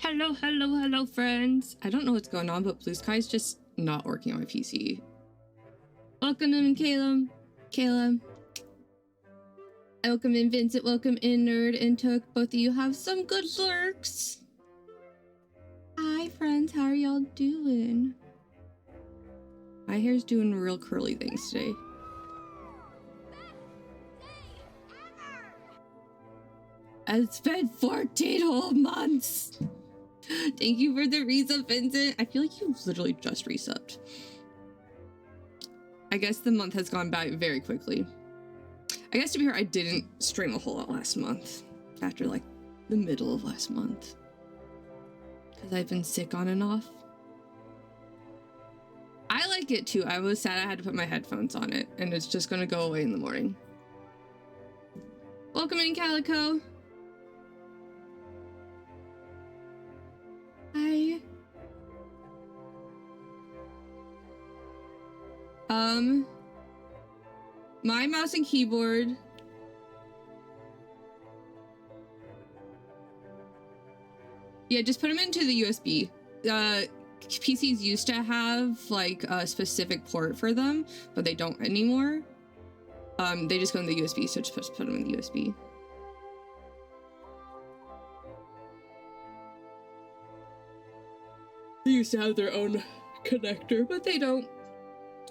Hello, friends. I don't know what's going on, but Blue Sky's just not working on my PC. Welcome in, Caleb. Welcome in, Vincent. Welcome in, Nerd and Took. Both of you have some good lurks. Hi, friends. How are y'all doing? My hair's doing real curly things today. It's been 14 whole months. Thank you for the resub, Vincent. I feel like you literally just resubbed. I guess the month has gone by very quickly. I guess to be fair, I didn't stream a whole lot last month. After like the middle of last month. Because I've been sick on and off. I like it too. I was sad I had to put my headphones on it. And it's just going to go away in the morning. Welcome in, Calico. Hi. My mouse and keyboard. Yeah, just put them into the USB. PCs used to have like a specific port for them, but they don't anymore. They just go in the USB, so just put them in the USB. They used to have their own connector, but they don't.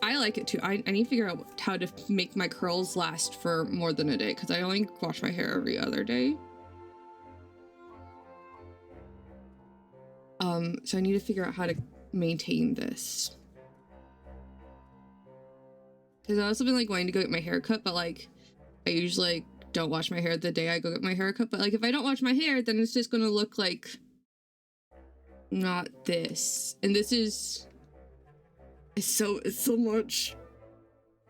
I like it too. I need to figure out how to make my curls last for more than a day, because I only wash my hair every other day. So I need to figure out how to maintain this. Because I've also been like wanting to go get my hair cut, but like I usually like, don't wash my hair the day I go get my hair cut. But like if I don't wash my hair, then it's just gonna look like not this. And this is it's so much.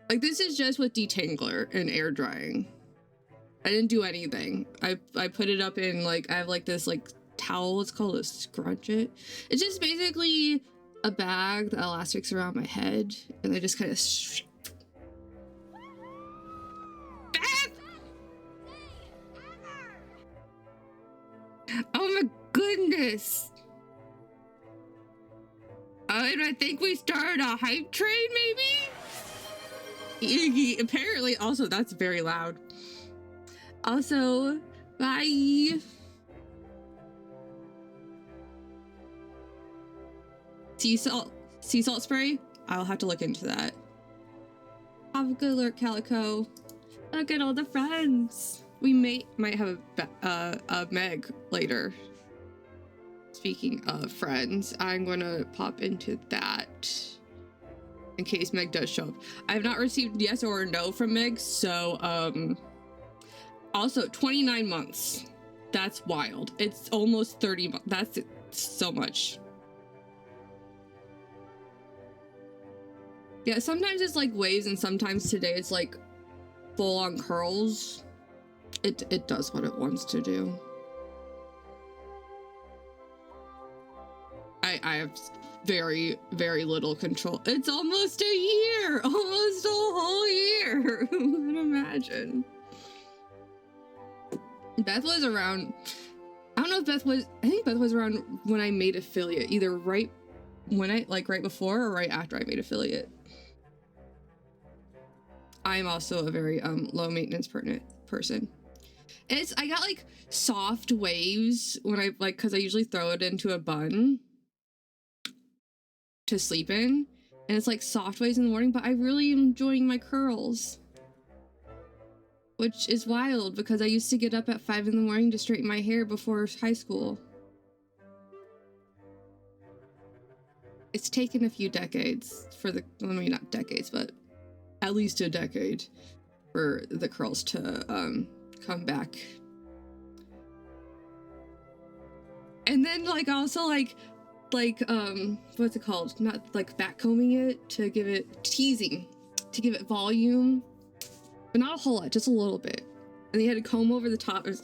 Like this is just with detangler and air drying. I didn't do anything. I put it up in like I have like this like towel. It's called a scrunchit. It's just basically a bag that elastics around my head, and I just kind of. Oh my goodness! And I think we started a hype train, maybe? Apparently, also, that's very loud. Also, bye! Sea salt spray? I'll have to look into that. Have a good lurk, Calico. Look at all the friends. We might have a Meg later. Speaking of friends, I'm gonna pop into that in case Meg does show up. I have not received yes or no from Meg, so also 29 months. That's wild. It's almost 30 months. That's so much. Yeah, sometimes it's like waves, and sometimes today it's like full on curls. It does what it wants to do. I have very, very little control. It's almost a year! Almost a whole year! Who would imagine? Beth was around, I don't know if Beth was, I think Beth was around when I made affiliate, either right before or right after I made affiliate. I'm also a very low maintenance person. And I got like soft waves when I like, cause I usually throw it into a bun to sleep in, and it's like soft waves in the morning, but I really am enjoying my curls, which is wild because I used to get up at 5 in the morning to straighten my hair before high school. It's taken a few decades for the, well, maybe not decades, but at least a decade for the curls to come back. And then like also like what's it called? Not like back combing it to give it teasing, to give it volume, but not a whole lot, just a little bit. And then you had to comb over the top. And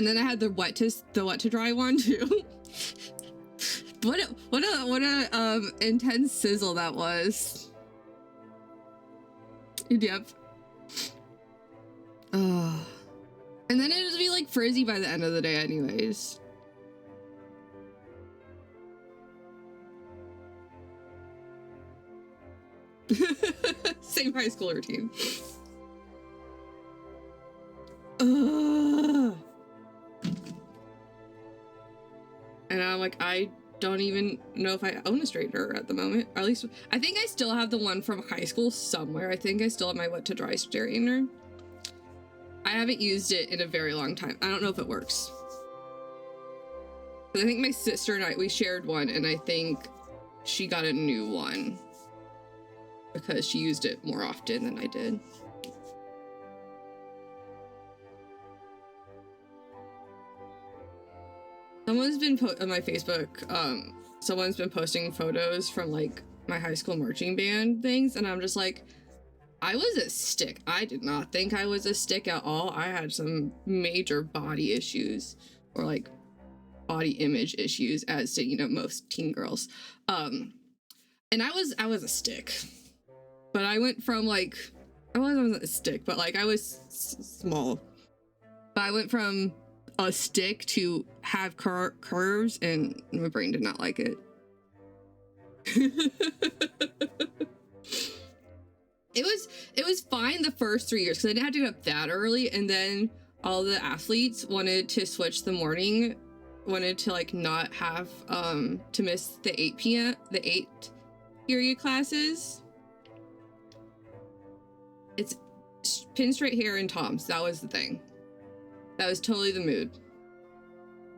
then I had the wet to dry one too. What a intense sizzle that was. Yep. And then it would be like frizzy by the end of the day anyways. Same high school routine. And I'm like, I don't even know if I own a straightener at the moment. Or at least, I think I still have the one from high school somewhere. I think I still have my wet to dry straightener. I haven't used it in a very long time. I don't know if it works. But I think my sister and we shared one, and I think she got a new one because she used it more often than I did. Someone's been on my Facebook, someone's been posting photos from like my high school marching band things, and I'm just like, I was a stick. I did not think I was a stick at all. I had some major body issues, or like body image issues, as to, you know, most teen girls. And I was a stick. But I went from like, I wasn't a stick, but like I was small. But I went from a stick to have curves, and my brain did not like it. It was fine the first 3 years because I didn't have to get up that early, and then all the athletes wanted to switch the morning, wanted to like not have to miss the 8 p.m. the 8 period classes. It's pin straight hair and toms. That was the thing. That was totally the mood.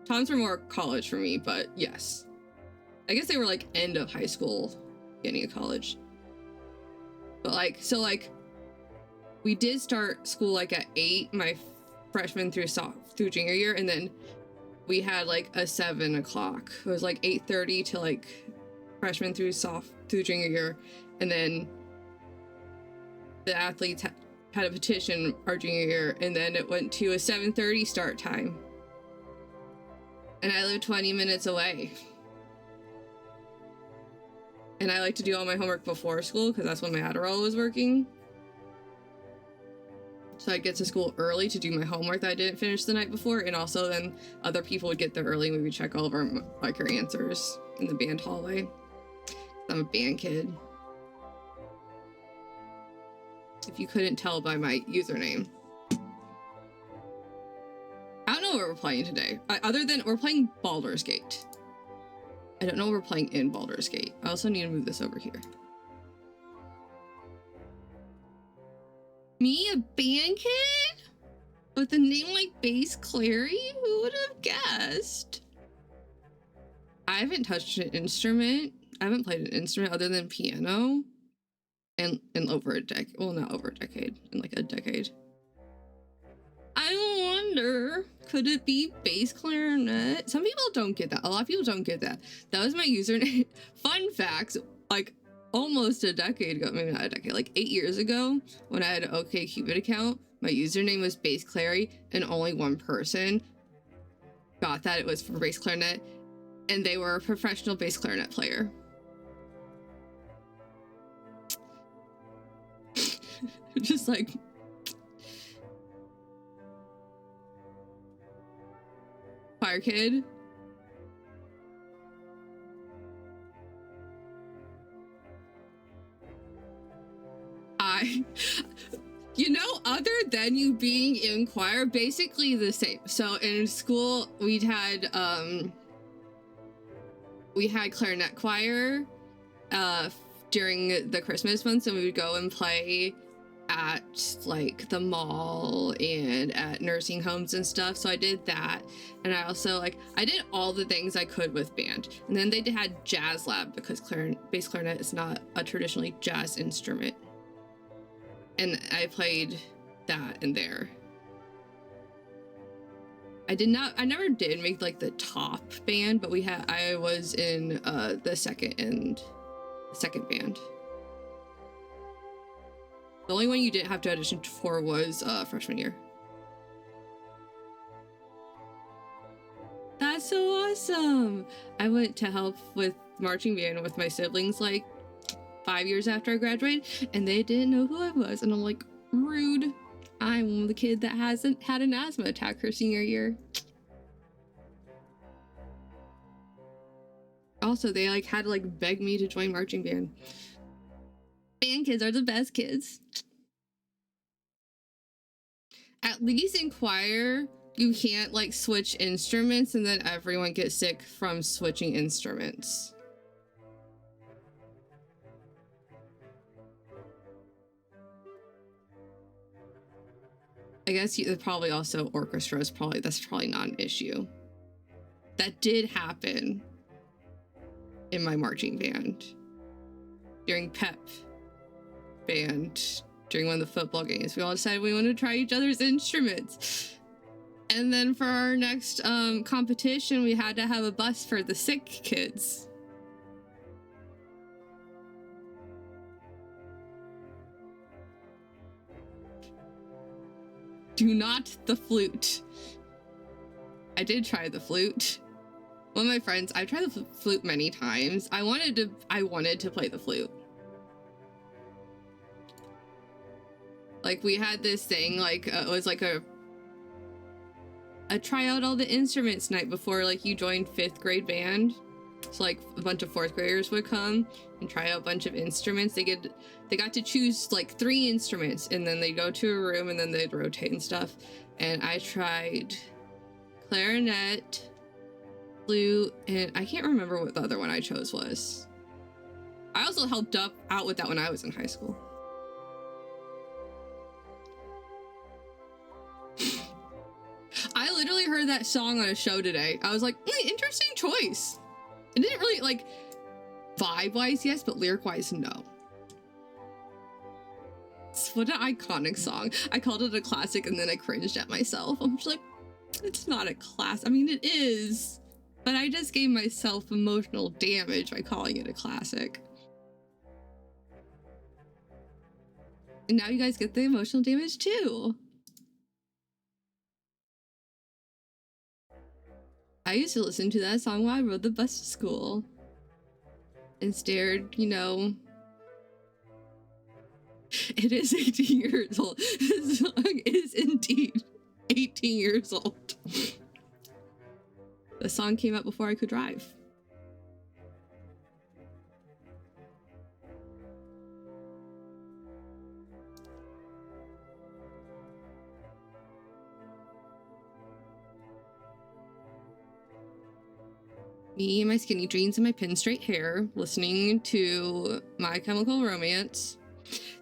Toms were more college for me, but yes. I guess they were like end of high school, beginning of college. But like, so like, we did start school like at 8, my freshman through junior year, and then we had like a 7 o'clock. It was like 8:30 to like freshman through junior year, and then the athletes had a petition our junior year, and then it went to a 7:30 start time. And I live 20 minutes away. And I like to do all my homework before school because that's when my Adderall was working. So I'd get to school early to do my homework that I didn't finish the night before, and also then other people would get there early and we would check all of our answers in the band hallway. I'm a band kid. If you couldn't tell by my username. I don't know what we're playing today. Other than we're playing Baldur's Gate. I don't know what we're playing in Baldur's Gate. I also need to move this over here. Me, a band kid? With a name like Bass Clary? Who would have guessed? I haven't touched an instrument. I haven't played an instrument other than piano in over a decade. Well, not over a decade. In like a decade. I wonder, could it be bass clarinet? Some people don't get that. A lot of people don't get that. That was my username. Fun facts, like almost a decade ago, maybe not a decade, like 8 years ago, when I had an OkCupid account, my username was Bass Clary, and only one person got that. It was for bass clarinet, and they were a professional bass clarinet player. Just like... Fire Kid. You know, other than you being in choir, basically the same. So in school, we had clarinet choir during the Christmas months, and we would go and play at like the mall and at nursing homes and stuff. So I did that, and I also I did all the things I could with band. And then they had jazz lab because bass clarinet is not a traditionally jazz instrument, and I played that in there. I never did make like the top band, but I was in the second band. The only one you didn't have to audition for was freshman year. That's so awesome! I went to help with marching band with my siblings like 5 years after I graduated, and they didn't know who I was, and I'm like, rude. I'm the kid that hasn't had an asthma attack her senior year. Also, they like had to like beg me to join marching band. Band kids are the best kids. At least in choir, you can't like switch instruments and then everyone gets sick from switching instruments. I guess probably also orchestra is that's probably not an issue. That did happen in my marching band during pep band during one of the football games. We all decided we wanted to try each other's instruments. And then for our next competition, we had to have a bus for the sick kids. Do not the flute. I did try the flute. One of my friends, I've tried the flute many times. I wanted to play the flute. Like we had this thing, like it was like a try out all the instruments night before like you joined 5th grade band. So like a bunch of 4th graders would come and try out a bunch of instruments. They got to choose like 3 instruments and then they'd go to a room and then they'd rotate and stuff. And I tried clarinet, flute, and I can't remember what the other one I chose was. I also helped out with that when I was in high school. I literally heard that song on a show today. I was like, interesting choice. It didn't really, like, vibe-wise, yes, but lyric-wise, no. What an iconic song. I called it a classic, and then I cringed at myself. I'm just like, it's not a classic. I mean, it is, but I just gave myself emotional damage by calling it a classic. And now you guys get the emotional damage, too. I used to listen to that song while I rode the bus to school and stared, you know. It is 18 years old. This song is indeed 18 years old. The song came out before I could drive. Me and my skinny jeans and my pin straight hair, listening to My Chemical Romance.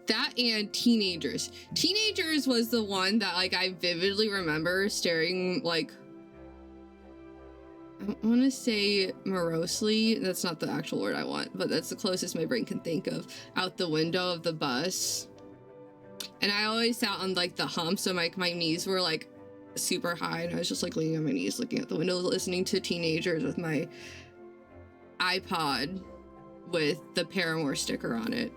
That and Teenagers. Teenagers was the one that like I vividly remember staring like, I want to say morosely. That's not the actual word I want, but that's the closest my brain can think of, out the window of the bus. And I always sat on like the hump, so my knees were like super high, and I was just like leaning on my knees looking out the window listening to Teenagers with my iPod with the Paramore sticker on it.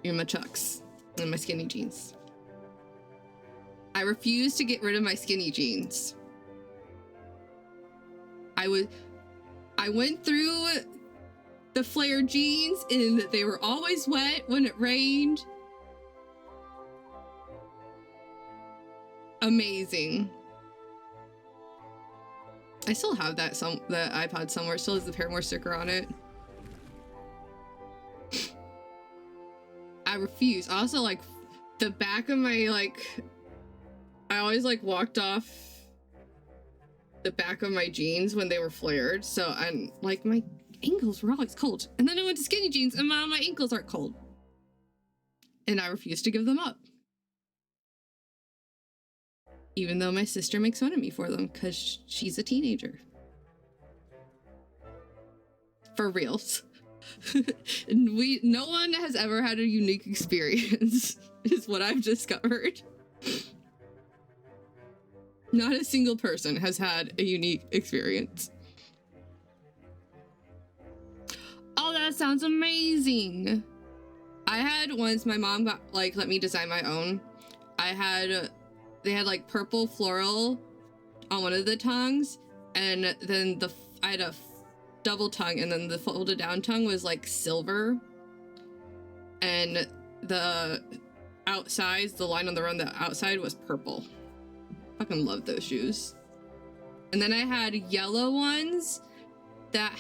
And my chucks and my skinny jeans. I refuse to get rid of my skinny jeans. I went through the flare jeans and they were always wet when it rained. Amazing. I still have that iPod somewhere. It still has the Paramore sticker on it. I refuse. Also, like, the back of my, like, I always, like, walked off the back of my jeans when they were flared. So, and, like, my ankles were always cold. And then I went to skinny jeans and my ankles aren't cold. And I refuse to give them up. Even though my sister makes fun of me for them because she's a teenager. For reals. No one has ever had a unique experience, is what I've discovered. Not a single person has had a unique experience. Oh, that sounds amazing. I had once, my mom got, like, let me design my own. They had, like, purple floral on one of the tongues, and then I had a double tongue, and then the folded down tongue was like silver, and the outsides, the line on the outside was purple. Fucking love those shoes. And then I had yellow ones that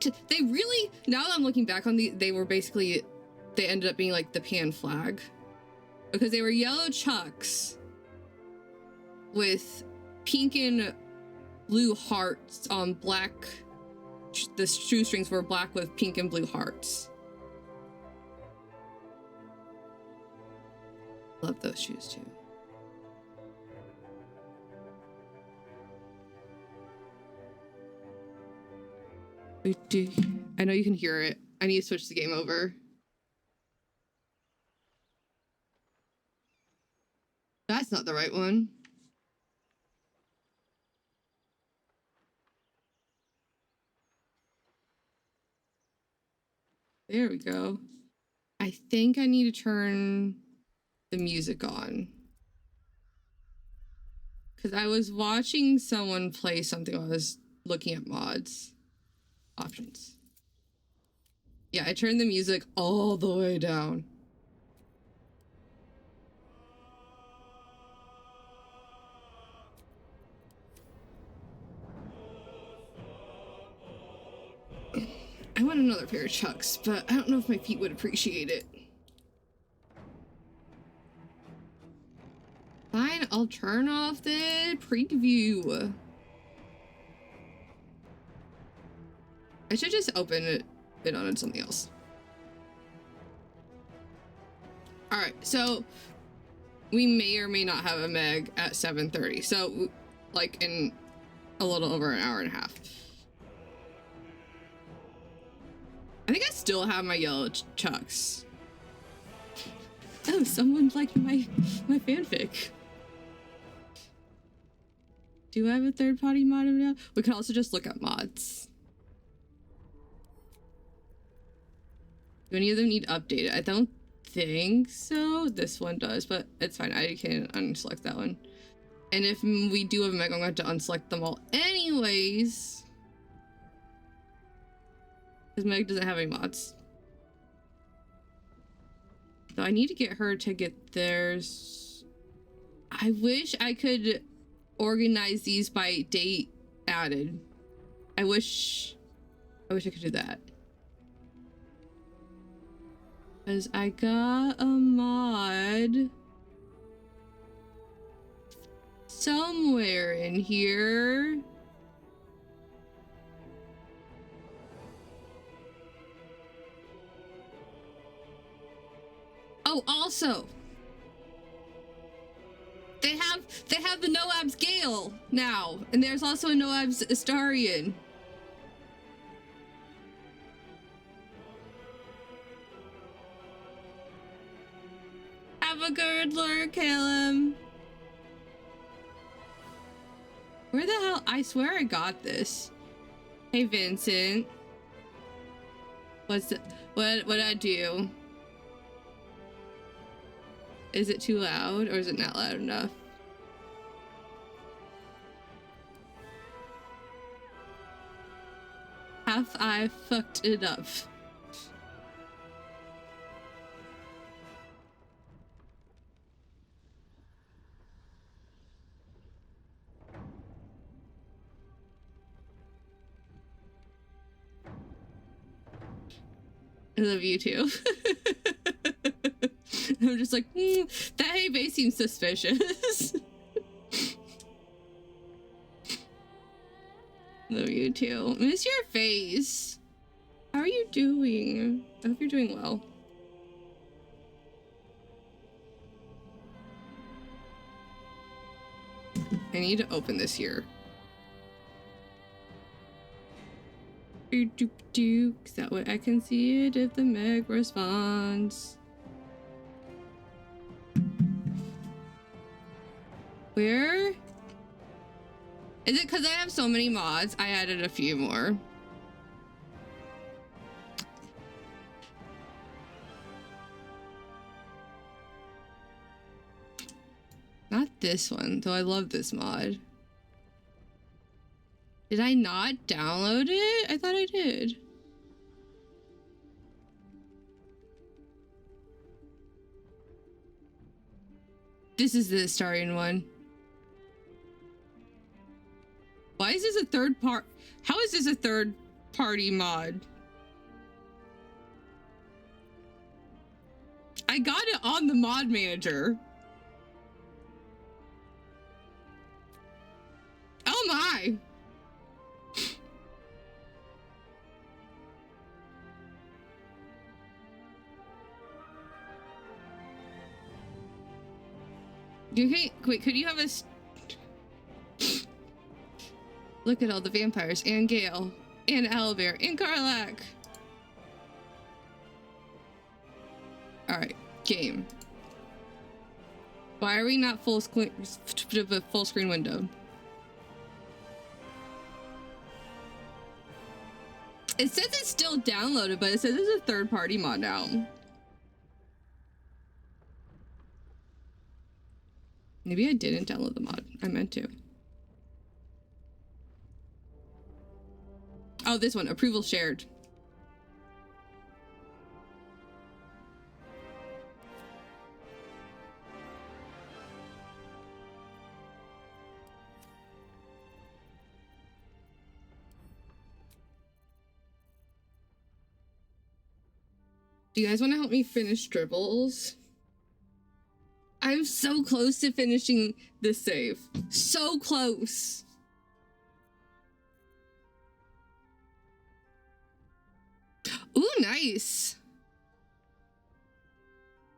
they really, now that I'm looking back on they were basically, they ended up being like the pan flag, because they were yellow Chucks with pink and blue hearts on black. The shoestrings were black with pink and blue hearts. Love those shoes too. I know you can hear it. I need to switch the game over. That's not the right one. There we go. I think I need to turn the music on. Because I was watching someone play something while I was looking at mods. Options. Yeah, I turned the music all the way down. I want another pair of Chucks, but I don't know if my feet would appreciate it. Fine, I'll turn off the preview. I should just open it on something else. All right, so we may or may not have a Meg at 7:30. So like in a little over an hour and a half. I think I still have my yellow Chucks. Oh, someone's liking my fanfic. Do I have a third-party mod now? We can also just look at mods. Do any of them need updated? I don't think so. This one does, but it's fine. I can unselect that one. And if we do have a Meg, I'm going to have to unselect them all anyways. Because Meg doesn't have any mods. So I need to get her to get theirs. I wish I could organize these by date added. I wish I could do that. Because I got a mod somewhere in here. Oh, also, they have the Noab's Gale now, and there's also a Noab's Astarion. Have a good lurk, Calum. Where the hell? I swear I got this. Hey, Vincent. What'd I do? Is it too loud, or is it not loud enough? Have I fucked it up? I love you too. I'm just like, that hay base seems suspicious. Love you too. Miss your face. How are you doing? I hope you're doing well. I need to open this here. Is that way I can see it if the Meg responds? Where? Is it because I have so many mods? I added a few more. Not this one, though I love this mod. Did I not download it? I thought I did. This is the starting one. Why is this a third part? How is this a third party mod? I got it on the mod manager. Oh my. Okay, wait, could you have a... Look at all the vampires, and Gale, and Owlbear, and Karlach. Alright, game. Why are we not full screen window? It says it's still downloaded, but it says it's a third-party mod now. Maybe I didn't download the mod. I meant to. Oh, this one. Approval shared. Do you guys want to help me finish dribbles? I'm so close to finishing this save. So close. Ooh, nice.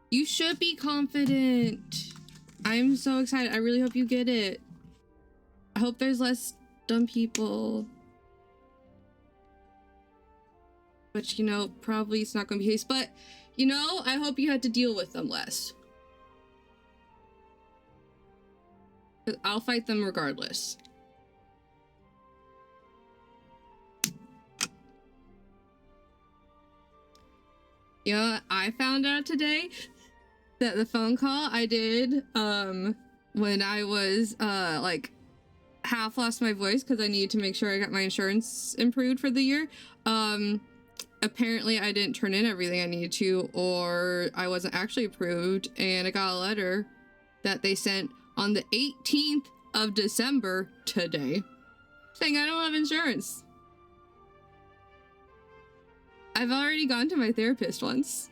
You should be confident. I'm so excited. I really hope you get it. I hope there's less dumb people. But, you know, probably it's not going to be the case. But, you know, I hope you had to deal with them less. I'll fight them regardless. You know, I found out today that the phone call I did when I was like half lost my voice because I needed to make sure I got my insurance improved for the year. Apparently I didn't turn in everything I needed to, or I wasn't actually approved, and I got a letter that they sent on the 18th of December today saying I don't have insurance. I've already gone to my therapist once.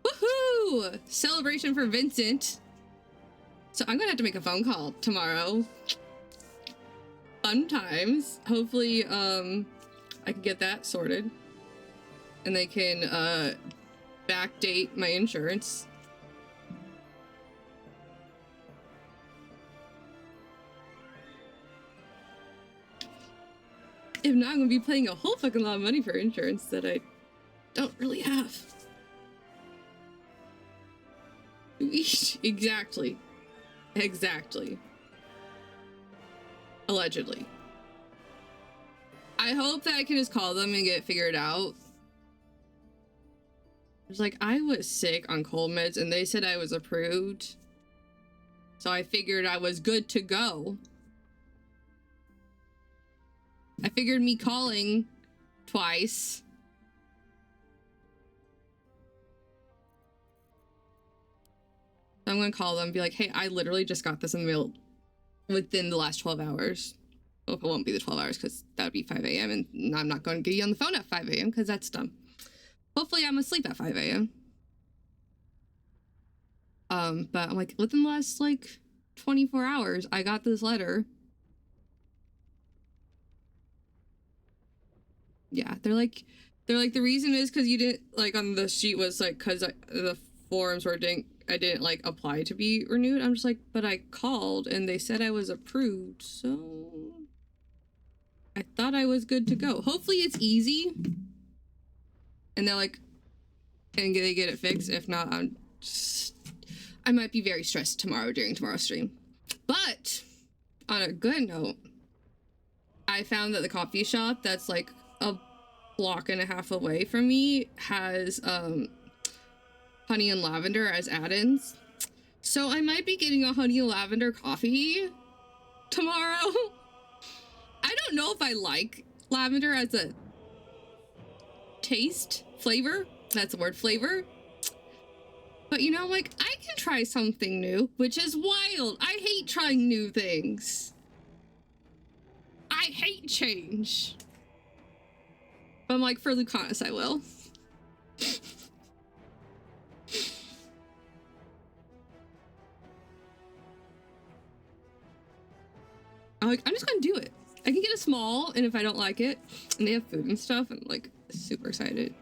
Woohoo! Celebration for Vincent. So I'm gonna have to make a phone call tomorrow. Fun times. Hopefully, I can get that sorted. And they can, backdate my insurance. If not, I'm gonna be paying a whole fucking lot of money for insurance that I don't really have. Exactly. Exactly. Allegedly. I hope that I can just call them and get it figured out. It's like, I was sick on cold meds and they said I was approved. So I figured I was good to go. I figured me calling twice. I'm gonna call them and be like, hey, I literally just got this in the mail within the last 12 hours. Well, it won't be the 12 hours because that would be 5 a.m. and I'm not going to get you on the phone at 5 a.m. because that's dumb. Hopefully I'm asleep at 5 a.m. But I'm like, within the last like 24 hours, I got this letter. Yeah, they're like, the reason is because you didn't, like, on the sheet was like, because the forms were I didn't like apply to be renewed. I'm just like, but I called and they said I was approved, so I thought I was good to go. Hopefully it's easy and they're like, and they get it fixed. If not, I might be very stressed tomorrow during tomorrow's stream. But on a good note, I found that the coffee shop that's like a block and a half away from me has honey and lavender as add-ins. So I might be getting a honey lavender coffee tomorrow. I don't know if I like lavender as a taste, flavor. That's the word, flavor. But you know, like, I can try something new, which is wild. I hate trying new things. I hate change. But I'm like, for Lucanus, I will. I'm just gonna do it. I can get a small, and if I don't like it, and they have food and stuff, I'm like super excited.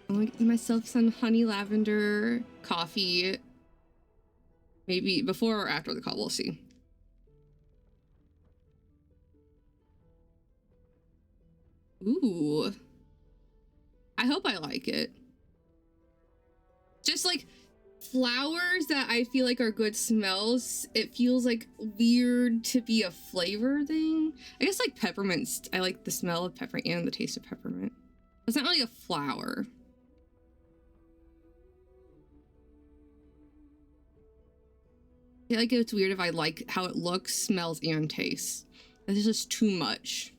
I'm gonna get myself some honey lavender coffee. Maybe before or after the call, we'll see. Ooh. I hope I like it. Just like flowers that I feel like are good smells, it feels like weird to be a flavor thing. I guess like peppermints, I like the smell of peppermint and the taste of peppermint. It's not really a flower. I feel like it's weird if I like how it looks, smells, and tastes. This is just too much.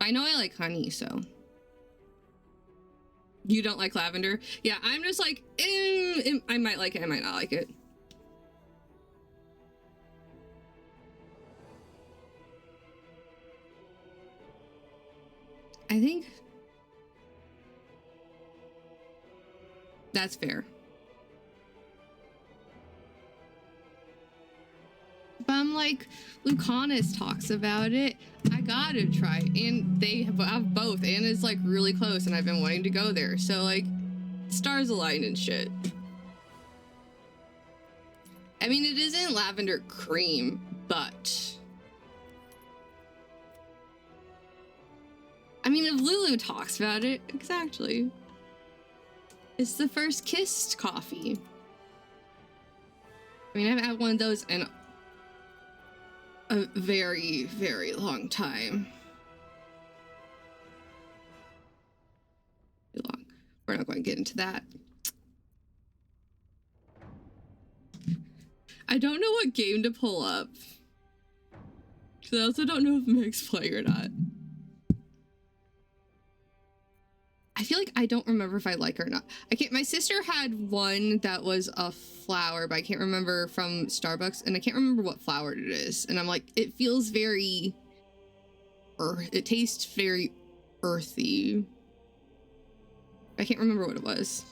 I know I like honey, so. You don't like lavender? Yeah, I'm just like, I might like it, I might not like it. I think that's fair. But I'm like, Lucanus talks about it. I gotta try. And they have both. And it's like really close. And I've been wanting to go there. So like, stars aligned and shit. I mean, it isn't lavender cream, but. I mean, if Lulu talks about it, exactly. It's the first kissed coffee. I mean, I haven't had one of those in a very, very long time. Too long. We're not going to get into that. I don't know what game to pull up. Because I also don't know if Meg's playing or not. I feel like I don't remember if I like her or not. I can't. My sister had one that was a flower, but I can't remember from Starbucks, and I can't remember what flower it is. And I'm like, it feels very it tastes very earthy. I can't remember what it was.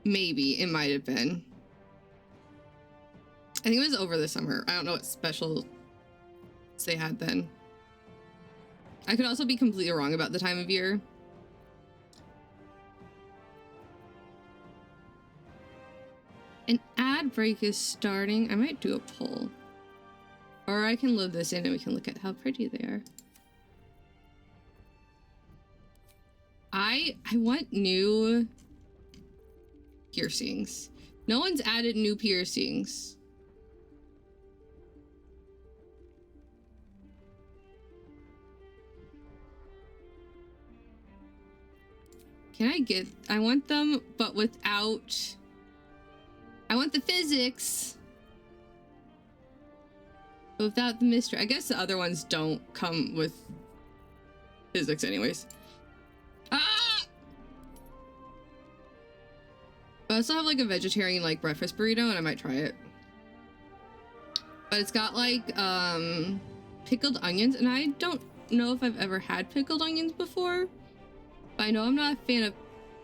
Maybe it might have been. I think it was over the summer. I don't know what special they had then. I could also be completely wrong about the time of year. An ad break is starting. I might do a poll. Or I can load this in and we can look at how pretty they are. I want new piercings. No one's added new piercings. Can I get, I want them, but without, I want the physics, but without the mystery. I guess the other ones don't come with physics anyways. Ah! But I also have like a vegetarian like breakfast burrito and I might try it. But it's got like pickled onions, and I don't know if I've ever had pickled onions before. But I know I'm not a fan of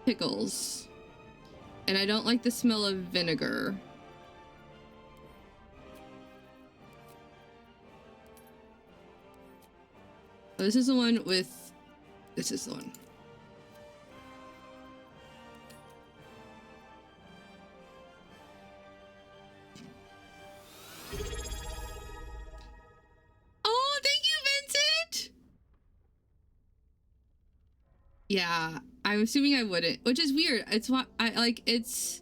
pickles. And I don't like the smell of vinegar. So this is the one with... This is the one. Oh, thank you, Vincent! Yeah, I'm assuming I wouldn't, which is weird. It's what I like. It's.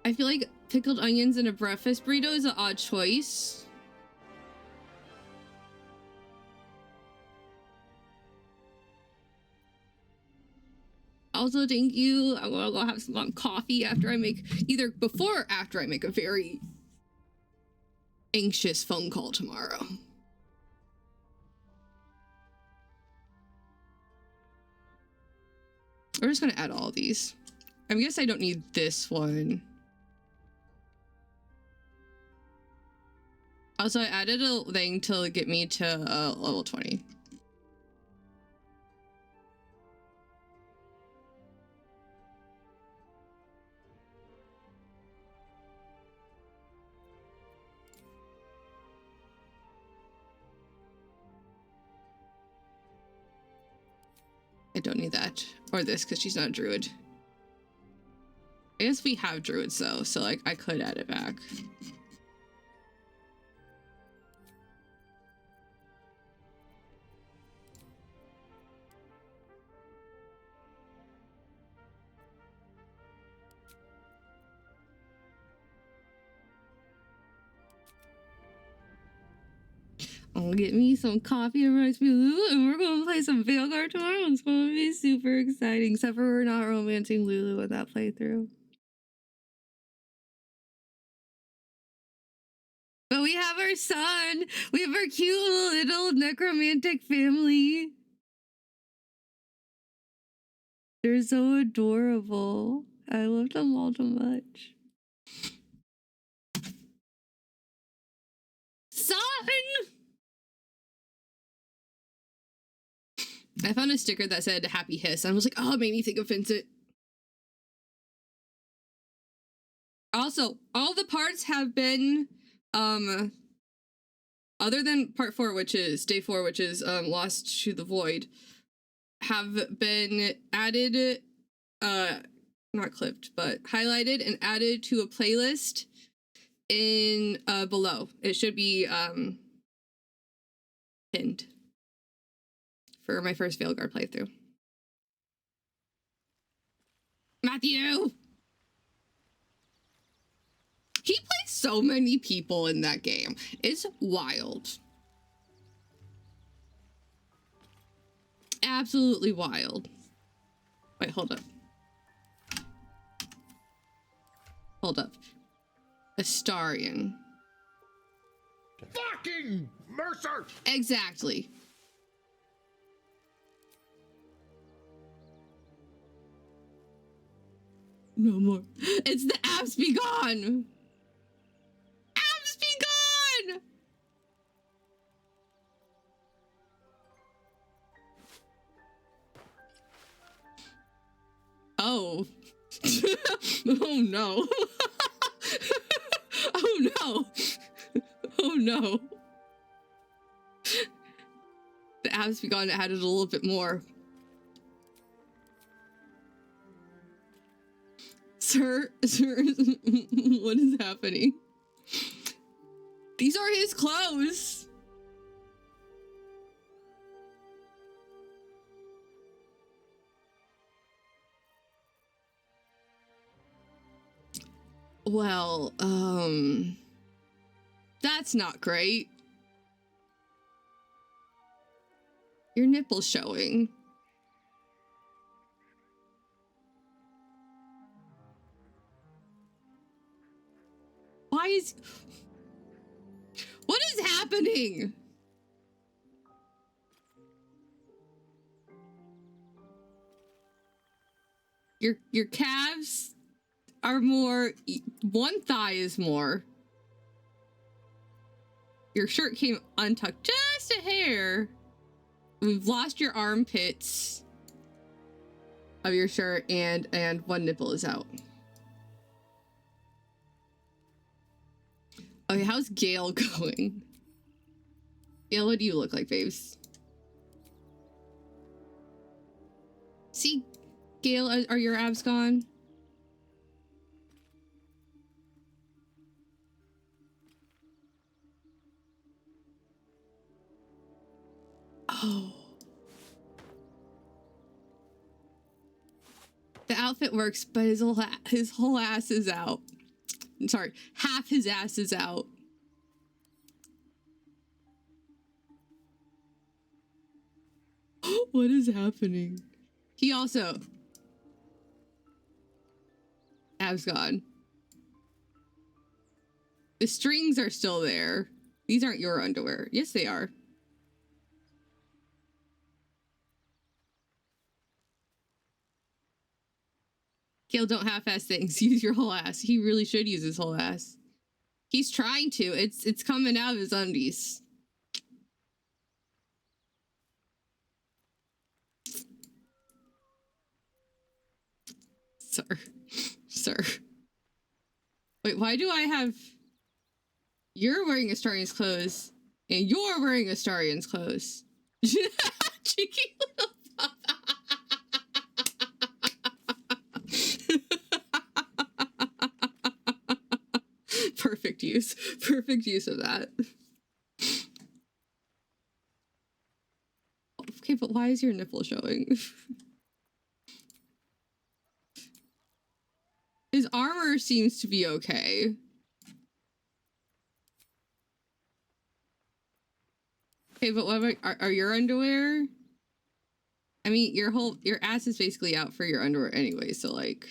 I feel like Pickled onions in a breakfast burrito is an odd choice. Also, thank you. I'm gonna go have some coffee after I make, either before or after I make a very anxious phone call tomorrow. We're just gonna add all of these. I guess I don't need this one. Also, I added a thing to get me to level 20. I don't need that. Or this, because she's not a druid. I guess we have druids though, so like I could add it back. I'll get me some coffee and rice Lulu, and we're gonna play some Veilguard tomorrow. It's gonna be super exciting, except for we're not romancing Lulu with that playthrough. But we have our son. We have our cute little necromantic family. They're so adorable. I love them all too much. Son! I found a sticker that said happy hiss. I was like, oh, it made me think of Vincent. Also, all the parts have been, other than part 4, which is day 4, which is Lost to the Void, have been added, not clipped, but highlighted and added to a playlist in below. It should be pinned for my first Veilguard playthrough. Matthew! He plays so many people in that game. It's wild. Absolutely wild. Wait, hold up. Hold up. Astarion. Fucking Mercer! Exactly. No more. It's the apps be gone! Apps be gone! Oh. Oh no. Oh no. Oh no. The apps be gone added a little bit more. Sir, what is happening? These are his clothes. Well, that's not great. Your nipple's showing. Why is... What is happening? Your calves are more... One thigh is more. Your shirt came untucked just a hair. We've lost your armpits of your shirt, and one nipple is out. Okay, how's Gale going? Gale, what do you look like, babes? See, Gale, are your abs gone? Oh. The outfit works, but his whole ass is out. sorry, half his ass is out. What is happening? He also... Ab's gone. The strings are still there. These aren't your underwear. Yes, they are. Gale, don't half-ass things. Use your whole ass. He really should use his whole ass. He's trying to. It's coming out of his undies. Sir. Wait, why do I have... You're wearing Astarion's clothes, and you're wearing Astarion's clothes. Cheeky little... Perfect use of that. Okay, but why is your nipple showing? His armor seems to be okay. Okay, but what about, are your underwear? I mean, your ass is basically out for your underwear anyway, so like,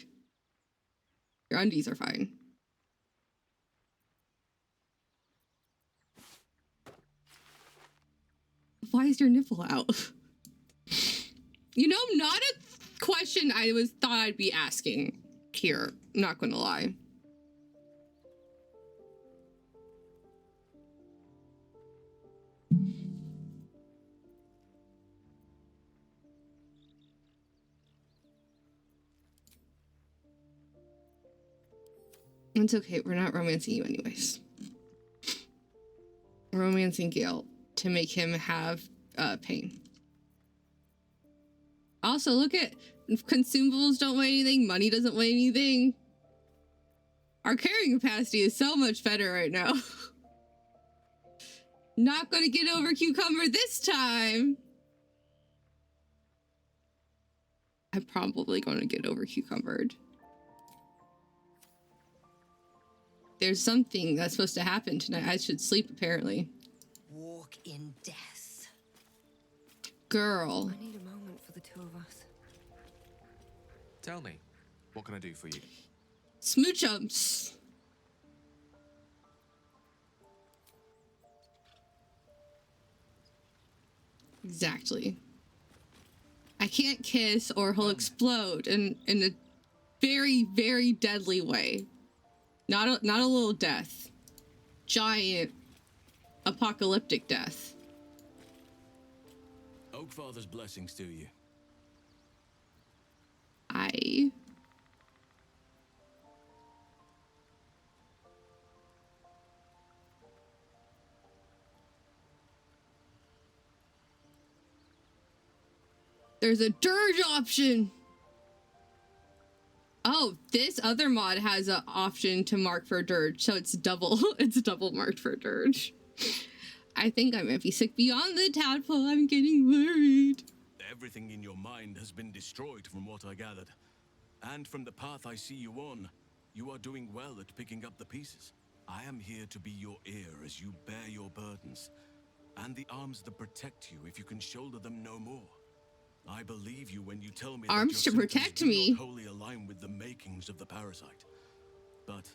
your undies are fine. Why is your nipple out? You know, not a question I thought I'd be asking here. Not gonna lie. It's okay, we're not romancing you anyways. We're romancing Gale to make him have pain. Also, look at consumables don't weigh anything, money doesn't weigh anything. Our carrying capacity is so much better right now. Not gonna get over cucumber this time. I'm probably gonna get over cucumbered. There's something that's supposed to happen tonight. I should sleep, apparently. Walk in death. Girl. I need a moment for the two of us. Tell me, what can I do for you? Smoochums. Exactly. I can't kiss or he'll explode in a very, very deadly way. Not a little death. Giant apocalyptic death. Oakfather's blessings to you. There's a dirge option. Oh, this other mod has an option to mark for dirge, so it's double. It's double marked for dirge. I think I might be sick beyond the tadpole. I'm getting worried. Everything in your mind has been destroyed from what I gathered. And from the path I see you on, you are doing well at picking up the pieces. I am here to be your ear as you bear your burdens, and the arms that protect you if you can shoulder them no more. I believe you when you tell me arms that to protect me not wholly align with the makings of the parasite. But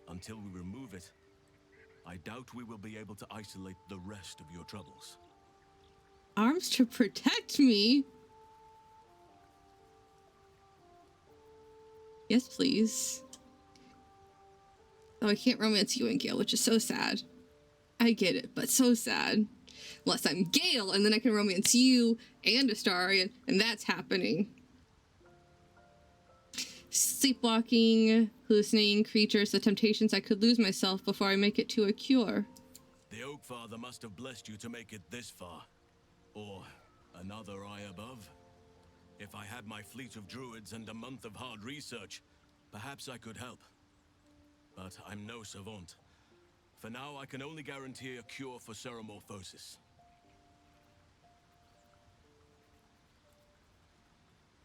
until we remove it, I doubt we will be able to isolate the rest of your troubles. Arms to protect me? Yes, please. Oh, I can't romance you and Gale, which is so sad. I get it, but so sad. Unless I'm Gale, and then I can romance you and Astarion, and that's happening. Sleepwalking, hallucinating creatures, the temptations I could lose myself before I make it to a cure. The Oakfather must have blessed you to make it this far. Or another eye above. If I had my fleet of druids and a month of hard research, perhaps I could help. But I'm no savant. For now, I can only guarantee a cure for ceramorphosis.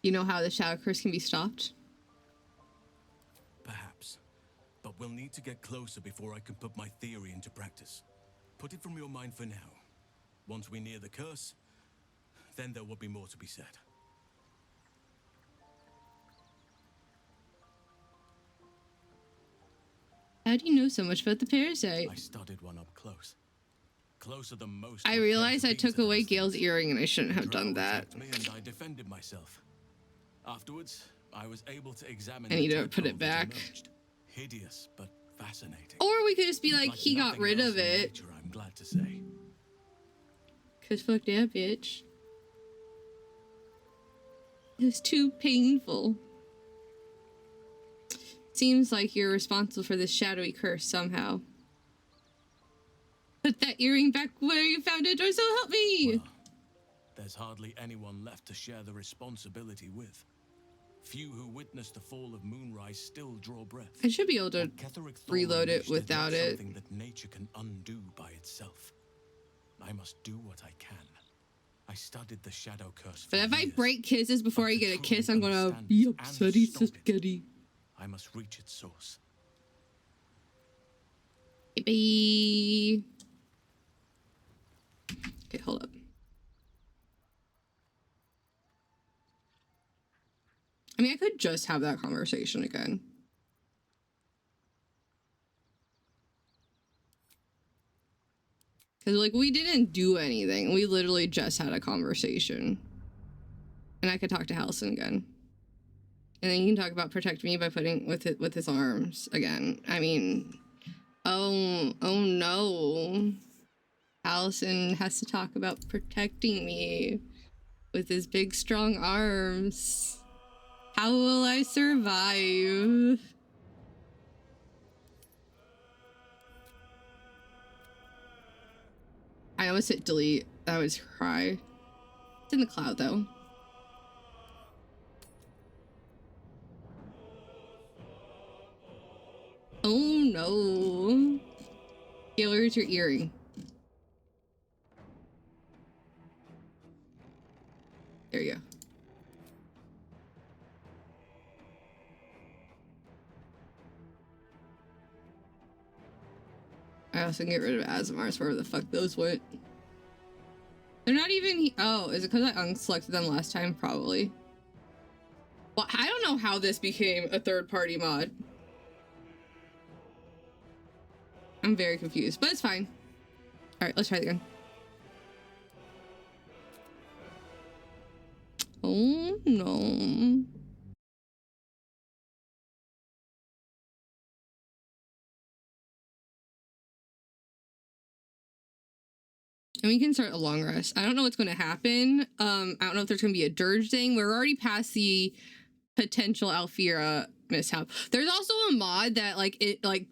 You know how the shadow curse can be stopped? Perhaps. But But we'll need to get closer before I can put my theory into practice. Put it from your mind for now. Once we near the curse, then there will be more to be said. How do you know so much about the parasite? I studied one up close. Closer than most. I would realized care I to took be to away those Gale's things. earring and I shouldn't have Drow done that. attacked me and I defended myself. Afterwards, I was able to examine I need the to put it tadpole that back. emerged. Hideous, but fascinating. Or we could just be like, he got nothing rid else of in it. nature, I'm glad to say. Cause fuck that bitch. It was too painful. Seems like you're responsible for this shadowy curse somehow. Put that earring back where you found it, or so help me! Well, there's hardly anyone left to share the responsibility with. Few who witnessed the fall of Moonrise still draw breath. I should be able to What Ketheric Thor reload it unleashed is not without it. something that nature can undo by itself. I must do what I can. I studied the shadow curse for But if I years, break kisses before but I to get a truly kiss, I'm gonna understand be it and upsetty stop it, spaghetti. I must reach its source. Baby. Okay, hold up. I mean, I could just have that conversation again. Because, like, we didn't do anything. We literally just had a conversation. And I could talk to Halcyon again. And then you can talk about protect me by putting with his arms again. I mean, oh no. Halcyon has to talk about protecting me with his big, strong arms. How will I survive? I almost hit delete. I would cry. It's in the cloud, though. Oh, no. Gale, where's your earring? There you go. I also can get rid of Azamars, wherever the fuck those went. They're not even... Oh, is it because I unselected them last time? Probably. Well, I don't know how this became a third-party mod. I'm very confused, but it's fine. Alright, let's try it again. Oh, no. And we can start a long rest. I don't know what's going to happen. I don't know if there's going to be a Durge thing. We're already past the potential Alfira mishap. There's also a mod that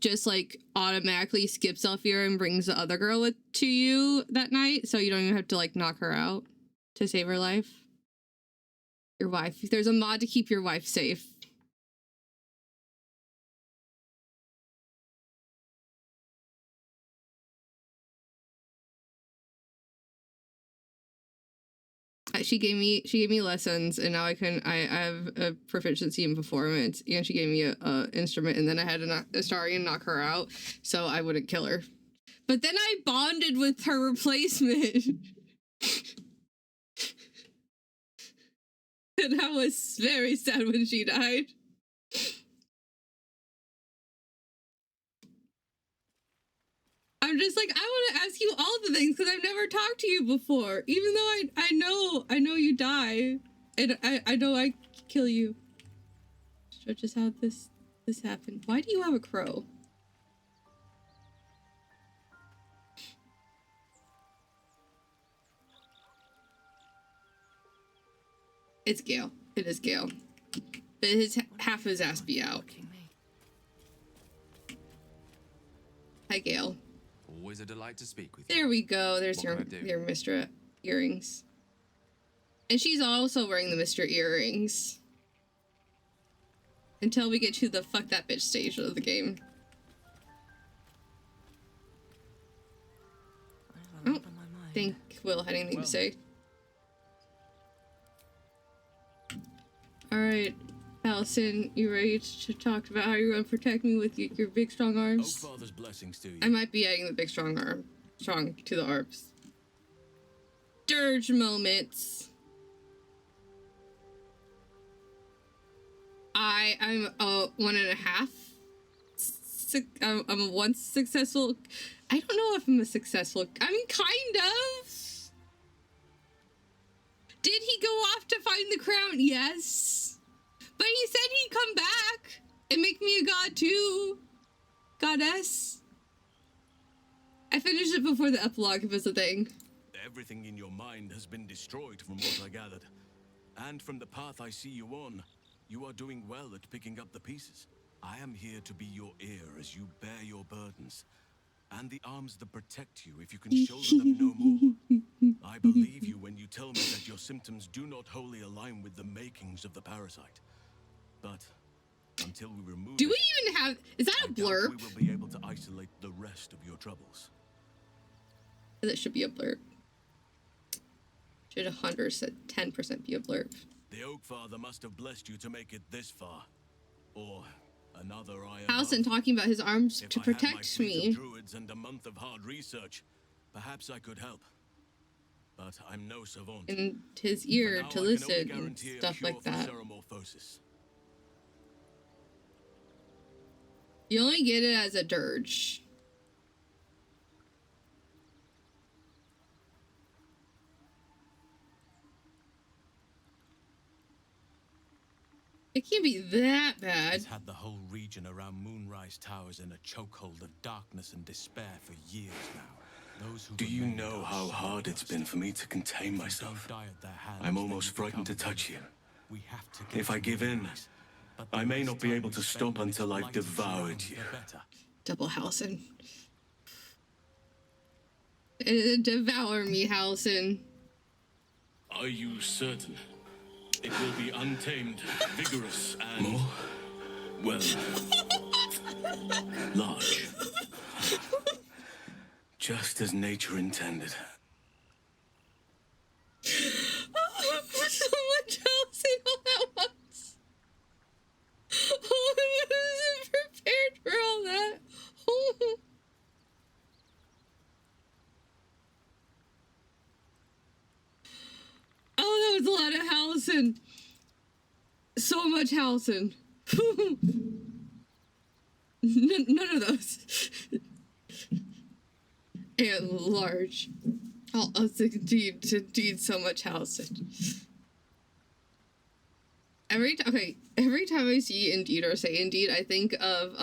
just automatically skips Alfira and brings the other girl to you that night, so you don't even have to knock her out to save her life. Your wife. There's a mod to keep your wife safe. She gave me lessons, and now I have a proficiency in performance, and she gave me a instrument, and then I had to Astarion knock her out so I wouldn't kill her. But then I bonded with her replacement. And I was very sad when she died. I'm just like, I want to ask you all the things because I've never talked to you before, even though I know you die, and I know I kill you. Stretches how this happened. Why do you have a crow? It's Gale. It is Gale. But half his ass be out. Hi, Gale. Always a delight to speak with you. There we go. There's What your can I do? Mr. earrings. And she's also wearing the Mr. earrings. Until we get to the fuck that bitch stage of the game. I don't think Will had anything to say. Alright. Allison, you ready to talk about how you're going to protect me with your big strong arms? Oakfather's blessings to you. I might be adding the big strong to the arms. Dirge moments. I'm a 1.5. I'm a once successful. I don't know if I'm a successful. I mean, kind of. Did he go off to find the crown? Yes. But he said he'd come back and make me a god too. Goddess. I finished it before the epilogue, if it's a thing. Everything in your mind has been destroyed from what I gathered. And from the path I see you on, you are doing well at picking up the pieces. I am here to be your ear as you bear your burdens, and the arms that protect you if you can shoulder them no more. I believe you when you tell me that your symptoms do not wholly align with the makings of the parasite. But until we remove Do it, we even have... Is that a I doubt blurb? we will be able to isolate the rest of your troubles. That should be a blurb. Should 110% be a blurb. The Oakfather must have blessed you to make it this far. Or another I am Allison of. talking about his arms If to I had my protect fleet me. of druids and a month of hard research, perhaps I could help. But I'm no savant. And his For ear now, to I can only listen and guarantee a stuff cure like for that. Ceremorphosis. You only get it as a dirge. It can't be that bad. It's had the whole region around Moonrise Towers in a chokehold of darkness and despair for years now. Those who Do you remain know are how so hard it's thirsty. been for me to contain If you myself? don't die at their hands, I'm then almost you frightened to become touch you. weak. We have to get If I to give in, Moonrise. But the I may less not be time able we to spend stop in its until I've blighted devoured surrounds, you. the better. Double Halson. Devour me, Halson. Are you certain? It will be untamed, vigorous, and... More? Well... large. Just as nature intended. So much Halson all at once. Oh, I wasn't prepared for all that. Oh, that was a lot of Halson. So much Halson. None of those. And large. Oh, indeed, so much Halson. Every time I see indeed or say indeed, I think of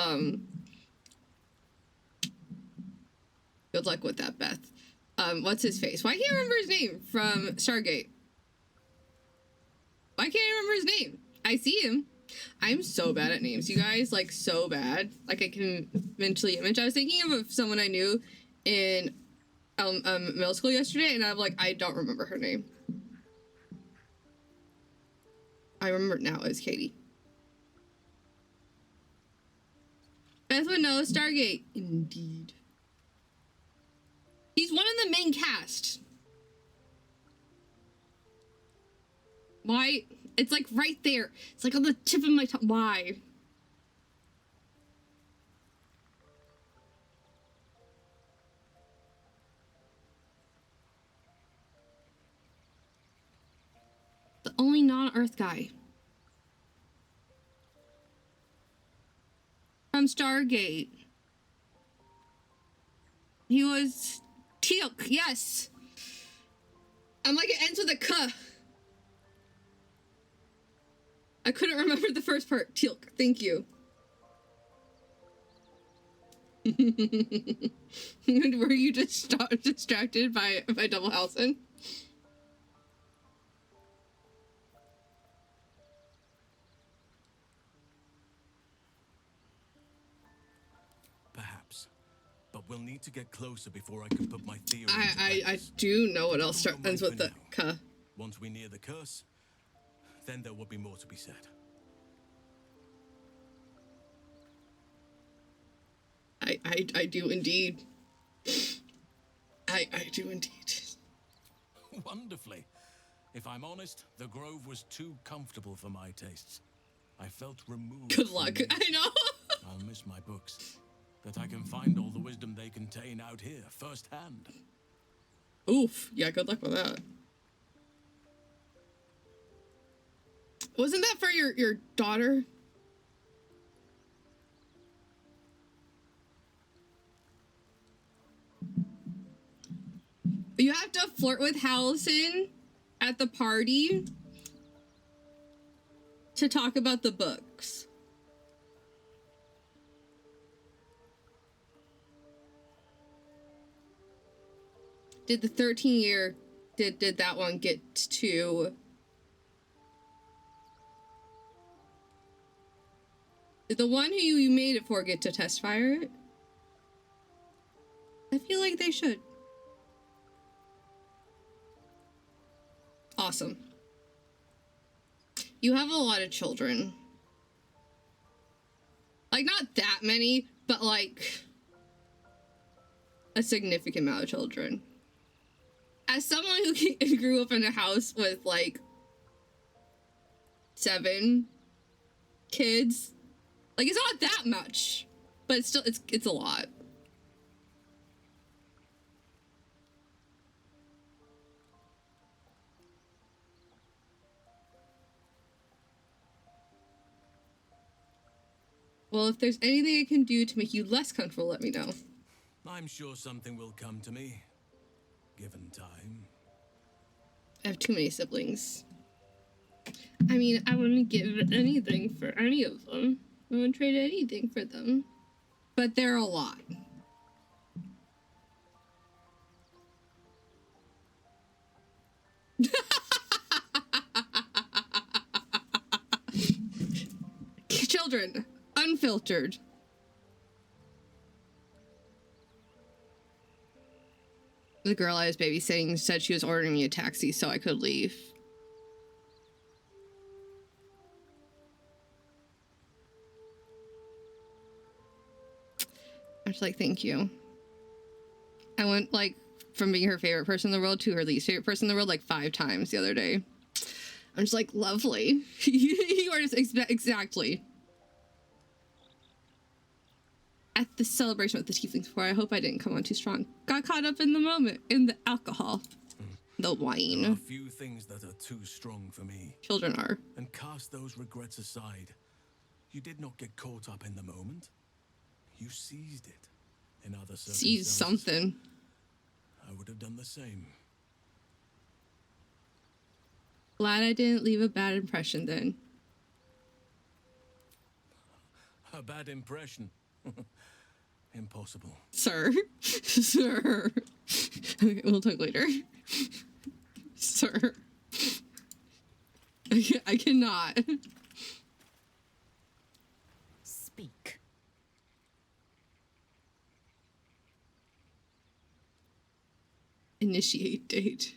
good luck with that, Beth. What's his face? Why can't I remember his name from Stargate? Why can't I remember his name? I see him. I'm so bad at names, you guys. Like, so bad. Like, I can mentally image. I was thinking of someone I knew in middle school yesterday, and I'm like, I don't remember her name. I remember it now as Katie. Beth would know Stargate. Indeed. He's one of the main cast. Why? It's like right there. It's like on the tip of my tongue. Why? The only non-Earth guy. From Stargate. He was Teal'c, yes. I'm like, it ends with a K. I couldn't remember the first part. Teal'c, thank you. Were you just distracted by Double Halson? Perhaps. But we'll need to get closer before I can put my theory into I practice. do know what else Don't mind ends with for the now. K. Once we near the curse, then there will be more to be said. I do indeed. I do indeed. Wonderfully. If I'm honest, the grove was too comfortable for my tastes. I felt removed. Good from luck. nature. I know. I'll miss my books. That I can find all the wisdom they contain out here, firsthand. Oof. Yeah, good luck with that. Wasn't that for your daughter? You have to flirt with Hallison at the party to talk about the books. Did the 13-year did that one get to? Did the one who you made it for get to test fire it? I feel like they should. Awesome. You have a lot of children. Like, not that many, but like a significant amount of children. As someone who grew up in a house with like 7 kids, like it's not that much, but it's still it's a lot. Well, if there's anything I can do to make you less comfortable, let me know. I'm sure something will come to me, given time. I have too many siblings. I mean, I wouldn't give anything for any of them. I wouldn't trade anything for them. But they're a lot. Children, unfiltered. The girl I was babysitting said she was ordering me a taxi so I could leave. I was like, thank you. I went like from being her favorite person in the world to her least favorite person in the world like 5 times the other day. I'm just like, lovely. You are just exactly. At the celebration with the tieflings before, I hope I didn't come on too strong. Got caught up in the moment, in the alcohol, the There are wine. few things that are too strong for me. Children are. And cast those regrets aside. You did not get caught up in the moment. You seized it. In other circumstances, See something. I would have done the same. Glad I didn't leave a bad impression then. A bad impression. Impossible. Sir. Sir. Okay, we'll talk later. Sir. I cannot. Speak. Initiate date.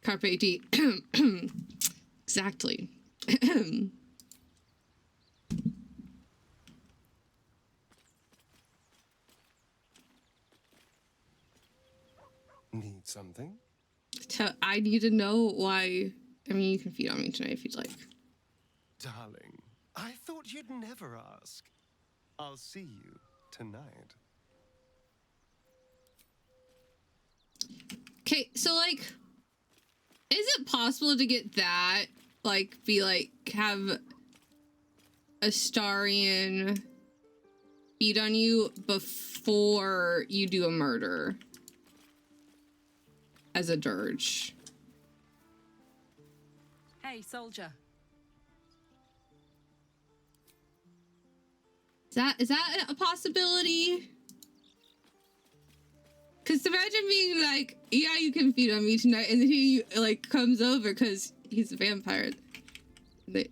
Carpe diem. Exactly. Need something? I need to know why. I mean, you can feed on me tonight if you'd like. Darling, I thought you'd never ask. I'll see you tonight. Okay, so like, is it possible to get that? Like, be like, have Astarion feed on you before you do a murder as a dirge? Hey, soldier. Is that a possibility? Because imagine being like, yeah, you can feed on me tonight, and then he like comes over because he's a vampire. Do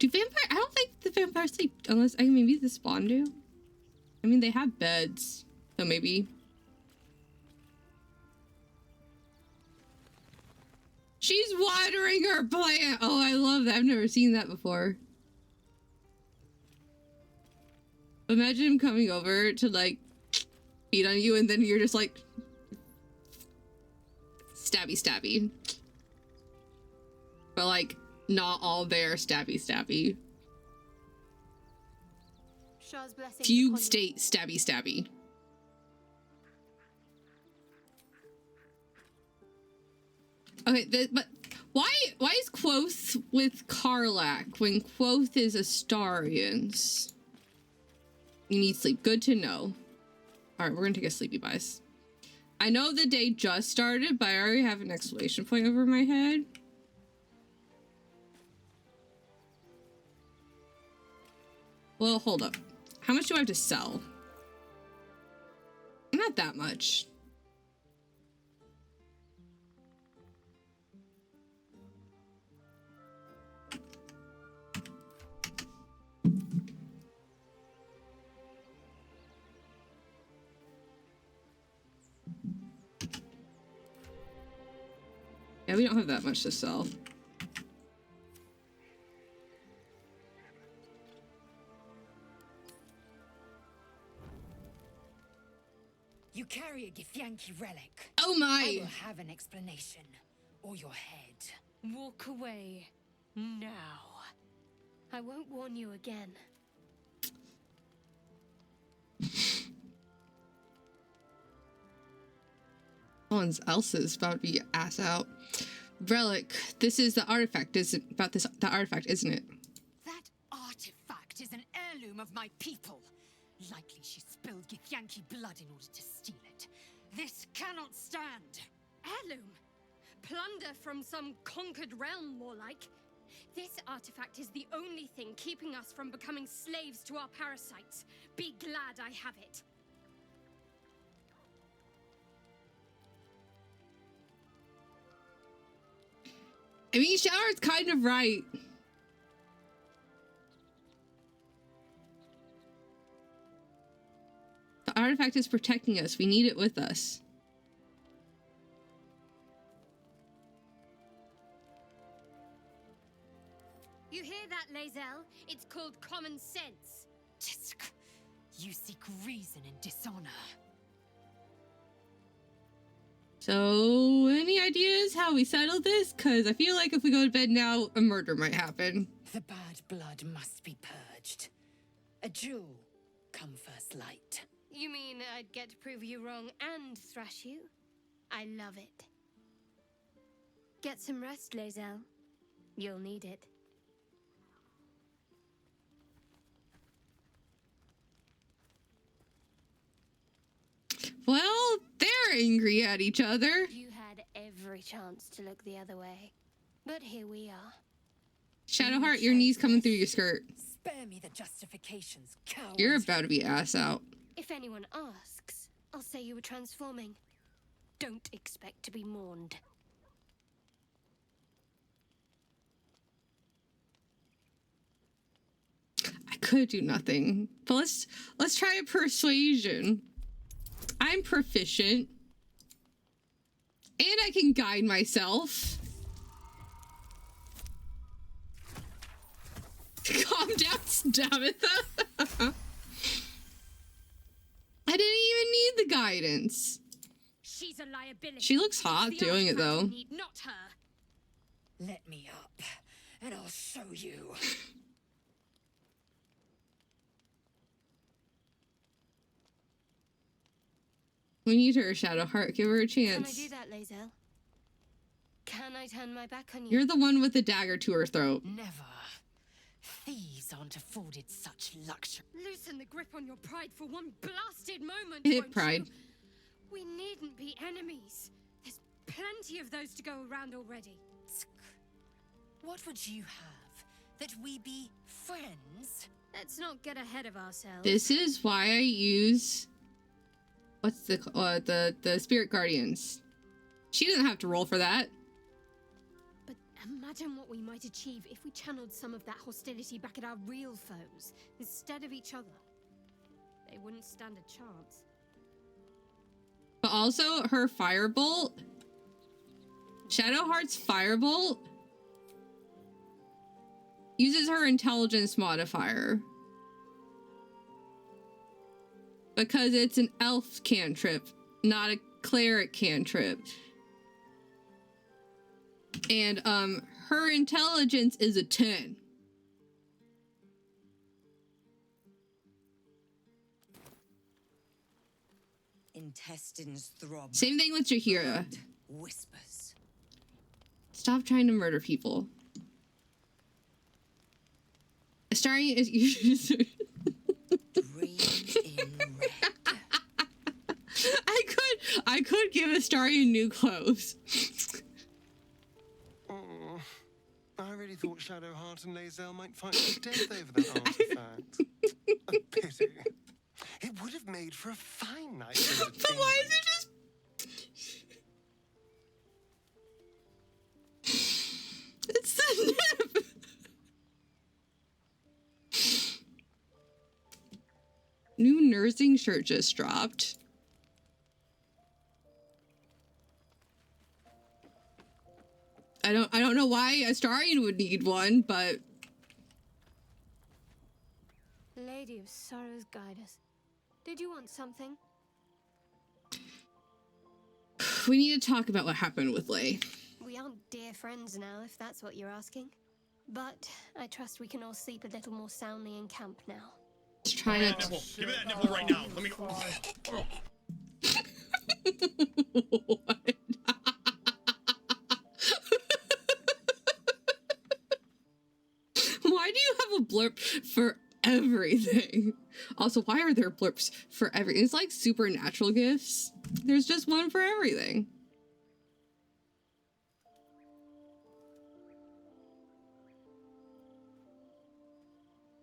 vampire? I don't think the vampires sleep unless maybe the spawn do. I mean, they have beds, so maybe. She's watering her plant. Oh, I love that. I've never seen that before. Imagine him coming over to like feed on you, and then you're just like stabby. But like not all there. Stabby, stabby. Shah's blessings Fugue upon you. state, stabby, stabby. Okay, but why is Quoth with Karlach when Quoth is Astarians? You need sleep. Good to know. All right, we're gonna take a sleepy bus. I know the day just started, but I already have an exclamation point over my head. Well, hold up. How much do I have to sell? Not that much. Yeah, we don't have that much to sell. You carry a Githyanki relic. Oh I my! will have an explanation. Or your head. Walk away. Now. I won't warn you again. Someone else is about to be ass out. Relic. This is the artifact. The artifact, isn't it? That artifact is an heirloom of my people. Likely she spilled Githyanki blood in order to steal it. This cannot stand. Heirloom? Plunder from some conquered realm, more like. This artifact is the only thing keeping us from becoming slaves to our parasites. Be glad I have it. I mean, Shower's kind of right. The artifact is protecting us. We need it with us. You hear that, Lae'zel? It's called common sense. Tisk. You seek reason in dishonor. So, any ideas how we settle this? Because I feel like if we go to bed now, a murder might happen. The bad blood must be purged. A jewel come first light. You mean I'd get to prove you wrong and thrash you? I love it. Get some rest, Lae'zel. You'll need it. Well, they're angry at each other. You had every chance to look the other way. But here we are. Shadowheart, your knees coming through your skirt. Spare me the justifications, coward. You're about to be ass out. If anyone asks, I'll say you were transforming. Don't expect to be mourned. I could do nothing. But let's try a persuasion. I'm proficient. And I can guide myself. Calm down, Damitha. I didn't even need the guidance. She's a liability. She looks hot It's the doing it, artifact though. you need, not her. Let me up, and I'll show you. We need her, Shadowheart. Give her a Can I chance. do that, Lae'zel? Can I turn my back on you? You're the one with the dagger to her throat. Never. Thieves aren't afforded such luxury. Loosen the grip on your pride for one blasted moment, Hit won't pride. you? We needn't be enemies. There's plenty of those to go around already. What would you have? That we be friends? Let's not get ahead of ourselves. This is why I use what's the spirit guardians. She doesn't have to roll for that. But imagine what we might achieve if we channeled some of that hostility back at our real foes instead of each other. They wouldn't stand a chance. But also her firebolt, Shadowheart's firebolt, uses her intelligence modifier. Because it's an elf cantrip, not a cleric cantrip. And her intelligence is a 10. Intestines throb. Same thing with Jahira. Whispers. Stop trying to murder people. Astarion is Dreams in red. I could give Astarion new clothes. Oh, I really thought Shadowheart and Lae'zel might fight to death over that artifact. A pity. It would have made for a fine night. But why is it just... It's the nip! New nursing shirt just dropped. I don't know why Astarion would need one, but Lady of Sorrows, guide us. Did you want something? we need to talk about what happened with Lay. We aren't dear friends now, if that's what you're asking. But I trust we can all sleep a little more soundly in camp now. Just trying to... Nipple. Give me that nipple right now. Let me... What? Why do you have a blurb for everything? Also, why are there blurps for everything? It's like supernatural gifts. There's just one for everything.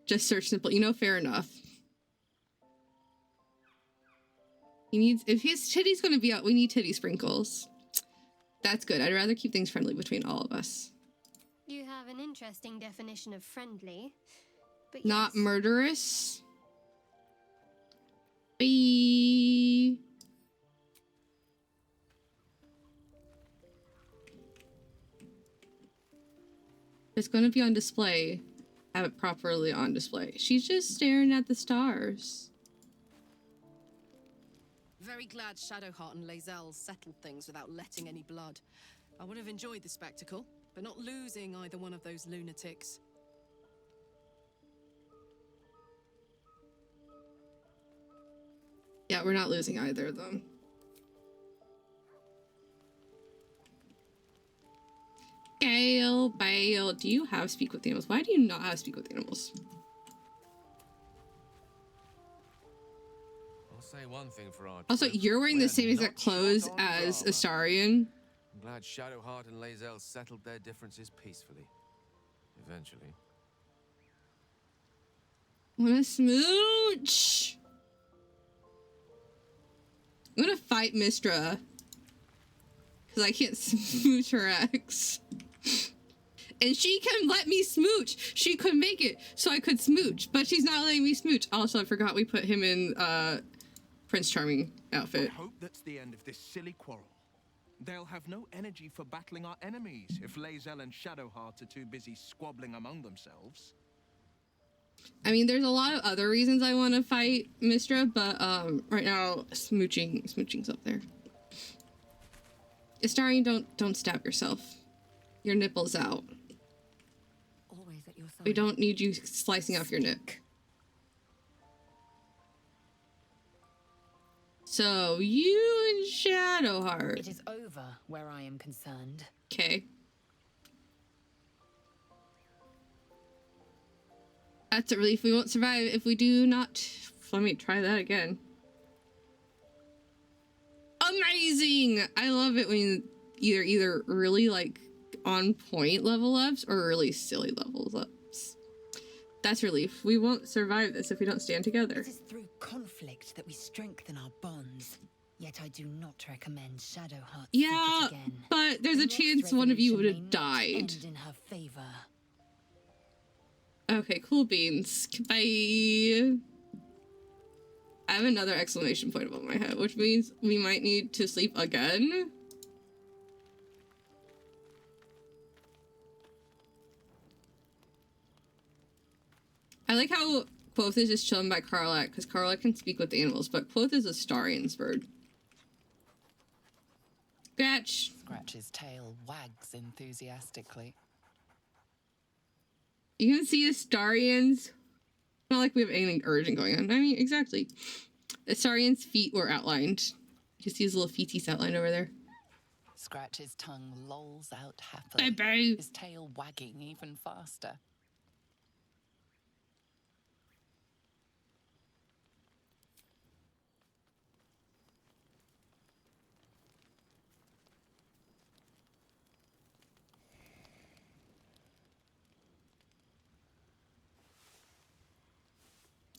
Just search simple. You know, fair enough. He needs... If his titty's gonna be out, we need titty sprinkles. That's good. I'd rather keep things friendly between all of us. You have an interesting definition of friendly, but Not yes. murderous. Bye. It's gonna be on display. Have it properly on display. She's just staring at the stars. Very glad Shadowheart and Lae'zel settled things without letting any blood. I would have enjoyed the spectacle, but not losing either one of those lunatics. Yeah, we're not losing either of them. Gale, Bale, do you have Speak with Animals? Why do you not have Speak with Animals? I'll say one thing for our Also, trip. you're wearing the We're same exact not short clothes on as drama. Astarion. I'm glad Shadowheart and Lae'zel settled their differences peacefully. Eventually. Wanna smooch? I'm gonna fight Mistra. Because I can't smooch her ex. And she can let me smooch. She could make it so I could smooch. But she's not letting me smooch. Also, I forgot we put him in Prince Charming outfit. I hope that's the end of this silly quarrel. They'll have no energy for battling our enemies if Lae'zel and Shadowheart are too busy squabbling among themselves. I mean, there's a lot of other reasons I want to fight Mistra, but right now, smooching's up there. Astarion, don't stab yourself. Your nipple's out. Always at your side. We don't need you slicing off your nip. So, you and Shadowheart. It is over where I am concerned. Okay. That's a relief. We won't survive if we do not... Let me try that again. Amazing! I love it when either really, like, on point level ups or really silly level ups. That's relief. We won't survive this if we don't stand together. It is through conflict that we strengthen our bonds. Yet I do not recommend Shadowheart Yeah, seek it again. but there's a The next chance one of you would revolution have may not died. end in her favor. Okay, cool beans. Bye. I have another exclamation point above my head, which means we might need to sleep again. I like how Quoth is just chilling by Karlak, because Karlak can speak with the animals, but Quoth is a Starion's bird. Scratch! Scratch's tail wags enthusiastically. You can see Astarian's. Not like we have anything urgent going on. I mean, exactly. Astarian's feet were outlined. You can see his little feeties outlined over there. Scratch's tongue lolls out happily, his tail wagging even faster.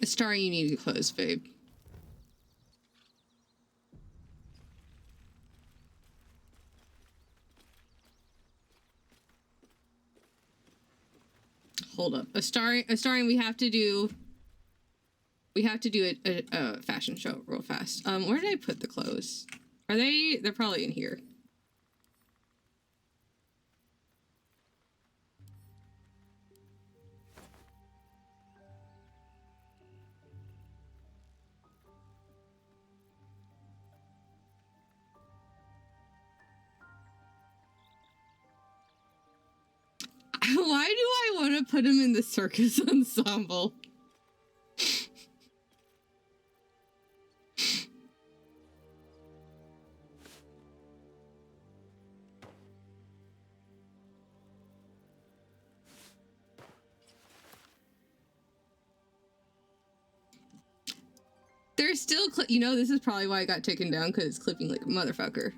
Astarian, you need to close, babe. Hold up. Astarian, we have to do a fashion show real fast. Where did I put the clothes? They're probably in here. Why do I want to put him in the circus ensemble? There's still, you know, this is probably why I got taken down, because it's clipping like a motherfucker.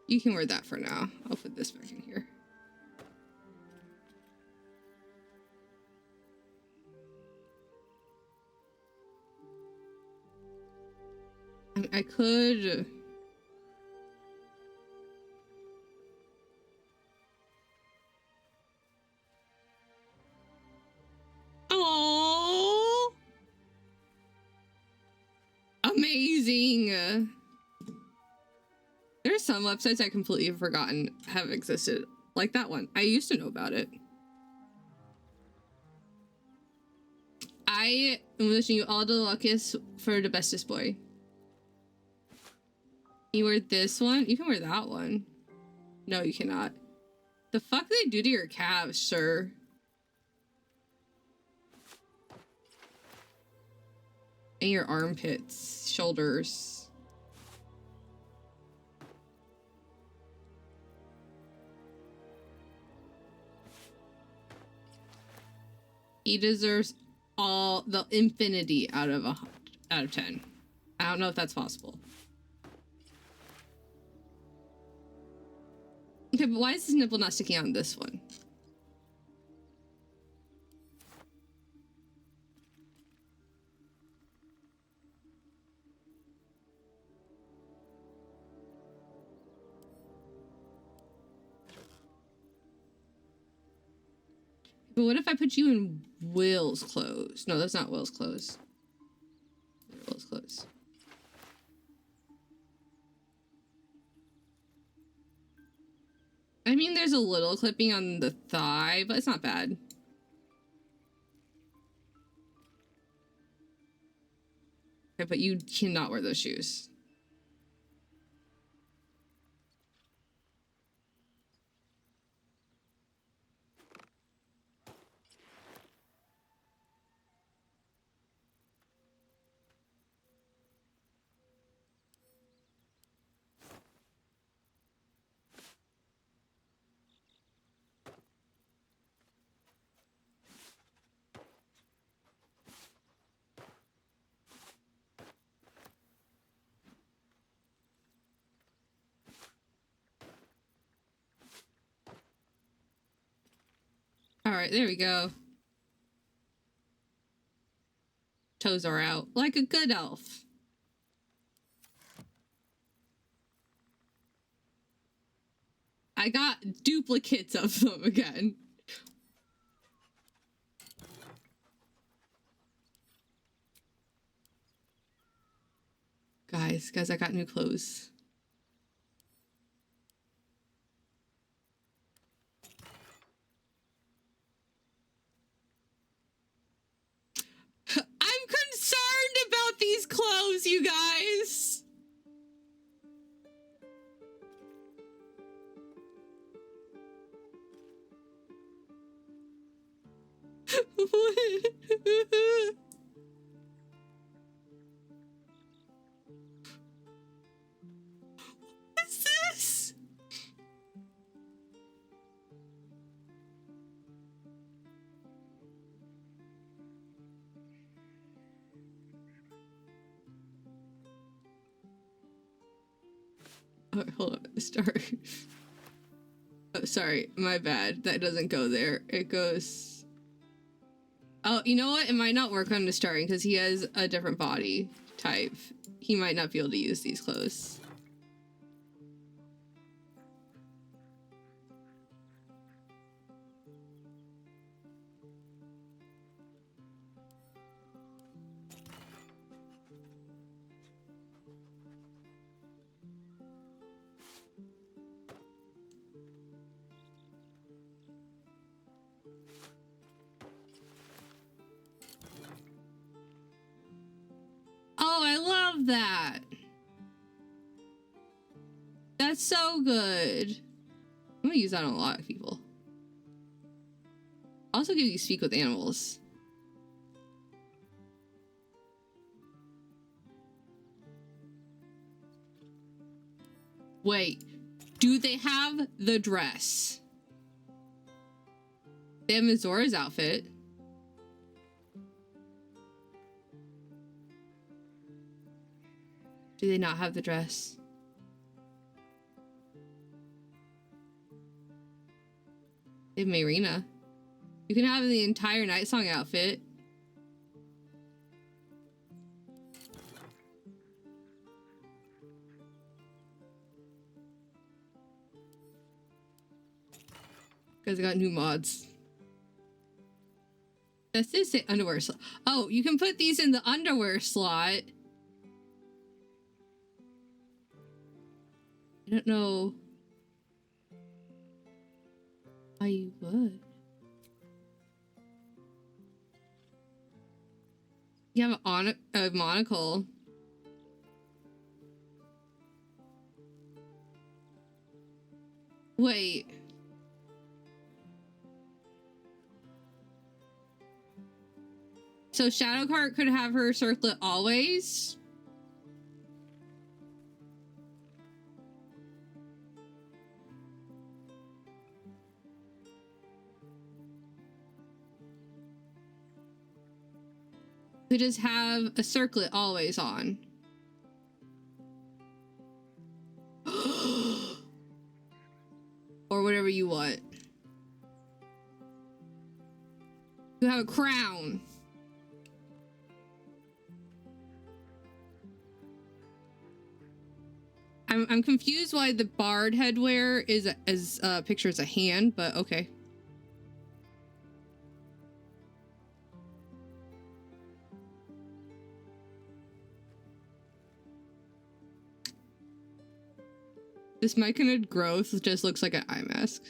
You can wear that for now. I'll put this back in here. I could... Oh, amazing. There's some websites I completely have forgotten have existed. Like that one. I used to know about it. I am wishing you all the luckiest for the bestest boy. You wear this one? You can wear that one. No, you cannot. The fuck do they do to your calves, sir? And your armpits, shoulders. He deserves all the infinity out of 10. I don't know if that's possible. Okay, but why is his nipple not sticking out on this one? But what if I put you in Will's clothes? No, that's not Will's clothes. Will's clothes. I mean, there's a little clipping on the thigh, but it's not bad. Okay, but you cannot wear those shoes. All right, there we go. Toes are out like a good elf. I got duplicates of them again. Guys, I got new clothes. I'm concerned What? What's this? Oh, hold on. Start. Oh, sorry. My bad. That doesn't go there. It goes... Oh, you know what? It might not work on the starting because he has a different body type. He might not be able to use these clothes. Oh, I love that. That's so good. I'm gonna use that on a lot of people. Also give you speak with animals. Wait, do they have the dress? They have Mizora's outfit. Do they not have the dress? They have Marina. You can have the entire Night Song outfit. Because I got new mods. This is the underwear slot. Oh, you can put these in the underwear slot. I don't know why you would. You have a monocle. Wait. So Shadowheart could have her circlet always? We just have a circlet always on. Or whatever you want. You have a crown. I'm confused why the bard headwear is as pictures a hand, but okay. This myconid growth just looks like an eye mask.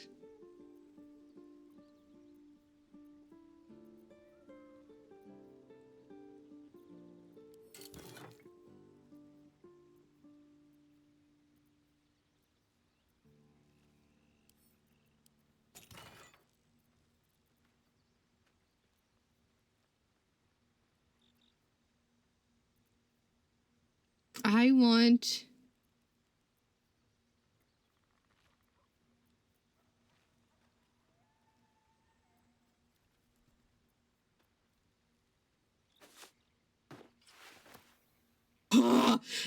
I want...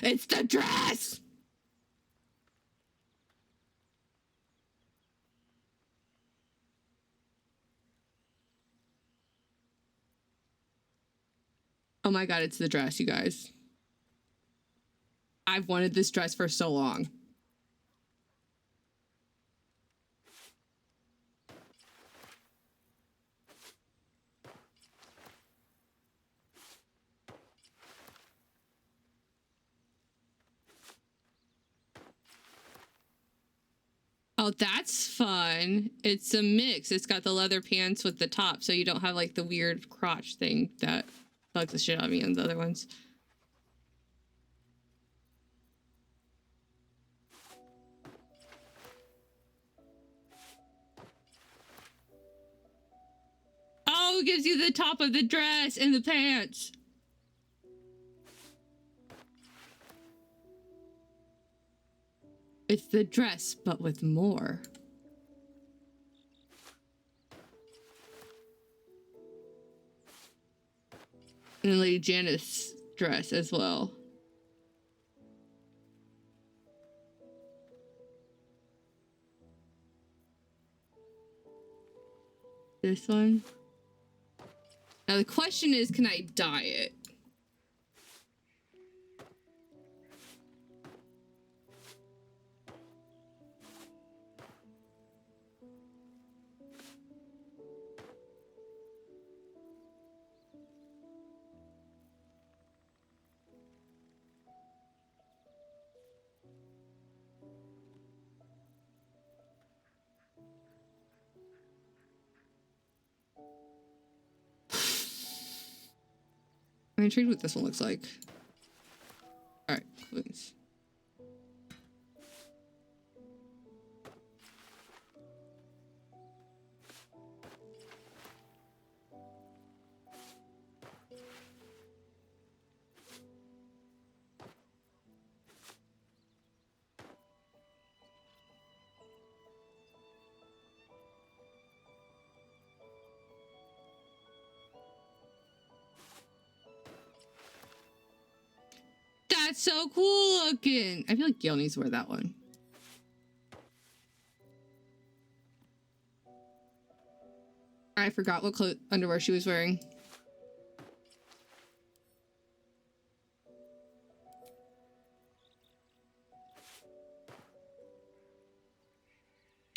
It's the dress! Oh my god, it's the dress, you guys. I've wanted this dress for so long. Oh, that's fun. It's a mix. It's got the leather pants with the top, so you don't have like the weird crotch thing that bugs the shit out of me on the other ones. Oh who gives you the top of the dress and the pants? It's the dress, but with more. And Lady Janice's dress as well. This one. Now the question is, can I dye it? I'm intrigued what this one looks like. Alright, please. That's so cool looking. I feel like Gail needs to wear that one. I forgot what underwear she was wearing.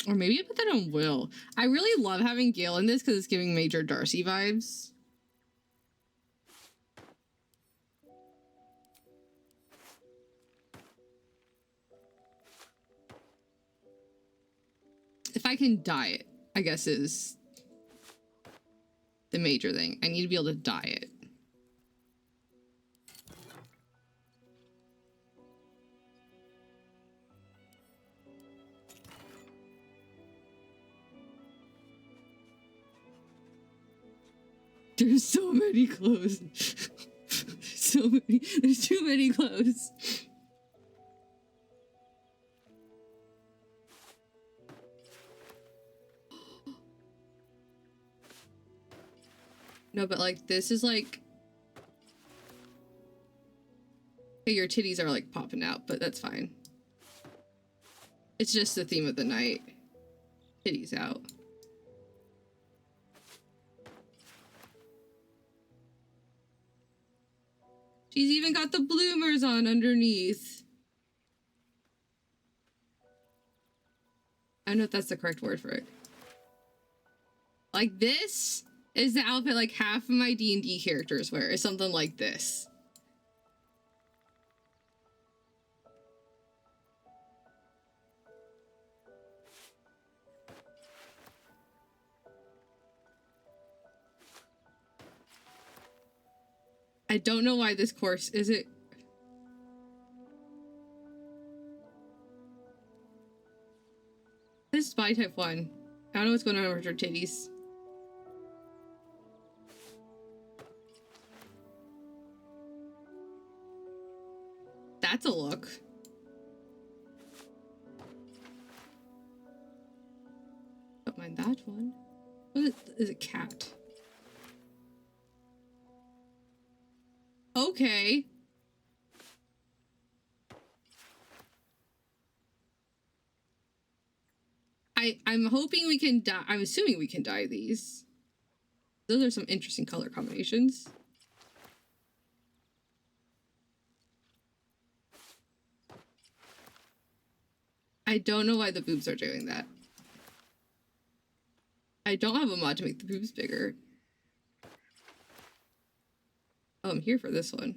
Or maybe I put that on Will. I really love having Gail in this because it's giving Major Darcy vibes. If I can dye it, I guess is the major thing. I need to be able to dye it. There's so many clothes. So many. There's too many clothes. No, but like this is like, okay, your titties are like popping out, but that's fine. It's just the theme of the night. Titties out. She's even got the bloomers on underneath. I don't know if that's the correct word for it. Like this is the outfit like half of my D&D characters wear, is something like this. I don't know why this course is it. This is body type 1. I don't know what's going on with her titties. That's a look. Don't mind that one. What is a cat? Okay. I'm hoping we can dye. I'm assuming we can dye these. Those are some interesting color combinations. I don't know why the boobs are doing that. I don't have a mod to make the boobs bigger. Oh, I'm here for this one.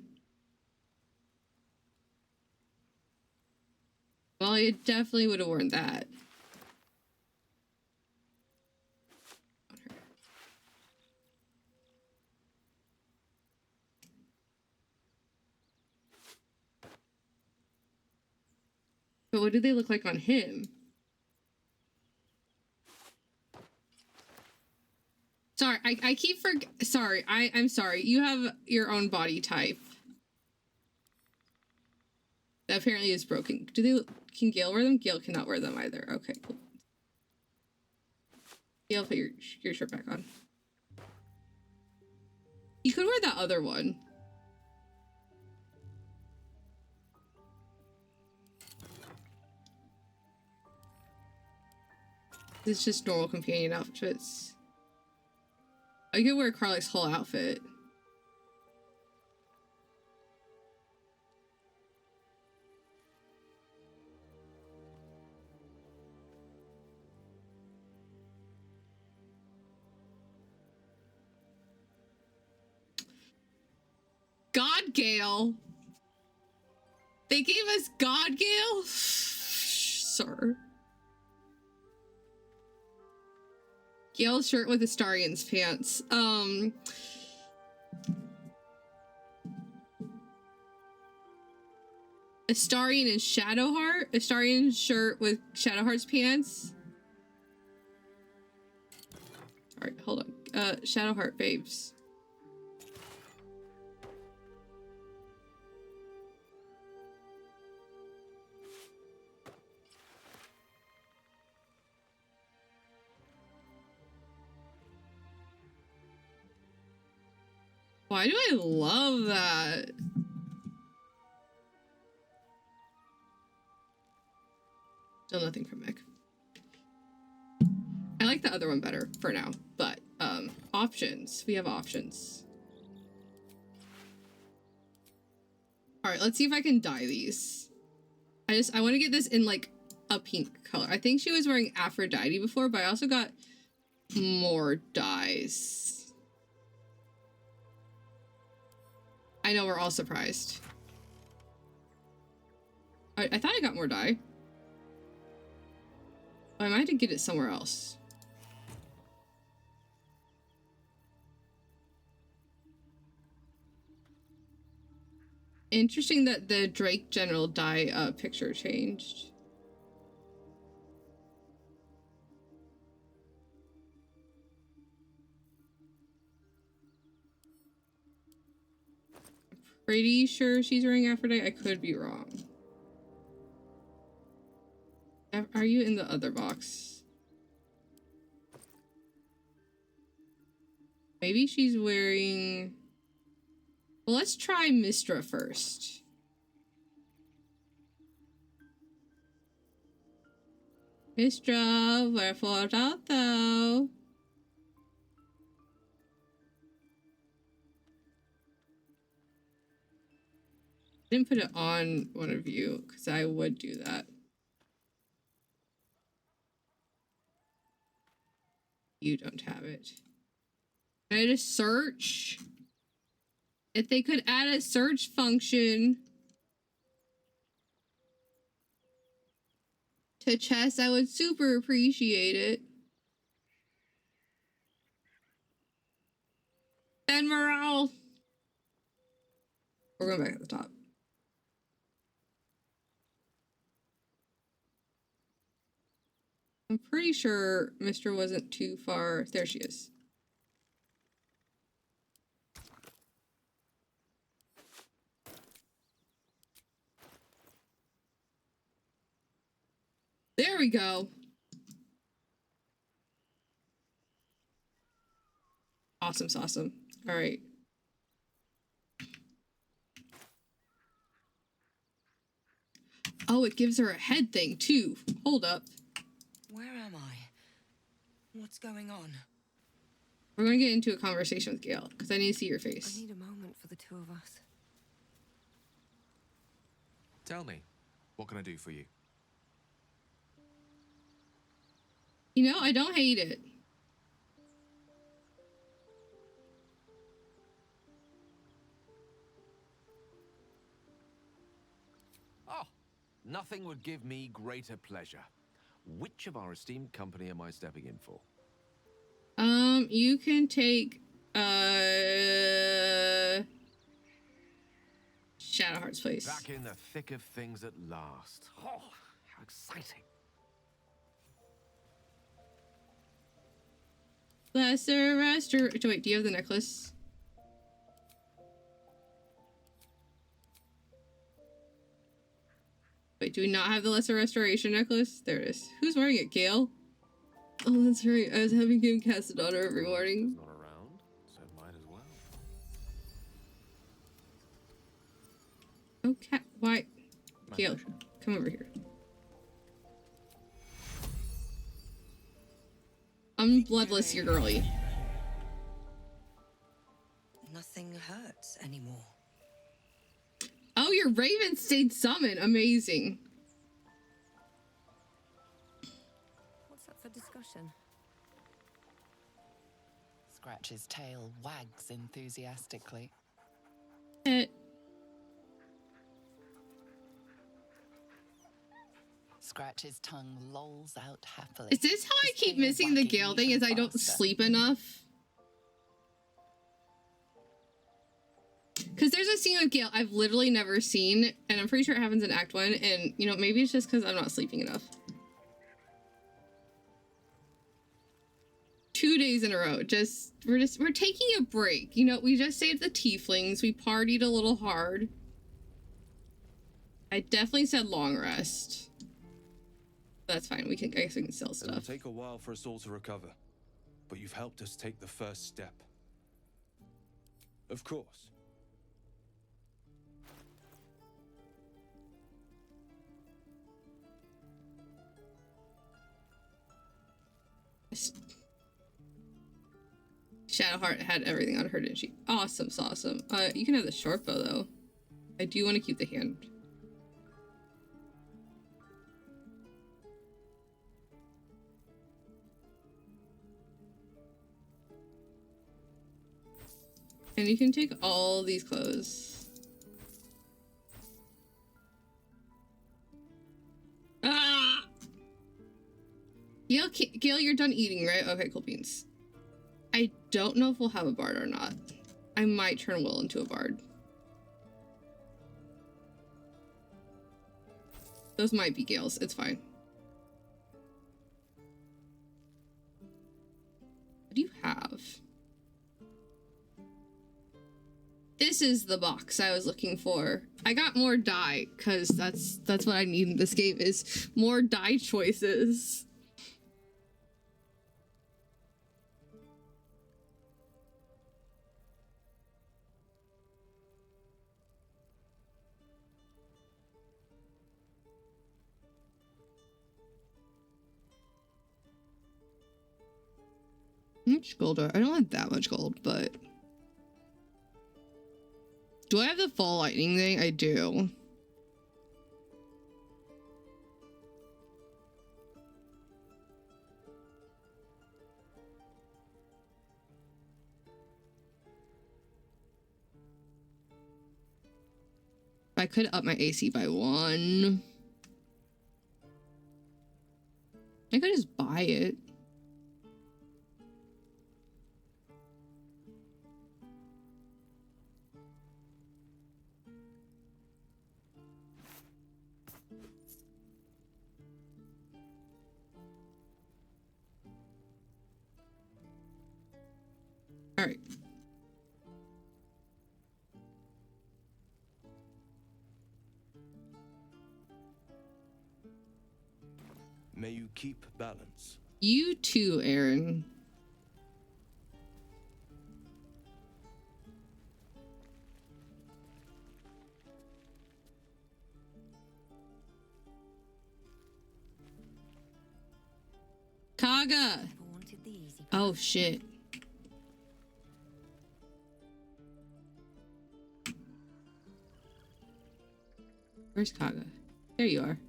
Well, I definitely would have worn that. But what do they look like on him? Sorry, I keep sorry, I'm sorry. You have your own body type. That apparently is broken. Can Gale wear them? Gale cannot wear them either. Okay, cool. Gale, put your shirt back on. You could wear that other one. It's just normal companion outfits. I could wear Carly's whole outfit. God Gale. They gave us God Gale? Sir. Gale's shirt with Astarion's pants. Astarion and Shadowheart? Astarion's shirt with Shadowheart's pants? Alright, hold on. Shadowheart babes. Why do I love that? Still nothing from Mick. I like the other one better for now, but options. We have options. All right, let's see if I can dye these. I want to get this in like a pink color. I think she was wearing Aphrodite before, but I also got more dyes. I know we're all surprised. I thought I got more dye. I might have to get it somewhere else. Interesting that the Drake General dye picture changed. Pretty sure she's wearing Aphrodite. I could be wrong. Are you in the other box? Maybe she's wearing... Well, let's try Mystra first. Mystra, wherefore art thou? I didn't put it on one of you because I would do that. You don't have it. Can I just search? If they could add a search function to chess, I would super appreciate it. And morale. We're going back at the top. I'm pretty sure Mr. wasn't too far. There she is. There we go. Awesome, awesome. All right. Oh, it gives her a head thing too. Hold up. Where am I? What's going on? We're going to get into a conversation with Gale because I need to see your face. I need a moment for the two of us. Tell me, what can I do for you? You know, I don't hate it. Oh, nothing would give me greater pleasure. Which of our esteemed company am I stepping in for? You can take Shadowheart's place. Back in the thick of things at last. Oh, how exciting. Lesser restoration. Wait, do you have the necklace? Wait, do we not have the lesser restoration necklace? There it is. Who's wearing it, Gale? Oh, that's right. I was having him cast it on her every morning. Not around, so might as well. Oh, cat. Why? Gale, come over here. I'm bloodless, your girly. Nothing hurts anymore. Oh, your Raven stayed summoned. Amazing. What's up for discussion? Scratch's tail wags enthusiastically. Scratch's tongue lolls out happily. Is this how I keep missing the Gale thing? Is I don't sleep enough? Because there's a scene with Gale I've literally never seen, and I'm pretty sure it happens in Act 1, and, you know, maybe it's just because I'm not sleeping enough. 2 days in a row. We're taking a break. You know, we just saved the tieflings. We partied a little hard. I definitely said long rest. That's fine. I guess we can sell stuff. It'll take a while for us all to recover, but you've helped us take the first step. Of course. Shadowheart had everything on her, didn't she? Awesome, awesome. You can have the short bow though. I do want to keep the hand. And you can take all these clothes. Ah! Gale, you're done eating, right? Okay, cool beans. I don't know if we'll have a bard or not. I might turn Will into a bard. Those might be Gale's. It's fine. What do you have? This is the box I was looking for. I got more dye, because that's what I need in this game, is more dye choices. How much gold I don't have that much gold, but... Do I have the fall lightning thing? I do. I could up my AC by 1. I could just buy it. All right. May you keep balance. You too, Aaron. Kaga. Oh shit. Where's Kaga? There you are.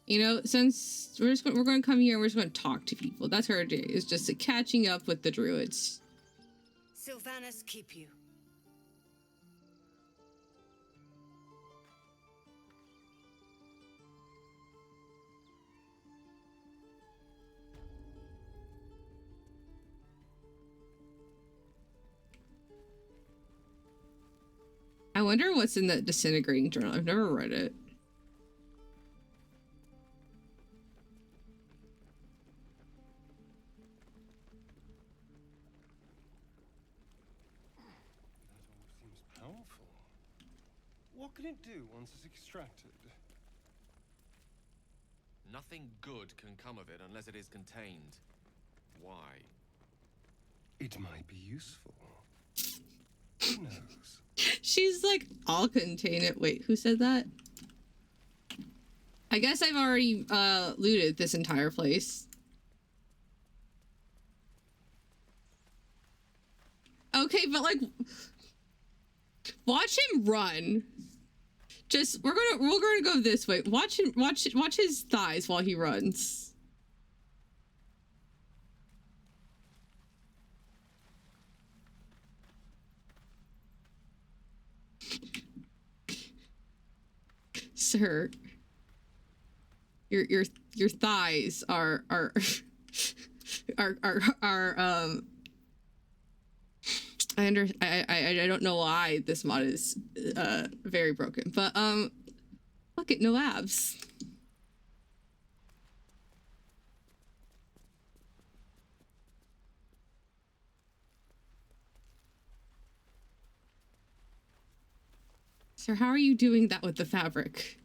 You know, since we're going to come here and we're just going to talk to people. That's our day. It's just catching up with the druids. Sylvanas keep you. I wonder what's in that disintegrating journal. I've never read it. can it do once it's extracted? Nothing good can come of it unless it is contained. Why? It might be useful. Who knows? She's like, I'll contain it. Wait, who said that? I guess I've already looted this entire place. Okay, but like, watch him run. Just we're gonna go this way. Watch him. Watch his thighs while he runs. Sir, your thighs are I don't know why this mod is very broken, but look at no abs. Sir, how are you doing that with the fabric?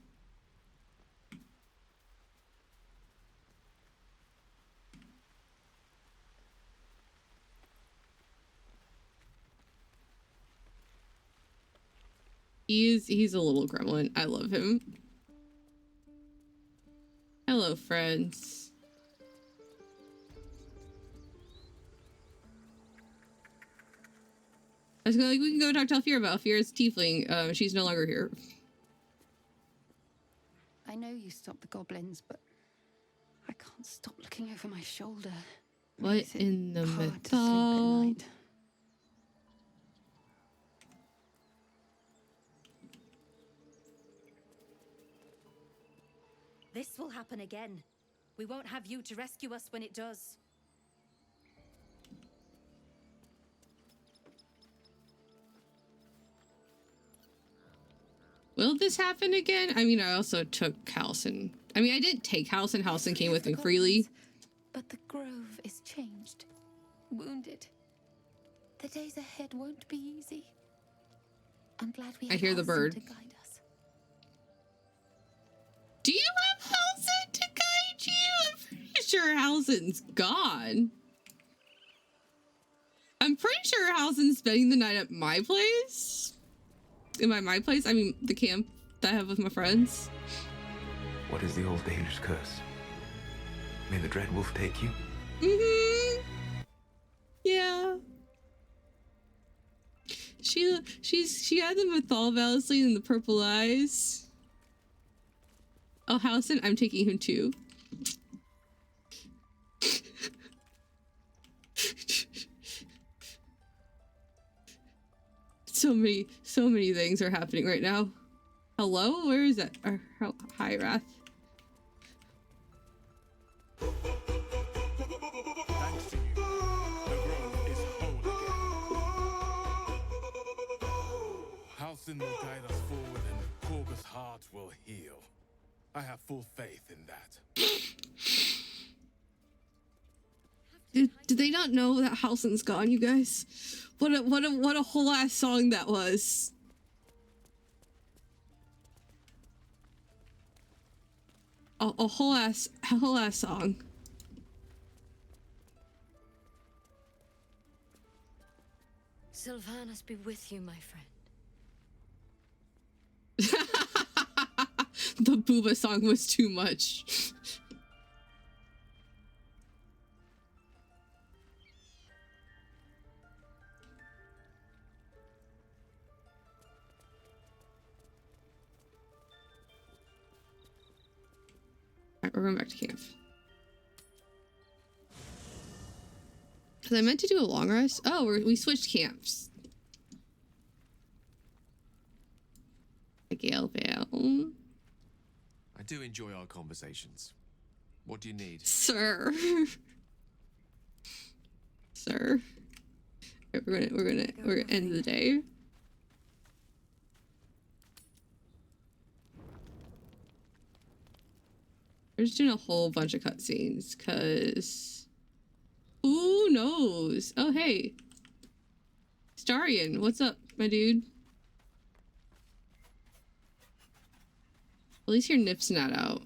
He's a little gremlin. I love him. Hello, friends. I was like, we can go talk to Alfira about Alfira's tiefling. She's no longer here. I know you stopped the goblins, but I can't stop looking over my shoulder. What in the hard to sleep at night. This will happen again. We won't have you to rescue us when it does. Will this happen again? I mean, I also took Halsin. I mean, I didn't take Halsin. Halsin came with me freely. But the grove is changed. Wounded. The days ahead won't be easy. I'm glad we have I hear the Halsin bird. to guide us. Do you have Halsin to guide you? I'm pretty sure Halsin's gone. I'm pretty sure Halsin's spending the night at my place. In my place? I mean, the camp that I have with my friends. What is the old Danish curse? May the Dread Wolf take you? Mm-hmm. Yeah. She had the Mythal Valsley and the purple eyes. Oh, Halsin, I'm taking him too. So many things are happening right now. Hello? Where is that? Hi, Wrath. Thanks to you, the grove is whole again. Halsin will guide us forward and Korga's heart will heal. I have full faith in that. Did they not know that Halsin's gone, you guys? What a whole ass song that was. A whole ass song. Sylvanas be with you, my friend. The Booba song was too much. Alright, we're going back to camp. Because I meant to do a long rest. Oh, we switched camps. Gale Vale. I do enjoy our conversations. What do you need? Sir. Sir. We're gonna end the day. We're just doing a whole bunch of cutscenes, cause who knows? Oh hey, Starion, what's up, my dude? least your nip's not out.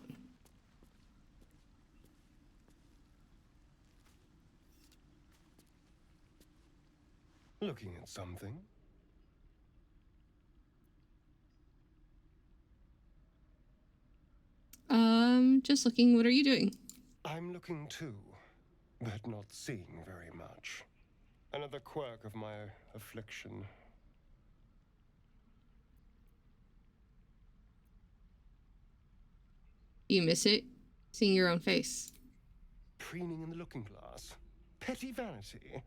Looking at something? Just looking. What are you doing? I'm looking too, but not seeing very much. Another quirk of my affliction. You miss it? Seeing your own face. Preening in the looking glass? Petty vanity?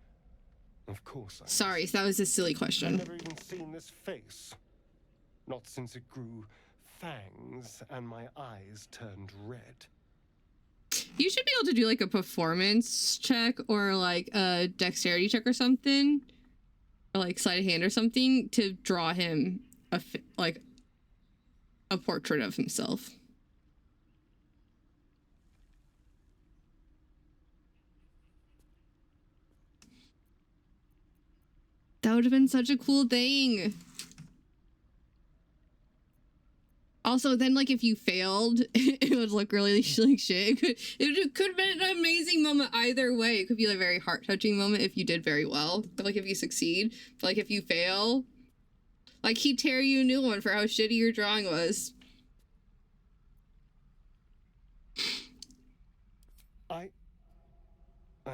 Of course I Sorry, that was a silly question. I've never even seen this face. Not since it grew fangs and my eyes turned red. You should be able to do like a performance check or like a dexterity check or something. Or like sleight of hand or something to draw him like a portrait of himself. That would have been such a cool thing. Also, then, like, if you failed, it would look really like shit. It could have been an amazing moment either way. It could be like a very heart-touching moment if you did very well. But, like, if you succeed. But, like, if you fail, like, he'd tear you a new one for how shitty your drawing was. I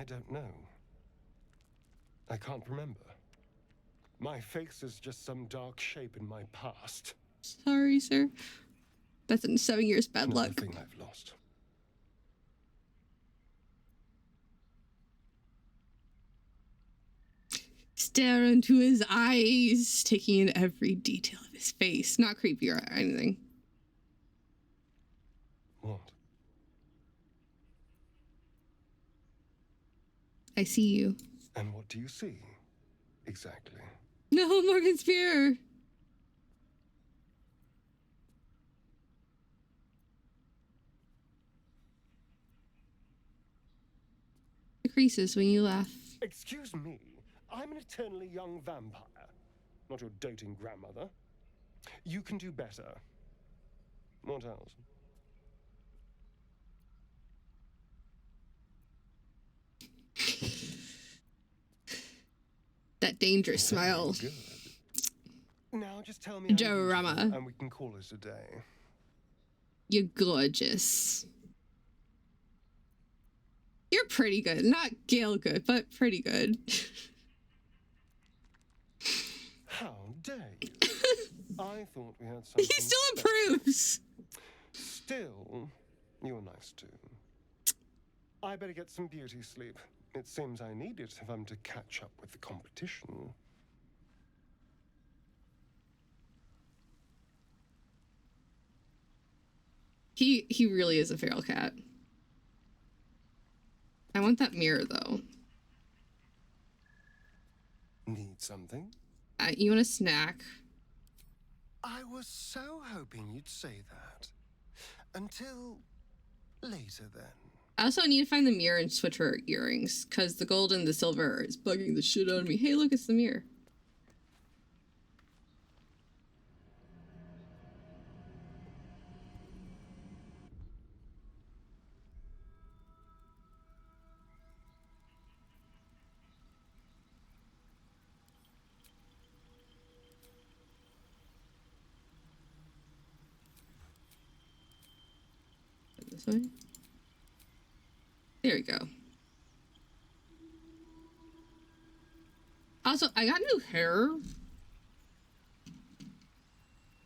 don't know. I can't remember. My face is just some dark shape in my past. Sorry, sir. That's in 7 years bad luck. Another thing I've lost. Stare into his eyes, taking in every detail of his face. Not creepy or anything. What? I see you. And what do you see? Exactly. No, Morgan Spear! Decreases when you laugh. Excuse me, I'm an eternally young vampire, not your doting grandmother. You can do better. What else? That dangerous smile. Good. Now just tell me Jorama. And we can call it a day. You're gorgeous. You're pretty good. Not Gale good, but pretty good. How dare you? I thought we had something. He still approves. Still, you're nice too. I better get some beauty sleep. It seems I need it if I'm to catch up with the competition. He really is a feral cat. I want that mirror though. Need something? You want a snack? I was so hoping you'd say that. Until later then. I also need to find the mirror and switch her earrings because the gold and the silver is bugging the shit out of me. Hey, look, it's the mirror. This way. There we go. Also, I got new hair.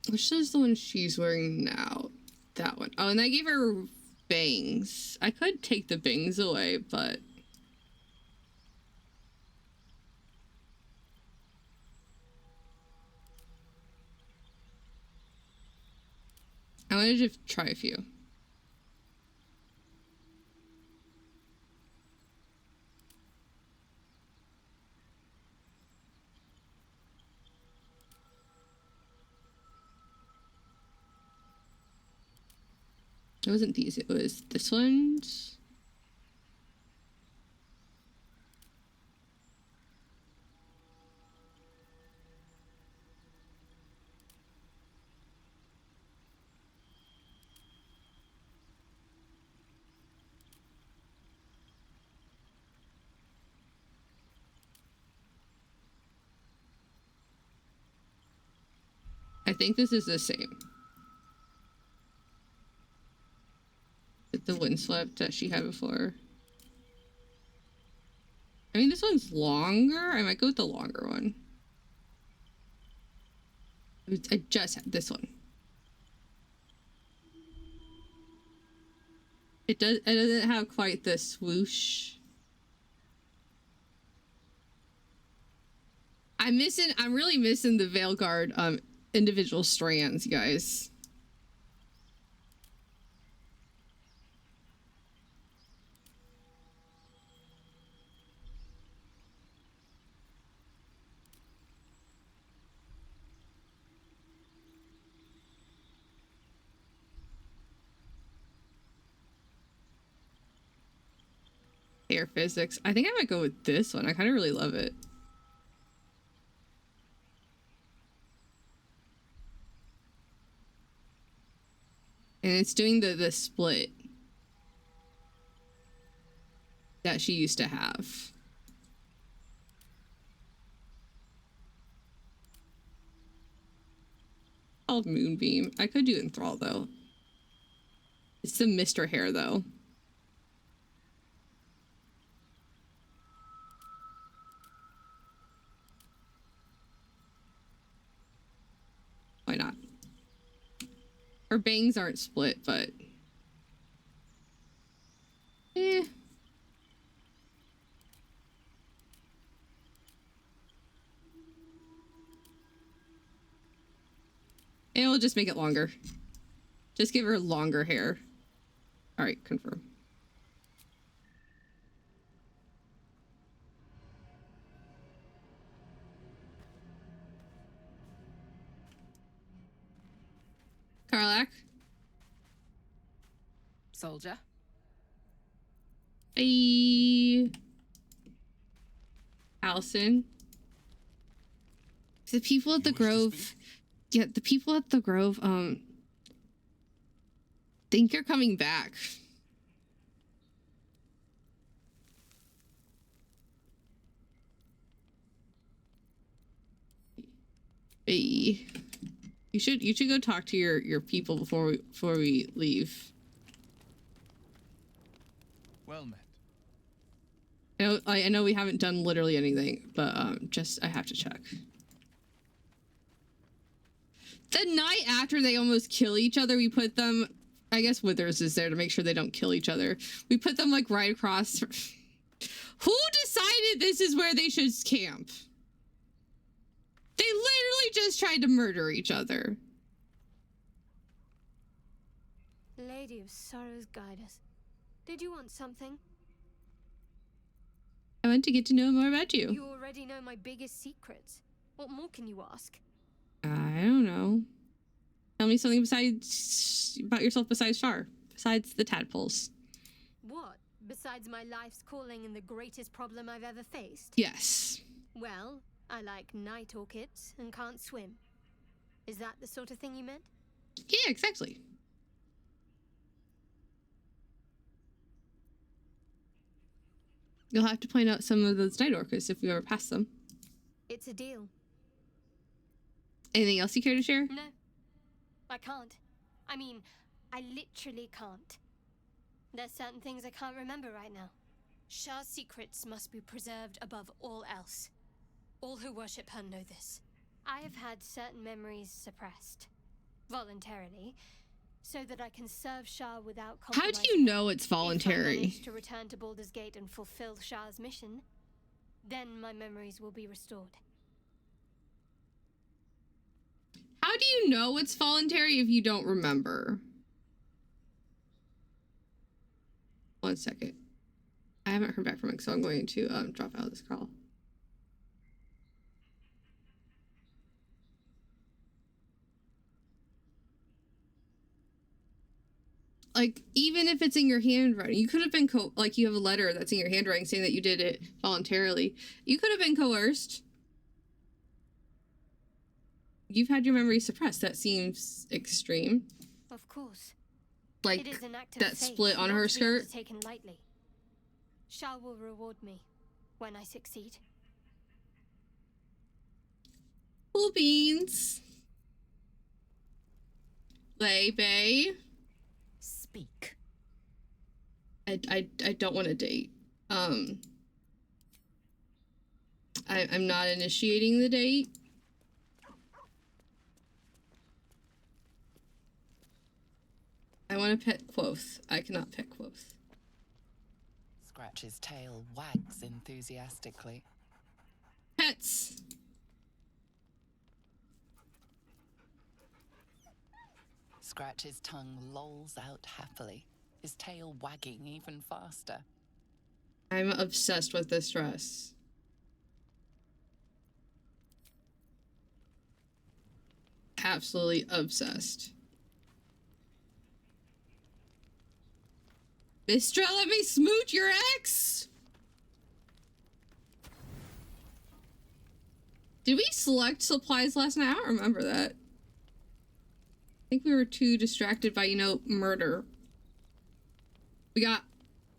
Which is the one she's wearing now? That one. Oh, and I gave her bangs. I could take the bangs away, but... I wanted to try a few. It wasn't these, it was this one's. I think this is the same. The windswept that she had before. I mean, this one's longer. I might go with the longer one. I just had this one. It doesn't have quite the swoosh. I'm really missing the Veilguard individual strands, guys. Hair physics. I think I might go with this one. I kind of really love it. And it's doing the split that she used to have. Called Moonbeam. I could do Enthrall though. It's the Mr. hair though. Why not? Her bangs aren't split, but eh. It'll just make it longer. Just give her longer hair. All right, confirm. Karlach. Soldier. Hey. Allison. The people at the Grove. Yeah, the people at the Grove, think you're coming back. Hey. You should go talk to your people before we leave. Well met. I know we haven't done literally anything, but just I have to check. The night after they almost kill each other, we put them, I guess Withers is there to make sure they don't kill each other. We put them like right across. Who decided this is where they should camp? They literally just tried to murder each other. Lady of Sorrows, guide us. Did you want something? I want to get to know more about you. You already know my biggest secrets. What more can you ask? I don't know. Tell me something about yourself besides Shar. Besides the tadpoles. What? Besides my life's calling and the greatest problem I've ever faced? Yes. Well, I like night orchids and can't swim. Is that the sort of thing you meant? Yeah, exactly. You'll have to point out some of those night orchids if you ever pass them. It's a deal. Anything else you care to share? No, I can't. I mean, I literally can't. There's certain things I can't remember right now. Shar's secrets must be preserved above all else. All who worship her know this. I have had certain memories suppressed, voluntarily, so that I can serve Shar without compromise. How do you know it's voluntary? If I manage to return to Baldur's Gate and fulfill Shar's mission, then my memories will be restored. How do you know it's voluntary if you don't remember? 1 second. I haven't heard back from it, so I'm going to drop out of this call. Like, even if it's in your handwriting, you could have been like you have a letter that's in your handwriting saying that you did it voluntarily. You could have been coerced. You've had your memory suppressed. That seems extreme. Of course. Like it is an act of that faith, split on her not skirt. Taken lightly. Shar will reward me when I succeed. Cool beans. Bae. Speak. I don't want to date. I'm not initiating the date. I want to pet Quoth. I cannot pet Quoth. Scratch's tail wags enthusiastically. Pets! Scratch's tongue lolls out happily, his tail wagging even faster. I'm obsessed with this dress. Absolutely obsessed. Mistra, let me smooch your ex! Did we select supplies last night? I don't remember that. I think we were too distracted by, you know, murder. We got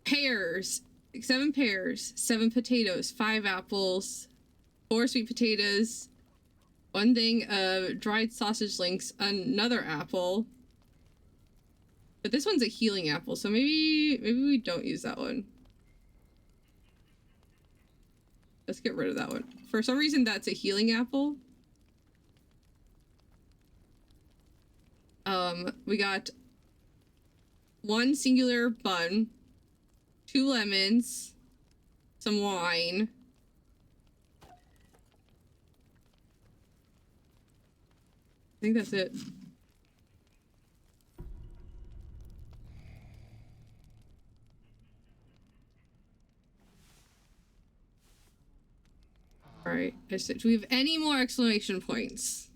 pears. 7 pears, 7 potatoes, 5 apples, 4 sweet potatoes, 1 thing of dried sausage links, another apple. But this one's a healing apple, so maybe we don't use that one. Let's get rid of that one. For some reason, that's a healing apple. We got 1 singular bun, 2 lemons, some wine. I think that's it. All right. Do we have any more exclamation points?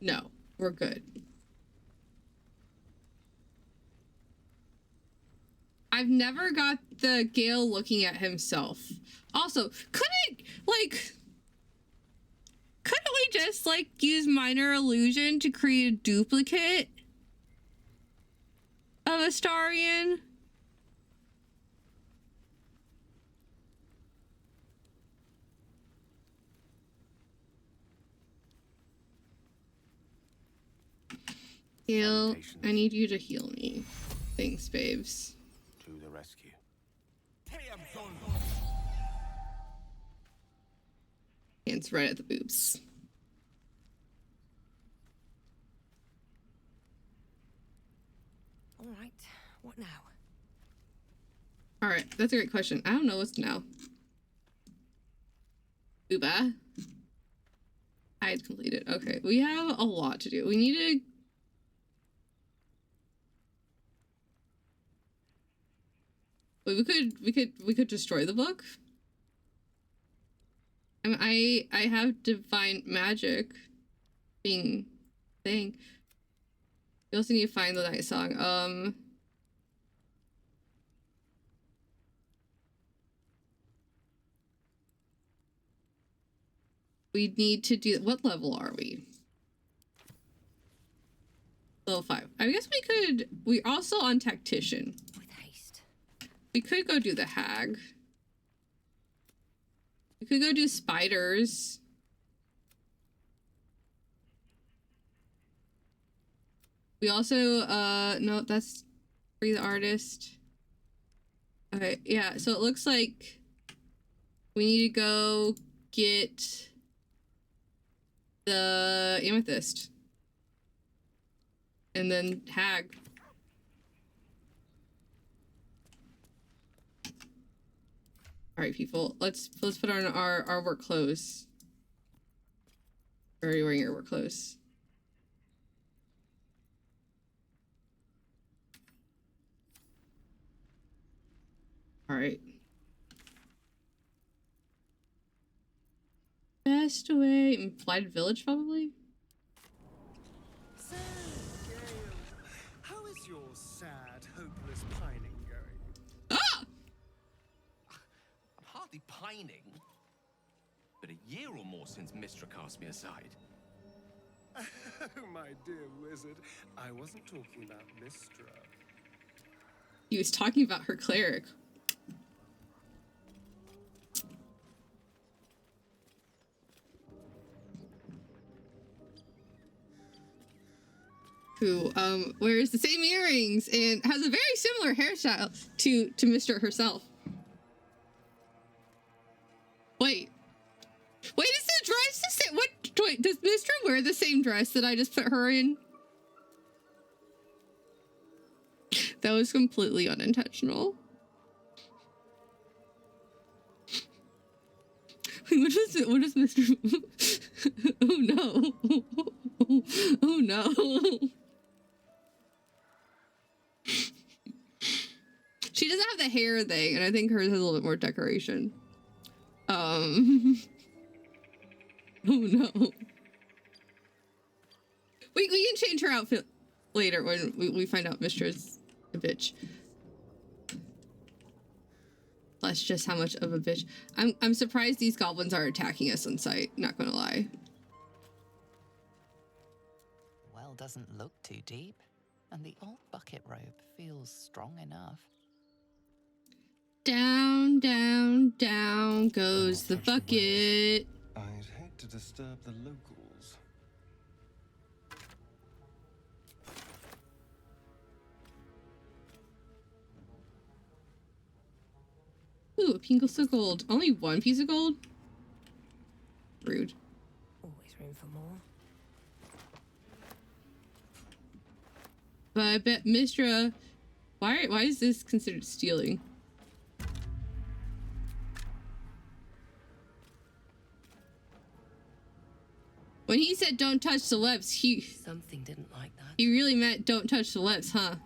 No, we're good. I've never got the Gale looking at himself. Also, couldn't we just like use minor illusion to create a duplicate of Astarion? Gale, I need you to heal me. Thanks, babes. To the rescue. Hands right at the boobs. All right, what now? All right, that's a great question. I don't know what's now. Booba. Hide's completed. Okay, we have a lot to do. We need to. Wait, we could destroy the book. I mean, I have divine magic thing. You also need to find the night song. We need to do, what level are we? Level 5. I guess we're also on tactician. With haste. We could go do the hag. We could go do spiders. We also, no, that's free the artist. Okay, yeah, so it looks like we need to go get the amethyst. And then hag. All right, people, let's put on our work clothes. Or are you wearing your work clothes? All right. Best way, Blighted Village, probably. So, Gale, how is your sad, hopeless pining going? Ah! I'm hardly pining. But a year or more since Mistra cast me aside. Oh, my dear wizard, I wasn't talking about Mistra. He was talking about her cleric. who wears the same earrings and has a very similar hairstyle to Mr. herself. Wait, is the dress the same? What? Wait, does Mr. wear the same dress that I just put her in? That was completely unintentional. What is Mr. Oh no. Oh no. She doesn't have the hair thing, and I think hers has a little bit more decoration. Oh no. We can change her outfit later when we find out Mistra's a bitch. Plus just how much of a bitch. I'm surprised these goblins are attacking us on sight, not gonna lie. Well doesn't look too deep, and the old bucket rope feels strong enough. Down, down, down goes the bucket. I'd hate to disturb the locals. Ooh, a piece of gold. Only one piece of gold? Rude. Always room for more. But I bet Mistra... Why is this considered stealing? When he said don't touch the lips, Something didn't like that. he really meant don't touch the lips, huh?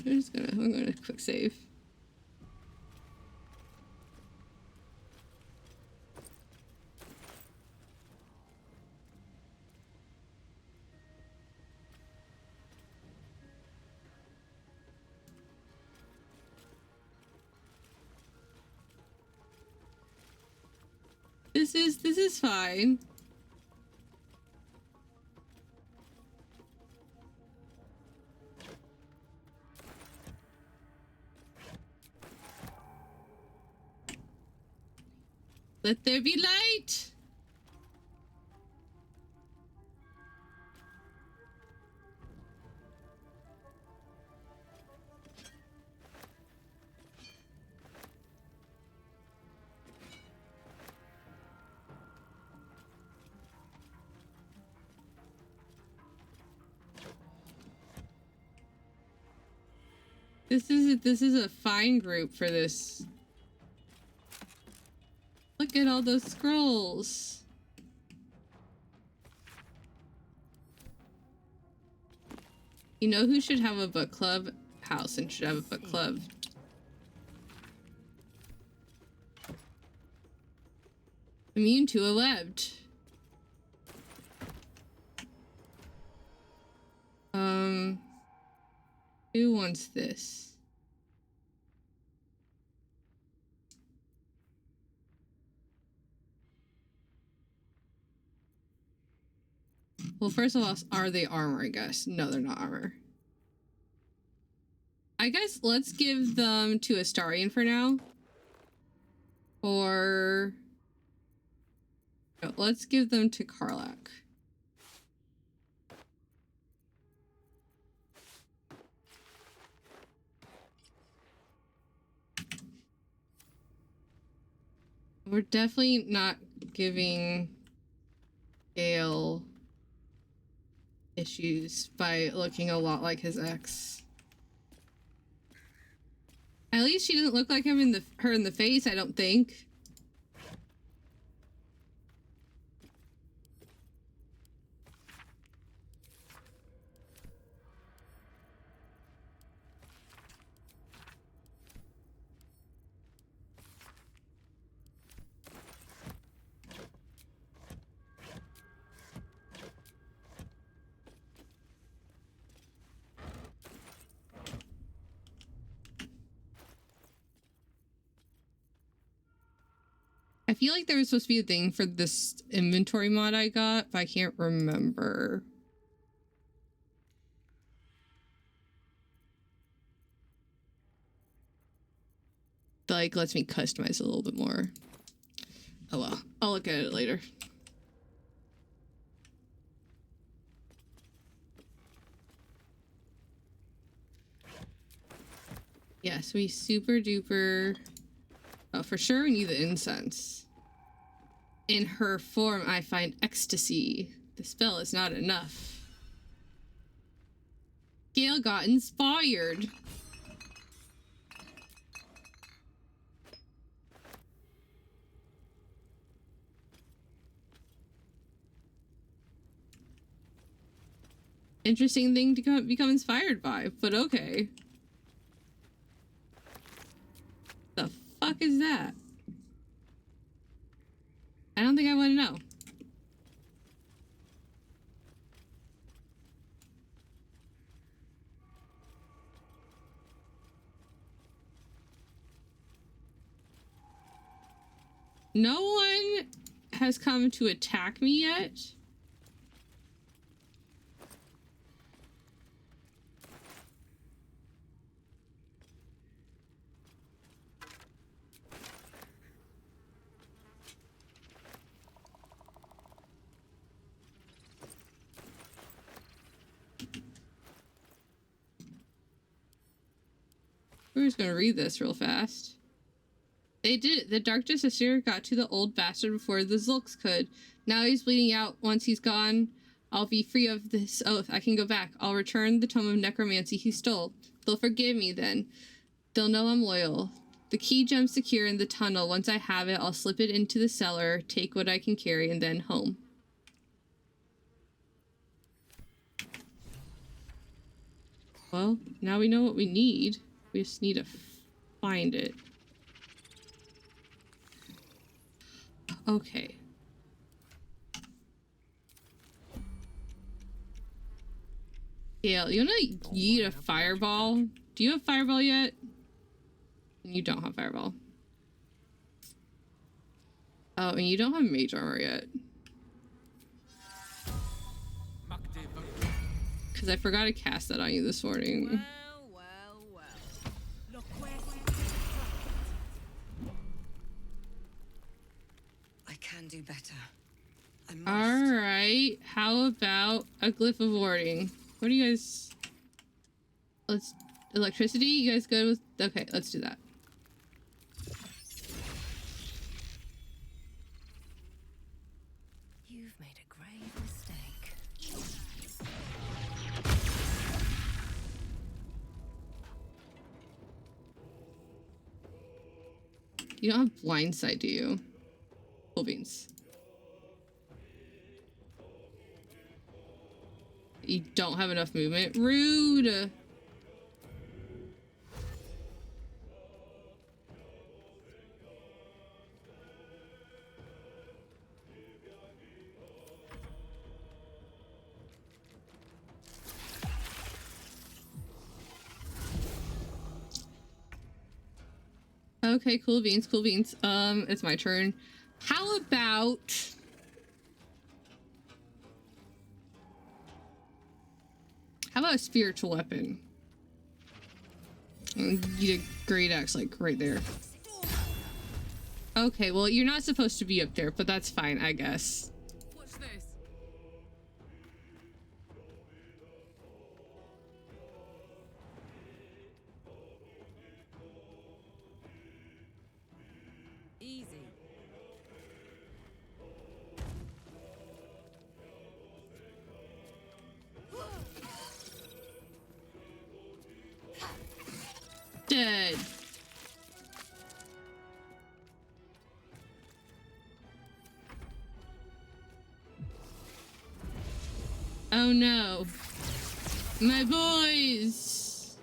I'm gonna quick save. This is fine. Let there be light. This is a fine group for this. Look at all those scrolls. You know who should have a book club? House and should have a book club. Immune to a webbed. Who wants this? Well, first of all, are they armor, I guess? No, they're not armor. I guess let's give them to Astarion for now. Or... no, let's give them to Karlach. We're definitely not giving Gale issues by looking a lot like his ex. At least she doesn't look like him in her in the face, I don't think. I feel like there was supposed to be a thing for this inventory mod I got, but I can't remember. Like, lets me customize a little bit more. Oh well, I'll look at it later. Yes, we super duper. Oh, for sure we need the incense. In her form, I find ecstasy. The spell is not enough. Gale got inspired. Interesting thing to become inspired by, but okay. The fuck is that? I don't think I want to know. No one has come to attack me yet. We're just gonna read this real fast. They did it. The Dark Justiciar got to the old bastard before the Zulks could. Now he's bleeding out. Once he's gone, I'll be free of this oath. I can go back. I'll return the Tome of Necromancy he stole. They'll forgive me then. They'll know I'm loyal. The key gem's secure in the tunnel. Once I have it, I'll slip it into the cellar, take what I can carry, and then home. Well, now we know what we need. We just need to find it. Okay. Gale, you wanna yeet a fireball? Do you have fireball yet? You don't have fireball. Oh, and you don't have mage armor yet. Because I forgot to cast that on you this morning. I can do better. Alright, how about a glyph of warding? What do you guys... Let's... Electricity? You guys good with... Okay, let's do that. You've made a grave mistake. You don't have blindsight, do you? Cool beans. You don't have enough movement. Rude! Okay, cool beans, cool beans. It's my turn. How about... How about a spiritual weapon? You did great axe, like, right there. Okay, well, you're not supposed to be up there, but that's fine, I guess. What's this? Easy. Dead. Oh no. My boys.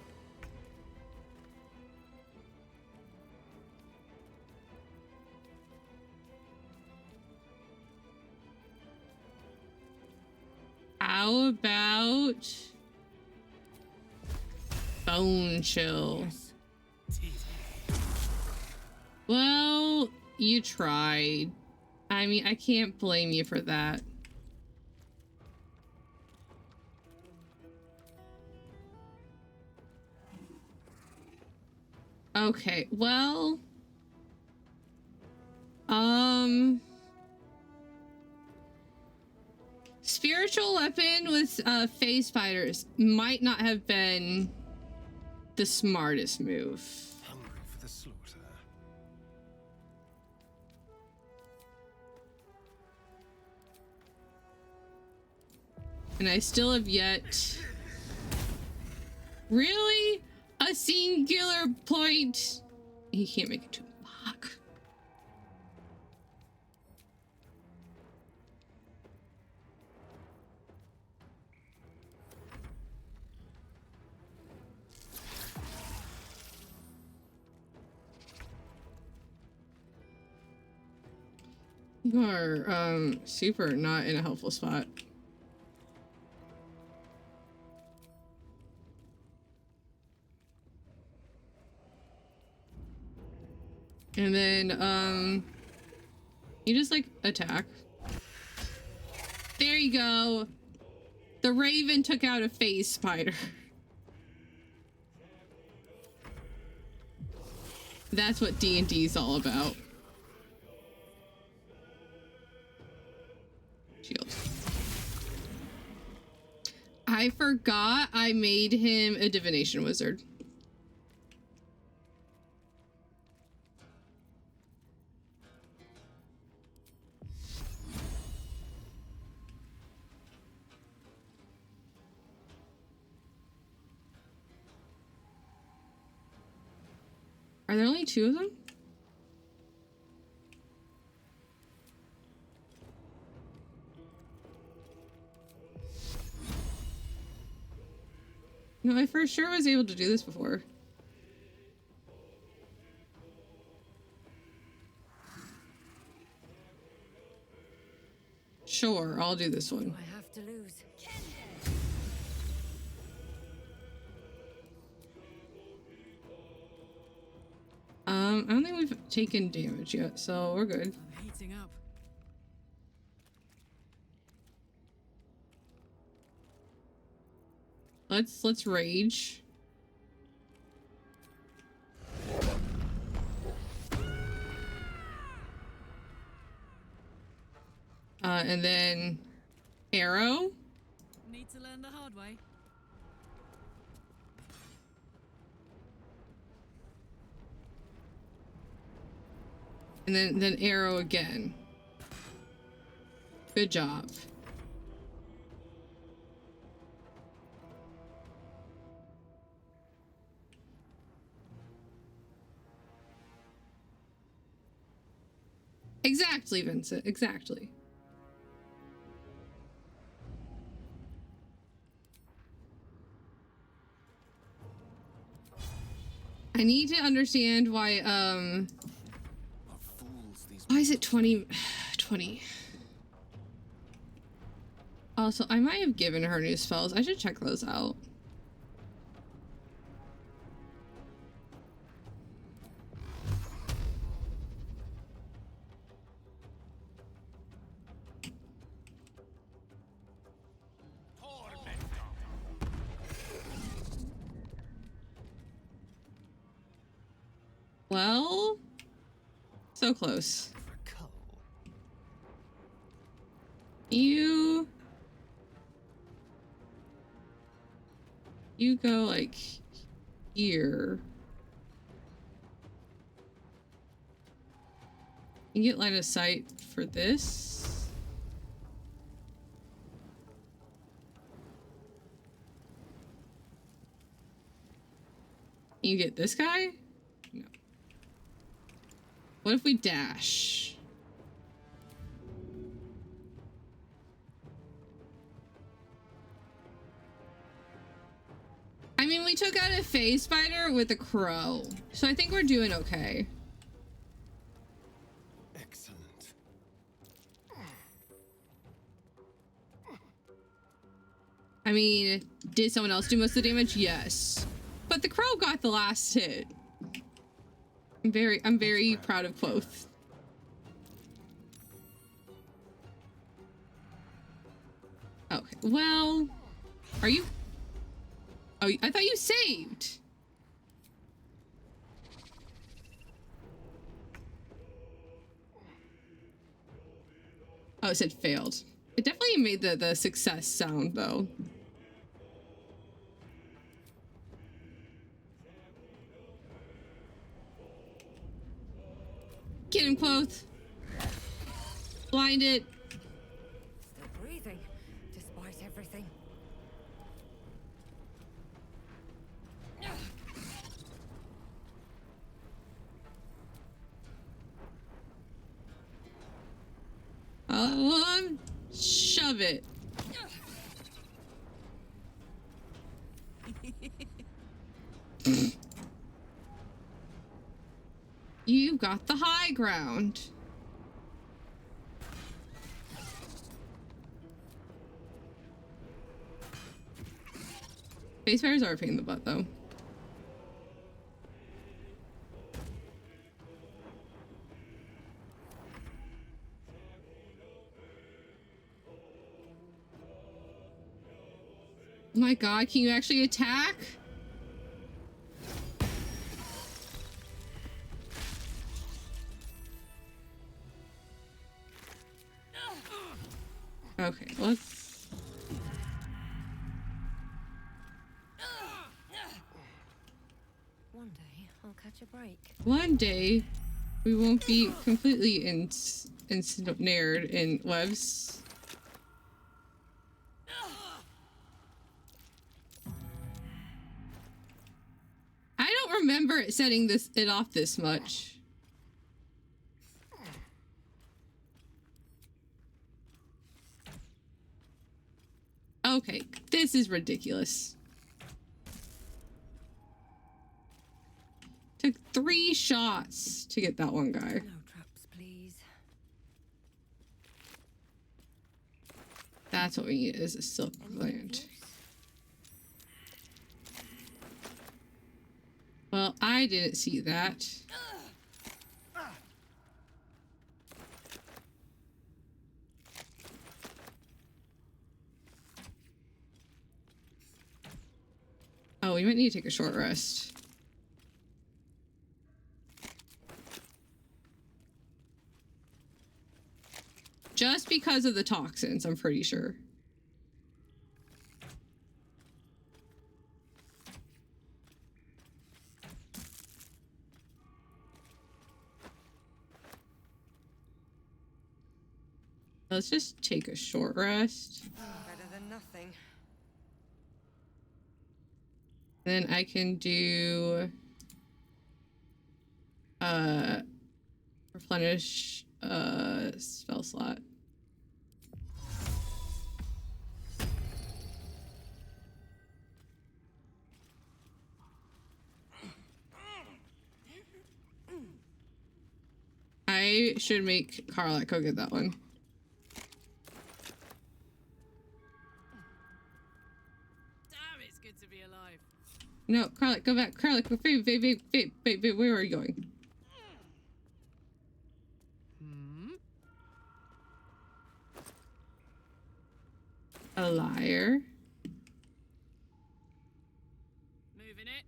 How about bone chill? Well, you tried. I mean, I can't blame you for that. Okay, well... spiritual weapon with phase fighters might not have been the smartest move. Hungry for the slaughter. And I still have yet... Really? A singular point? He can't make it to fuck. You are, super not in a helpful spot. And then, you just, like, attack. There you go. The Raven took out a phase spider. That's what D&D is all about. Shield. I forgot I made him a divination wizard. Are there only 2 of them? No, I for sure was able to do this before. Sure, I'll do this one. I have to lose. I don't think we've taken damage yet, so we're good. I'm heating up. Let's rage. And then arrow. Need to learn the hard way. And then arrow again. Good job. Exactly, Vincent. Exactly. I need to understand why is it 20? 20. Also, I might have given her new spells. I should check those out. Well, so close. You go like here. You get line of sight for this. You get this guy? No. What if we dash? I mean, we took out a phase spider with a crow, so I think we're doing okay. Excellent. I mean, did someone else do most of the damage? Yes. But the crow got the last hit. I'm very proud of both. Okay, well, are you... Oh, I thought you saved. Oh, it said failed. It definitely made the success sound though. Get him, Quoth. Blind it. Still breathing, despite everything. Shove it. You got the high ground. Face fires are a pain in the butt, though. Oh my god, can you actually attack? Okay, let's... One day, I'll catch a break. One day, we won't be completely ensnared in webs. I don't remember it setting it off this much. Okay, this is ridiculous. Took 3 shots to get that one guy. No traps, please. That's what we need is a silk gland. Well, I didn't see that. Oh, we might need to take a short rest. Just because of the toxins, I'm pretty sure. Let's just take a short rest. Better than nothing. Then I can do replenish spell slot. I should make Carlette go get that one. Damn, it's good to be alive. No, Carlette, go back. Carlette, go, babe, where are you going? A liar. Moving it.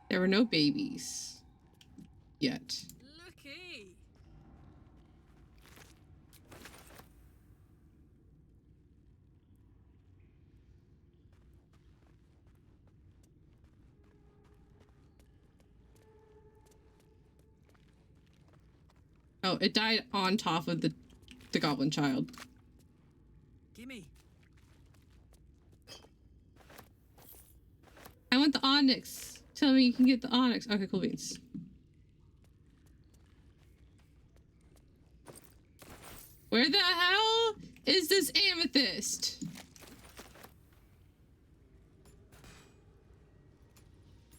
There were no babies yet. Looky. Oh, it died on top of the goblin child. Gimme. I want the onyx. Tell me you can get the onyx. Okay, cool beans. Where the hell is this amethyst?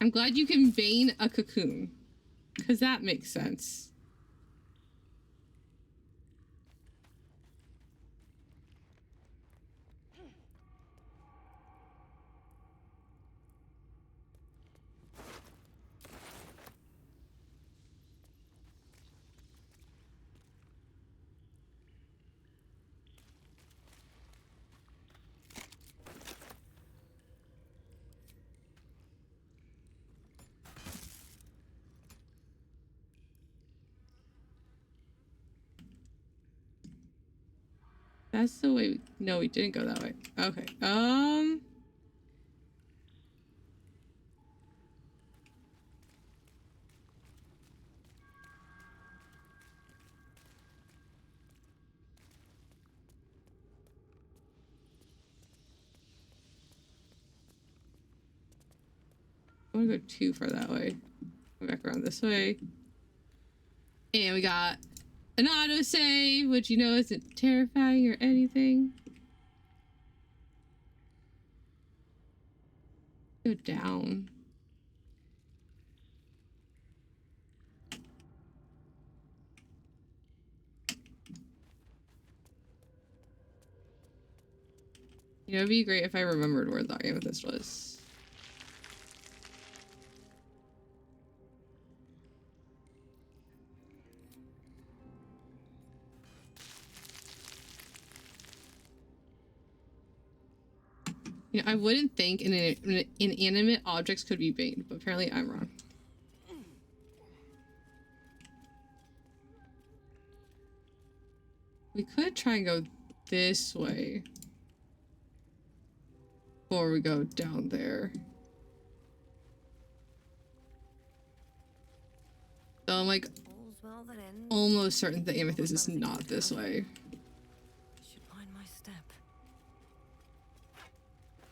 I'm glad you can vein a cocoon, because that makes sense. That's the way. No, we didn't go that way. Okay. I want to go too far that way. Go back around this way. And we got an autosave, which you know isn't terrifying or anything. Go down. You know, it'd be great if I remembered where the amethyst was. You know, I wouldn't think inanimate objects could be bait, but apparently I'm wrong. We could try and go this way before we go down there. So I'm like almost certain the amethyst is not this way.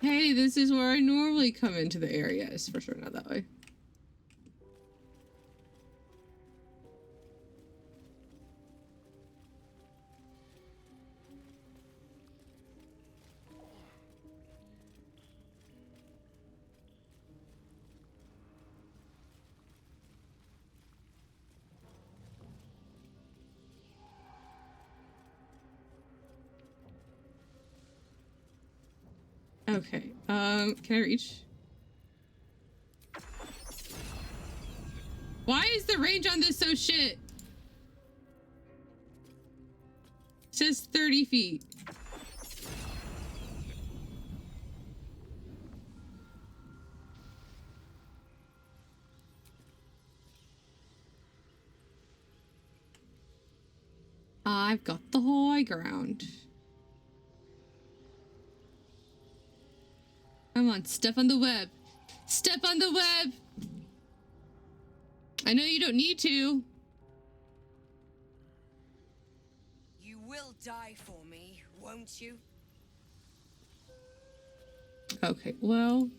Hey, this is where I normally come into the area. It's for sure not that way. Okay, can I reach? Why is the range on this so shit? It says 30 feet. I've got the high ground. Come on, step on the web. Step on the web! I know you don't need to. You will die for me, won't you? Okay, well.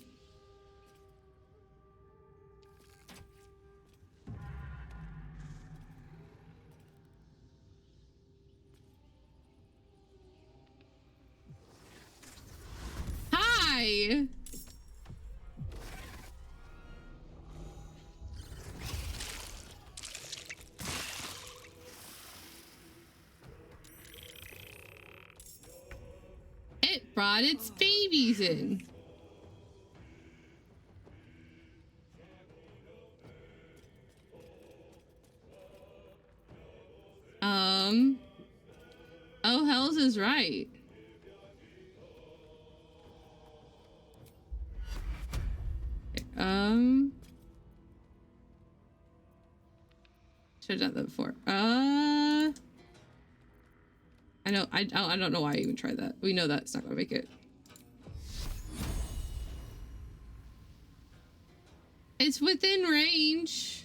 Hi! It brought its babies in. Oh, Hells is right. Should have done that before. I know. I don't know why I even tried that. We know that's not gonna make it. It's within range.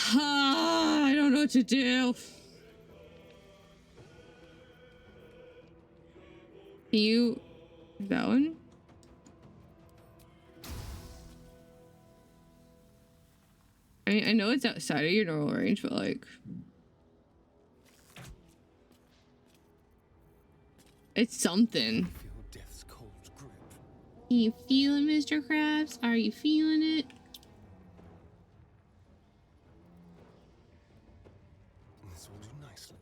I don't know what to do. Can you... that one? I mean, I know it's outside of your normal range, but like... it's something. You feeling, Mr. Krabs? Are you feeling it? This will do nicely.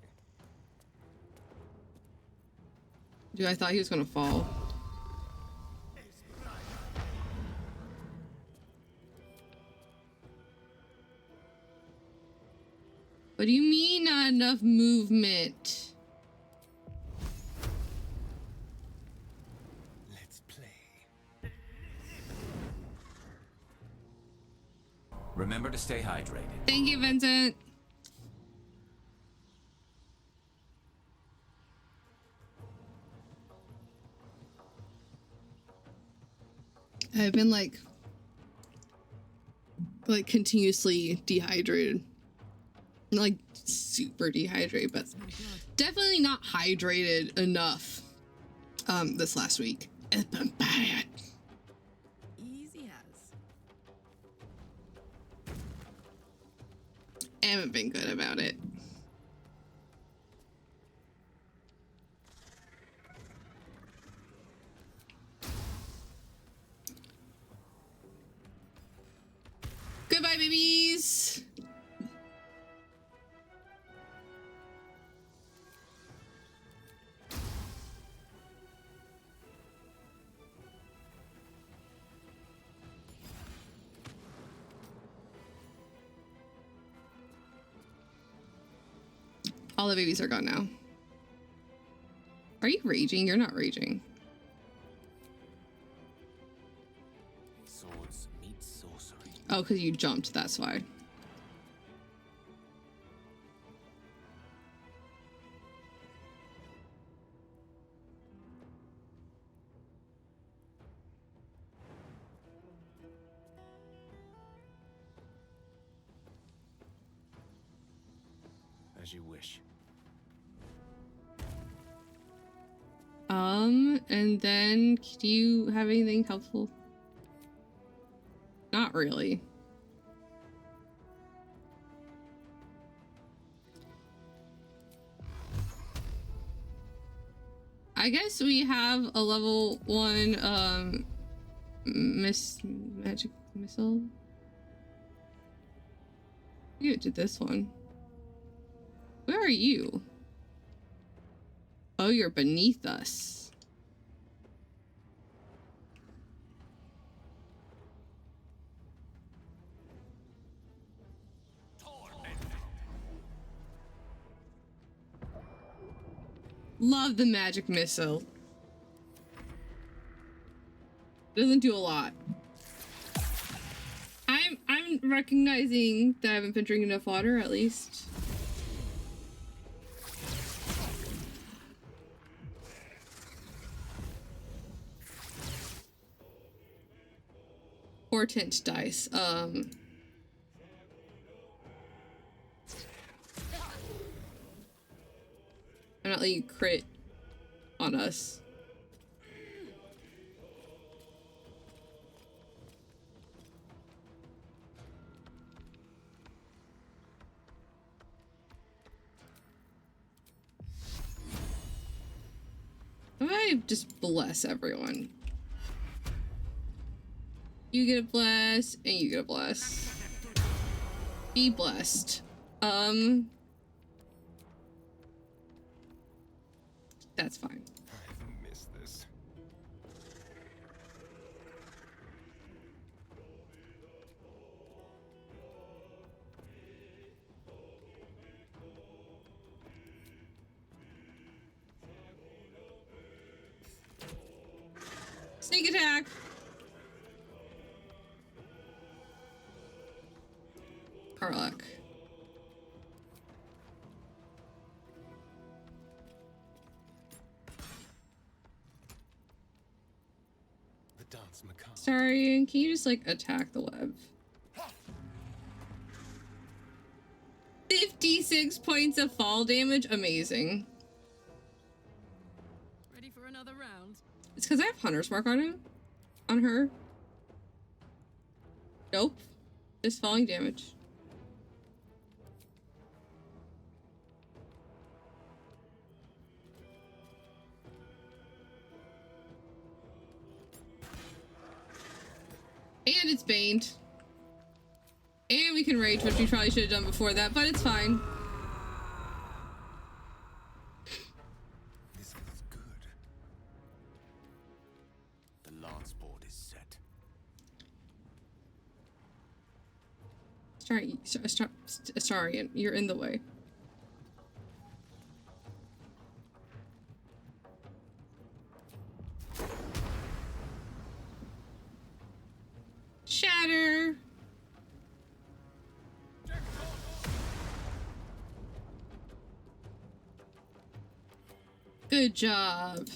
Dude, I thought he was gonna fall. What do you mean not enough movement? Let's play. Remember to stay hydrated. Thank you, Vincent. I've been like continuously dehydrated. Like super dehydrated, but definitely not hydrated enough this last week. It's been bad. Easy as. I haven't been good about it. Goodbye, babies. All the babies are gone now. Are you raging? You're not raging. Swords meet sorcery. Oh, because you jumped, that's why. As you wish. And then do you have anything helpful? Not really. I guess we have a level 1 magic missile. You did this one. Where are you? Oh, you're beneath us. Love the magic missile. Doesn't do a lot. I'm recognizing that I haven't been drinking enough water, at least. Portent dice. I'm not letting you crit on us. I just bless everyone. You get a bless, and you get a bless. Be blessed. That's fine. I've missed this. Sneak attack. Karlak. The dance macabre. Sorry, can you just like attack the web? 56 points of fall damage, amazing. Ready for another round? It's because I have Hunter's Mark on him. On her. Nope. Just falling damage. And it's baned. And we can rage, which we probably should have done before that, but it's fine. This feels good. The lance board is set. Sorry, you're in the way. Shatter. Good job.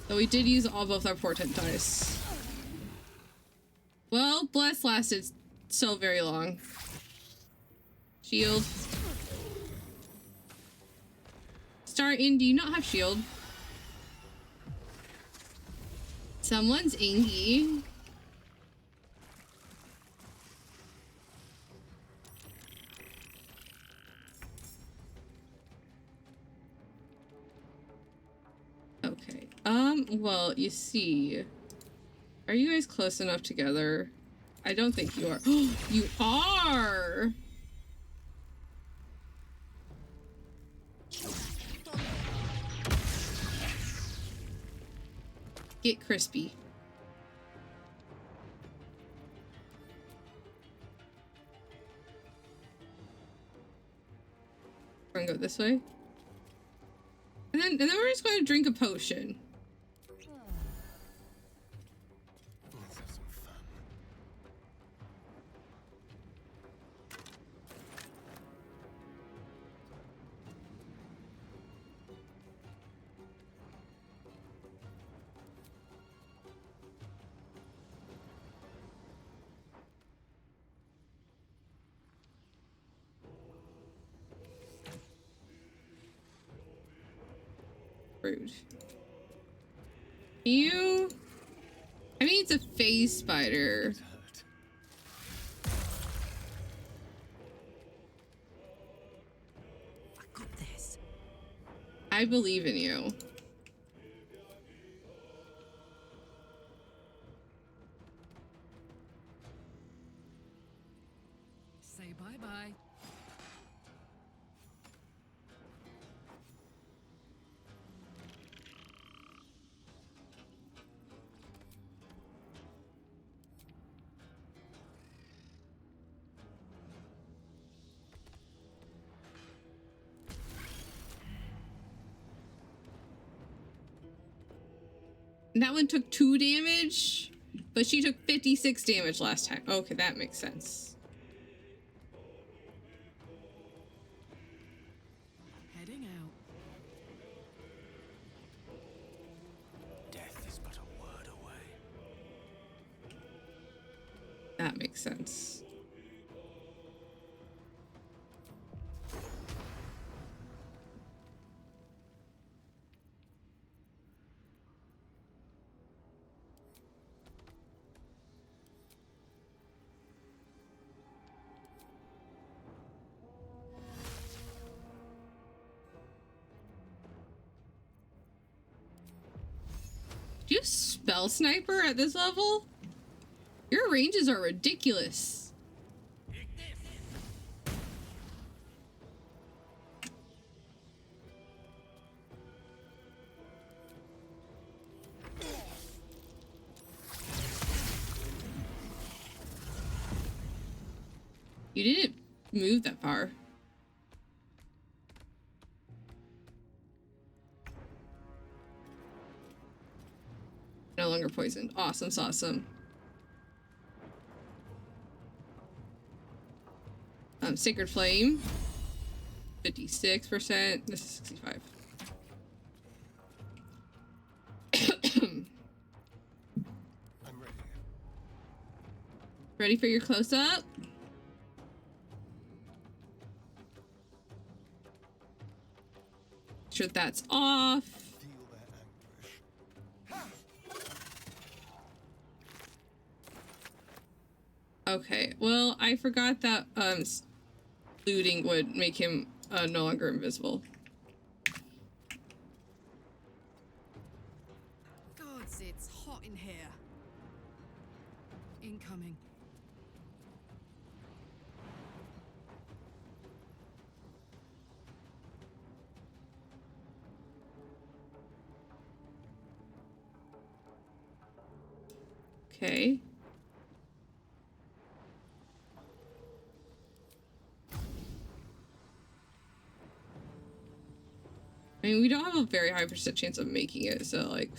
So we did use all both our portent dice. Well, bless lasted so very long. Shield. Star-In, do you not have shield? Someone's ingy. Okay. Well, you see. Are you guys close enough together? I don't think you are. You are! Get crispy. We're gonna go this way. And then we're just going to drink a potion. Let's have some fun. Rude. You... I mean, it's a phase spider. I got this. I believe in you. Say bye-bye. That one took 2 damage, but she took 56 damage last time. Okay, that makes sense. Heading out. Death is but a word away. That makes sense. Do you spell sniper at this level? Your ranges are ridiculous. You didn't move that far. No longer poisoned. Awesome awesome. Sacred Flame. 56%. This is 65. I'm ready. Ready for your close-up? Sure that's off. Feel their anguish. Okay, well, I forgot that looting would make him no longer invisible. Gods, it's hot in here. Incoming. Okay. I mean, we don't have a very high percent chance of making it, so like...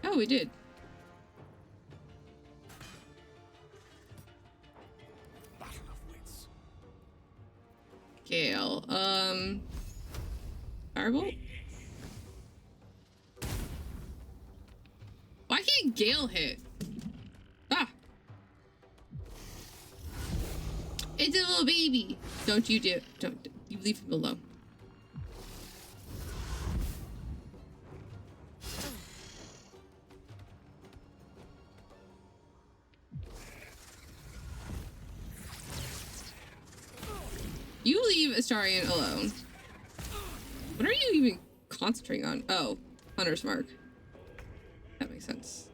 Oh, we did. Battle of wits. Gale. Firebolt? Why can't Gale hit? Ah! It's a little baby! Don't you do it. Don't. You leave him alone. You leave Astarion alone. What are you even concentrating on? Oh, Hunter's Mark. That makes sense.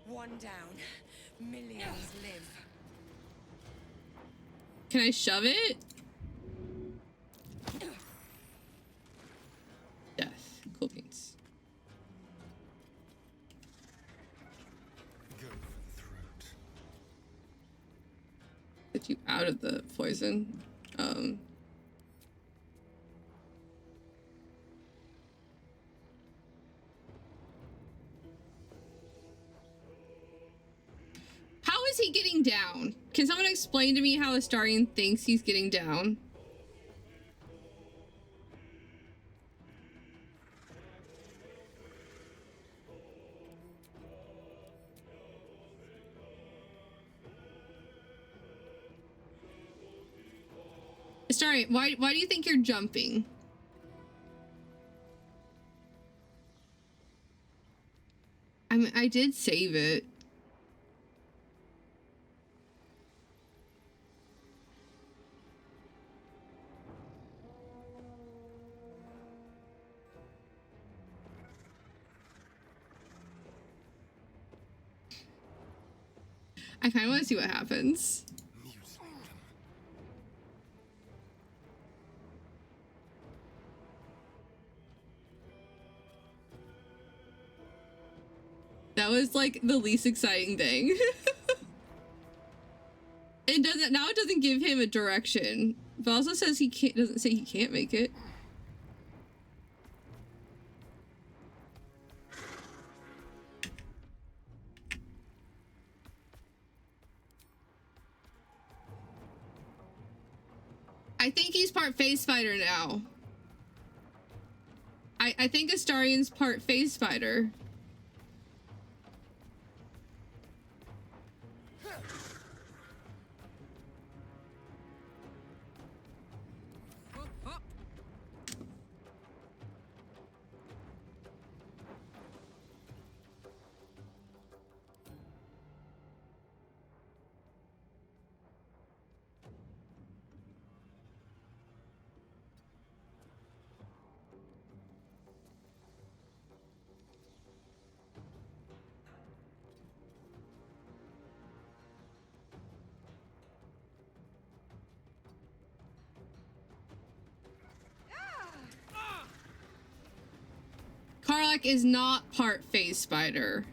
One down. Millions live. Can I shove it? Death. Cool beans. Go for the throat. Get you out of the poison. How is he getting down? Can someone explain to me how Astarion thinks he's getting down? Astarion, why do you think you're jumping? I mean, I did save it. I kind of want to see what happens. That was like the least exciting thing. It doesn't give him a direction, but also says he can't, doesn't say he can't make it. I think he's part phase fighter now. I think Astarion's part phase fighter. Karlach is not part phase spider.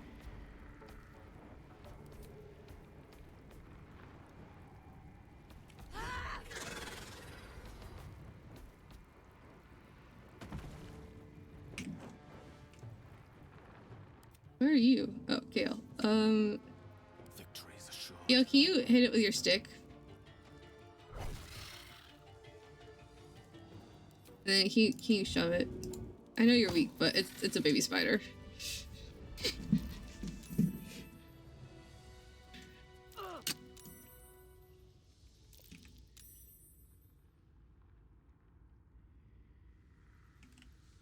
Where are you? Oh, Gale. Gale, can you hit it with your stick? And then can you shove it? I know you're weak, but it's a baby spider.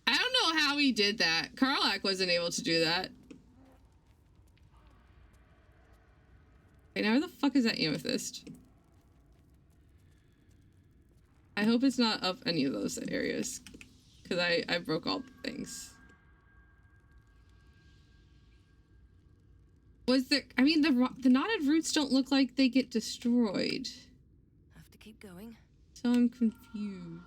I don't know how he did that. Karlach wasn't able to do that. Okay, now where the fuck is that amethyst? I hope it's not up any of those areas. Because I broke all the things. Was there... I mean, the knotted roots don't look like they get destroyed. Have to keep going. So I'm confused.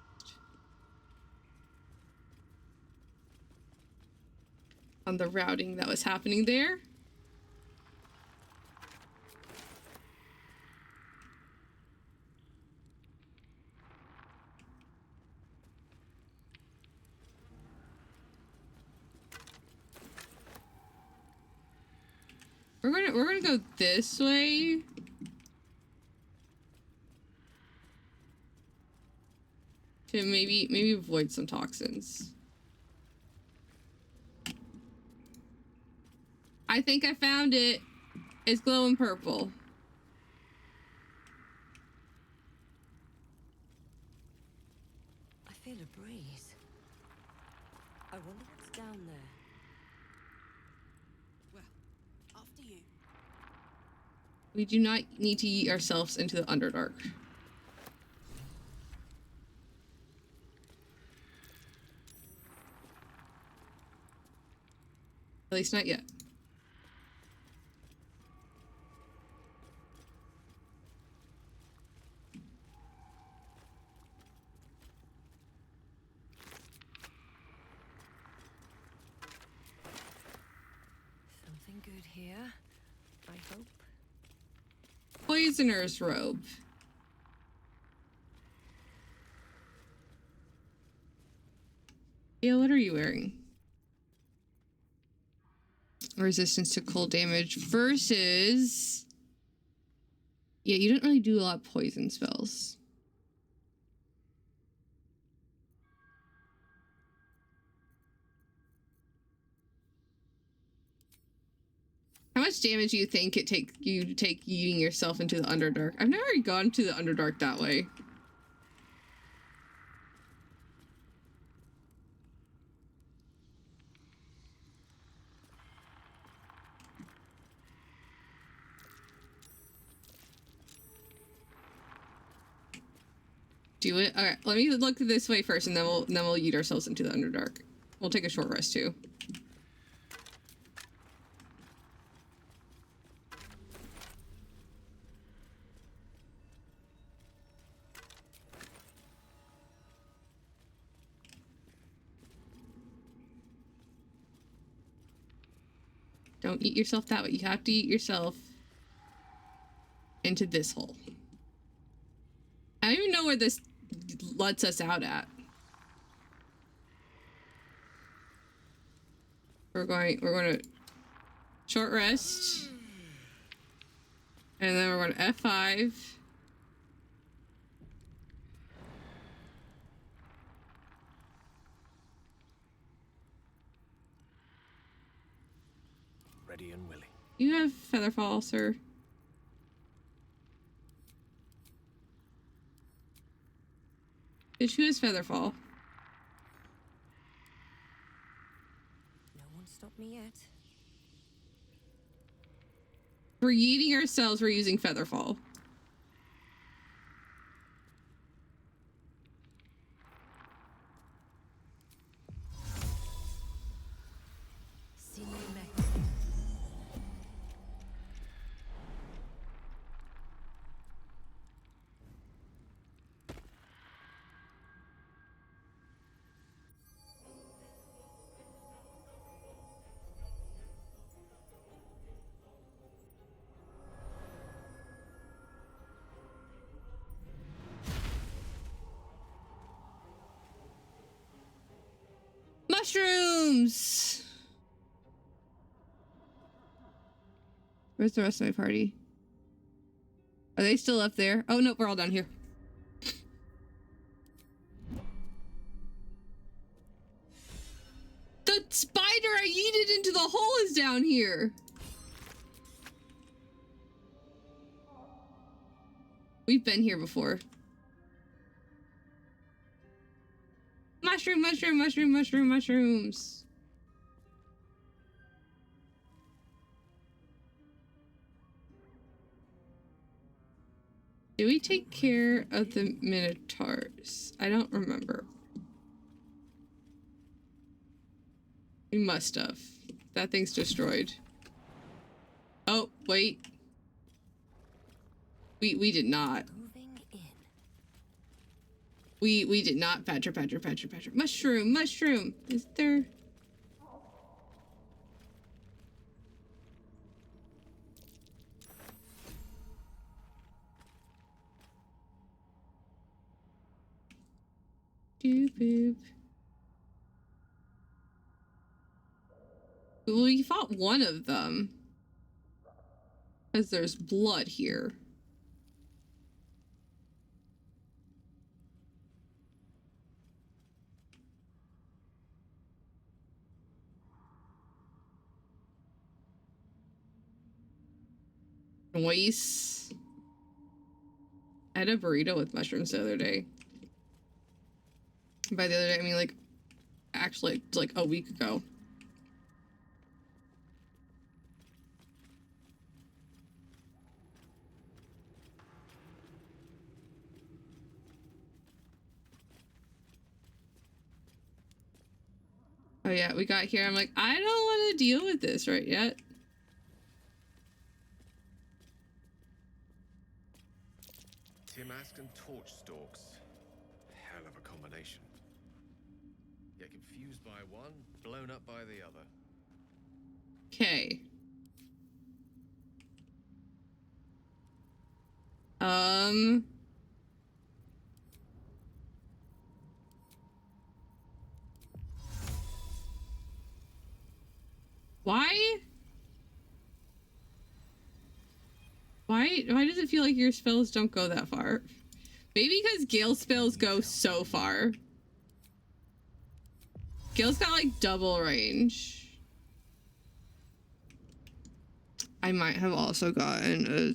on the routing that was happening there. We're gonna go this way. To maybe avoid some toxins. I think I found it. It's glowing purple. I feel a breeze. I wonder what's down there. Well, after you. We do not need to yeet ourselves into the Underdark. At least not yet. Something good here, I hope. Poisoner's robe. Yeah, what are you wearing? Resistance to cold damage versus... Yeah, you don't really do a lot of poison spells. How much damage do you think it take you to take yeeting yourself into the Underdark? I've never gone to the Underdark that way. Do it. All right, let me look this way first, and then we'll yeet ourselves into the Underdark. We'll take a short rest too. Don't eat yourself that way. You have to eat yourself into this hole. I don't even know where this lets us out at. We're going to short rest. And then we're going to F5. Ready and willing. You have Featherfall, sir. Bitch, who is Featherfall? No one stopped me yet. We're yeeting ourselves, we're using Featherfall. Mushrooms! Where's the rest of my party? Are they still up there? Oh, no, we're all down here. The spider I yeeted into the hole is down here. We've been here before. Mushroom, mushroom, mushroom, mushroom, mushrooms. Did we take care of the Minotaurs? I don't remember. We must have. That thing's destroyed. Oh, wait. We did not. We did not. Patcher. Mushroom. Is there... Doop boop. Well, we fought one of them. Because there's blood here. Noise. I had a burrito with mushrooms the other day. By the other day, I mean like, actually, like a week ago. Oh yeah, we got here. I'm like, I don't want to deal with this right yet. Timask and torch stalks. Hell of a combination. Get confused by one, blown up by the other. Okay. Why does it feel like your spells don't go that far? Maybe because Gale spells go so far. Gale's got like double range. I might have also gotten a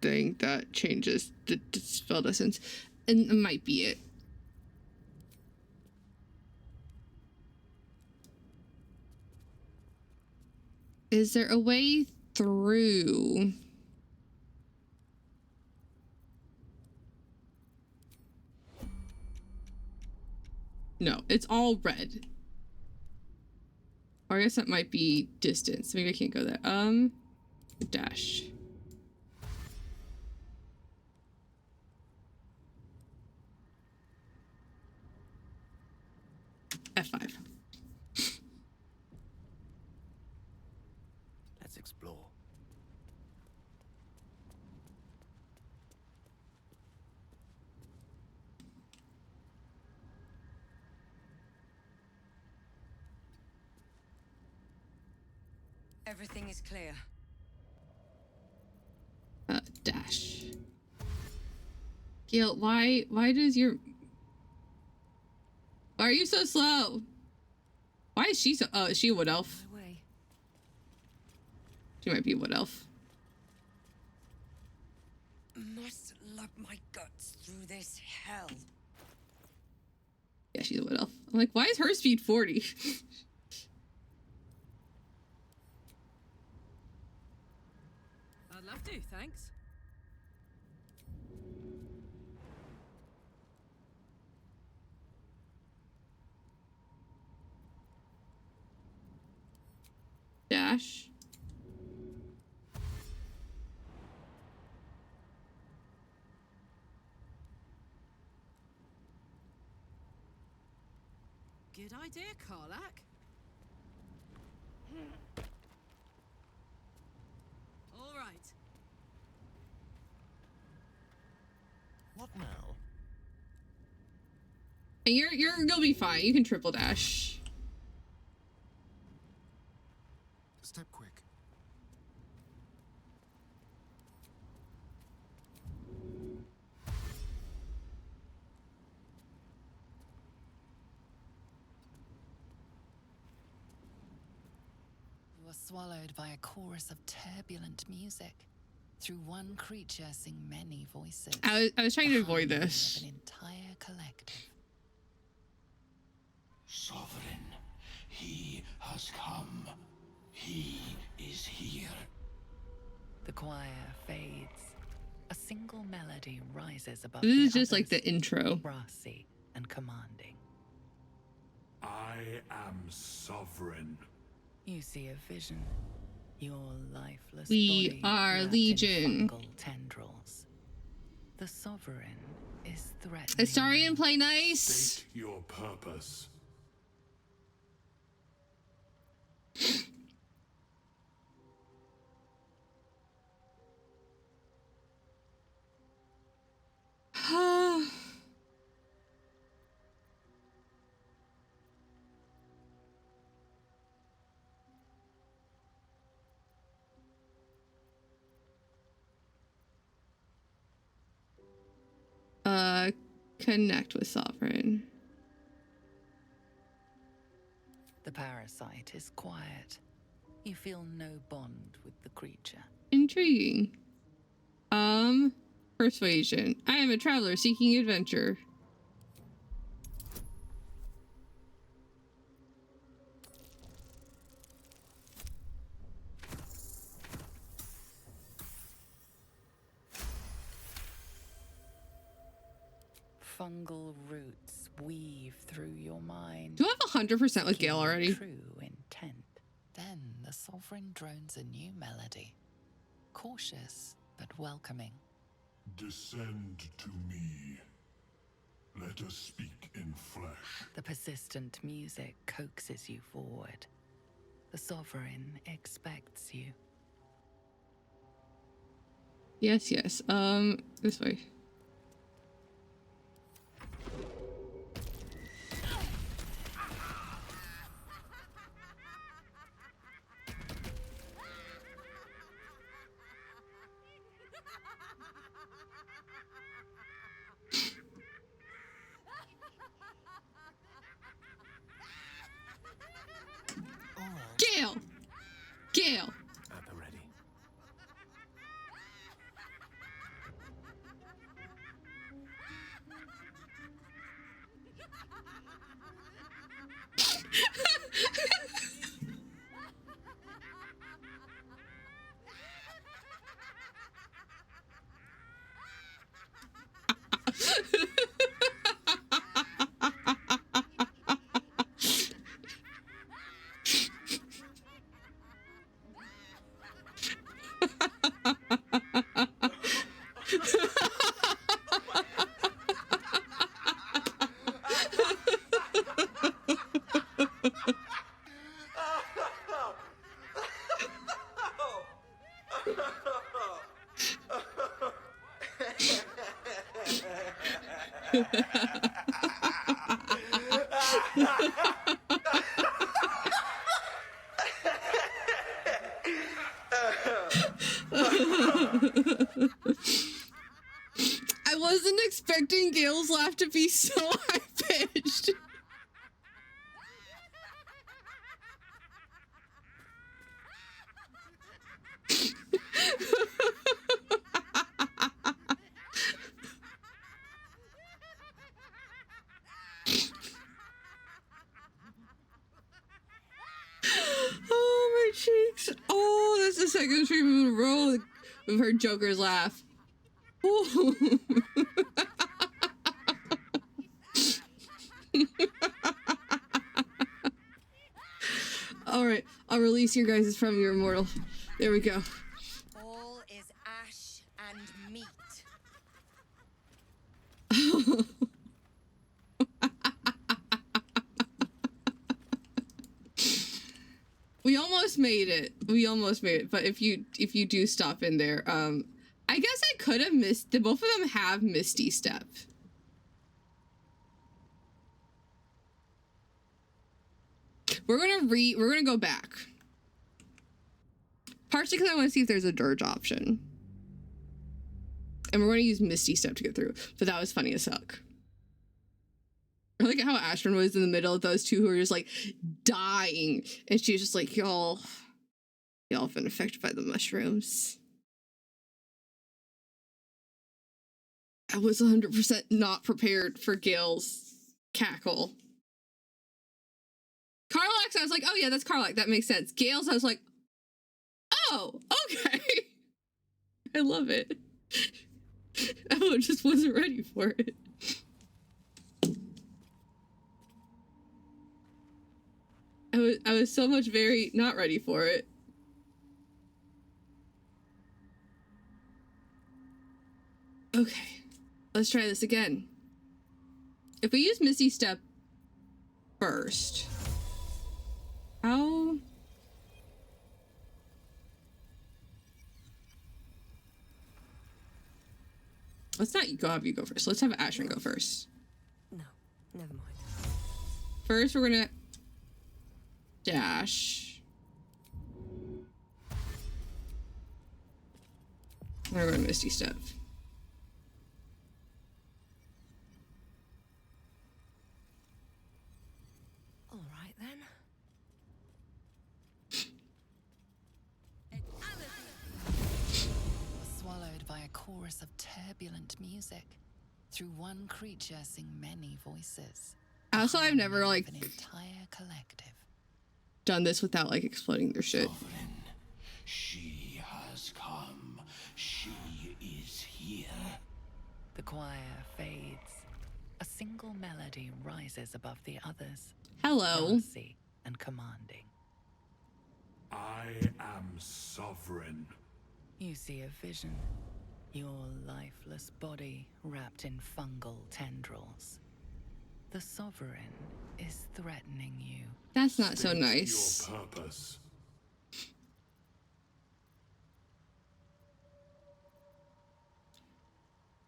thing that changes the spell distance, and it might be it. Is there a way through? No, it's all red. Or I guess that might be distance. Maybe I can't go there. Dash. F5. Let's explore. Everything is clear. Dash. Gale, why does your... Why are you so slow? Why is she so... Oh, is she a wood elf? She might be a wood elf. Must lug my guts through this hell. Yeah, she's a wood elf. I'm like, why is her speed 40? I'd love to, thanks. Dash. Good idea, Karlak. All right. What now? You'll be fine. You can triple dash. Step quick. You are swallowed by a chorus of turbulent music. Through one creature sing many voices. I was trying to avoid this. Of an entire collective. Sovereign, he has come. He is here. The choir fades. A single melody rises above. This is just like the intro. Brassy and commanding. I am sovereign. You see a vision. Your lifeless We body are wrapped Legion. in fungal tendrils. The sovereign is threatening. Astarion, play nice. State your purpose. Connect with Sovereign. The parasite is quiet. You feel no bond with the creature. Intriguing. Persuasion. I am a traveler seeking adventure. Fungal roots weave through your mind. Do I have 100% with Gale already? True intent. Then the Sovereign drones a new melody. Cautious, but welcoming. Descend to me. Let us speak in flesh. The persistent music coaxes you forward. The Sovereign expects you. Yes, yes. This way. Gale! Gale! At the ready. I wasn't expecting Gale's laugh to be so high-pitched. Oh, my cheeks. Oh, that's the second stream in a row we've heard Joker's laugh. Ooh. All right, I'll release your guys from your immortal. There we go. All is ash and meat. We almost made it. We almost made it. But if you do stop in there, I guess I could have missed. Both of them have Misty Step. We're gonna go back. Partially because I want to see if there's a Durge option. And we're gonna use Misty Step to get through. But that was funny as fuck. I like how Ashton was in the middle of those two who were just like dying. And she was just like, y'all have been affected by the mushrooms. I was 100% not prepared for Gale's cackle. Carlax, I was like, oh yeah, that's Carlax. That makes sense. Gale's, I was like, oh, okay. I love it. I just wasn't ready for it. I was so much very not ready for it. Okay, let's try this again. If we use Misty Step first, how? Let's not have you go first. Let's have Ashton go first. No, never mind. First, we're gonna dash. We're going to Misty Step. by a chorus of turbulent music. Through one creature sing many voices. Also, I've never like An entire collective. done this without like exploding their shit. She has come. She is here. The choir fades. A single melody rises above the others. Hello. Classy and commanding. I am sovereign. You see a vision. Your lifeless body wrapped in fungal tendrils. The sovereign is threatening you. That's not so nice. Your purpose.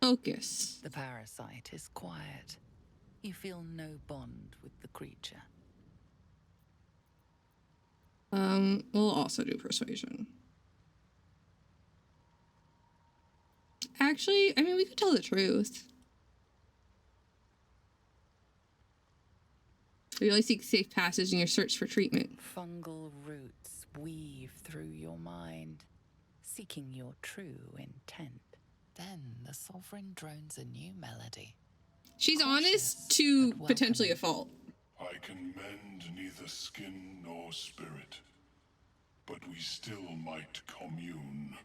Focus. The parasite is quiet. You feel no bond with the creature. We'll also do persuasion. Actually, I mean, we could tell the truth. You really seek safe passage in your search for treatment. Fungal roots weave through your mind, seeking your true intent. Then the sovereign drones a new melody. She's honest to potentially a fault. I can mend neither skin nor spirit, but we still might commune.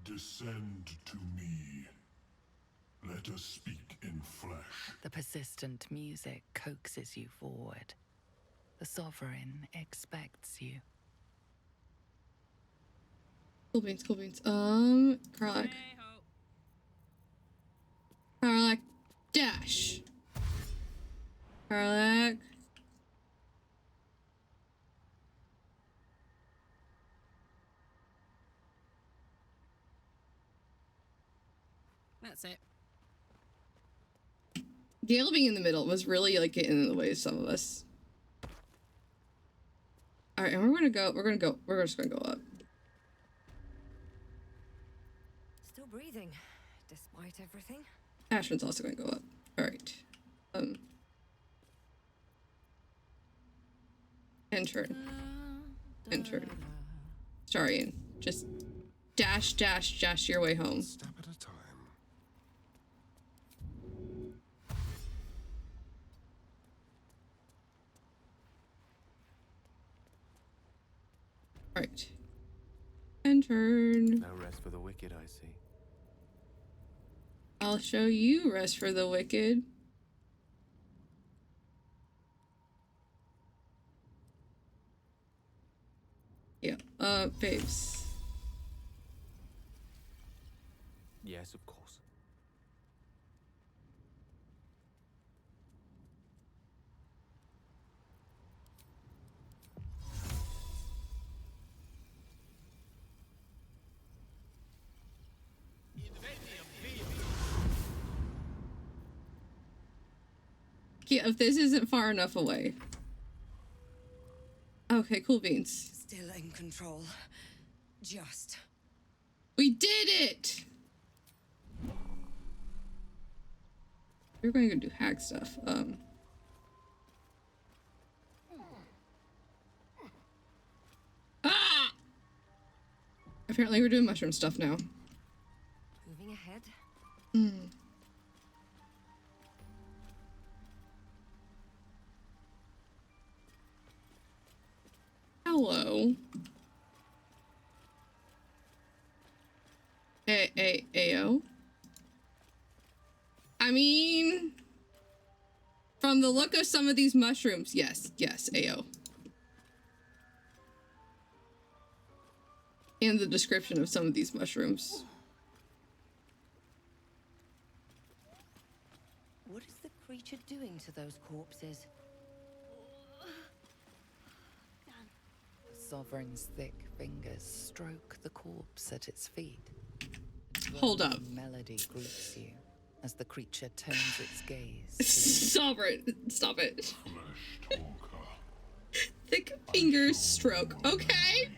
Descend to me. Let us speak in flesh. The persistent music coaxes you forward. The sovereign expects you. Cool beans, cool beans. Karlak. Karlak, dash. Karlak. That's it. Gale being in the middle was really like getting in the way of some of us. All right, and we're just gonna go up. Still breathing, despite everything. Ashman's also gonna go up. All right. And turn. And turn. Sorry, just dash your way home. Step at a time. All right. And turn. No rest for the wicked, I see. I'll show you rest for the wicked. Yeah, babes. Yes, of course. Yeah, if this isn't far enough away. Okay, cool beans. Still in control. Just. We did it! We're going to go do hack stuff. Ah! Apparently we're doing mushroom stuff now. Moving ahead. Hello. Ayo. I mean, from the look of some of these mushrooms, yes, Ayo. And the description of some of these mushrooms. What is the creature doing to those corpses? The sovereign's thick fingers stroke the corpse at its feet. Hold up. Melody greets you as the creature turns its gaze. Sovereign, stop it. Flesh talker. Thick fingers stroke, okay?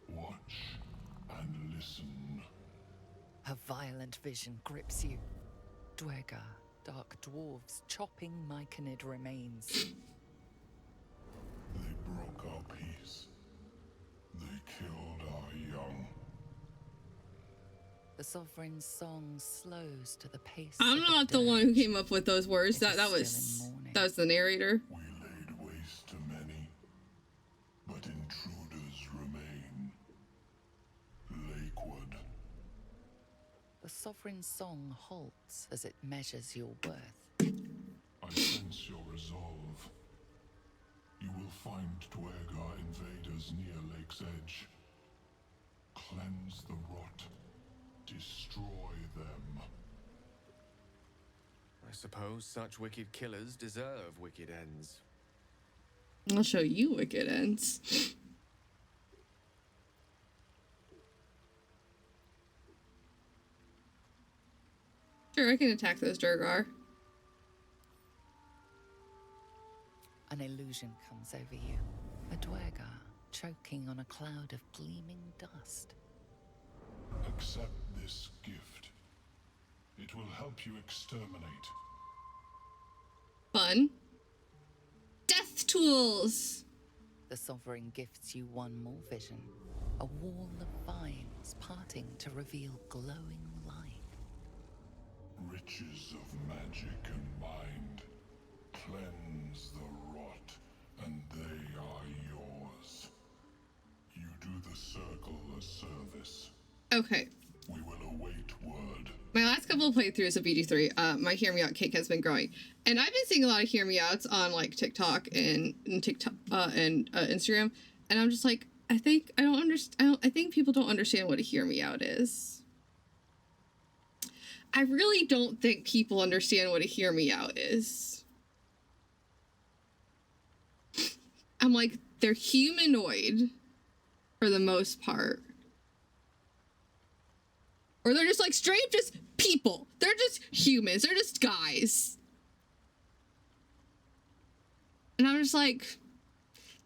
Watch and listen. A violent vision grips you. Dwergar, dark dwarves chopping myconid remains. They broke our peace. They killed our young. The Sovereign's song slows to the pace. I'm not the one who came up with those words. That was the narrator. We laid waste to many, but intruders remain. Lakewood. The Sovereign's song halts as it measures your worth. I sense your resolve. You will find Duergar invaders near Lake's edge. Cleanse the rot. Destroy them. I suppose such wicked killers deserve wicked ends. I'll show you wicked ends. Sure, I can attack those Durgar. An illusion comes over you. A Duergar choking on a cloud of gleaming dust. Accept this gift. It will help you exterminate. Fun. Death tools! The Sovereign gifts you one more vision. A wall of vines parting to reveal glowing light. Riches of magic and mind. Cleanse the rot, and they are yours. You do the circle a service. Okay. We will await word. My last couple of playthroughs of BG3, my Hear Me Out cake has been growing. And I've been seeing a lot of Hear Me Outs on like TikTok and Instagram. And I'm just like, I think people don't understand what a Hear Me Out is. I really don't think people understand what a Hear Me Out is. I'm like, they're humanoid for the most part. Or they're just like straight just people. They're just humans. They're just guys. And I'm just like,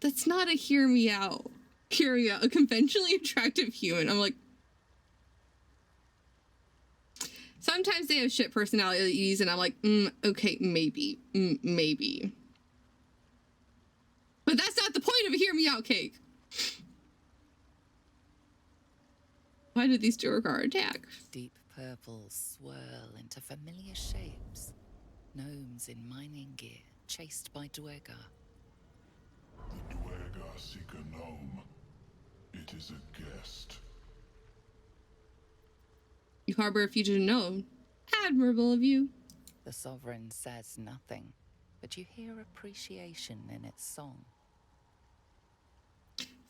that's not a hear me out. Hear me out. A conventionally attractive human. I'm like, sometimes they have shit personalities and I'm like, okay, maybe. Maybe. But that's not the point of a hear me out cake. Why did these Durgar attack? Deep purples swirl into familiar shapes. Gnomes in mining gear, chased by Duergar. The Duergar seek a gnome. It is a guest. You harbor a fugitive gnome. Admirable of you. The Sovereign says nothing, but you hear appreciation in its song.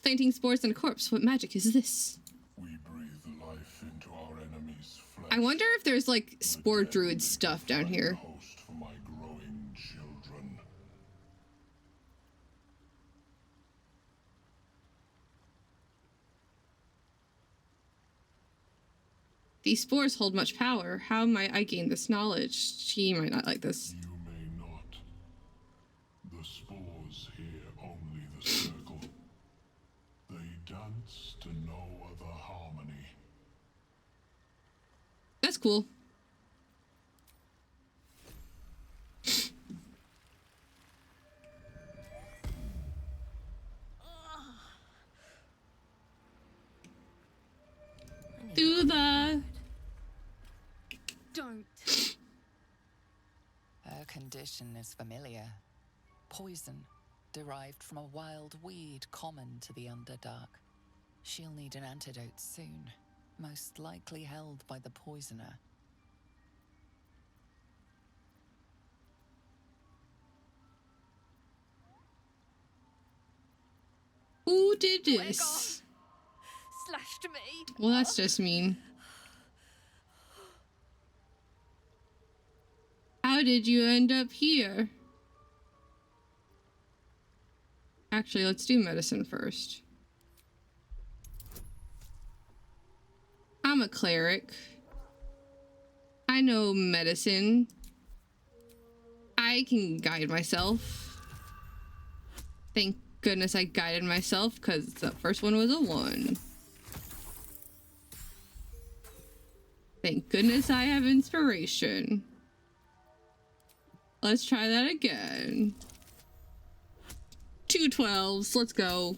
Planting spores in a corpse. What magic is this? We breathe life into our enemy's flesh. I wonder if there's like spore druid stuff down here. Host for my growing children. These spores hold much power. How might I gain this knowledge? She might not like this. You may not. The spores hear only the circle. They dance to no other harmony. That's cool. Do the... Don't. Her condition is familiar. Poison, derived from a wild weed common to the Underdark. She'll need an antidote soon, most likely held by the poisoner. Who did this? Slashed me. Well, that's just mean. How did you end up here? Actually, let's do medicine first. I'm a cleric. I know medicine. I can guide myself. Thank goodness I guided myself, because the first one was a 1. Thank goodness I have inspiration. Let's try that again. 2 12s, let's go.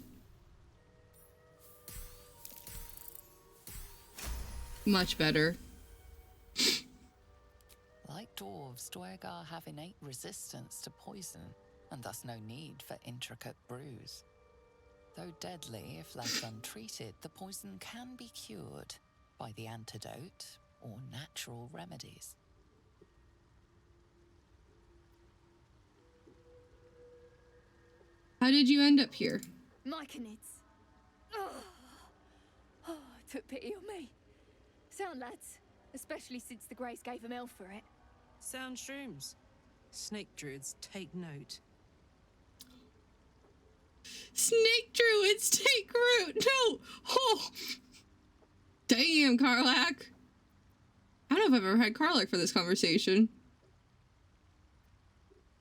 Much better. Like dwarves, Duergar have innate resistance to poison, and thus no need for intricate brews. Though deadly if left untreated, the poison can be cured by the antidote or natural remedies. How did you end up here? Myconids. Oh, took pity on me. Sound, lads. Especially since the Greys gave him hell for it. Sound shrooms. Snake druids, take note. Snake druids take root. No. Oh. Damn, Karlach. I don't know if I've ever had Karlach for this conversation.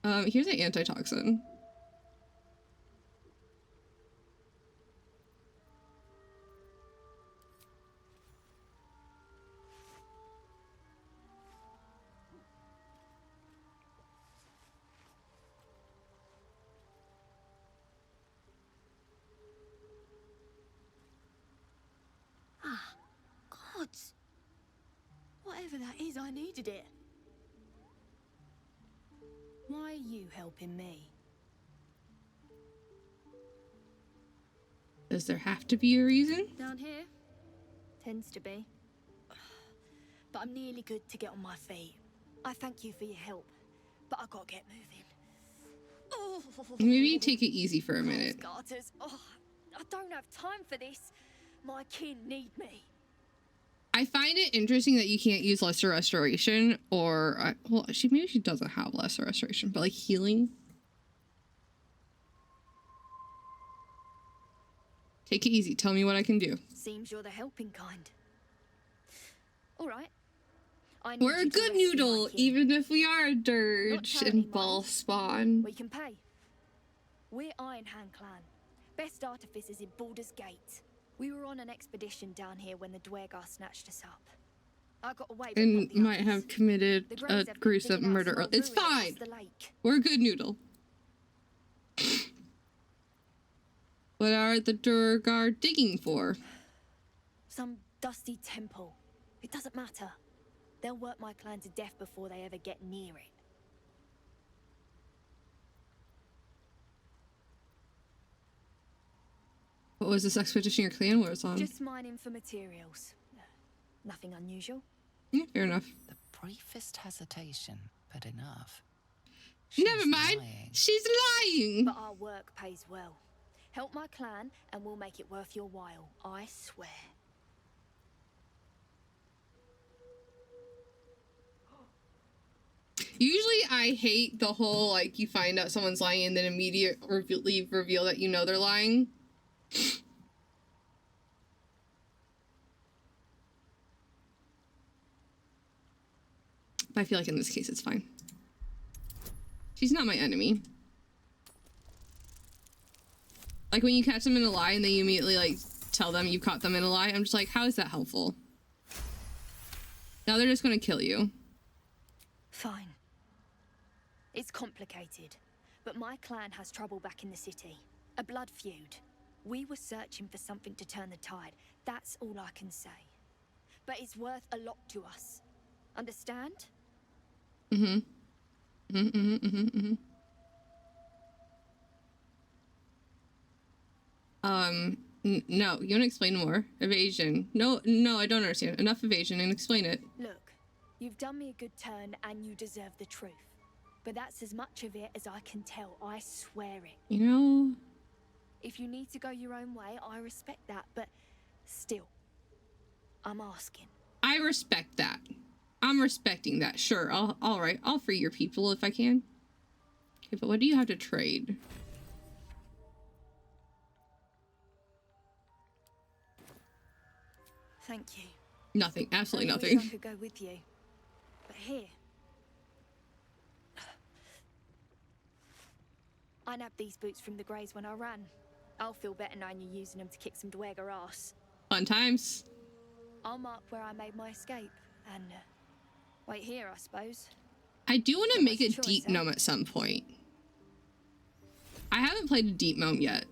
Here's an antitoxin. Gods. Whatever that is, I needed it. Why are you helping me? Does there have to be a reason? Down here? Tends to be. But I'm nearly good to get on my feet. I thank you for your help, but I gotta get moving. Oh. Maybe take it easy for a minute. Garters. Oh, I don't have time for this. My kin need me. I find it interesting that you can't use lesser restoration or well, maybe she doesn't have lesser restoration, but like healing. Take it easy. Tell me what I can do. Seems you're the helping kind. All right. We're a good noodle, even if we are a dirge and ball spawn. We can pay. We're Iron Hand Clan, best artificers in Baldur's Gate. We were on an expedition down here when the Duergar snatched us up. I got away And might have committed a gruesome murder. It's fine. We're a good noodle. What are the Duergar digging for? Some dusty temple. It doesn't matter. They'll work my clan to death before they ever get near it. What was this expedition your clan was on? Just mining for materials. Nothing unusual. Yeah, fair enough. The briefest hesitation, but enough. Never mind. She's lying. But our work pays well. Help my clan and we'll make it worth your while. I swear. Usually I hate the whole, like, you find out someone's lying and then immediately reveal that you know they're lying. But I feel like in this case it's fine. She's not my enemy. Like when you catch them in a lie and then you immediately like tell them you caught them in a lie, I'm just like, how is that helpful? Now they're just gonna kill you. Fine. It's complicated, but my clan has trouble back in the city. A blood feud. We were searching for something to turn the tide. That's all I can say. But it's worth a lot to us. Understand? No, you want to explain more? Evasion. No, I don't understand. Enough evasion and explain it. Look, you've done me a good turn and you deserve the truth. But that's as much of it as I can tell, I swear it. You know? If you need to go your own way, I respect that, but still, I'm asking. I respect that. I'm respecting that. Sure, all right. I'll free your people if I can. Okay, but what do you have to trade? Thank you. Nothing. Absolutely I wish nothing. I could go with you, but here. I nabbed these boots from the Greys when I ran. I'll feel better knowing you're using them to kick some Duergar ass. Fun times. I'll mark where I made my escape, and wait here, I suppose. I do want to make a deep gnome at some point. I haven't played a deep gnome yet.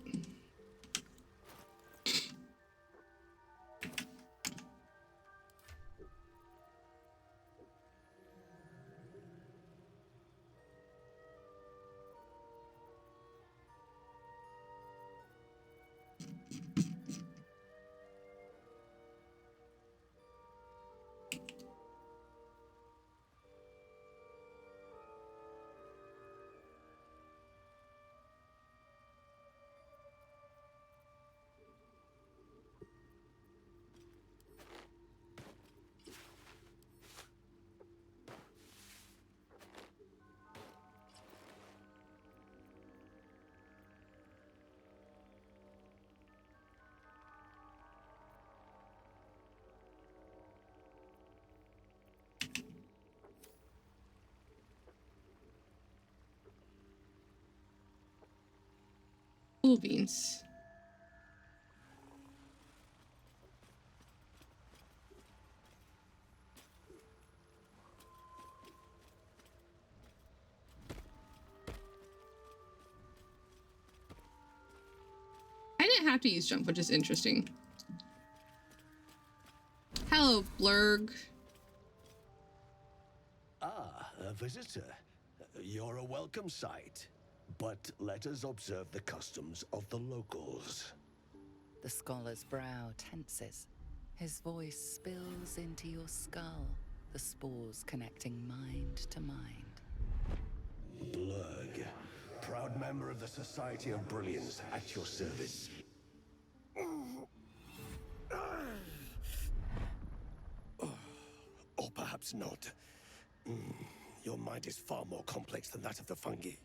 Cool beans. I didn't have to use jump, which is interesting. Hello, Blurg. Ah, a visitor. You're a welcome sight. But let us observe the customs of the locals. The scholar's brow tenses. His voice spills into your skull, the spores connecting mind to mind. Blurg, proud member of the Society of Brilliance, at your service. Or perhaps not. Your mind is far more complex than that of the fungi.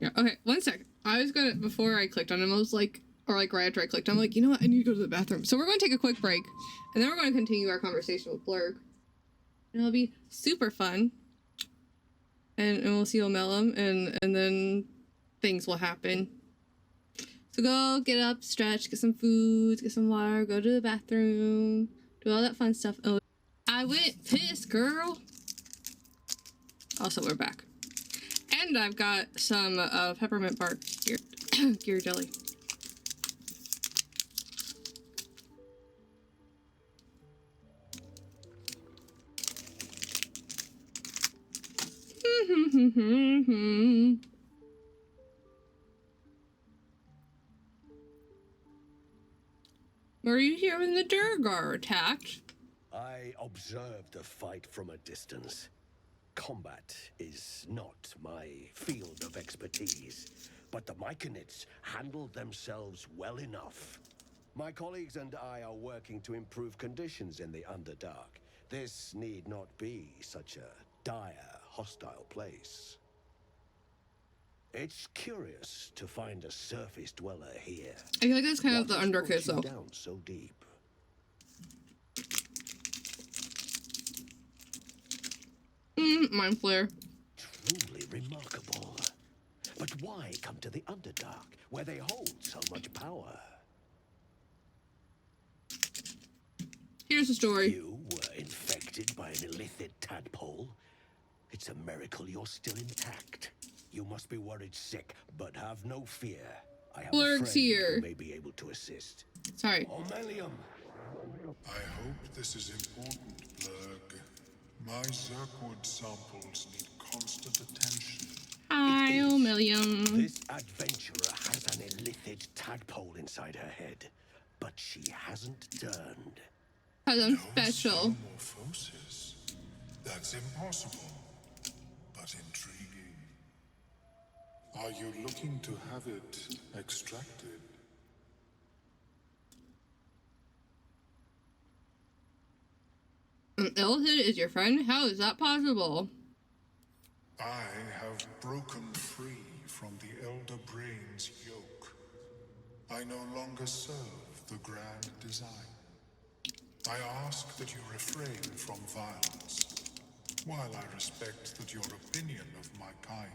Yeah, okay, one sec. I was gonna, before I clicked on him, I was like, or like right after I clicked, I'm like, you know what, I need to go to the bathroom. So we're gonna take a quick break, and then we're gonna continue our conversation with Blurg. And it'll be super fun. And we'll see Omelum, and then things will happen. So go, get up, stretch, get some food, get some water, go to the bathroom, do all that fun stuff. Oh, I went piss, girl. Also, we're back. And I've got some peppermint bark gear jelly. Were you here when the Durgar attacked? I observed the fight from a distance. Combat is not my field of expertise, but the Myconids handled themselves well enough. My colleagues and I are working to improve conditions in the Underdark. This need not be such a dire, hostile place. It's curious to find a surface dweller here. I feel like that's kind of the Underkids, though. Down so deep. Mind flare. Truly remarkable. But why come to the Underdark, where they hold so much power? Here's the story. You were infected by an illithid tadpole. It's a miracle you're still intact. You must be worried sick, but have no fear. I have a friend who may be able to assist. Sorry. Omelium. I hope this is important, Blurg. My Zerkwood samples need constant attention. Hi, Omelium. This adventurer has an illithid tadpole inside her head, but she hasn't turned. Because I'm special. Metamorphosis. That's impossible, but intriguing. Are you looking to have it extracted? An illithid is your friend? How is that possible? I have broken free from the Elder Brain's yoke. I no longer serve the grand design. I ask that you refrain from violence, while I respect that your opinion of my kind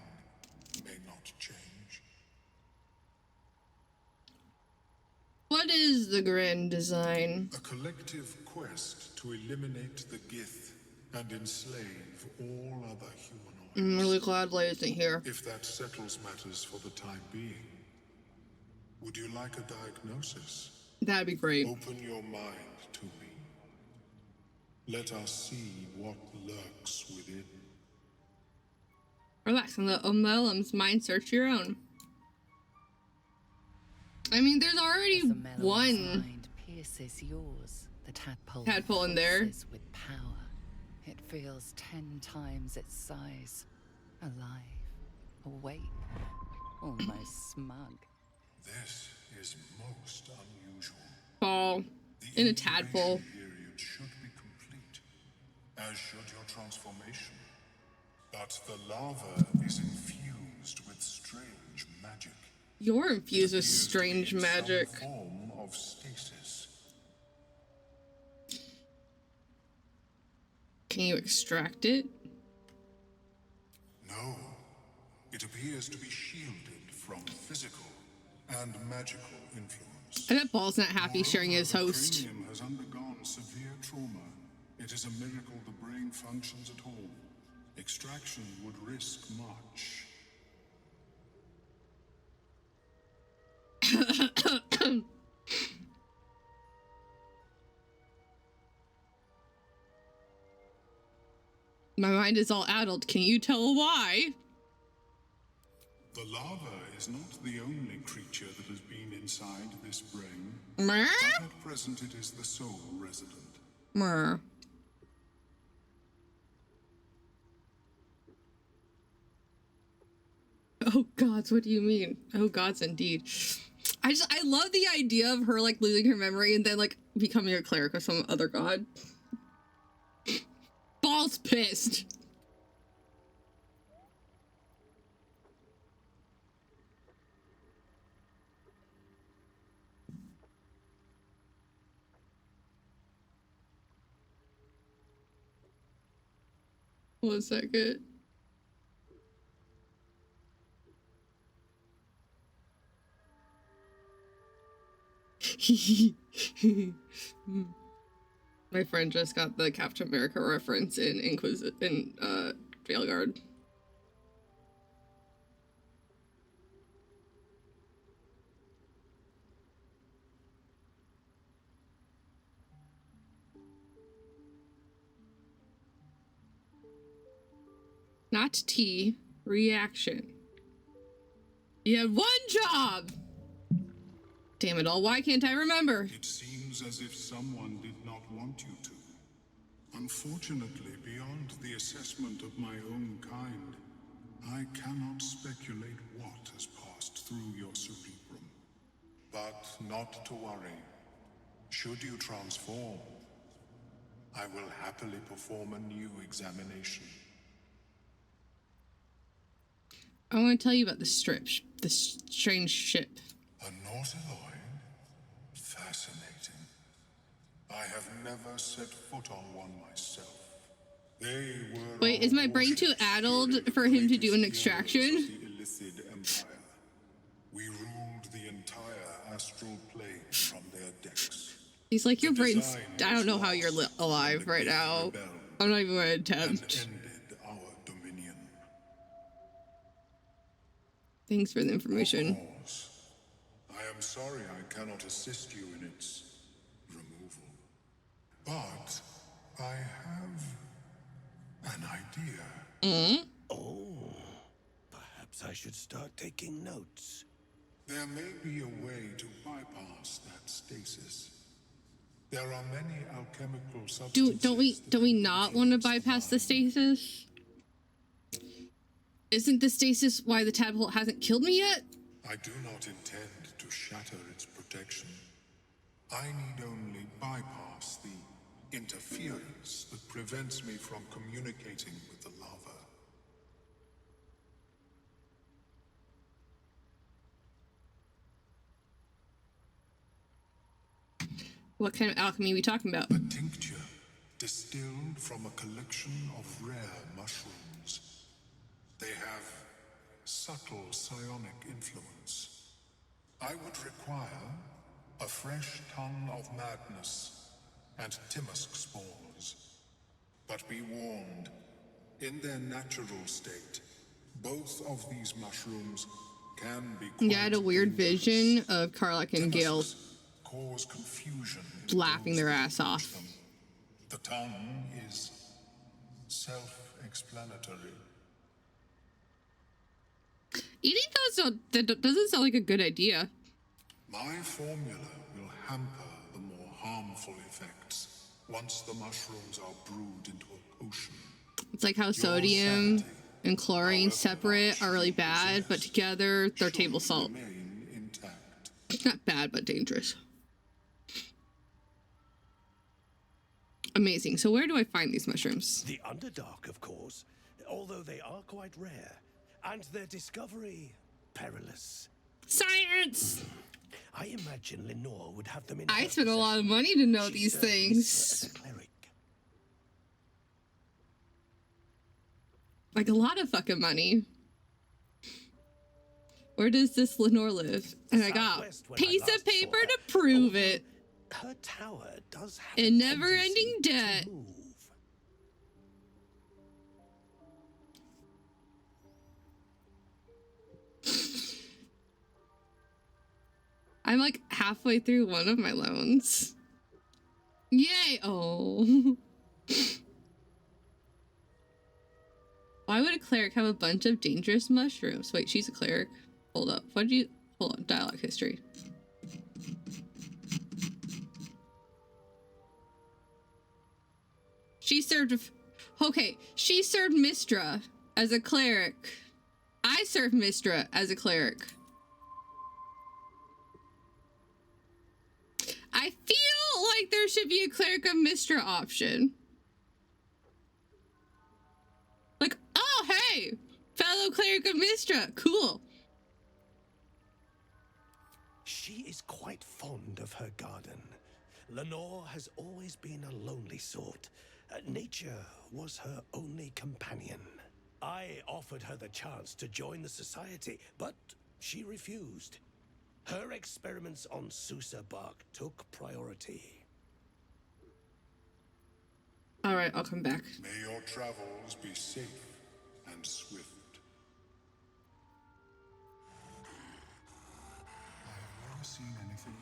may not change. What is the grand design? A collective quest to eliminate the Gith and enslave all other humanoids. I'm really glad Leia isn't here. If that settles matters for the time being, would you like a diagnosis? That'd be great. Open your mind to me. Let us see what lurks within. Relax and let Omelum's mind search your own. I mean, there's already one mind pierces yours. The tadpole in there. With power. It feels 10 times its size. Alive, awake, almost smug. This is most unusual. Ball in a tadpole. The period should be complete, as should your transformation. But the lava is infused with strange magic. You're infused with strange magic. Some form of stasis. Can you extract it? No. It appears to be shielded from physical and magical influence. I bet Ball's not happy sharing his host. The cranium has undergone severe trauma. It is a miracle the brain functions at all. Extraction would risk much. My mind is all addled. Can you tell why? The lava is not the only creature that has been inside this brain. Mer? But at present it is the sole resident. Mer. Oh gods, what do you mean? Oh gods, indeed. I love the idea of her like losing her memory and then like becoming a cleric of some other god. Ball's pissed. One second. My friend just got the Captain America reference in Veilguard. Not T. Reaction. You had one job! Damn it all, why can't I remember? It seems as if someone did not want you to. Unfortunately, beyond the assessment of my own kind, I cannot speculate what has passed through your cerebrum. But not to worry. Should you transform, I will happily perform a new examination. I want to tell you about the strange ship. A Nautiloid? Fascinating. I have never set foot on one myself. They were. Wait, is my brain too addled for him to do an extraction? The Illithid Empire. We ruled the entire astral plane from their decks. He's like, your brain's. I don't know how you're alive right now. I'm not even going to attempt. Thanks for the information. I am sorry I cannot assist you in its removal. But I have an idea. Oh, perhaps I should start taking notes. There may be a way to bypass that stasis. There are many alchemical substances. Don't we not want to bypass the stasis? Isn't the stasis why the tadpole hasn't killed me yet? I do not intend to shatter its protection. I need only bypass the interference that prevents me from communicating with the lava. What kind of alchemy are we talking about? A tincture distilled from a collection of rare mushrooms. They have subtle psionic influence. I would require a fresh tongue of madness and Timusk spores. But be warned, in their natural state, both of these mushrooms can be Yeah, I had a weird vision of Karlach and Gale cause confusion laughing their ass off. The tongue is self-explanatory. Eating those doesn't sound like a good idea. My formula will hamper the more harmful effects once the mushrooms are brewed into a potion. It's like how sodium and chlorine separate are really bad, but together they're table salt. Not bad, but dangerous. Amazing. So where do I find these mushrooms? The Underdark, of course, although they are quite rare. And their discovery, perilous. Science! I imagine Lenore would have them in I spent a lot of money to know these things. Like a lot of fucking money. Where does this Lenore live? And I got piece of paper to prove it. Her tower does have a never-ending debt. I'm like halfway through one of my loans. Yay! Oh. Why would a cleric have a bunch of dangerous mushrooms? Wait, she's a cleric. Hold up. What did you... Hold on. Dialogue history. She served... Okay. She served Mistra as a cleric. I served Mistra as a cleric. I feel like there should be a cleric of Mistra option. Like, oh, hey, fellow cleric of Mistra, cool. She is quite fond of her garden. Lenore has always been a lonely sort. Nature was her only companion. I offered her the chance to join the society, but she refused. Her experiments on Susa bark took priority. All right, I'll come back. May your travels be safe and swift. I have never seen anything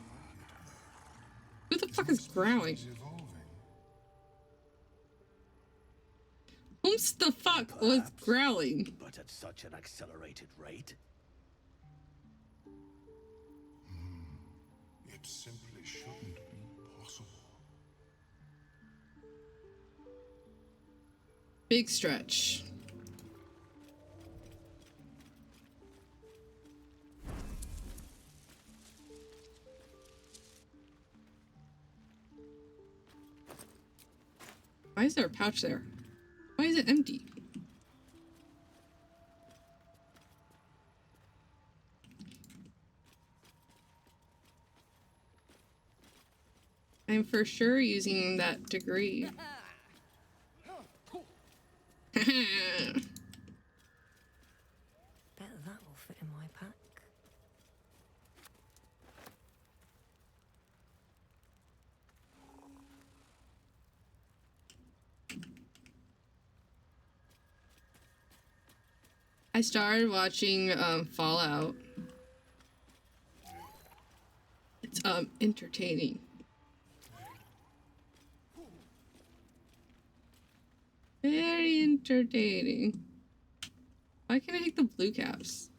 like it. Who the fuck is growling? Who the fuck was growling? But at such an accelerated rate. It simply shouldn't be possible. Big stretch. Why is there a pouch there? Why is it empty? I'm for sure using that degree. Bet that will fit in my pack. I started watching Fallout. It's entertaining. Very entertaining. Why can't I take the blue caps?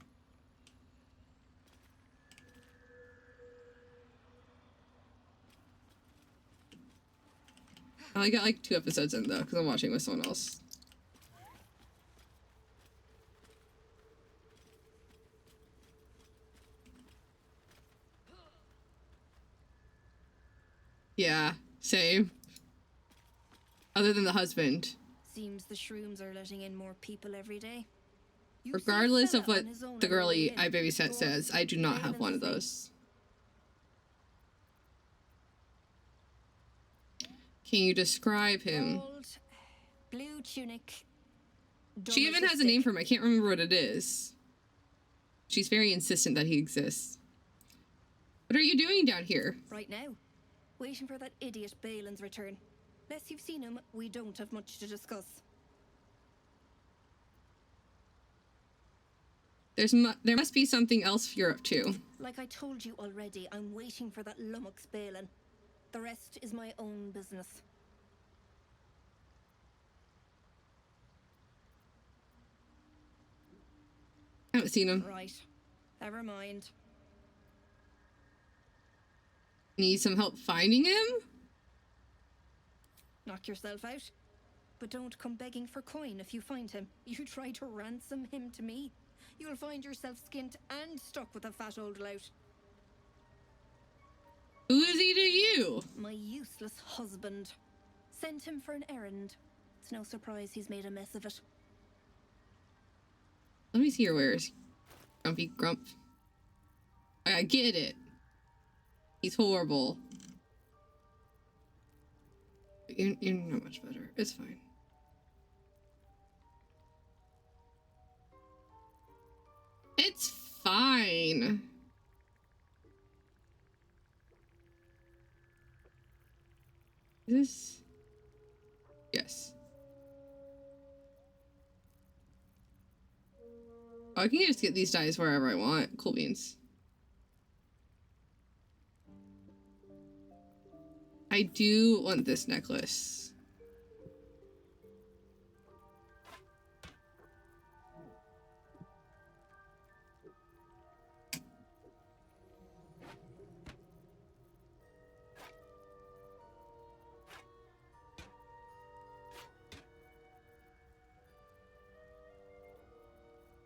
I only got like 2 episodes in though, because I'm watching with someone else. Yeah, same. Other than the husband. Seems the shrooms are letting in more people every day. Regardless of what the girlie I babysat says, I do not have one of those. Can you describe him? Old, blue tunic. She even has a name for him. I can't remember what it is. She's very insistent that he exists. What are you doing down here? Right now, waiting for that idiot Balin's return. Unless you've seen him, we don't have much to discuss. There must be something else you're up to. Like I told you already, I'm waiting for that lummox Balin. The rest is my own business. I haven't seen him. Right. Never mind. Need some help finding him? Knock yourself out. But don't come begging for coin if you find him. You try to ransom him to me, you'll find yourself skinned and stuck with a fat old lout. Who is he to you? My useless husband. Sent him for an errand. It's no surprise he's made a mess of it. Let me see your wares. Grumpy Grump. I get it. He's horrible. You're not much better. It's fine. It's fine. necklace? Yes. Oh, I can just get these dies wherever I want. Cool beans. I do want this necklace.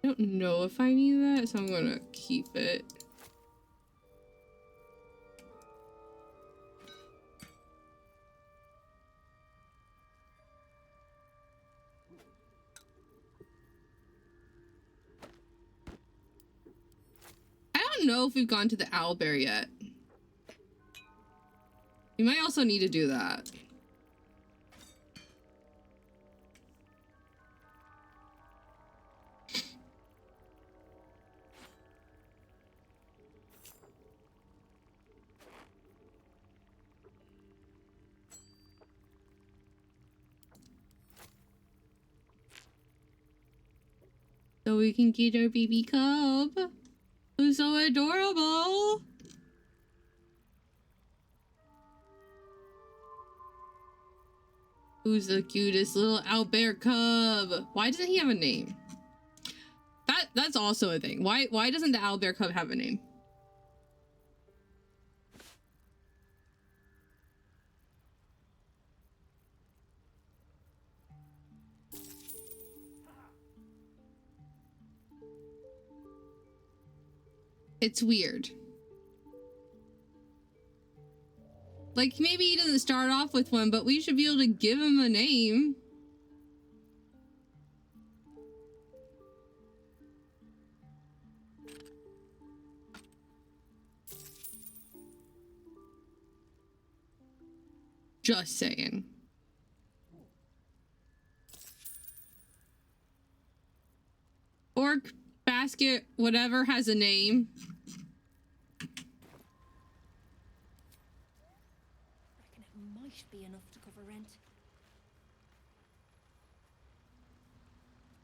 I don't know if I need that, so I'm gonna keep it. I don't know if we've gone to the owlbear yet. We might also need to do that. So we can get our baby cub, who's so adorable. Who's the cutest little owlbear cub? Why doesn't he have a name? That's also a thing. Why doesn't the owlbear cub have a name? It's weird. Like, maybe he doesn't start off with one, but we should be able to give him a name. Just saying. Orc, basket, whatever has a name. Reckon it might be enough to cover rent.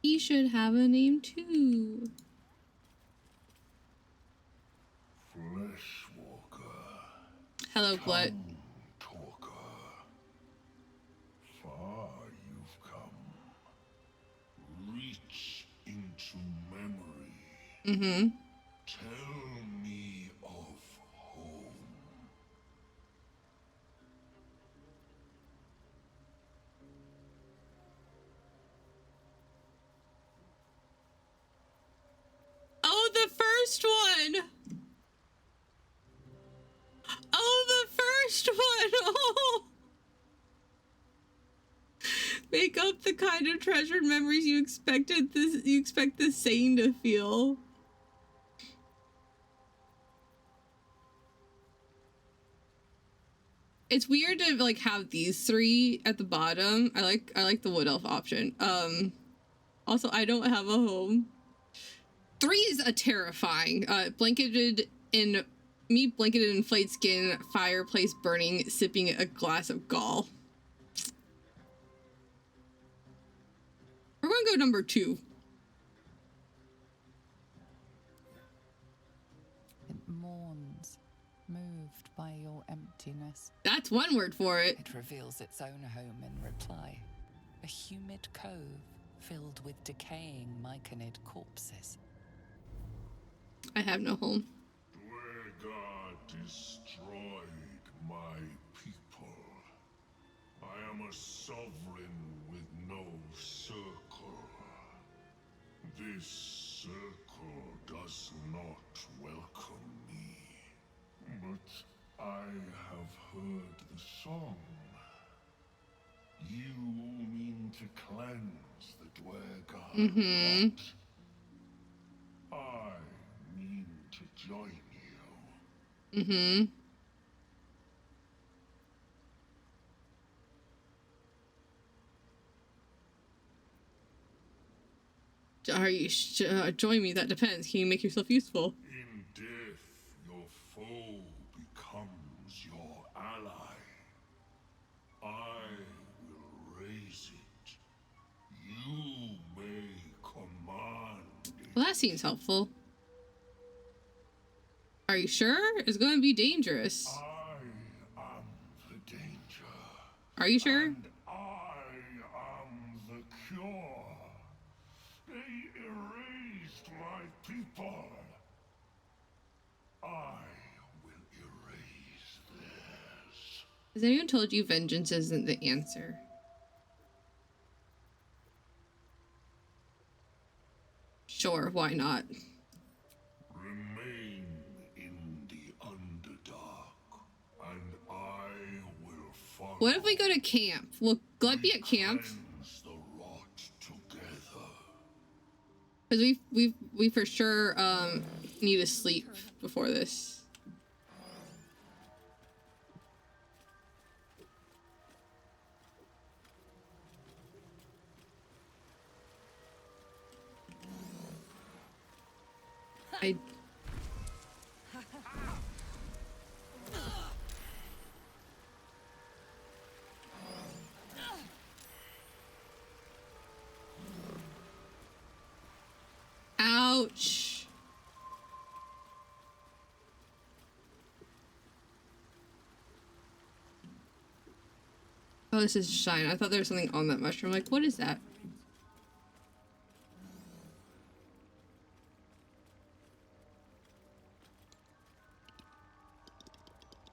He should have a name too. Fleshwalker. Hello, Glut. Talker. Far you've come. Reach into memory. Mm-hmm. Tell me of home. Oh, the first one! Oh, the first one! Oh! Make up the kind of treasured memories you expect the sane to feel. It's weird to like have these three at the bottom. I like the wood elf option. Also, I don't have a home. 3 is a terrifying. Blanketed in flayed skin, fireplace burning, sipping a glass of gall. We're gonna go number 2. It mourns, moved by your emptiness. That's one word for it. It reveals its own home in reply. A humid cove filled with decaying myconid corpses. I have no home. Dwergar destroyed my people. I am a sovereign with no circle. This circle does not welcome me. But I have heard the song. You mean to cleanse the Dwergar Mm-hmm. rot. I mean to join you. Mm-hmm. Are you join me? That depends. Can you make yourself useful? In death, your foe becomes your ally. I Well, that seems helpful. Are you sure? It's going to be dangerous. I am the danger. Are you sure? And I am the cure. They erased my people. I will erase theirs. Has anyone told you vengeance isn't the answer? Sure, why not? Remain in the Underdark, and I will follow. What if we go to camp? Will Glut be at camp? Cleanse the rot together. Because we for sure need to sleep before this. Ouch. Oh, this is shine. I thought there was something on that mushroom. Like, what is that?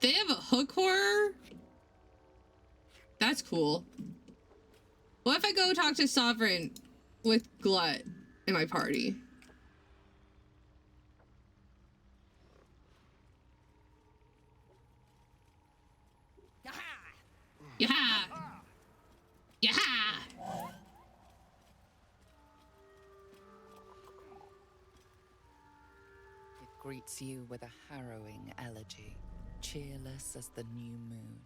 They have a hook horror? That's cool. What if I go talk to Sovereign with Glut in my party? Yeah! Yeah! It greets you with a harrowing elegy, cheerless as the new moon.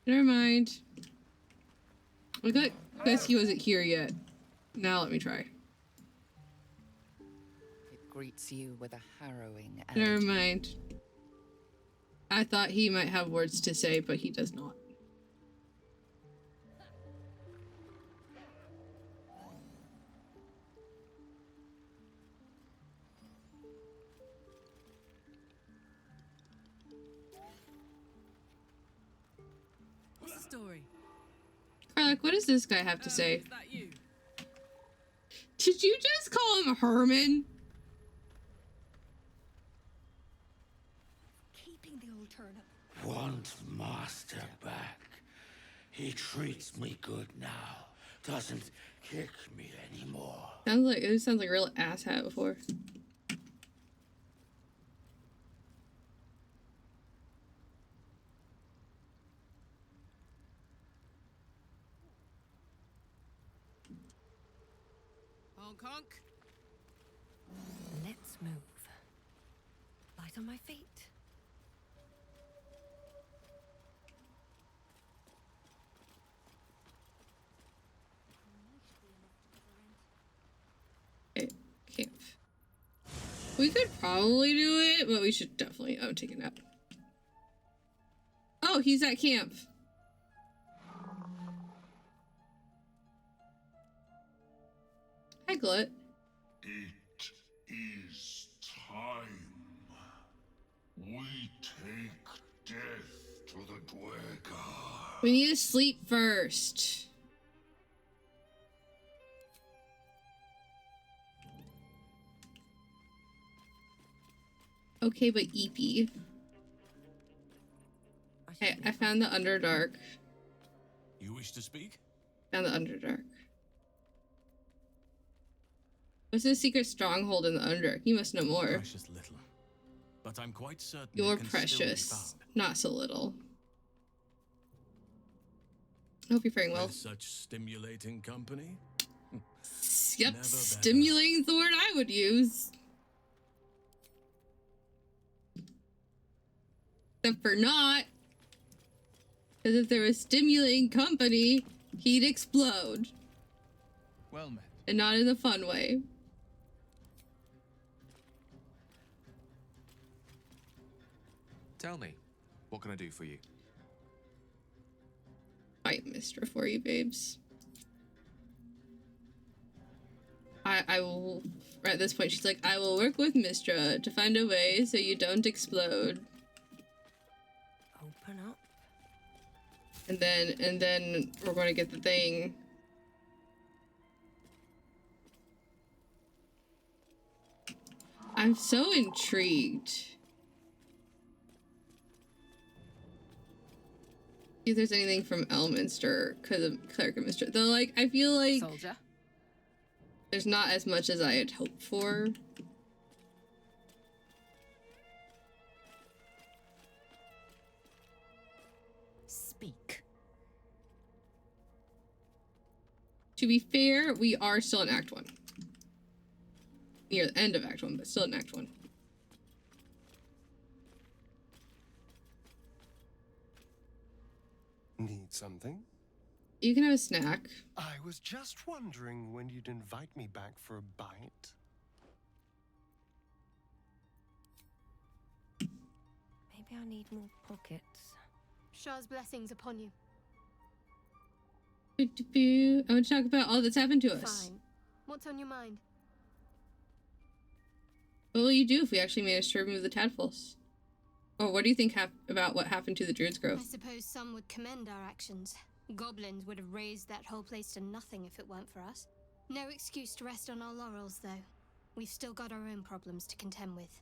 Never mind. I thought because he wasn't here yet. Now let me try. It greets you with a harrowing elegy. Never mind. I thought he might have words to say, but he does not. What's the story? Karlach, what does this guy have to say? Is that you? Did you just call him Herman? Keeping the old turnip. Want Master back. He treats me good now. Doesn't kick me anymore. Sounds like it sounds like a real asshat before. Honk honk. Let's move. Light on my feet. Okay, camp. We could probably do it, but we should definitely take a nap. Oh, he's at camp. Hi, Glut. It is time. We take death to the Dwergar. We need to sleep first. Okay, but Eepy. Okay, I found the Underdark. You wish to speak? Found the Underdark. What's the secret stronghold in the Underdark? You must know more. Precious little. But I'm quite certain You're it can still be precious. found. Not so little. I hope you're faring well. With such stimulating company? Yep, Never stimulating's the word I would use. Except for not. Because if there was stimulating company, he'd explode. Well met. And not in a fun way. Tell me, what can I do for you? Fight mister for you, babes. I will, at this point, she's like, I will work with Mistra to find a way so you don't explode. Open up. And then we're going to get the thing. I'm so intrigued. See if there's anything from Elminster, because of Cleric and Mistra. Though, like, I feel like Soldier. There's not as much as I had hoped for. Speak. To be fair, we are still in Act 1. Near the end of Act 1, but still in Act 1. Need something? You can have a snack. I was just wondering when you'd invite me back for a bite. Maybe I need more pockets. Shah's blessings upon you. I want to talk about all that's happened to us. Fine. What's on your mind? What will you do if we actually manage to remove the tadpoles? Or what do you think about what happened to the Druid's Grove? I suppose some would commend our actions. Goblins would have razed that whole place to nothing if it weren't for us. No excuse to rest on our laurels, though. We've still got our own problems to contend with.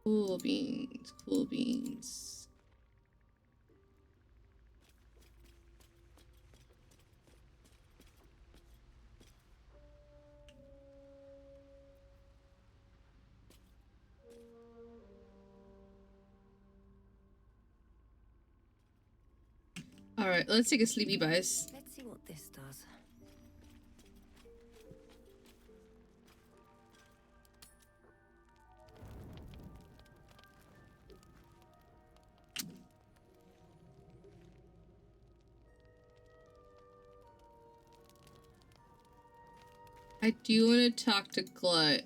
Cool beans, cool beans. Alright, let's take a sleepy buzz. Let's see what this does. I do want to talk to Glut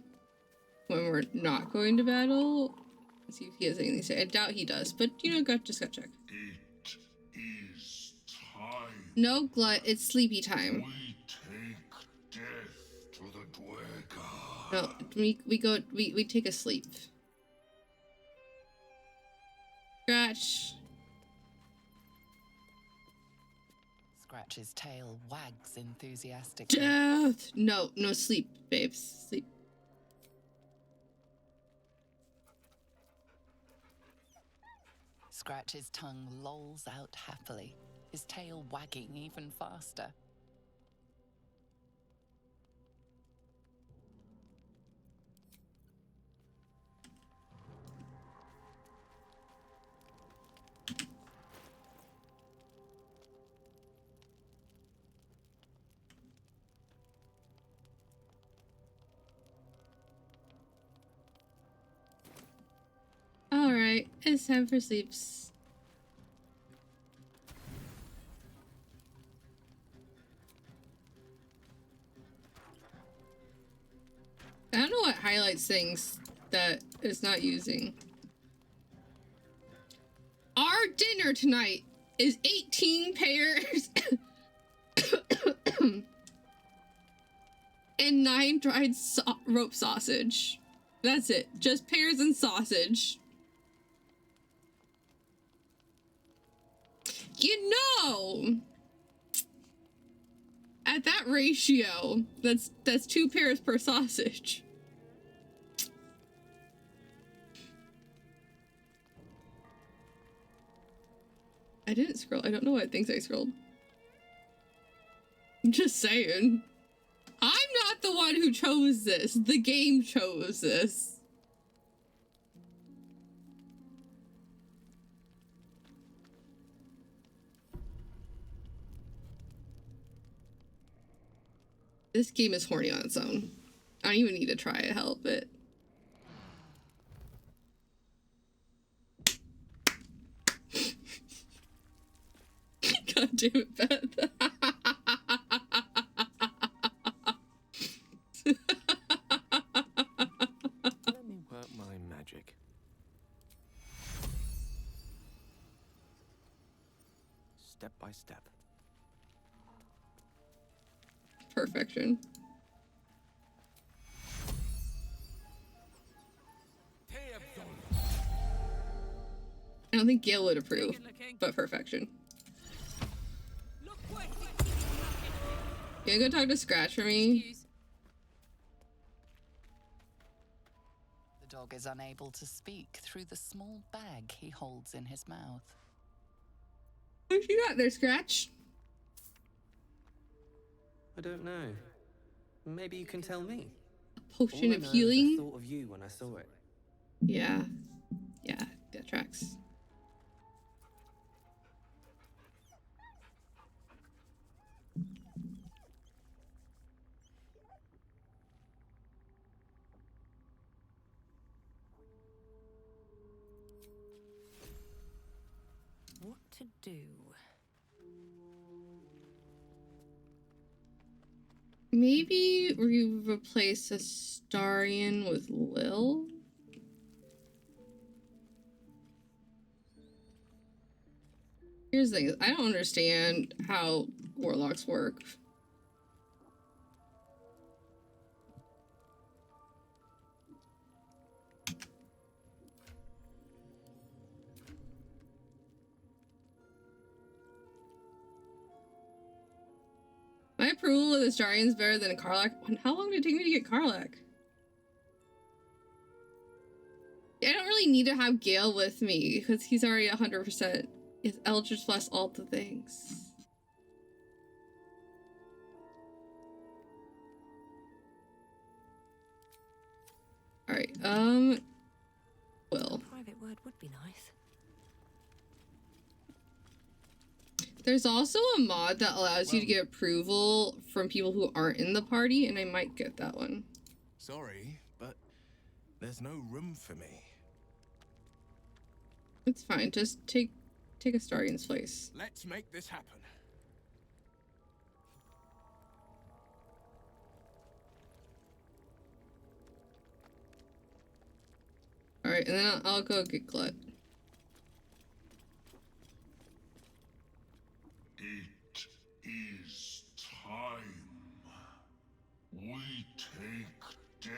when we're not going to battle. Let's see if he has anything to say. I doubt he does, but you know, just gotta check. It is time. No, Glut, it's sleepy time. We take death to the Dwergar. No, we take a sleep. Scratch. Scratch's tail wags enthusiastically. Death! No, sleep, babes. Sleep. Scratch's tongue lolls out happily, his tail wagging even faster. Alright, it's time for sleeps. I don't know what highlights things that it's not using. Our dinner tonight is 18 pears and 9 dried rope sausage. That's it. Just pears and sausage. You know, at that ratio, that's 2 pears per sausage. I didn't scroll. I don't know what things I scrolled. I'm just saying. I'm not the one who chose this. The game chose this. This game is horny on its own. I don't even need to try to help it. God damn it, Beth. Let me work my magic. Step by step. Perfection. don't think Gale would approve, but perfection. You gonna go talk to Scratch for me? The dog is unable to speak through the small bag he holds in his mouth. What you got there, Scratch? I don't know. Maybe you can tell me. A potion of healing? I thought of you when I saw it. Yeah. Yeah, that tracks. What to do? Maybe we replace Astarion with Lil? Here's the thing, I don't understand how warlocks work. My approval of the Astarion is better than a Karlach. How long did it take me to get Karlach? I don't really need to have Gale with me because he's already 100%. It's Eldritch plus all the things. Alright, Will. A private word would be nice. There's also a mod that allows you to get approval from people who aren't in the party, and I might get that one. Sorry, but there's no room for me. It's fine, just take Astarion's place. Let's make this happen. Alright, and then I'll go get Glut. It is time. We take death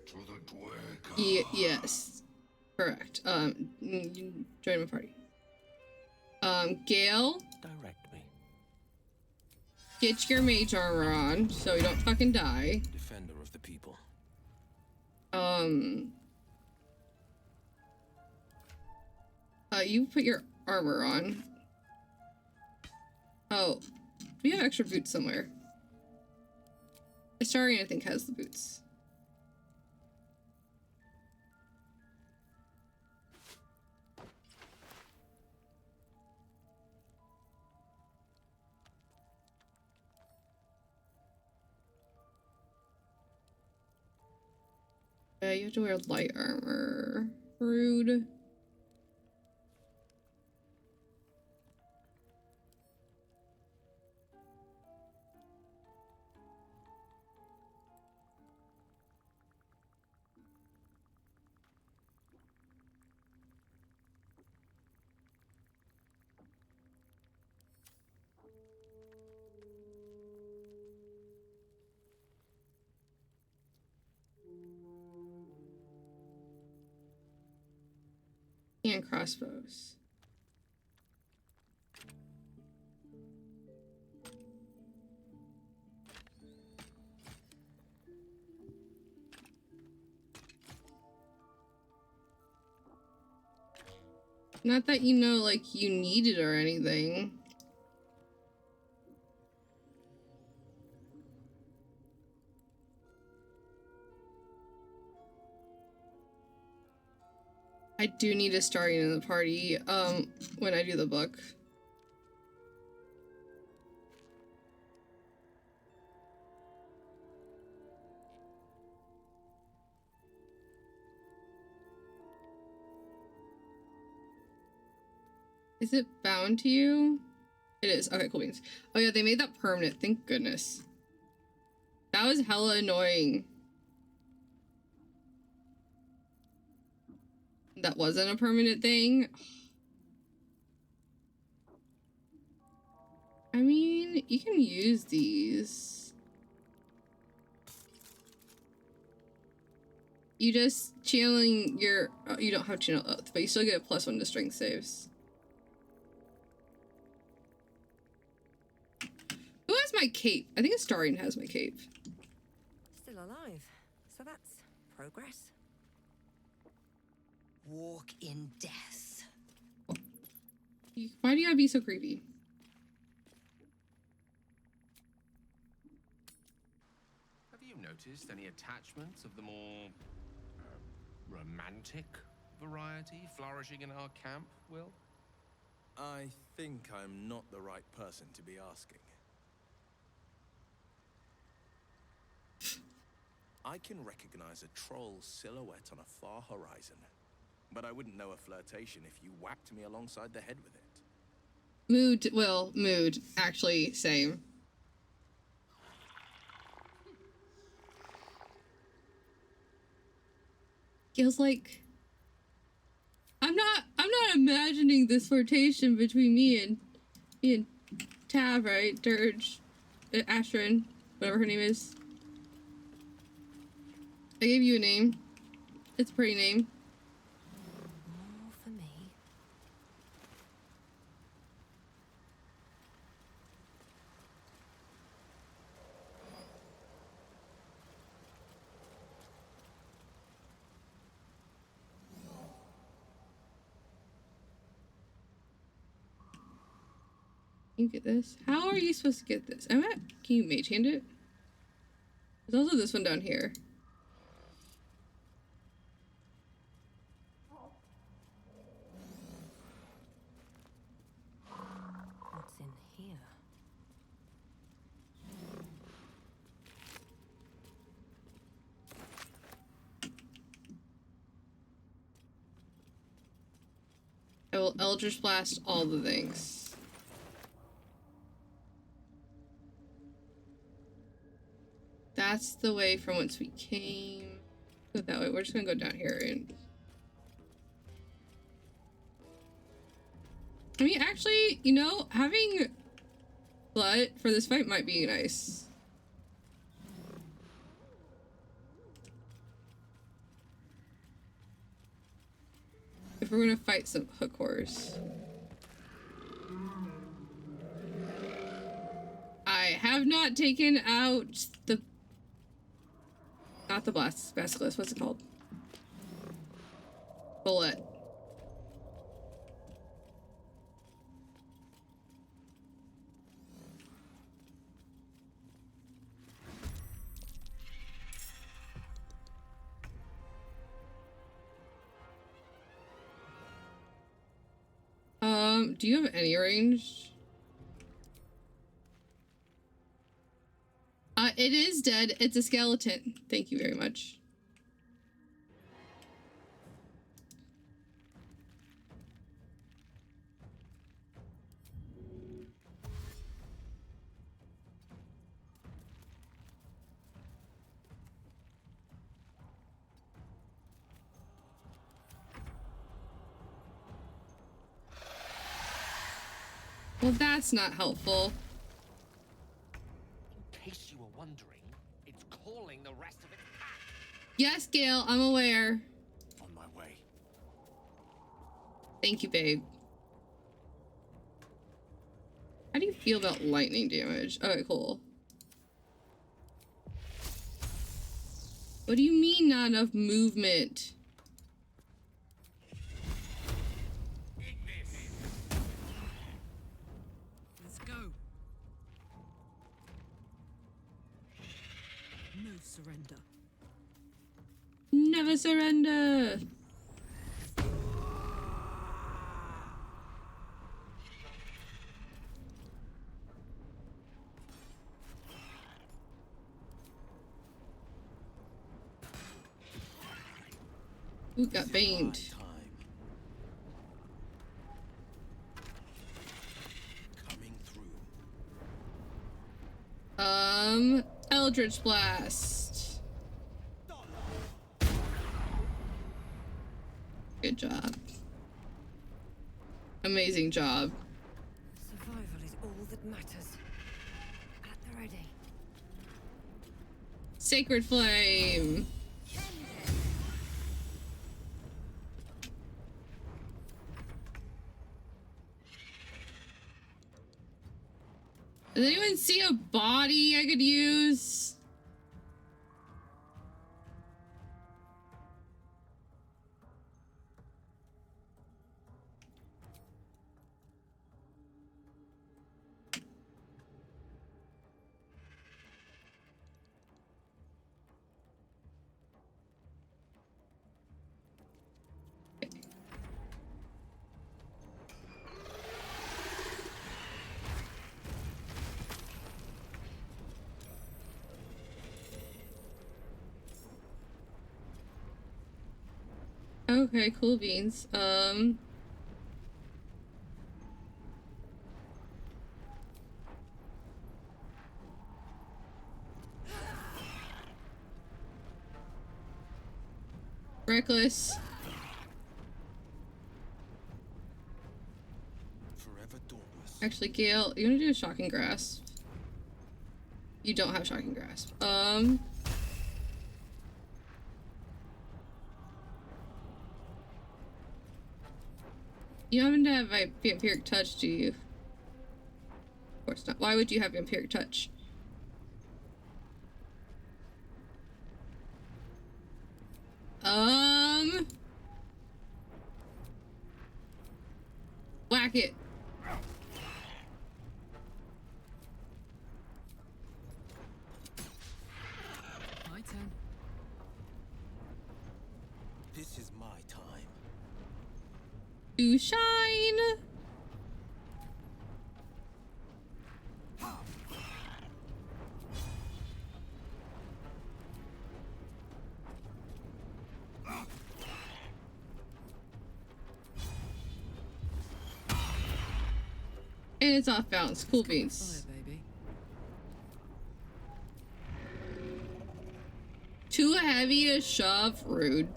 to the Dwerga. Yes. Correct. Join my party. Gale. Direct me. Get your mage armor on so you don't fucking die. Defender of the people. You put your armor on. Oh, we have extra boots somewhere. Astarion, I think, has the boots. Yeah, you have to wear light armor. Rude. And crossbows. Not that you know, like, you need it or anything. I do need a Astarion in the party, when I do the book. Is it bound to you? It is. Okay, cool beans. Oh yeah, they made that permanent. Thank goodness. That was hella annoying. That wasn't a permanent thing. I mean, you can use these. You just channeling your... you don't have channel oath, but you still get a +1 to strength saves. Who has my cape? I think Astarion has my cape. Still alive. So that's progress. Walk in death. Why do you gotta be so creepy? Have you noticed any attachments of the more romantic variety flourishing in our camp, Will? I think I'm not the right person to be asking. I can recognize a troll's silhouette on a far horizon, but I wouldn't know a flirtation if you whacked me alongside the head with it. Mood, Will, mood. Actually, same. Feels like... I'm not imagining this flirtation between me and Tav, right? Durge, Astrid, whatever her name is. I gave you a name. It's a pretty name. More for me. You get this? How are you supposed to get this? Can you mage hand it? There's also this one down here. What's in here? I will Eldritch Blast all the things. That's the way from whence we came. Go that way. We're just gonna go down here and... I mean, actually, you know, having blood for this fight might be nice. If we're gonna fight some hook horrors. I have not taken out the... Not the basilisk, what's it called? Bullet. Do you have any range? It is dead. It's a skeleton. Thank you very much. Well, that's not helpful. In case you were wondering, it's calling the rest of it back. Yes, Gale, I'm aware. On my way. Thank you, babe. How do you feel about lightning damage? Okay, cool. What do you mean not enough movement? Let's go. No surrender. Never surrender. Ooh, got baned. Eldritch Blast. Good job. Amazing job. Survival is all that matters. At the ready. Sacred Flame. Does anyone see a body I could use? Okay, cool beans. Reckless. Forever dauntless. Actually, Gale, you wanna do a shocking grasp? You don't have shocking grasp. You happen to have a vampiric touch, do you? Of course not. Why would you have vampiric touch? Whack it. My turn. This is my time. To shine. And it's off balance. Cool beans. Fire, baby. Too heavy to shove. Rude.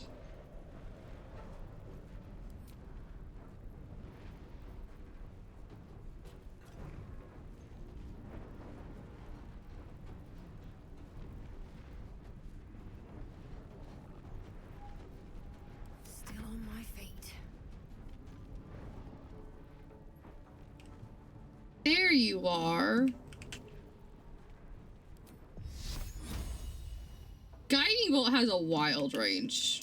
Still on my feet. There you are. Guiding bolt has a wild range.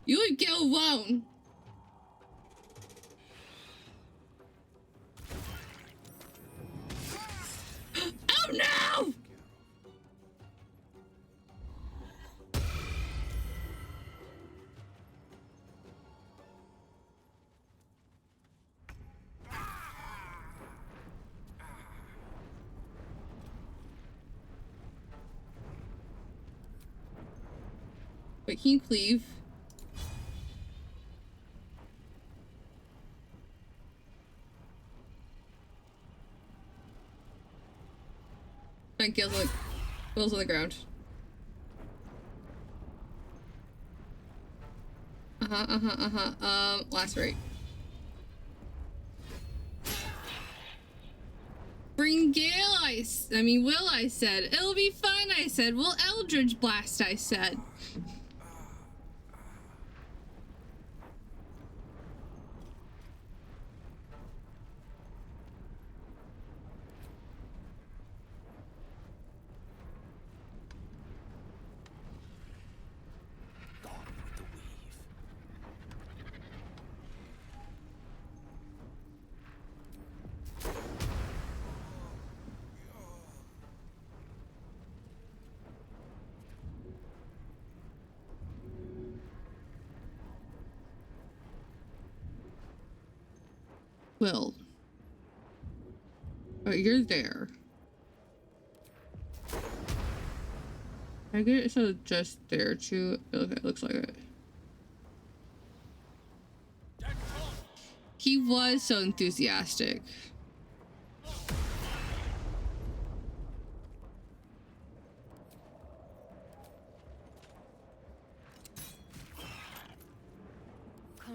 You would get alone. Oh no! Wait, can you cleave? And Gil's on the ground. Lacerate. Bring Gale, Will, I said. It'll be fun, I said. We'll Eldritch Blast, I said. Will. Oh, you're there. I get it, so just there too. Okay, it looks like it. He was so enthusiastic.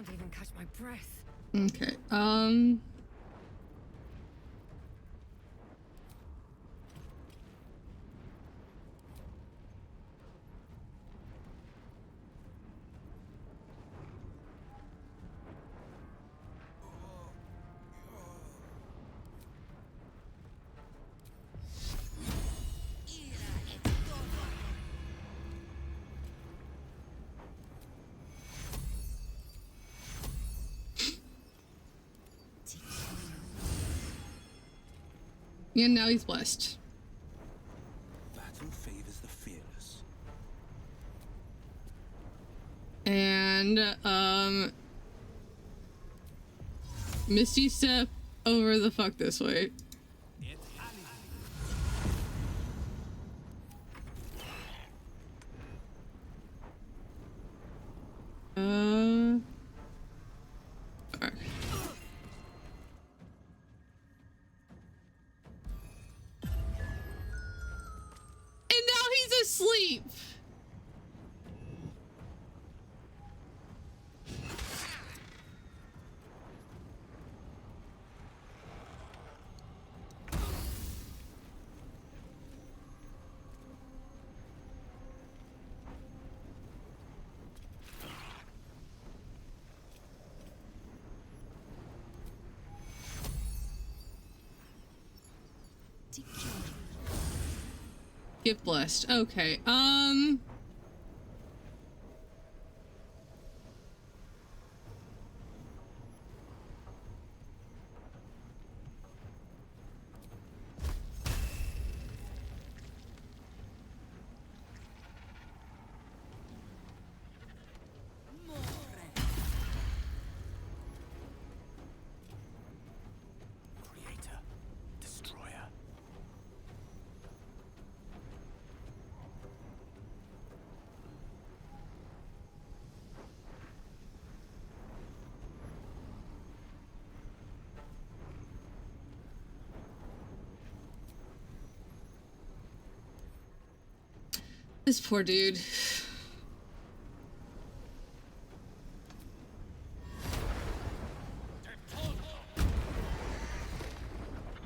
can't even catch my breath. Okay. Yeah, now he's blessed. Battle favors the fearless. And Misty step over the fuck this way. Alright. And now he's asleep. Get blessed. Okay. Creator, destroyer. This poor dude.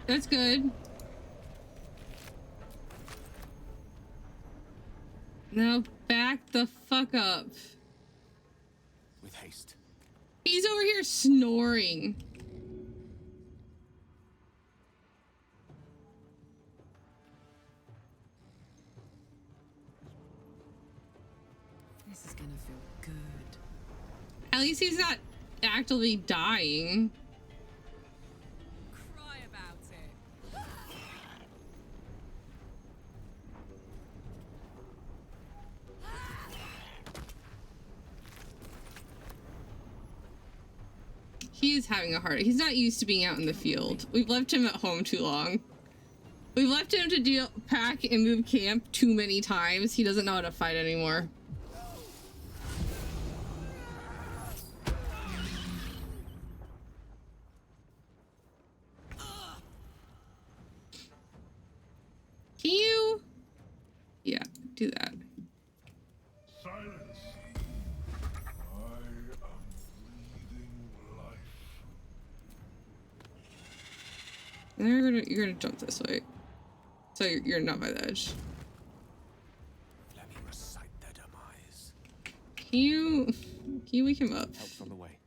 That's good. Now back the fuck up. With haste. He's over here snoring. This is gonna feel good. At least he's not actively dying. Cry about it. He is having a heart. He's not used to being out in the field. We've left him at home too long. We've left him to pack and move camp too many times. He doesn't know how to fight anymore. Can you? Yeah, do that. Silence. I am breathing life. And you're gonna jump this way. So you're not by the edge. Let me recite their demise. Can you wake him up? Help's on the way.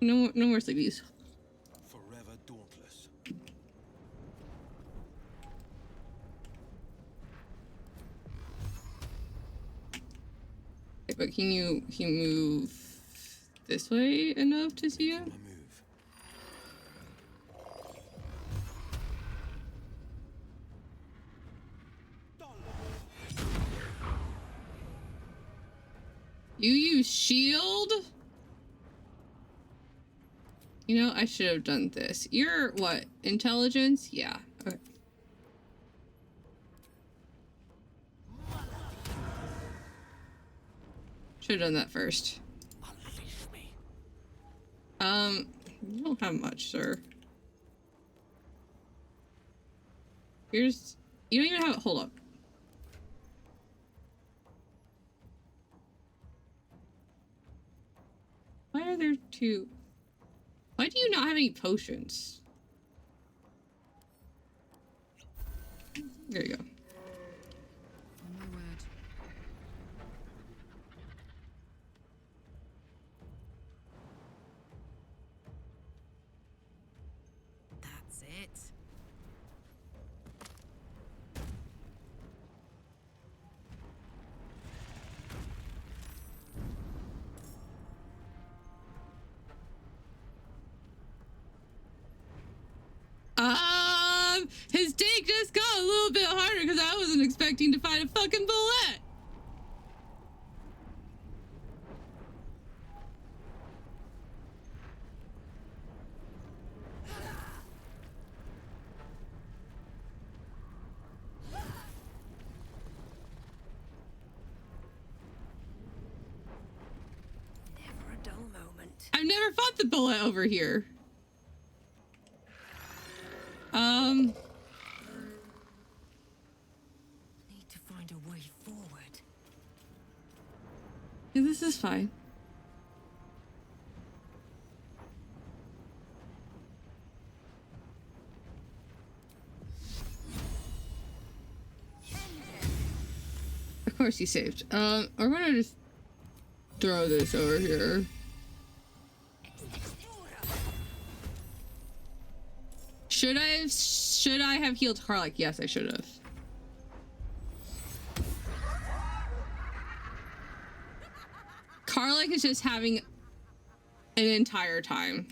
No more sleepies. Forever dauntless. Okay, but can you move this way enough to see you? You use shield? You know, I should have done this. You're what? Intelligence? Yeah. Okay. Should have done that first. You don't have much, sir. You don't even have, hold up. there two? Why do you not have any potions? There you go. Oh my word. That's it. His take just got a little bit harder because I wasn't expecting to find a fucking bullet. Never a dull moment. I've never fought the bullet over here. Need to find a way forward. Yeah, this is fine. Of course he saved. We're gonna just throw this over here. Should I have healed Karlach? Yes, I should have. Karlach is just having an entire time.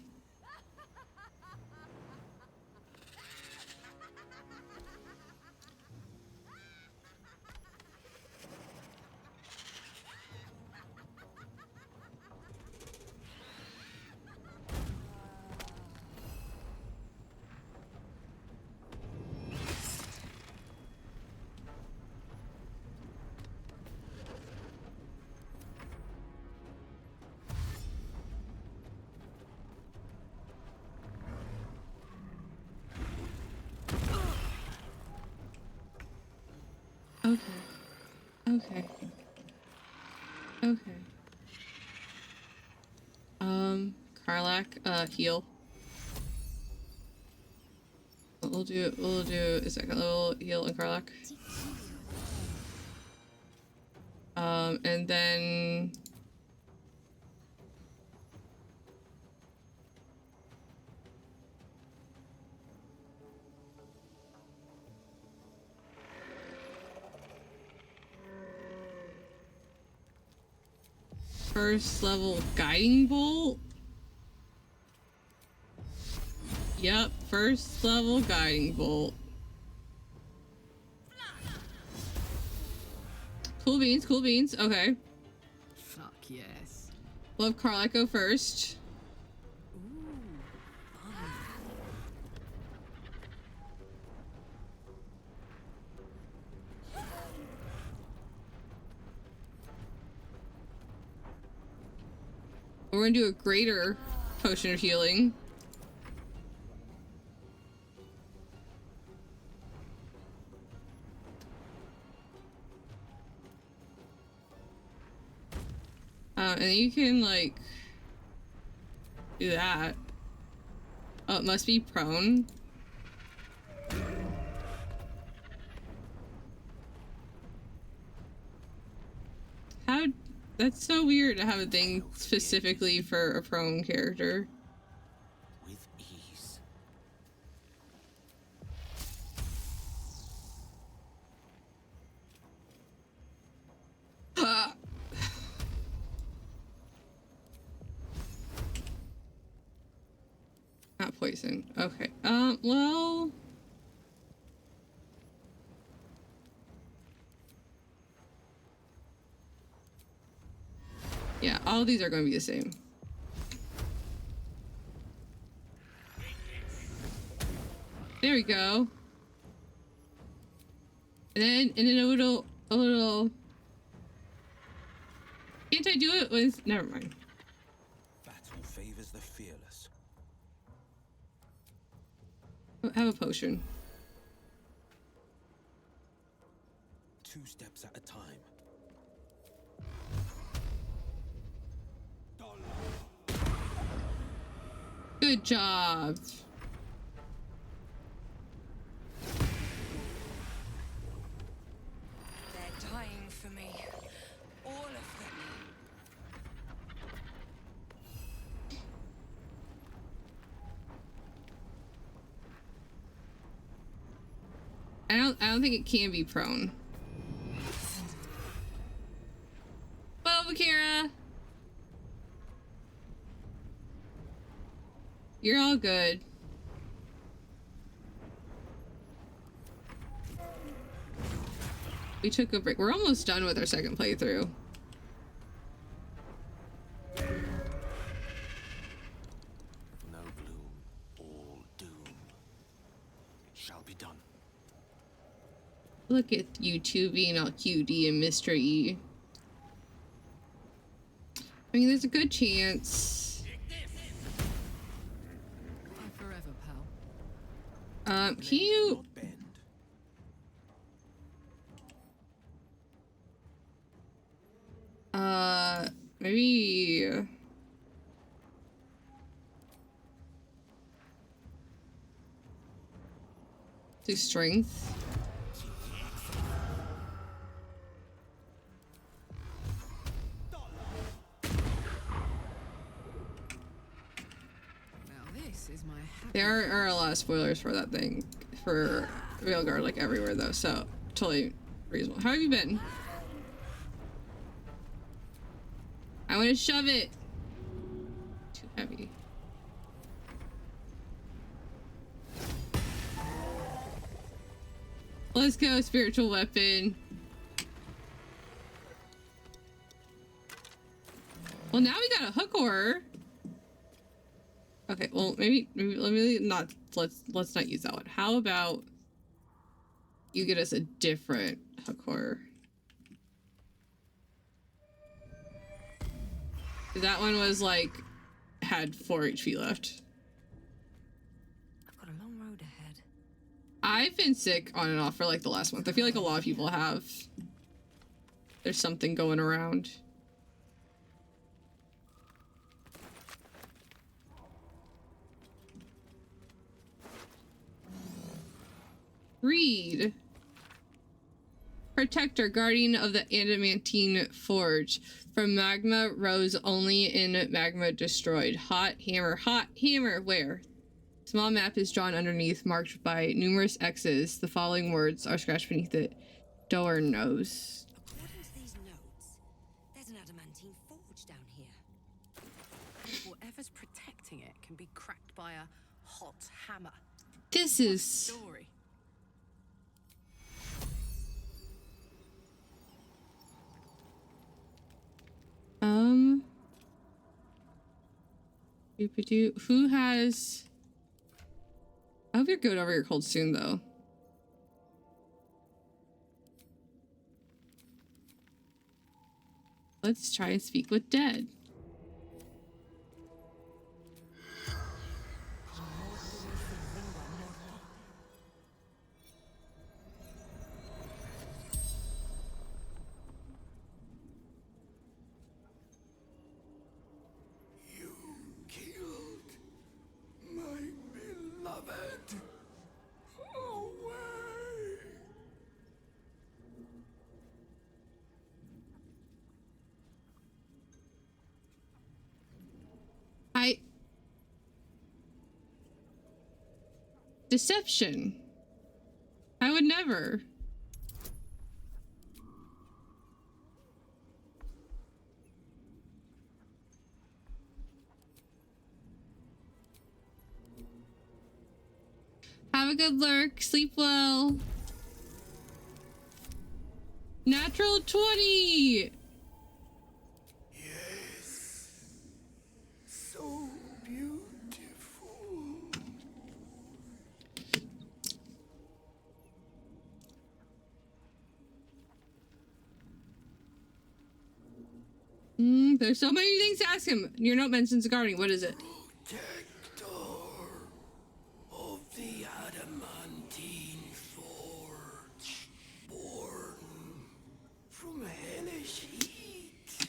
Okay. Karlach, heal. We'll do a second level heal on Karlach. And then first level guiding bolt. Yep, first level guiding bolt. Cool beans, cool beans. Okay. Fuck yes. We'll have Karlach go first. We're gonna do a greater potion of healing. And you can like do that. Oh, it must be prone. How? That's so weird to have a thing specifically for a prone character. With ease. Not poison. Okay. Well. Yeah, all of these are going to be the same. There we go. And then a little. Can't I do it with? Never mind. Battle favors the fearless. Have a potion. 2 steps at a time. Good job. They're dying for me. All of them. I don't think it can be prone. Well, Vakira. You're all good. We took a break. We're almost done with our second playthrough. No gloom, all doom. It shall be done. Look at you two being all cutie and mystery. I mean, there's a good chance. Forever, pal. Can you... Maybe... Do strength? There are a lot of spoilers for that thing, for Railguard, like everywhere though, so totally reasonable. How have you been? I want to shove it. Too heavy. Let's go, spiritual weapon. Well, now we got a hook horror. Okay, well, maybe let me not, let's not use that one. How about you get us a different hook horror? That one was like, had 4 HP left. I've got a long road ahead. I've been sick on and off for like the last month. I feel like a lot of people have. There's something going around. Read. Protector, guardian of the adamantine forge. From magma rose only in magma destroyed. Hot hammer, where? Small map is drawn underneath, marked by numerous X's. The following words are scratched beneath it. Door knows. According to these notes, there's an adamantine forge down here. Whatever's protecting it can be cracked by a hot hammer. This is... Story. Who has... I hope you're good over your cold soon, though. Let's try and speak with dead. Deception. I would never. Have a good lurk. Sleep well. Natural 20. So beautiful. There's so many things to ask him. Your note mentions a guardian. What is it? Protector of the adamantine forge, born from hellish heat,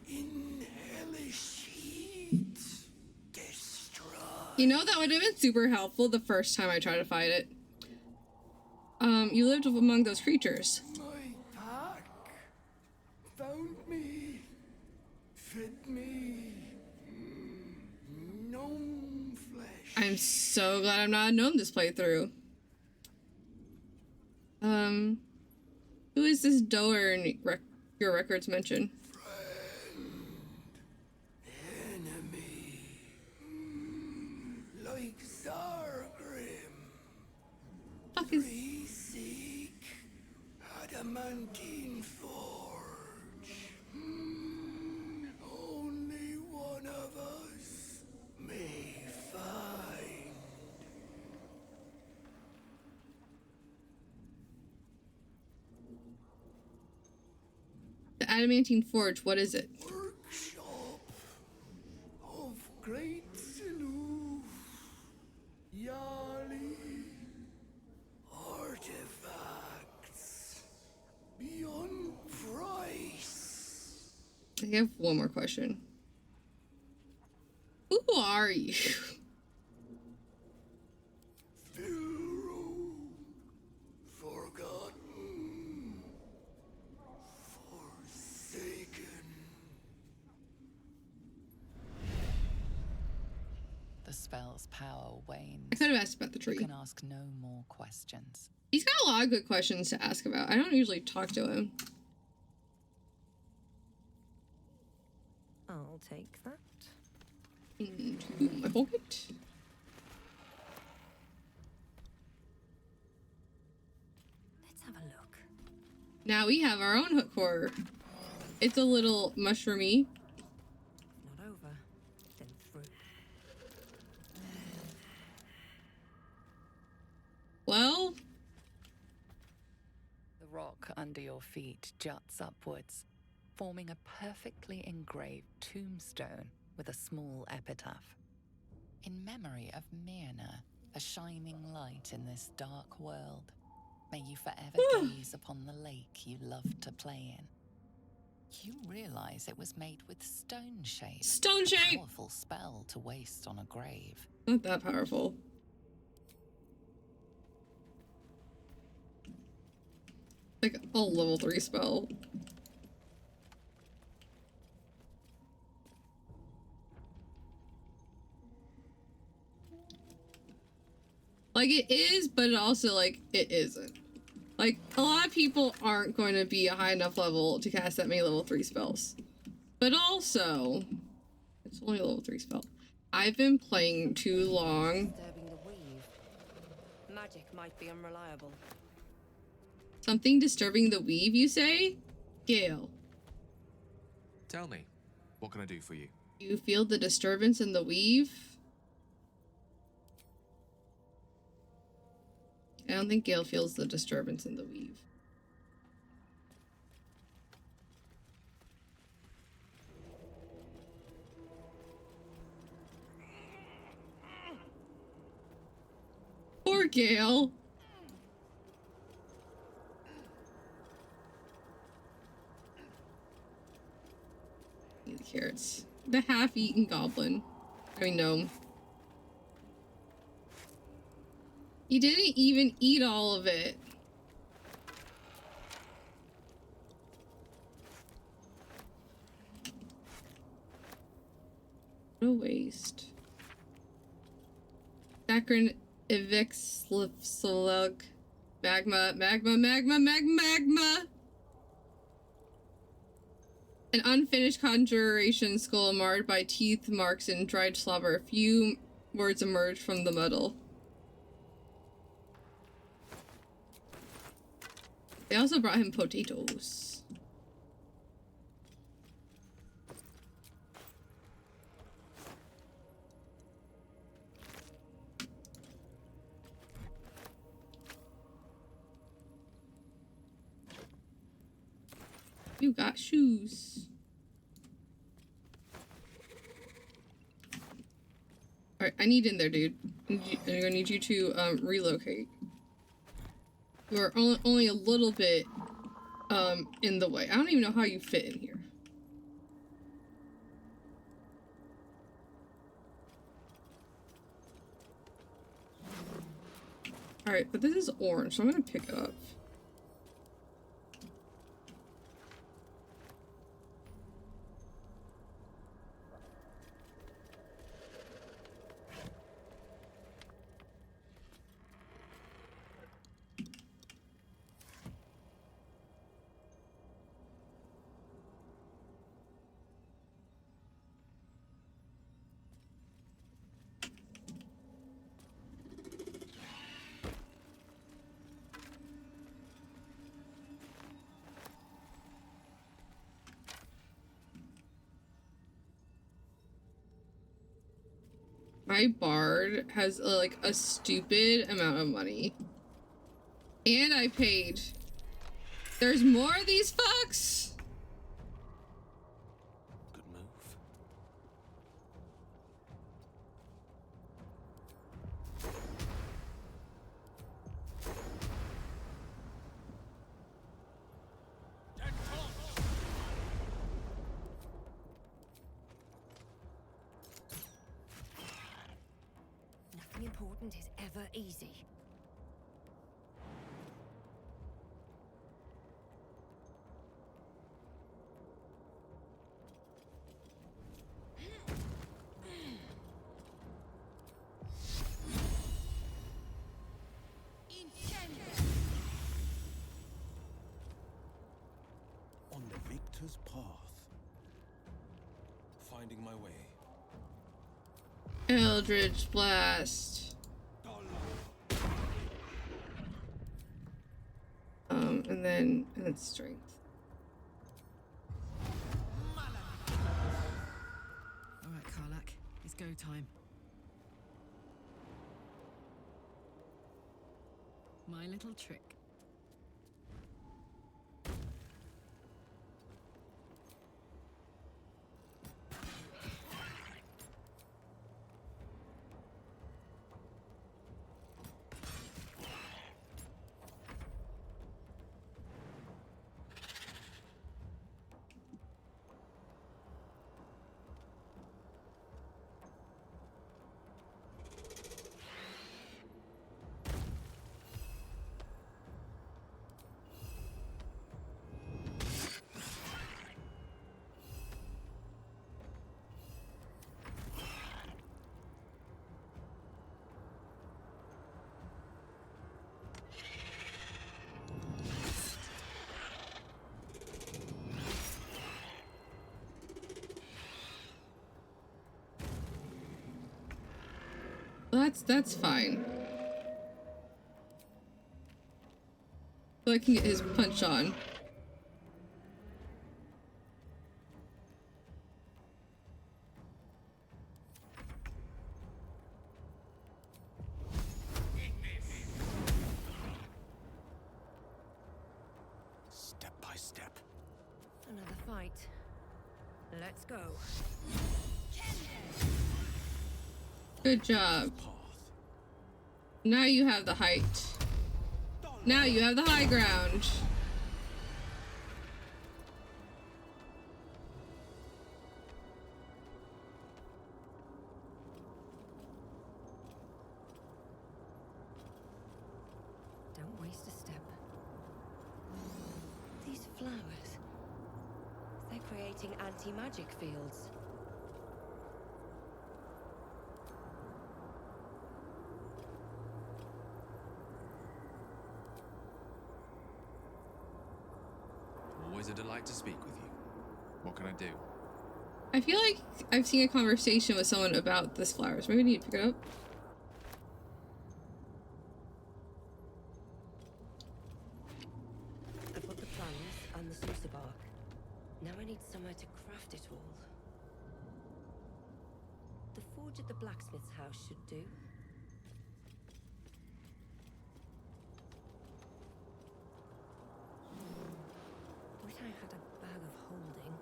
in hellish heat, destroy. You know, that would have been super helpful the first time I tried to fight it. You lived among those creatures. My pack found me, fed me gnome flesh. I'm so glad I'm not a gnome this playthrough. Who is this doer in your records mention? Enemy, like Zargrim. Free seek adamantine forge. Only one of us may find. The adamantine forge, what is it? Workshop of great Silu. Yali. Artifacts beyond price. I have one more question. Who are you? Forgotten. Forsaken. The spell's power wanes. I could have asked about the tree. You can ask no more questions. He's got a lot of good questions to ask about. I don't usually talk to him. I'll take that. Into my pocket. Let's have a look. Now we have our own hook horror. It's a little mushroomy. Not over, then through. Well, The rock under your feet juts upwards, forming a perfectly engraved tombstone with a small epitaph. In memory of Myrna, a shining light in this dark world, may you forever gaze upon the lake you loved to play in. You realize it was made with stone shape. Stone shape! A powerful spell to waste on a grave. Not that powerful. Like a level 3 spell. Like, it is, but it also, like, it isn't. Like, a lot of people aren't going to be a high enough level to cast that many level 3 spells. But also, it's only a level 3 spell. I've been playing too long. Disturbing the weave. Magic might be unreliable. Something disturbing the weave, you say? Gale. Tell me, what can I do for you? You feel the disturbance in the weave? I don't think Gale feels the disturbance in the weave. Poor Gale. Need the carrots. The half-eaten goblin. I mean, gnome. He didn't even eat all of it. What a waste. Saccharin evicts slug. Magma. An unfinished conjuration skull marred by teeth marks and dried slobber. A few words emerge from the muddle. They also brought him potatoes. You got shoes. Alright, I need in there, dude. I'm gonna need you to relocate. You're only a little bit in the way. I don't even know how you fit in here. Alright, but this is orange, so I'm gonna pick it up. My bard has like a stupid amount of money. And I paid. There's more of these fucks? Good move. Nothing important is ever easy. On the victor's path. Finding my way. Eldritch Blast. And then strength. Alright, Karlak. It's go time. My little trick. That's fine. So I can get his punch on. Step by step. Another fight. Let's go. Good job. Now you have the height. Now you have the high ground. Don't waste a step. These flowers. They're creating anti-magic fields. Always a delight to speak with you. What can I do? I feel like I've seen a conversation with someone about this flowers. Maybe we need to pick it up. I've got the plans and the Sousa bark. Now I need somewhere to craft it all. The forge at the blacksmith's house should do. Wish I had a bag of holding.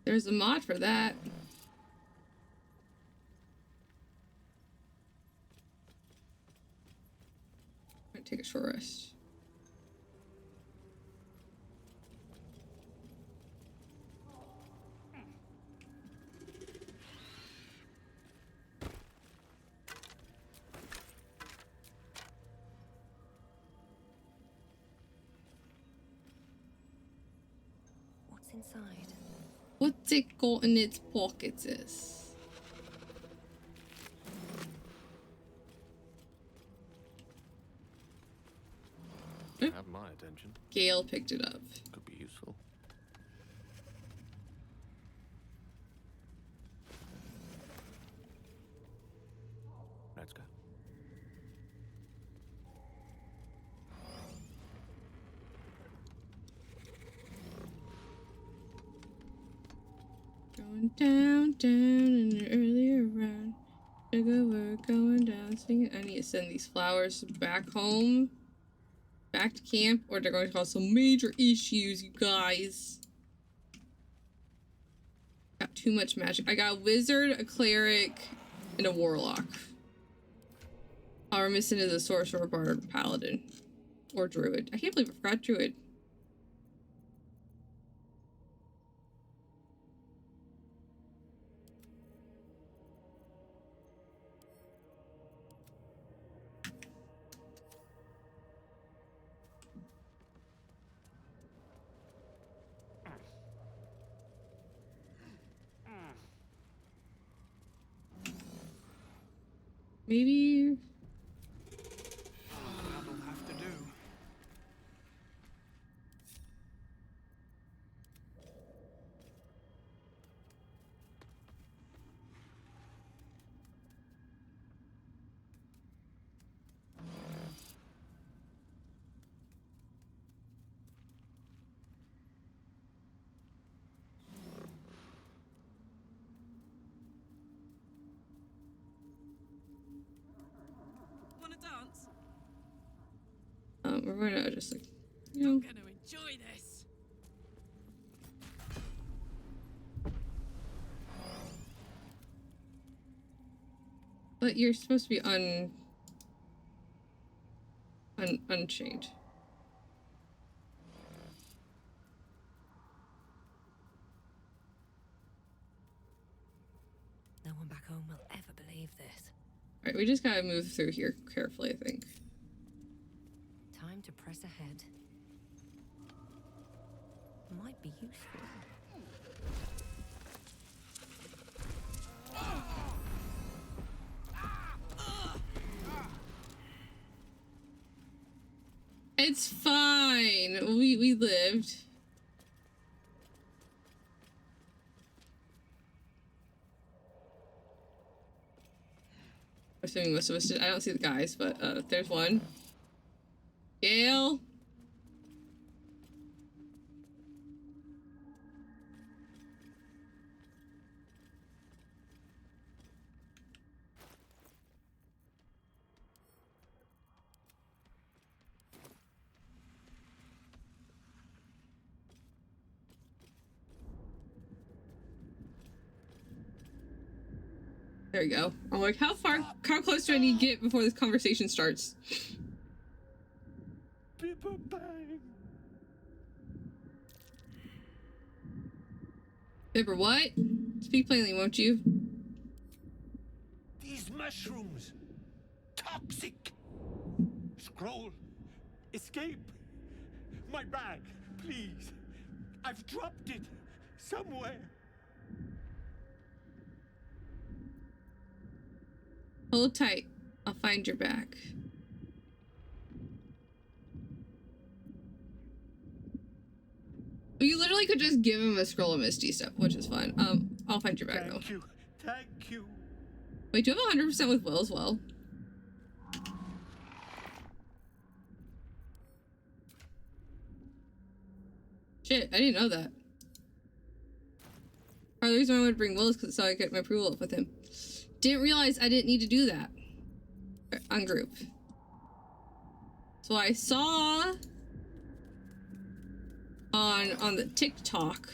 There's a mod for that. I'm gonna take a short rest. inside? What's it got in its pockets is? Have my attention. Gale picked it up. Could be useful. Let's go. Going down, down in the earlier round. Sugar, we're going down. Singing. I need to send these flowers back home. Back to camp, or they're going to cause some major issues, you guys. Got too much magic. I got a wizard, a cleric, and a warlock. All we're missing is a sorcerer, bard, paladin, or druid. I can't believe I forgot druid. Maybe. That'll have to do. Wanna dance? We're gonna just like, you know. I'm gonna enjoy this. But you're supposed to be unchained. No one back home will ever believe this. Alright, we just gotta move through here carefully, I think. Time to press ahead. Might be useful. It's fine. We lived. Assuming most of us did. I don't see the guys, but there's one. Gale. There you go. I'm like, how close do I need to get before this conversation starts? Bibber, what? Speak plainly, won't you? These mushrooms! Toxic! Scroll! Escape! My bag, please! I've dropped it somewhere! Hold tight. I'll find your back. You literally could just give him a scroll of Misty stuff, which is fun. I'll find your back though. Thank you. Thank you. Wait, do you have 100% with Will as well? Shit, I didn't know that. Part of the reason I would bring Will is because so I get my approval up with him. Didn't realize I didn't need to do that on group. So I saw on the TikTok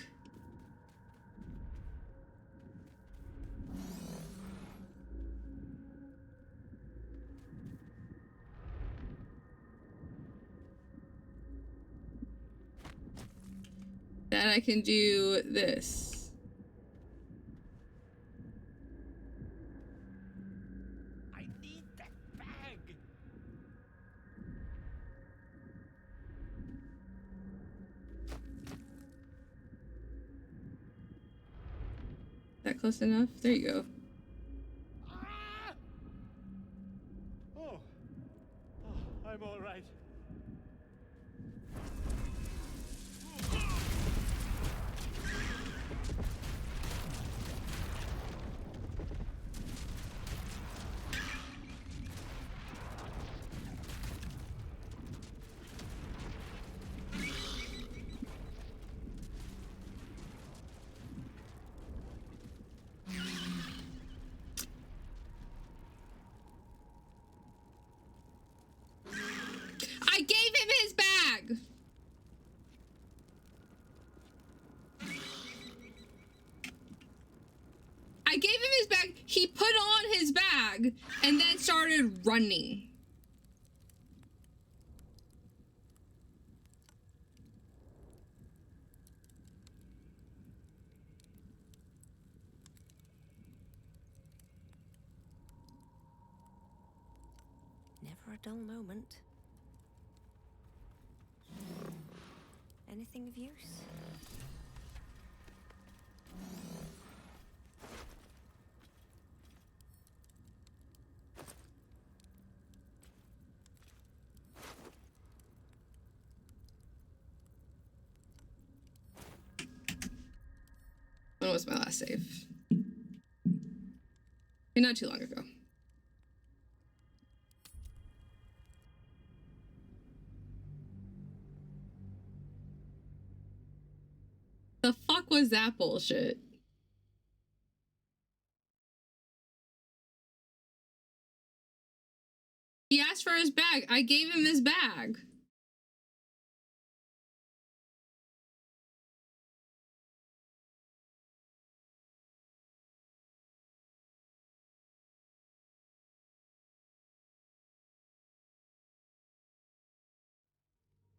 that I can do this. close enough? There you go. Oh, I'm all right. I gave him his bag! I gave him his bag, he put on his bag, and then started running. Never a dull moment. Anything of use? When was my last save? Not too long ago. The fuck was that bullshit? He asked for his bag. I gave him his bag.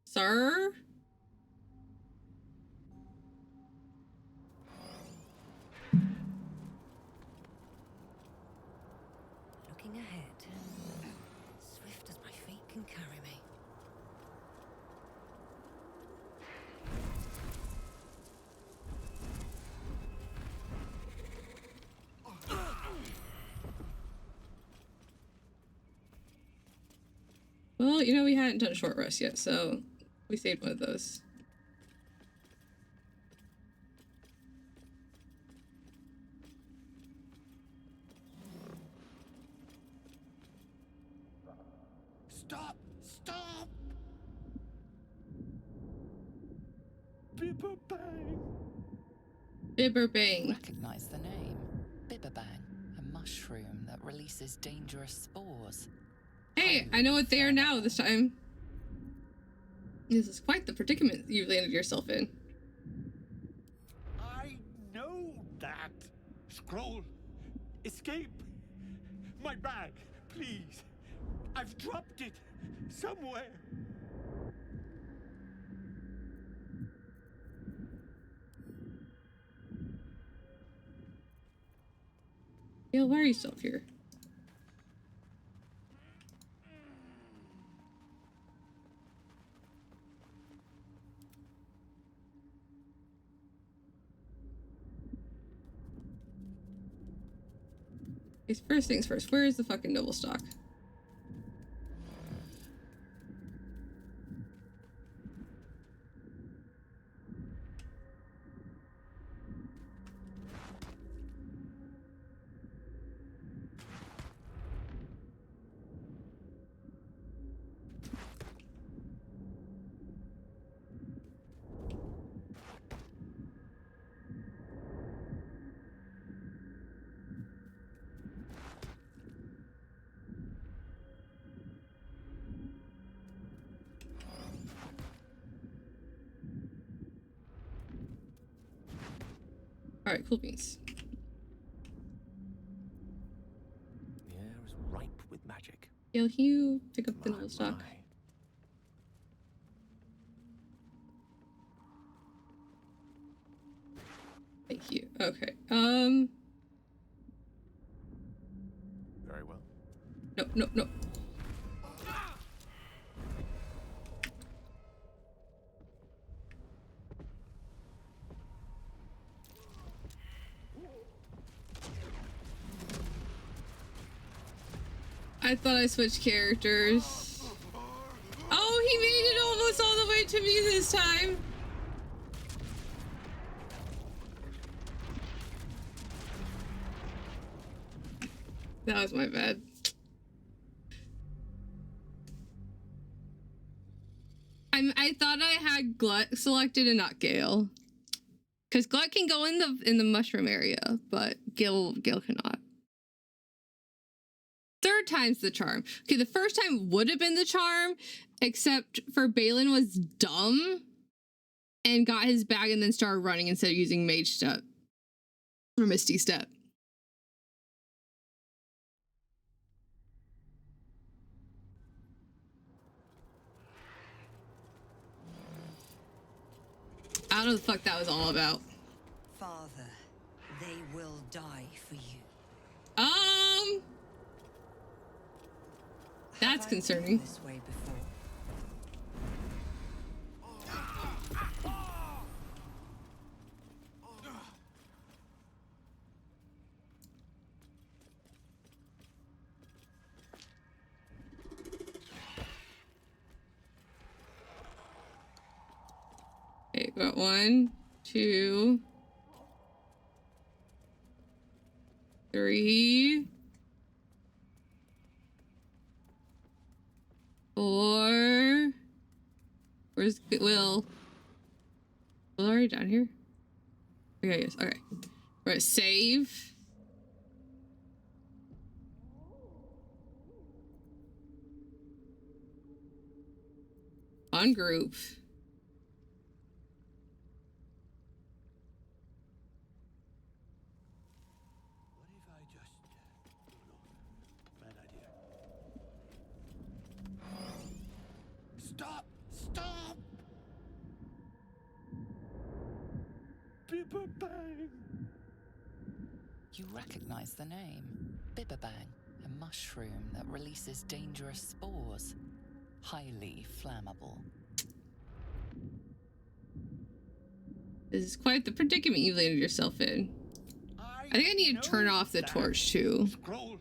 Sir? Looking ahead. Swift as my feet can carry me. Well, you know, we hadn't done a short rest yet, so we saved one of those. Stop! Stop! Bibberbang! Bibberbang. Recognize the name. Bibberbang, a mushroom that releases dangerous spores. Hey, I know what they are now this time. This is quite the predicament you've landed yourself in. I know that. Scroll. Escape. My bag, please. I've dropped it somewhere. Gale, why are you still up here? First things first, where is the fucking noble stock? Alright, cool beans. The air is ripe with magic. Gale, can you pick up the noble stock? Thank you. Okay. Very well. No, no, no. I thought I switched characters. Oh, he made it almost all the way to me this time. That was my bad. I thought I had Glut selected and not Gale. Because Glut can go in the mushroom area, but Gale cannot. Third time's the charm. Okay, the first time would have been the charm, except for Balin was dumb and got his bag and then started running instead of using Mage Step or Misty Step. I don't know what the fuck that was all about. Father, they will die for you. That's concerning. This way before. Okay, got 1, 2, 3, 4. Where's Will? Will already down here? Okay, yes, okay. We're gonna save. Ungroup. Stop! Stop! Bibberbang! You recognize the name. Bibberbang, a mushroom that releases dangerous spores. Highly flammable. This is quite the predicament you've landed yourself in. I think I need to turn off the torch too. Scroll!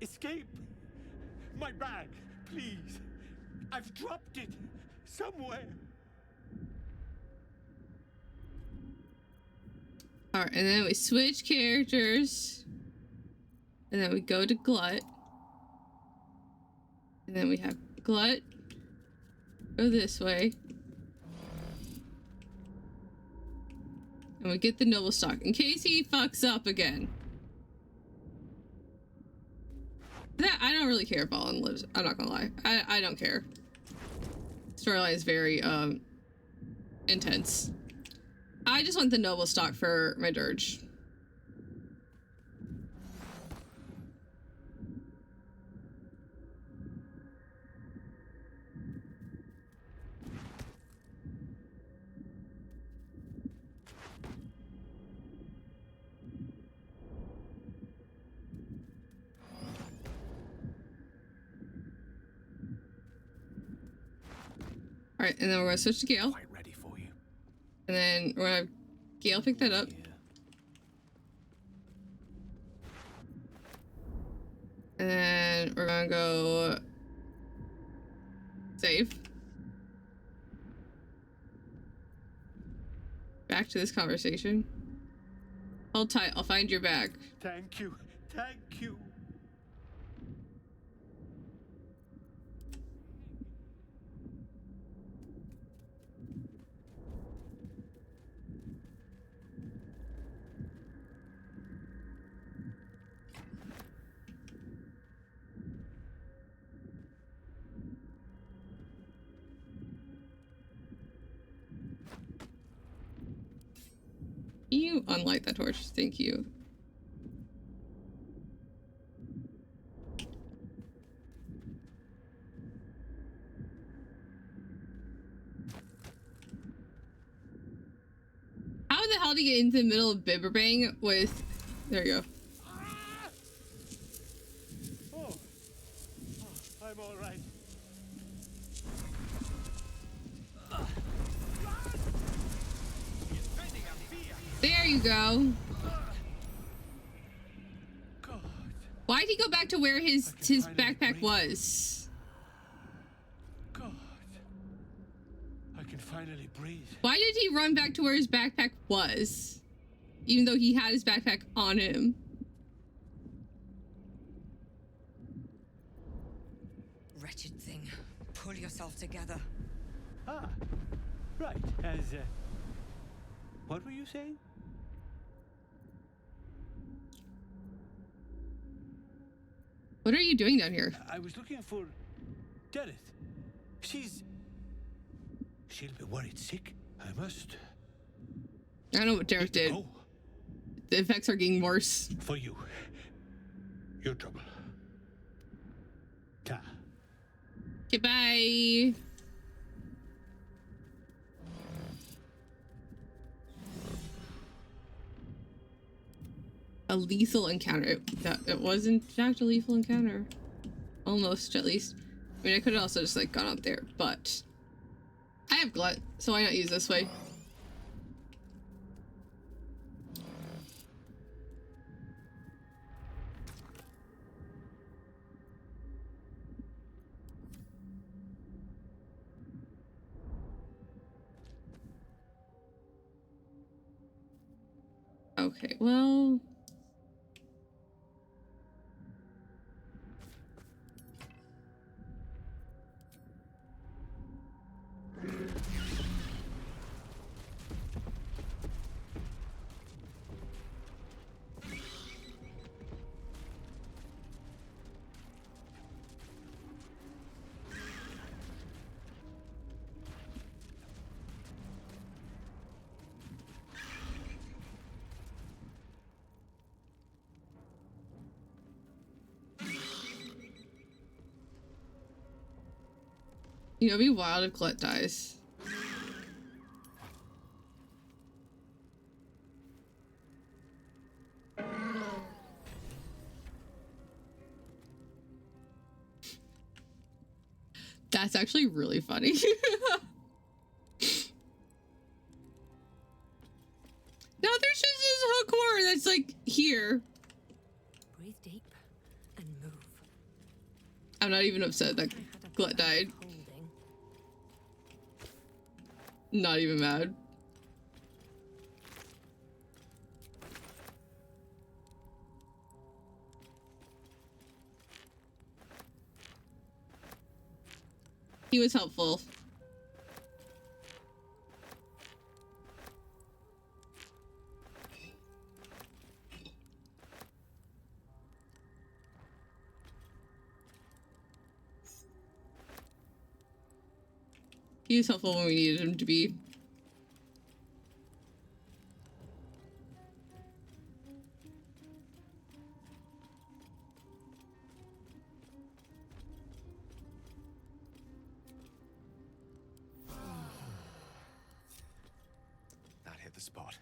Escape! My bag, please! I've dropped it somewhere. Alright, and then we switch characters. And then we go to Glut. And then we have Glut go this way. And we get the noble stock in case he fucks up again. That I don't really care if Balin lives. I'm not gonna lie. I don't care. Storyline is very intense. I just want the noble stock for my Durge. Alright, and then we're gonna switch to Gale. Quite ready for you. And then we're gonna have Gale pick that up. And then we're gonna go save. Back to this conversation. Hold tight, I'll find your bag. Thank you. Thank you. You unlight that torch, thank you. How the hell did you get into the middle of Bibberbang with... There you go. Oh, I'm all right. There you go. Why'd he go back to to where his backpack was. God. I can finally breathe. Why did he run back to where his backpack was? Even though he had his backpack on him. Wretched thing. Pull yourself together. Ah, right. As, what were you saying? What are you doing down here? I was looking for Dereth. She'll be worried sick. I must. I know what Derek did. Oh. The effects are getting worse. For you. Your trouble. Ta. Goodbye. A lethal encounter. It was in fact a lethal encounter. Almost, at least. I mean, I could have also just like gone up there, but I have glut, so why not use this way? Okay, well. You know, it'd be wild if Glut dies. That's actually really funny. No, there's just this hookworm that's like here. Breathe deep and move. I'm not even upset that Glut died. Not even mad. He was helpful. He was helpful when we needed him to be. That hit the spot.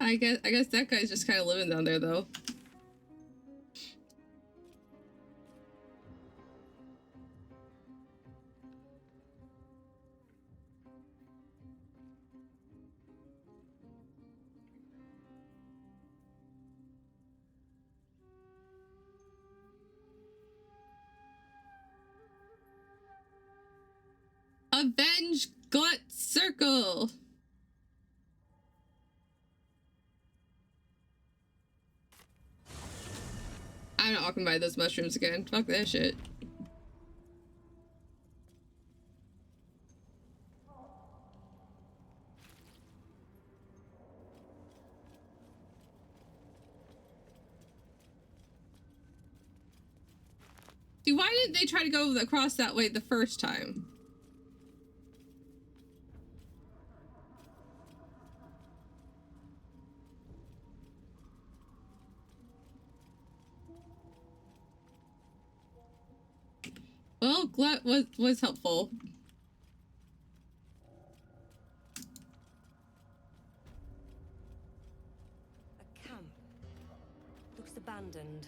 I guess that guy's just kind of living down there though. Avenge Glut Circle. I'm not walking by those mushrooms again. Fuck that shit. See, why didn't they try to go across that way the first time? Well, Glut was helpful. A camp. Looks abandoned.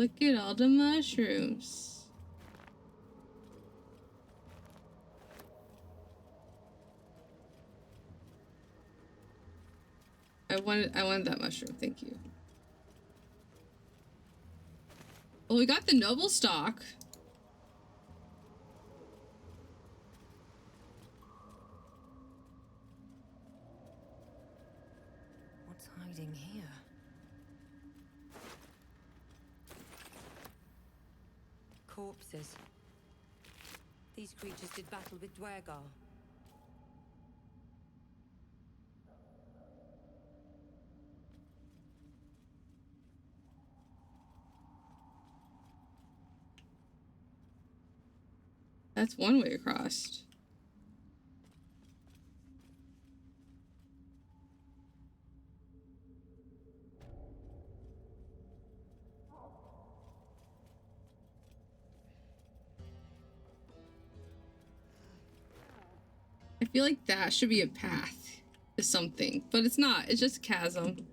Look at all the mushrooms. I wanted that mushroom, thank you. Well, we got the noble stock. What's hiding here? Corpses. These creatures did battle with Dwergar. That's one way across. I feel like that should be a path to something, but it's not. It's just a chasm.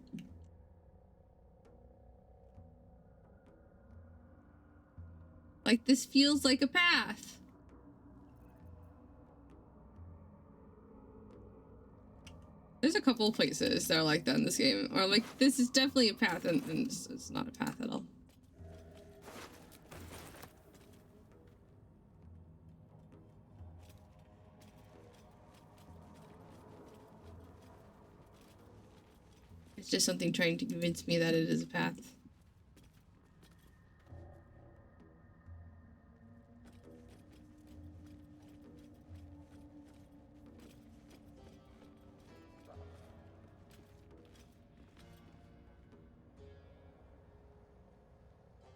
Like, this feels like a path. There's a couple of places that are like that in this game. Or like, this is definitely a path, and it's not a path at all. It's just something trying to convince me that it is a path.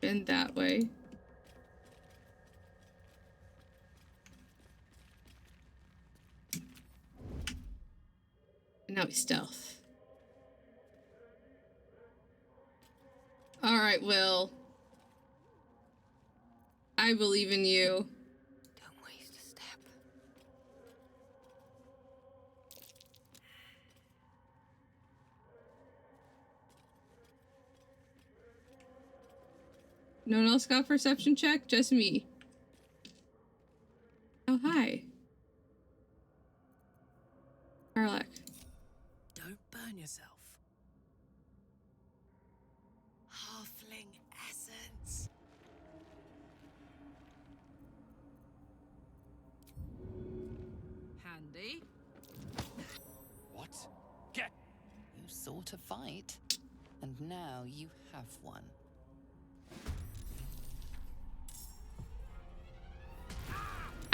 Been that way. And now we stealth. All right, Will. I believe in you. Don't waste a step. No one else got perception check? Just me. Oh, hi. Karlak. Don't burn yourself. Halfling essence. Handy. What? Get! You sought a fight, and now you have one.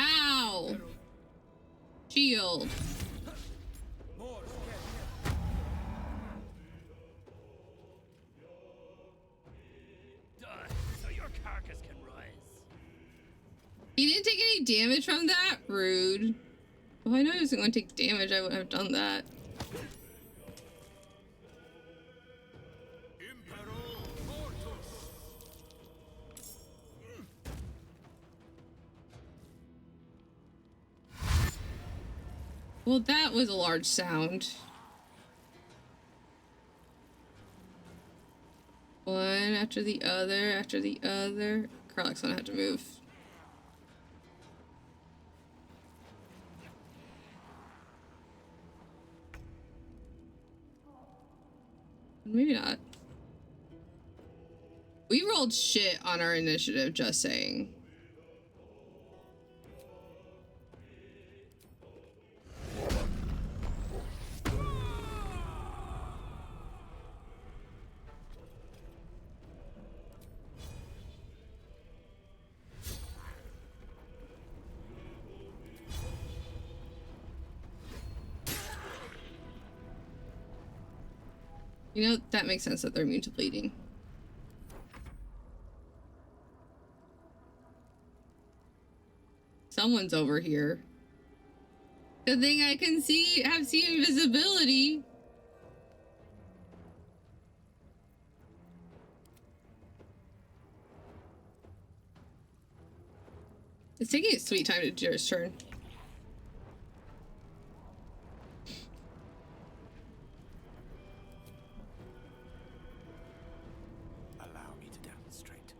Ow! Shield. So your carcass can rise. He didn't take any damage from that? Rude. If I knew he wasn't going to take damage, I wouldn't have done that. Well, that was a large sound. One after the other, after the other. Karlak's gonna have to move. Maybe not. We rolled shit on our initiative, just saying. You know, that makes sense that they're immune to bleeding. Someone's over here. Good thing I can have invisibility. It's taking its sweet time to do its turn. Allow me to demonstrate.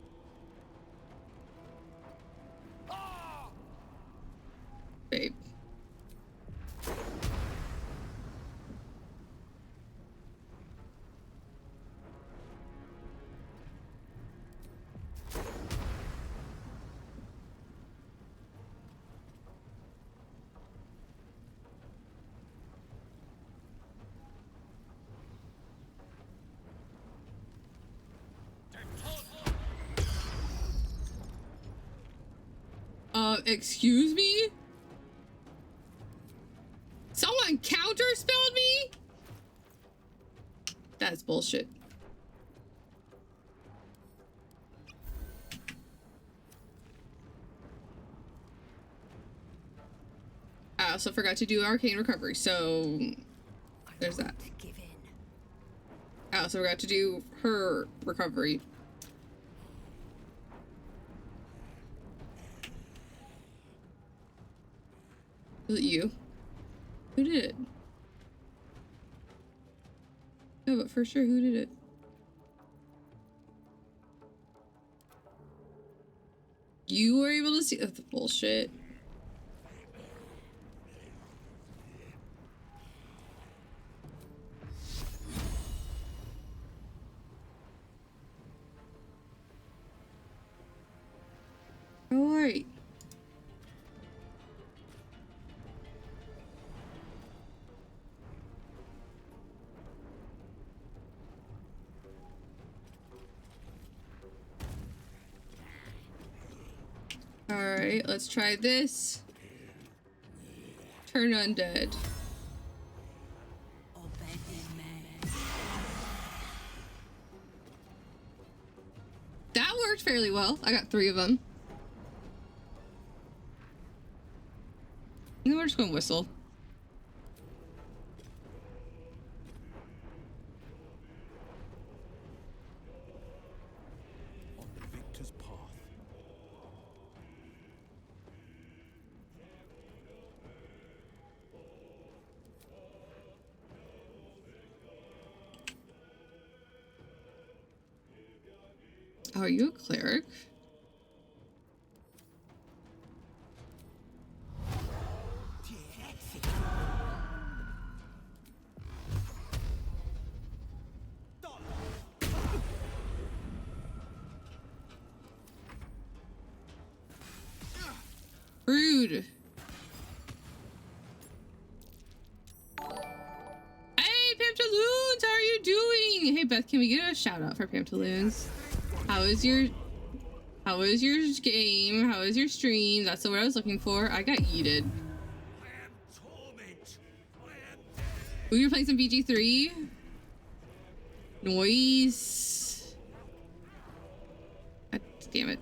Excuse me? Someone counterspelled me? That's bullshit. I also forgot to do arcane recovery, so there's that. I also forgot to do her recovery. Was it you? Who did it? No, but for sure, who did it? You were able to see the bullshit. All right. Alright, let's try this. Turn undead. That worked fairly well. I got 3 of them. And then we're just gonna whistle. On the victor's path. Oh, are you a cleric? Rude. Hey, Pantaloons, how are you doing? Hey, Beth, can we get a shout out for Pantaloons? How is your game? How is your stream? That's the word I was looking for. I got yeeted. Ooh, you're playing some BG3? Noise. God damn it.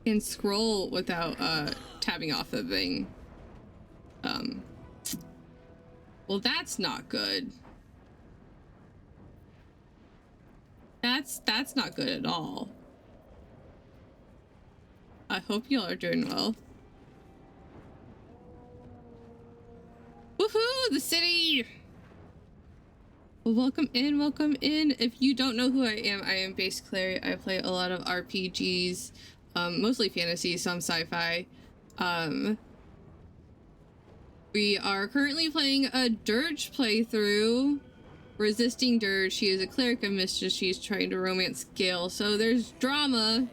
And scroll without tabbing off the thing. Well, that's not good. That's not good at all. I hope y'all are doing well. Woohoo! The city! Well, welcome in, welcome in. If you don't know who I am Base Clary. I play a lot of RPGs, mostly fantasy, some sci-fi. We are currently playing a Durge playthrough. Resisting Durge. She is a cleric of mischief. She's trying to romance Gale. So there's drama.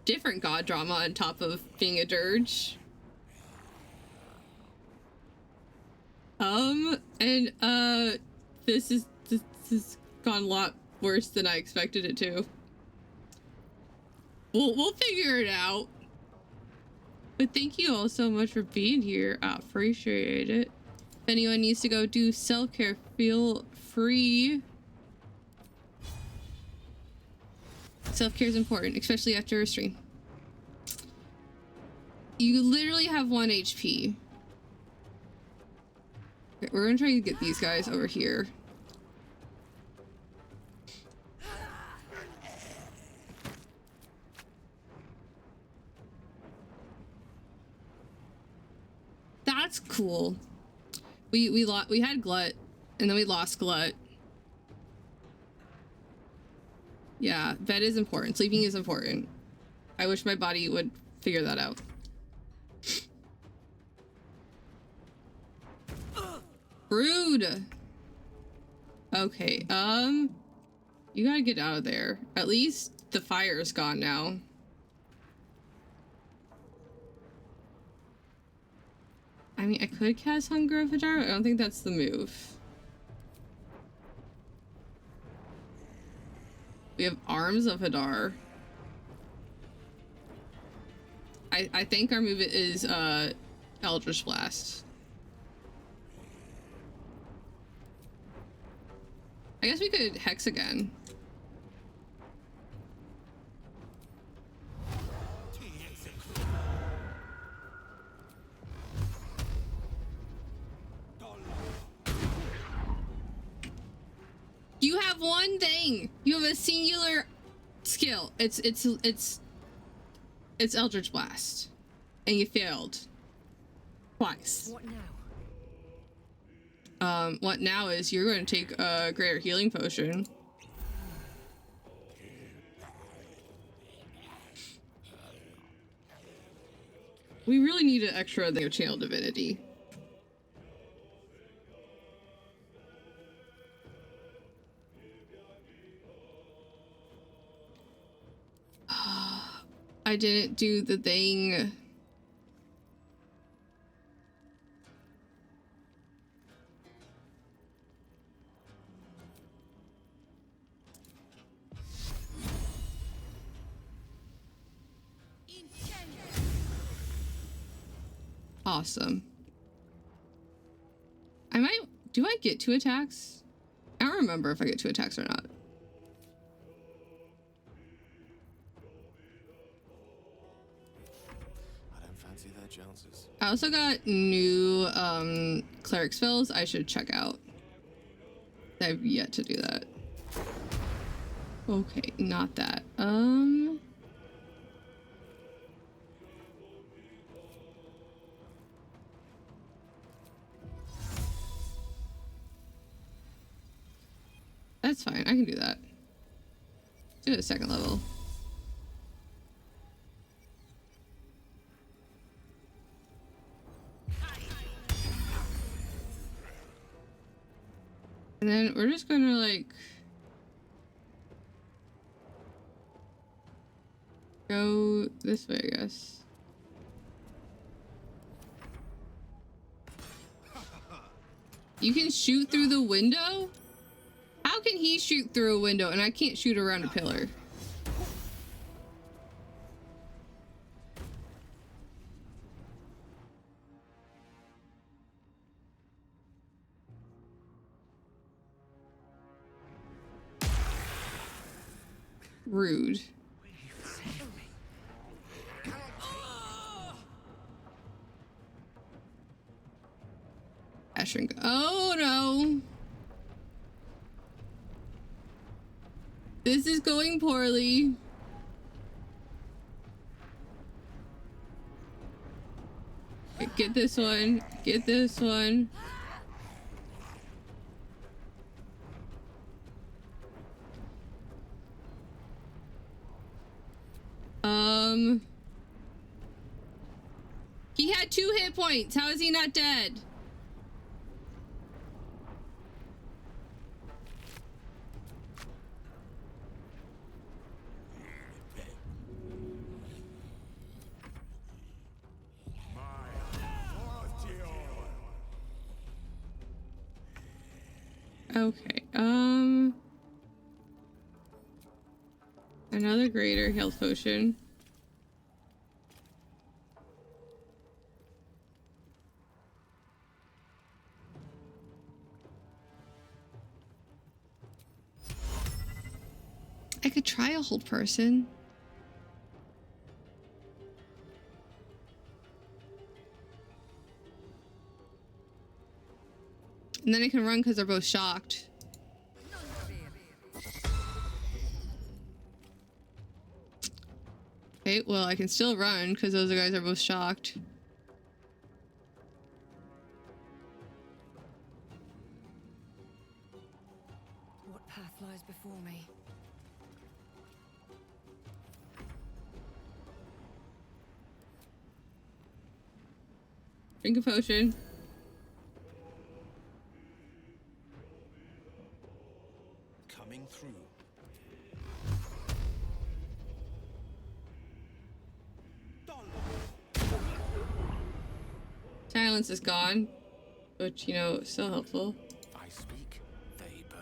Different god drama on top of being a Durge. This has gone a lot worse than I expected it to. We'll figure it out. But thank you all so much for being here. I appreciate it. If anyone needs to go do self-care, feel free. Self-care is important, especially after a stream. You literally have 1 HP. Okay, we're gonna try to get these guys over here. That's cool. We had Glut, and then we lost Glut. Yeah, bed is important. Sleeping is important. I wish my body would figure that out. Rude. Okay, you gotta get out of there. At least the fire is gone now. I mean, I could cast Hunger of Hadar, but I don't think that's the move. We have Arms of Hadar. I think our move is Eldritch Blast. I guess we could Hex again. You have one thing. You have a singular skill. It's Eldritch Blast, and you failed twice. What now? What now is you're going to take a greater healing potion. We really need an extra thing of Channel Divinity. I didn't do the thing. Awesome. Do I get 2 attacks? I don't remember if I get 2 attacks or not. I don't fancy their chances. I also got new cleric spells I should check out. I've yet to do that. Okay, not that. That's fine. I can do that. Do it at 2nd level. And then we're just gonna like go this way, I guess. You can shoot through the window? How can he shoot through a window and I can't shoot around a pillar? Rude. Ashring. Oh no. This is going poorly. Get this one. Get this one. He had 2 hit points. How is he not dead? Okay, another greater health potion. I could try a hold person. And then I can run because they're both shocked. Okay, well, I can still run because those guys are both shocked. What path lies before me? Drink a potion. Coming through. Silence is gone, which, you know, is still helpful. I speak, they burn.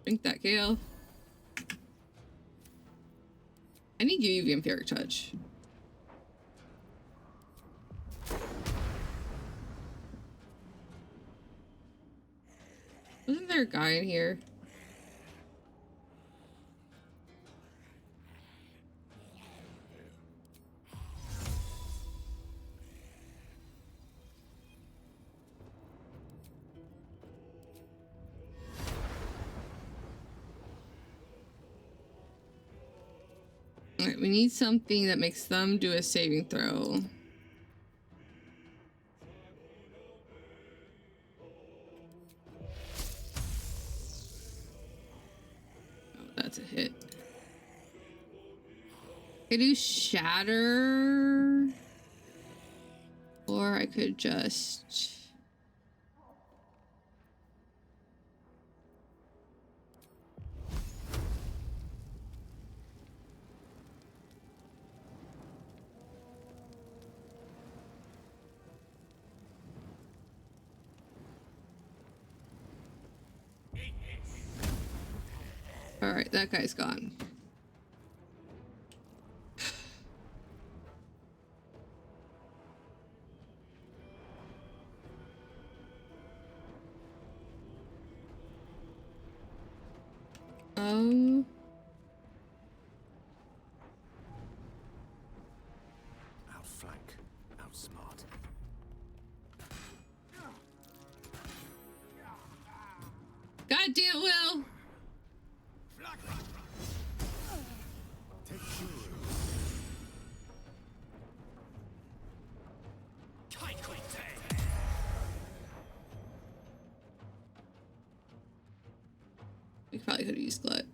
Drink that, Gale. could give you Vampiric Touch. Wasn't there a guy in here? Alright, we need something that makes them do a saving throw. That's a hit. I could do Shatter. Or I could just... Alright, that guy's gone. Outflank, outsmart. Goddamn Will! We probably could have used Glut.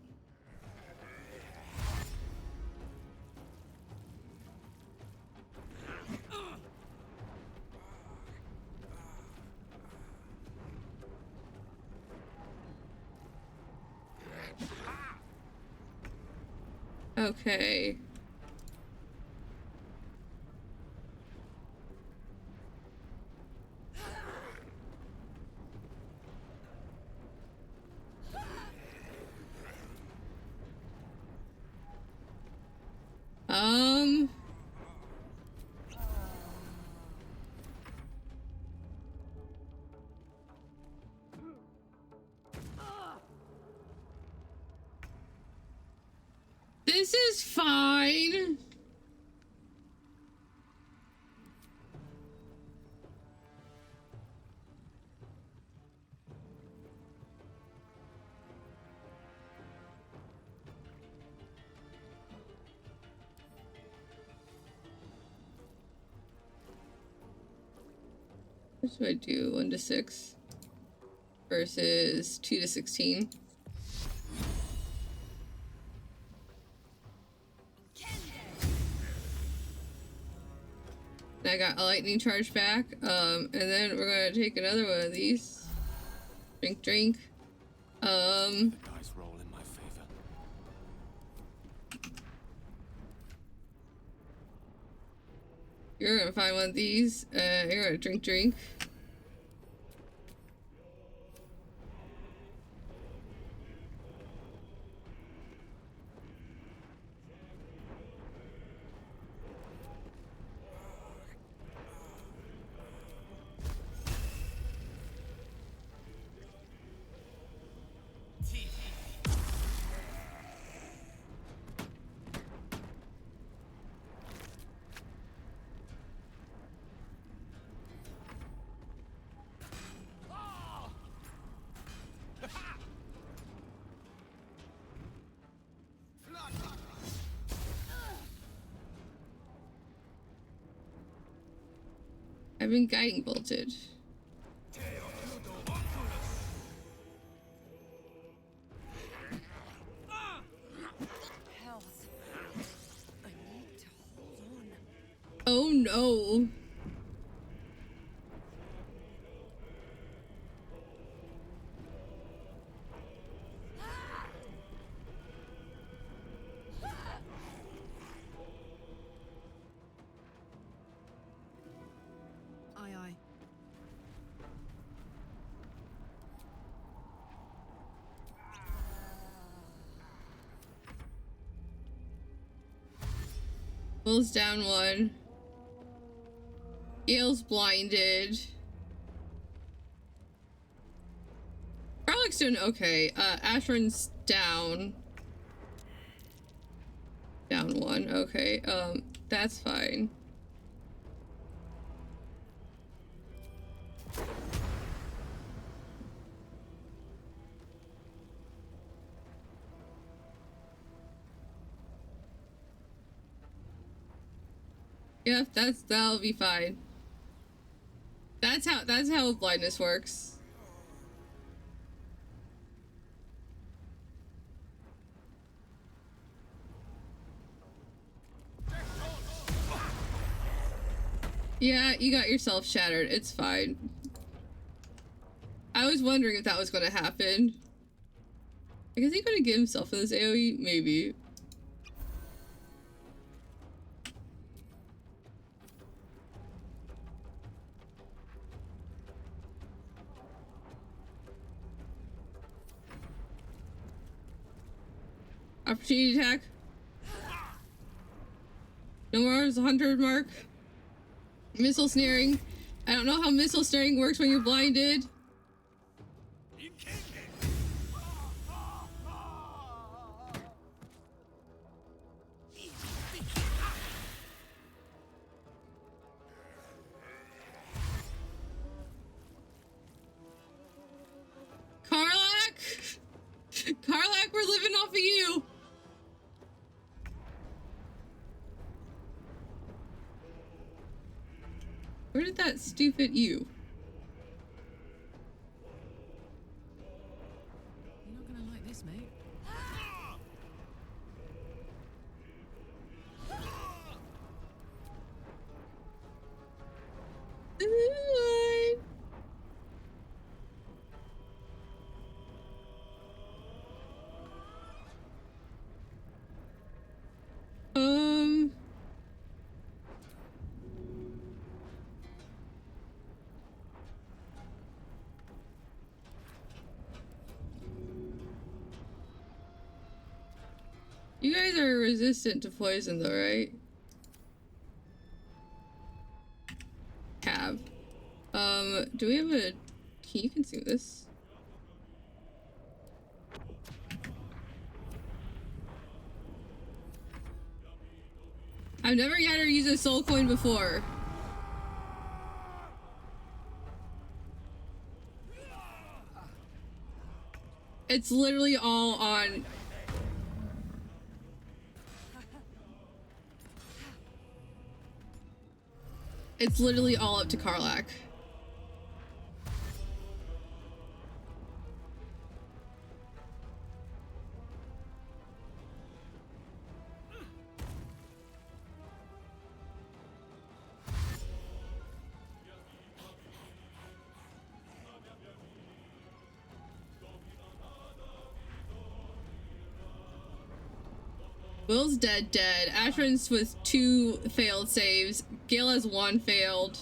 Okay. This is fine. What do I do? 1 to 6 versus 2 to 16. I got a lightning charge back, and then we're gonna take another one of these. Drink. The dice roll in my favor. You're gonna find one of these. You're gonna drink. I've been guiding bolted. Health. I need to hold on. Oh no. Aye. Will's down one. Gale's blinded. Garlic's doing okay. Ashran's down. Down one, okay. That's fine. Yeah, that'll be fine. That's how blindness works. Yeah, you got yourself shattered. It's fine. I was wondering if that was gonna happen. Like, is he gonna get himself in this AoE? Maybe. Opportunity attack. No more is 100 mark. Missile snaring. I don't know how missile snaring works when you're blinded. Karlak! Karlak, we're living off of you! Where did that stupid you? You're not gonna like this, mate. You guys are resistant to poison though, right? Have. Do we have a... Can you consume this? I've never had her use a soul coin before. It's literally all on... It's literally all up to Karlak. Will's dead. Ashran's with 2 failed saves. Gale has 1 failed.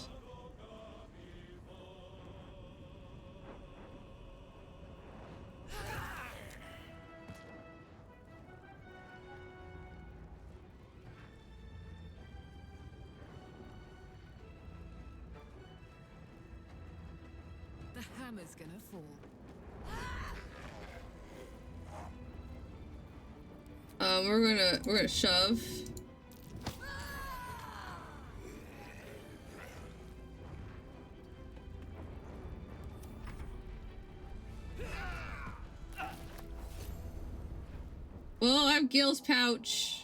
The hammer's gonna fall. We're gonna shove. Well, I have Gale's pouch.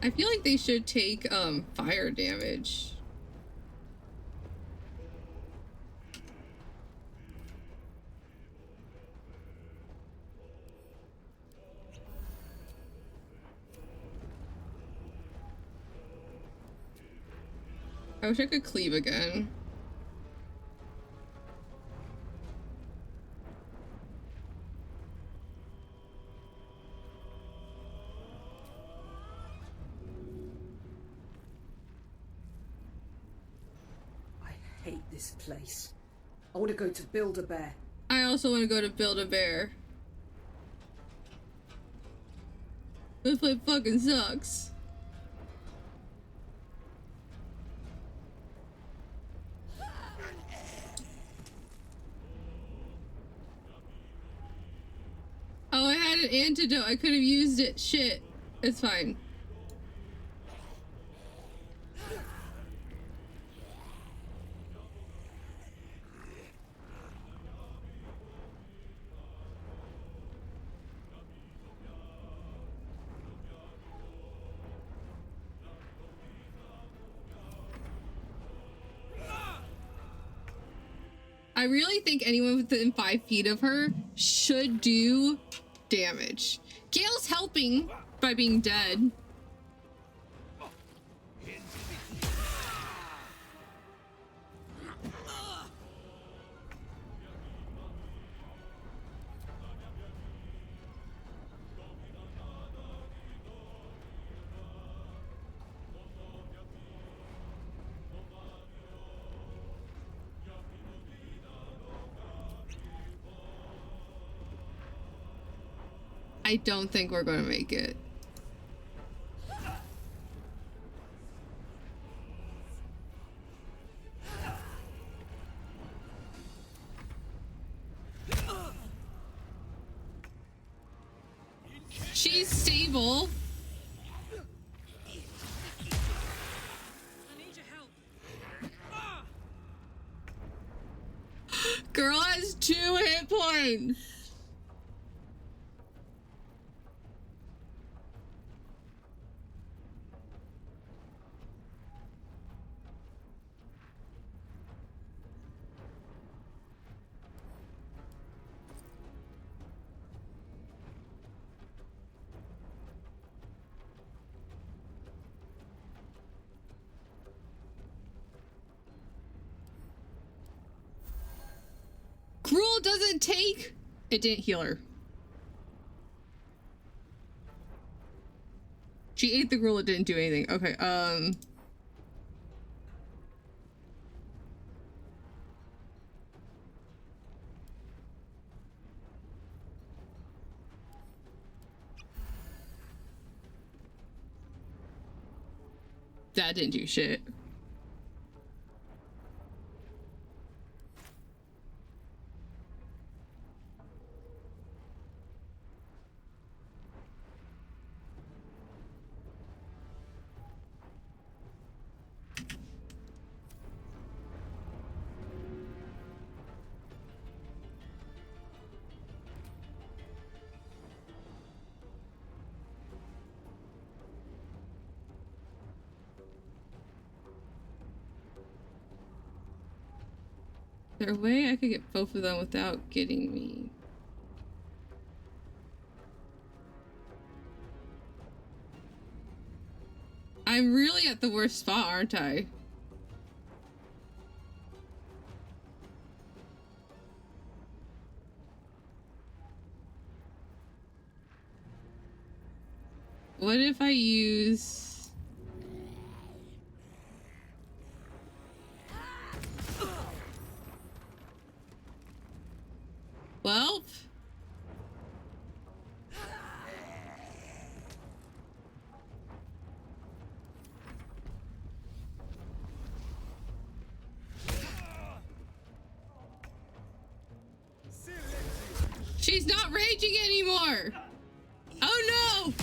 I feel like they should take fire damage. I wish I could cleave again. I hate this place. I want to go to Build-A-Bear. I also want to go to Build-A-Bear. This place fucking sucks. Oh, I had an antidote. I could have used it. Shit. It's fine. I really think anyone within 5 feet of her should do damage. Gale's helping by being dead. I don't think we're gonna make it. She's stable. Girl has 2 hit points. Gruel doesn't take. It didn't heal her. She ate the gruel, it didn't do anything. Okay, that didn't do shit. Is there a way I could get both of them without getting me? I'm really at the worst spot, aren't I? What if I use... Well... She's not raging anymore! Oh no!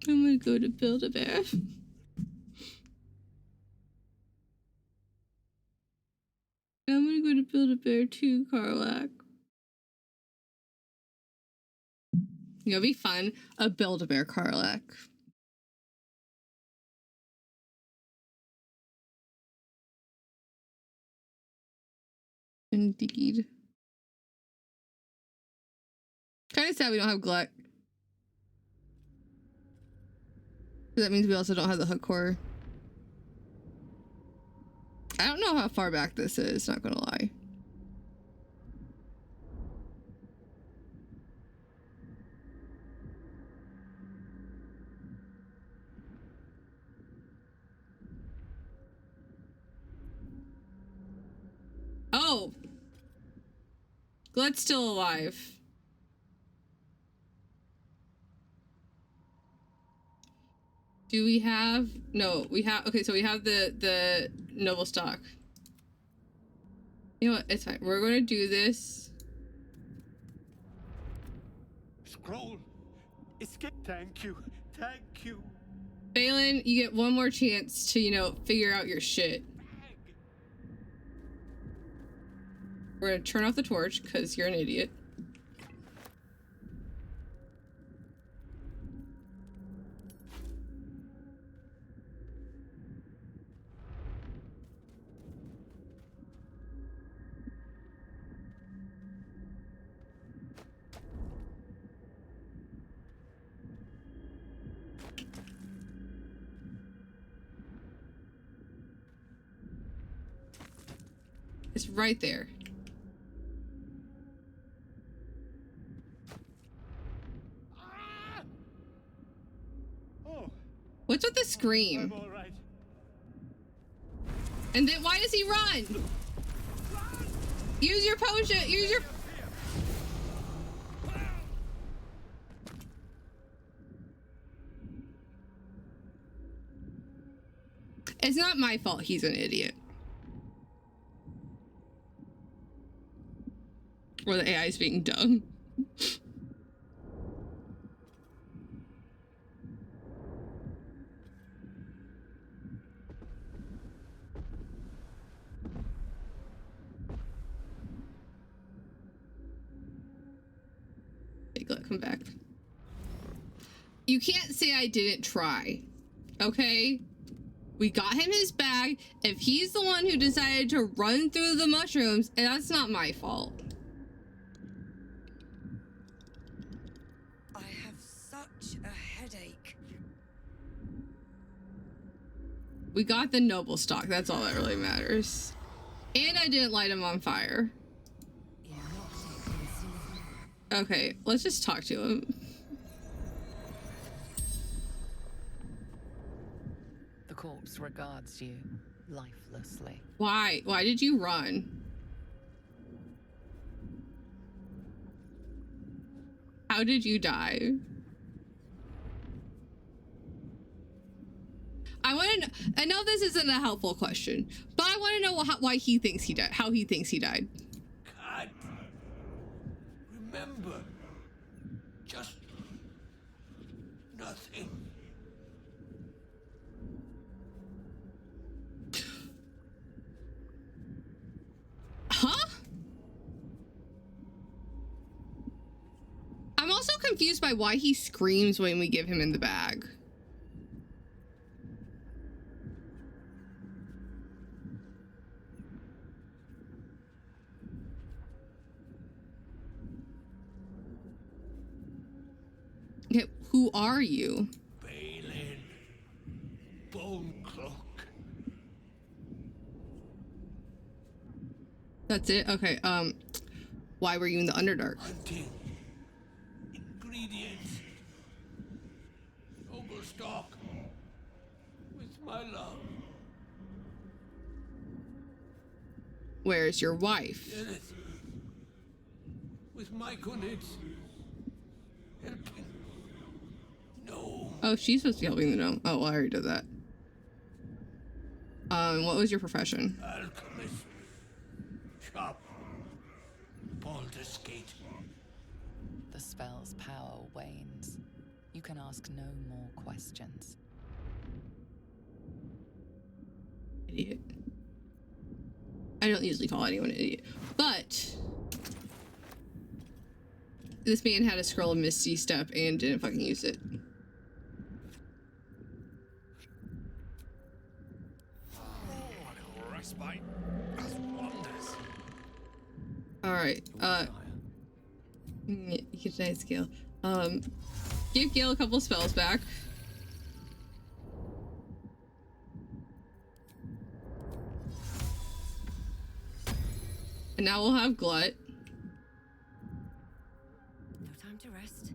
I'm gonna go to Build-A-Bear. I'm gonna go to Build-A-Bear too, Karlach. It'll be fun. A Build-A-Bear Karlach. Indeed. Kind of sad we don't have Gluck. That means we also don't have the hook core. I don't know how far back this is, not gonna lie. No! Glutt's still alive. Do we have... No, we have... Okay, so we have the noble stock. You know what? It's fine. We're going to do this. Scroll. Escape. Thank you. Thank you. Balin, you get one more chance to, you know, figure out your shit. We're going to turn off the torch because you're an idiot. It's right there. What's with the scream? I'm all right. And then why does he run? Use your potion. Use your... It's not my fault he's an idiot. Or the AI is being dumb. Come back. You can't say I didn't try. Okay? We got him his bag. If he's the one who decided to run through the mushrooms, and that's not my fault. I have such a headache. We got the noble stock. That's all that really matters. And I didn't light him on fire. Okay, let's just talk to him. The corpse regards you lifelessly. Why? Why did you run? How did you die? I want to know, I know this isn't a helpful question, but I want to know why he thinks he died, how he thinks he died. God. Remember. Just nothing. Huh? I'm also confused by why he screams when we give him in the bag. Okay, who are you? Balin. Bone cloak. That's it? Okay, why were you in the Underdark? Hunting. Ingredients. Noble stock. With my love. Where's your wife? Dennis. With my connects. Helping. No. Oh, she's supposed to be helping the gnome. Oh, well, I already did that. What was your profession? Alchemist. Shop. Baldur's Gate. The spell's power wanes. You can ask no more questions. Idiot. I don't usually call anyone an idiot, but this man had a scroll of Misty Step and didn't fucking use it. Respite does wonders. All right. You can nice Gil. Give Gil a couple spells back. And now we'll have Glut. No time to rest.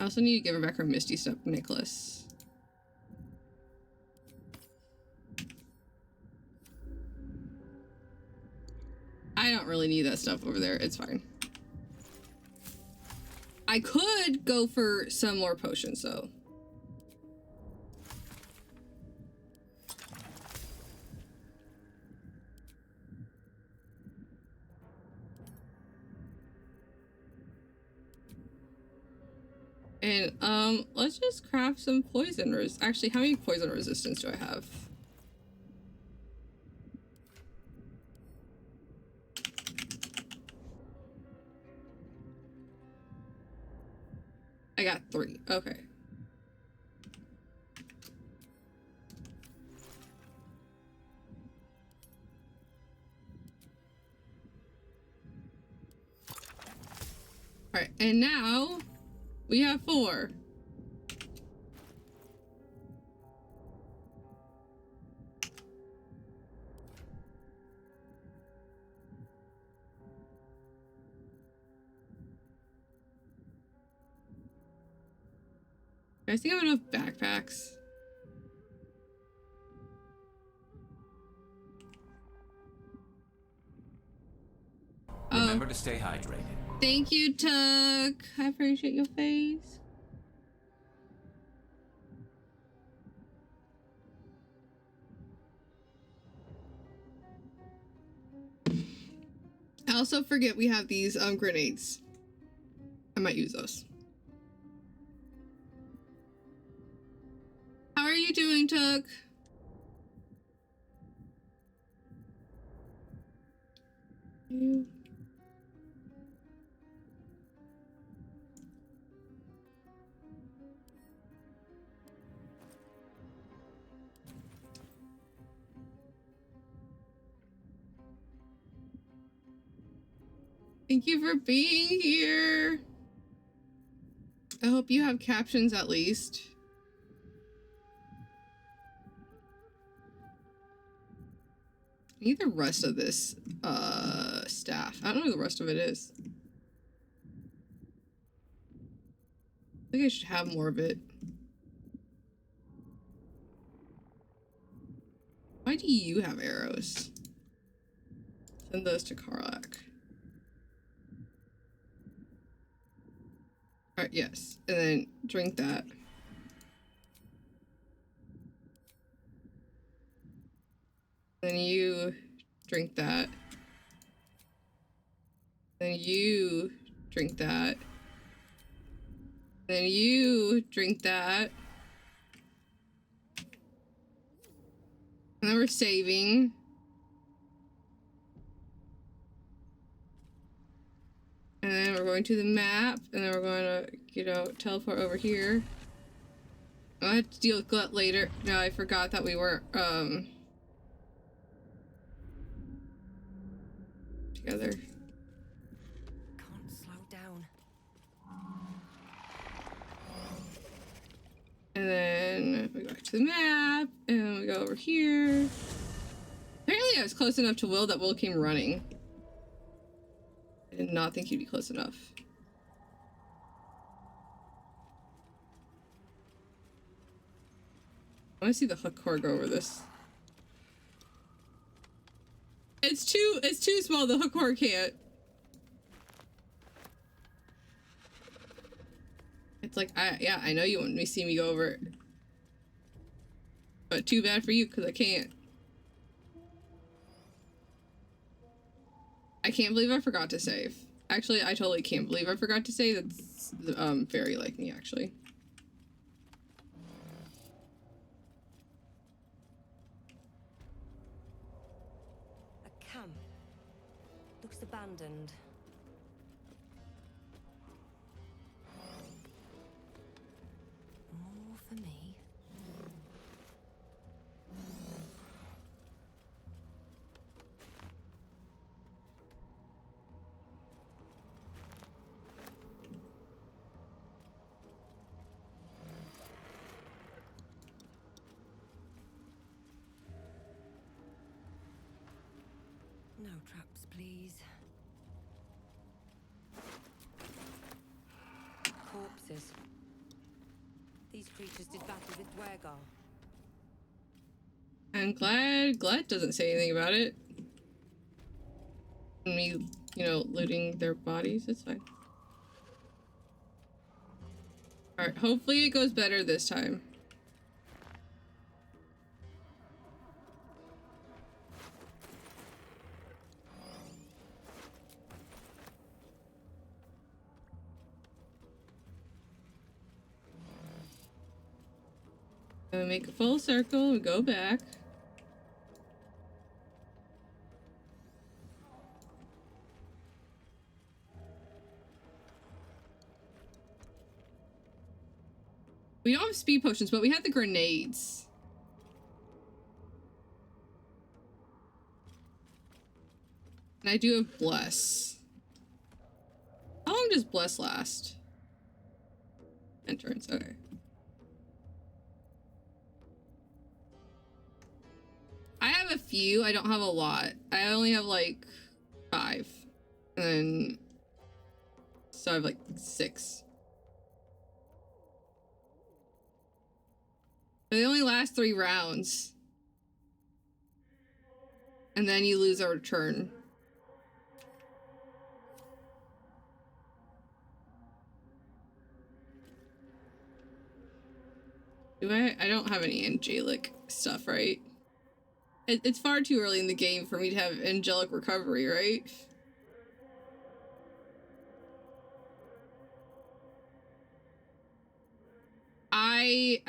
also need to give her back her Misty Step necklace. I don't really need that stuff over there. It's fine. I could go for some more potions, though. And, let's just craft some poison actually, how many poison resistance do I have? I got 3. Okay. Alright, and now we have 4. You guys think I have enough backpacks? Remember to stay hydrated. Thank you, Tuck. I appreciate your face. I also forget we have these grenades. I might use those. How are you doing, Tuck? Thank you for being here. I hope you have captions at least. I need the rest of this staff. I don't know where the rest of it is. I think I should have more of it. Why do you have arrows? Send those to Karlak. Alright, yes. And then drink that. Then you drink that. Then you drink that. Then you drink that. And then we're saving. And then we're going to the map. And then we're going to, you know, teleport over here. I'll have to deal with Glut later. No, I forgot that we were, together. Can't slow down. And then we go back to the map, and we go over here. Apparently I was close enough to Will that Will came running. I did not think he'd be close enough. I want to see the hook core go over this. It's too small, the hook core can't. It's like, I know you want me to see me go over it. But too bad for you, because I can't. I can't believe I forgot to save. Actually, I totally can't believe I forgot to save. That's very like me, actually. A camp. Looks abandoned. More for me. No traps, please. Corpses. creatures did battle with Dwergar. I'm glad doesn't say anything about it. Me, you know, looting their bodies, it's fine. Alright, hopefully it goes better this time. Gonna make a full circle and go back. We don't have speed potions, but we have the grenades. And I do have bless. How long does bless last? Entrance, okay. I have a few, I don't have a lot. I only have like 5. And then so I have like 6. They only last 3 rounds. And then you lose our turn. Do I don't have any angelic stuff, right? It's far too early in the game for me to have angelic recovery, right?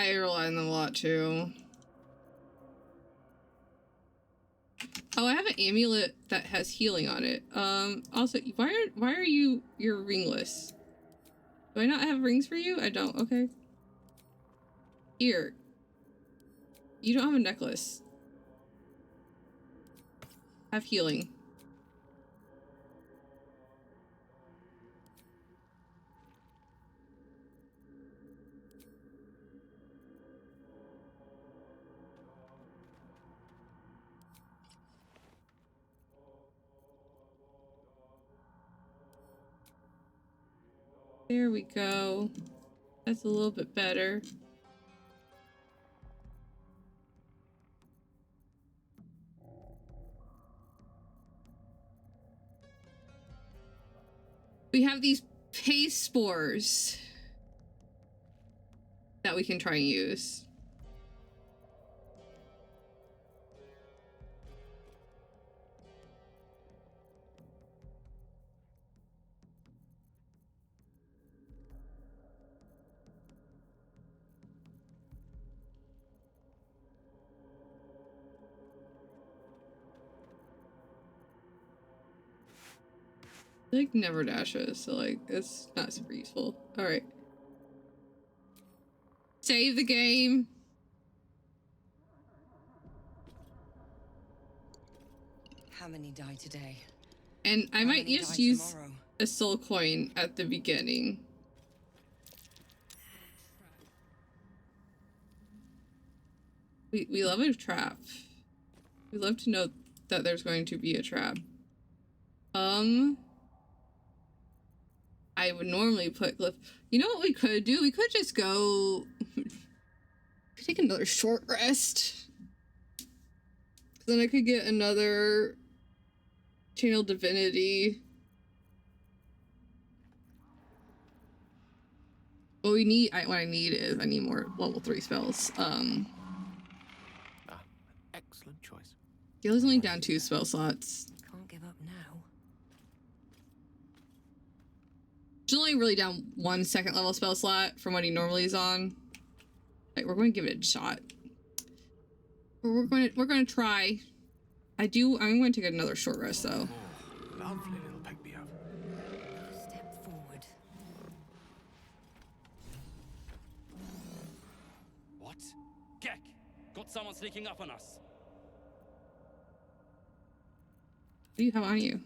I rely on them a lot too. Oh, I have an amulet that has healing on it. Also, why are you're ringless? Do I not have rings for you? I don't. Okay. Here. You don't have a necklace. Have healing. There we go. That's a little bit better. We have these paste spores that we can try and use. Like never dashes, so like it's not super useful. All right. Save the game. How many die today? And I might just use a soul coin at the beginning. We love a trap. We love to know that there's going to be a trap. I would normally put glyph. You know what we could do? We could just go take another short rest. Then I could get another channel divinity. What we need, what I need is I need more level 3 spells. Excellent choice. Gil's only down 2 spell slots. Can't give up now. She's only really down 1 second level spell slot from what he normally is on. Right, we're going to give it a shot. We're going to try. I'm going to take another short rest though. Lovely little pick me up. Step forward. What? Gek! Got someone sneaking up on us. What do you have on you?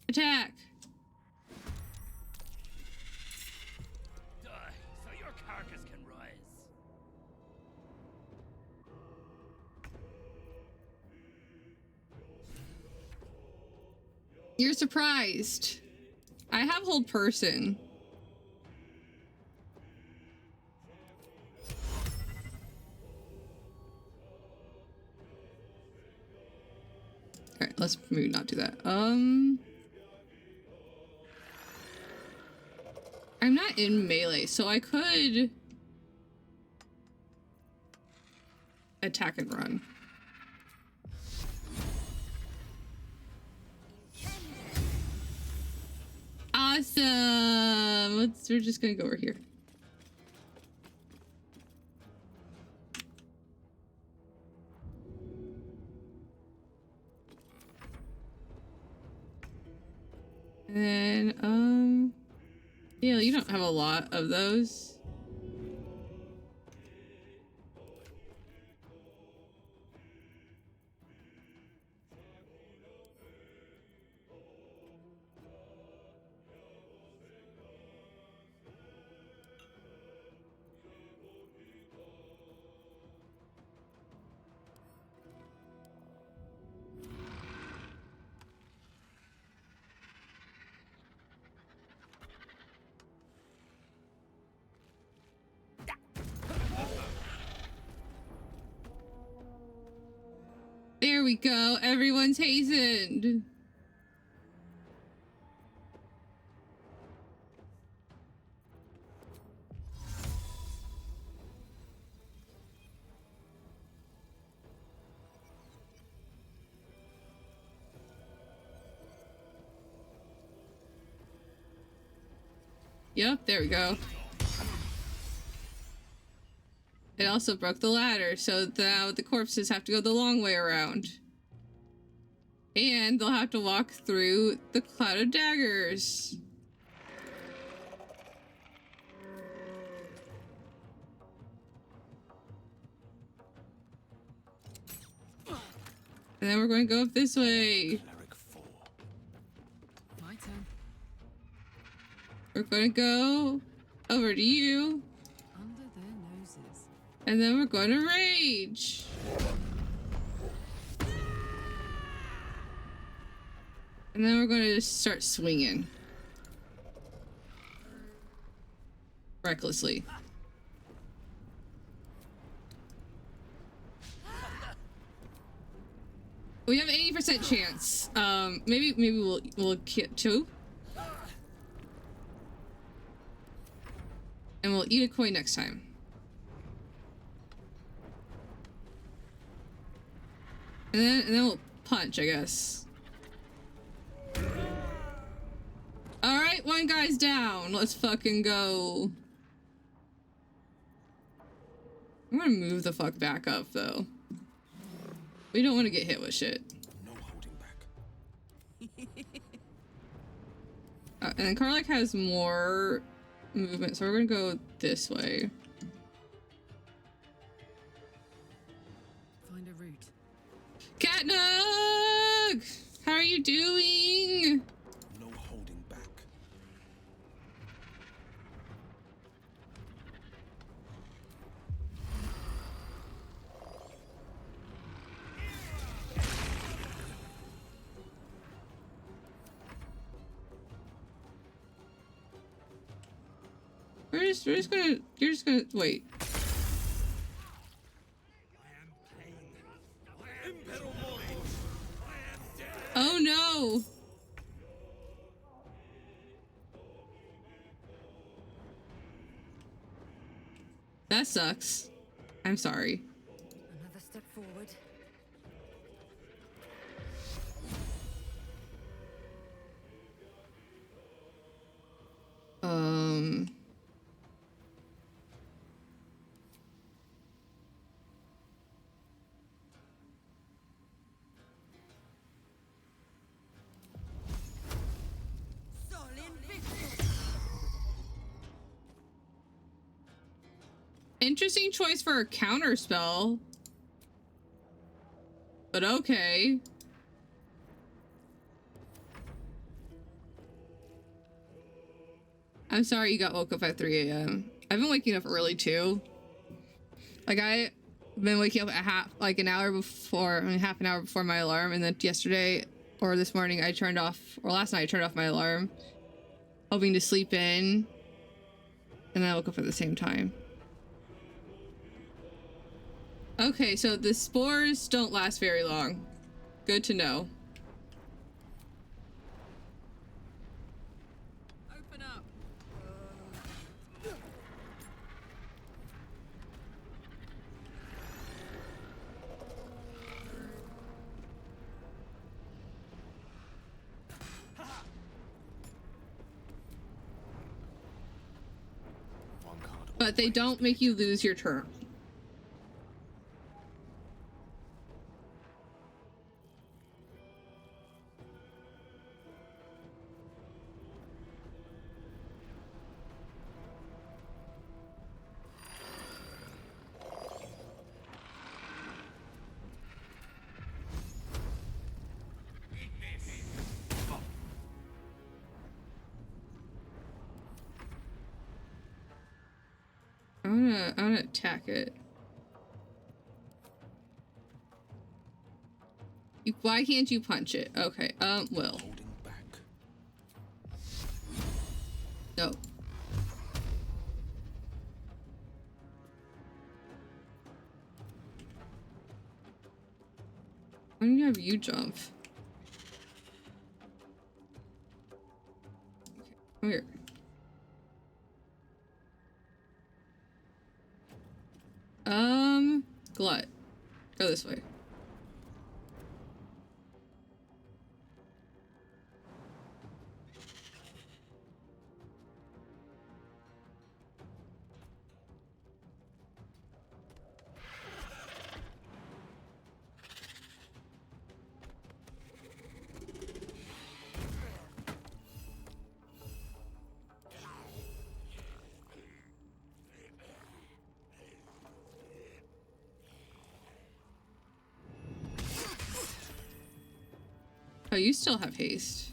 Attack! Die, son You're surprised. I have hold person. Alright, let's maybe not do that. I'm not in melee, so I could attack and run. Awesome! We're just gonna go over here. And then, yeah, you don't have a lot of those. There we go. Everyone's hastened. Yep, there we go. It also broke the ladder, so now the corpses have to go the long way around. And they'll have to walk through the cloud of daggers. And then we're going to go up this way. My turn. We're going to go over to you. Under their noses. And then we're going to rage. And then we're going to just start swinging. Recklessly. We have an 80% chance. Maybe we'll get 2. And we'll eat a coin next time. And then we'll punch, I guess. Alright, one guy's down. Let's fucking go. I'm gonna move the fuck back up, though. We don't want to get hit with shit. No holding back. And then Karlach has more movement, so we're gonna go this way. Find a route. Catnug! How are you doing? No holding back. You're just gonna wait. Oh no! That sucks. I'm sorry. Another step forward. Interesting choice for a counter spell. But okay. I'm sorry you got woke up at 3 a.m. I've been waking up early too. Like I've been waking up at half an hour before my alarm, and then yesterday or this morning I turned off, or last night I turned off my alarm, hoping to sleep in, and then I woke up at the same time. Okay, so the spores don't last very long. Good to know. Open up. But they don't make you lose your turn. I'm gonna attack it. Why can't you punch it? Okay, Will. No. Why don't you have you jump? Okay, come here. Glut. Go this way. Oh, you still have haste.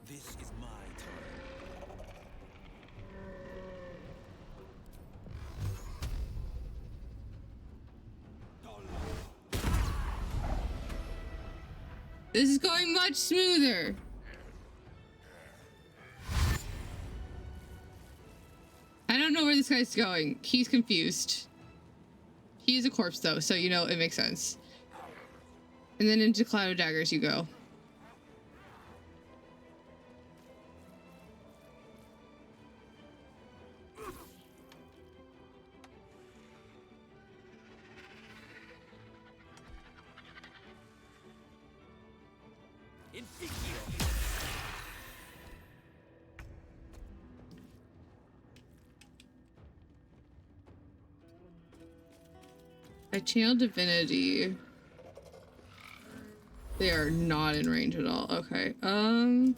This is my turn. This is going much smoother. I don't know where this guy's going. He's confused. He is a corpse though, so you know it makes sense. And then into Cloud of Daggers you go. I channel divinity. They are not in range at all. Okay. I'm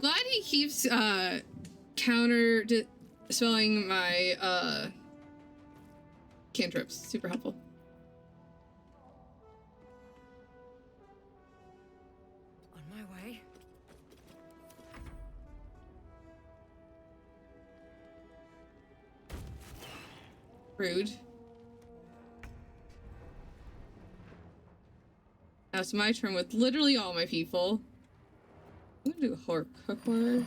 glad he keeps counter spelling my cantrips. Super helpful. On my way. Rude. Now it's my turn with literally all my people. I'm gonna do Hork Cookware.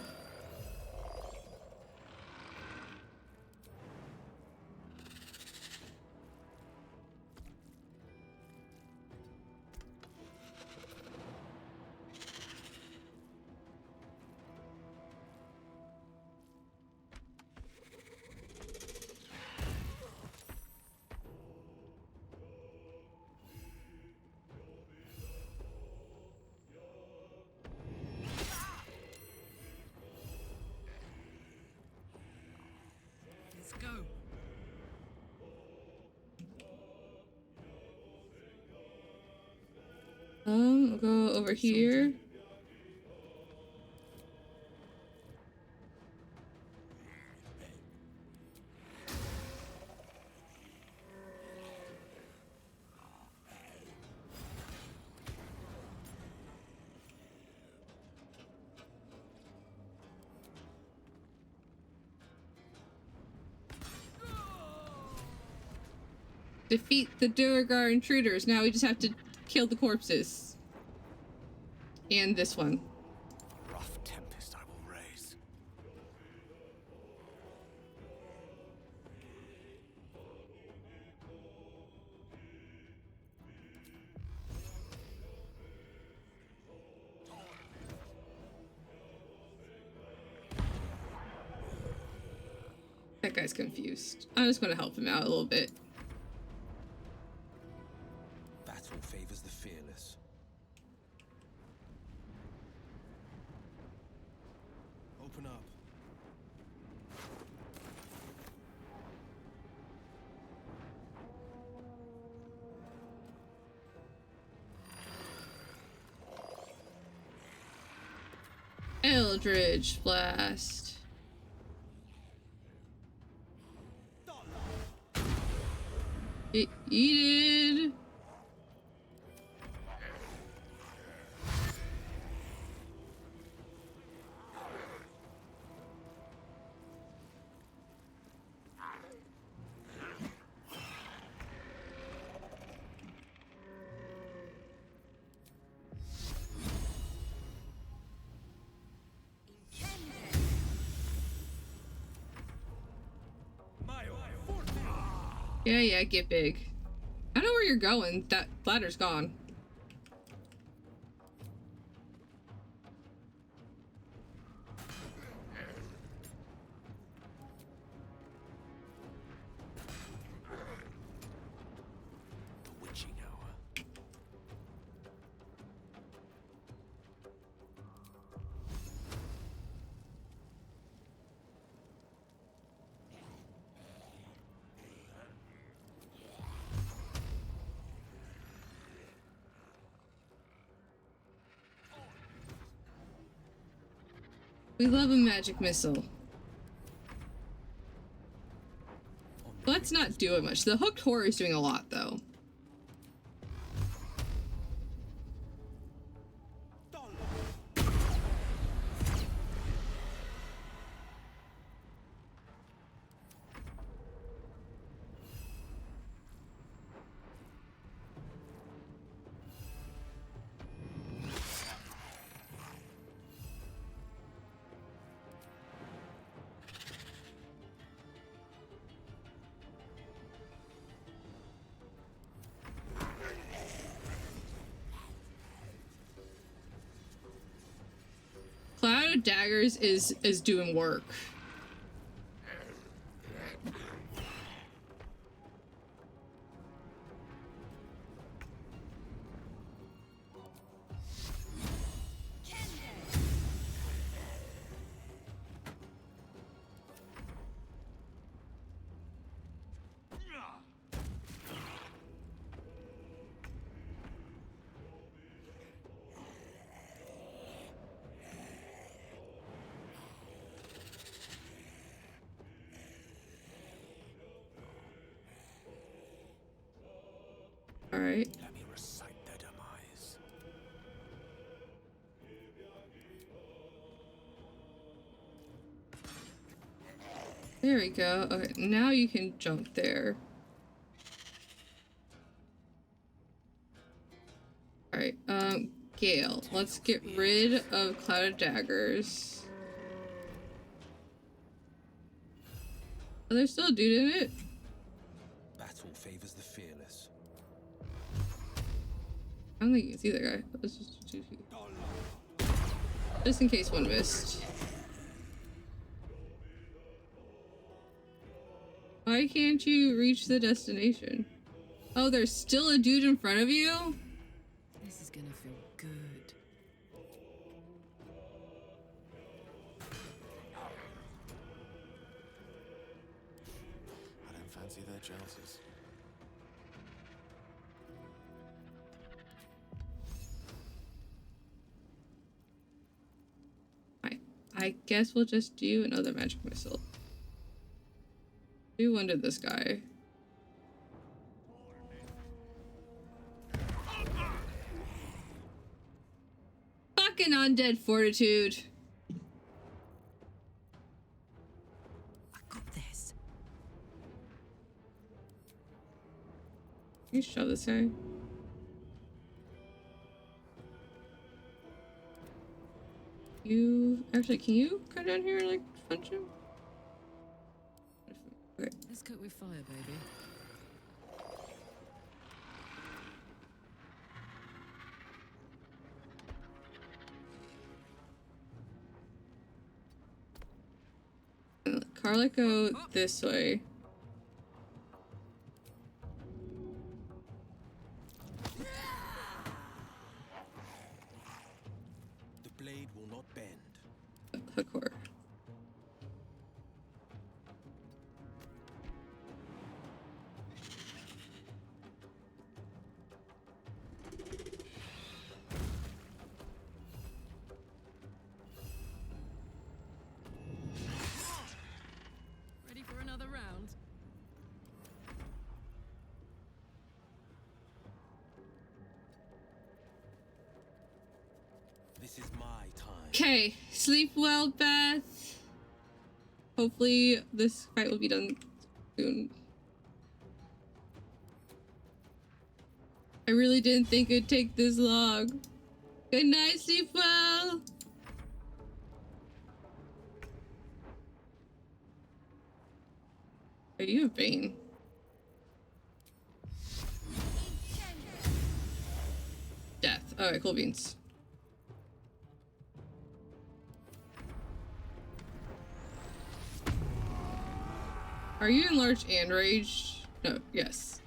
Let's go. I'll go over here. Defeat the Durgar intruders. Now we just have to kill the corpses. And this one. Rough tempest I will raise. That guy's confused. I'm just gonna help him out a little bit. Battle favors the fearless. Open up. Eldritch Blast. Eat it. Yeah, get big. I know where you're going. That ladder's gone. The witching hour. We love a magic missile. Let's not do it much. The hooked horror is doing a lot, though. Cloud of Daggers is doing work. All right. Let me recite their demise. There we go. Okay, now you can jump there. All right. Gale, let's get rid of Cloud of Daggers. Oh, there's still a dude in it. Battle favors the fearless. I don't think you can see that guy. Let's just in case one missed. Why can't you reach the destination? Oh, there's still a dude in front of you? This is gonna feel good. I don't fancy their chances. I guess we'll just do another magic missile. Do one to this guy. Fucking undead fortitude. I got this. You shove this guy. You actually, can you come down here and like punch him? Okay. Let's cook with fire, baby. Carla, go this way. The blade will not bend. Hook her. Ready for another round? This is my time. Okay, sleep well, Beth. Hopefully this fight will be done soon. I really didn't think it'd take this long. Good night, sleep well. Are you a Bane? Death. Alright, cool beans. Are you enlarged and raged? No, yes.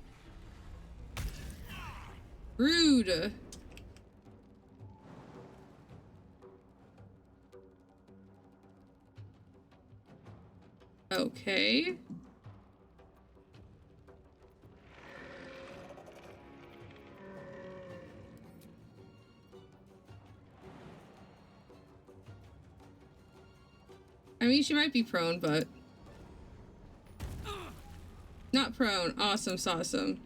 Rude. Okay. I mean, she might be prone, but... Not prone. Awesome, awesome.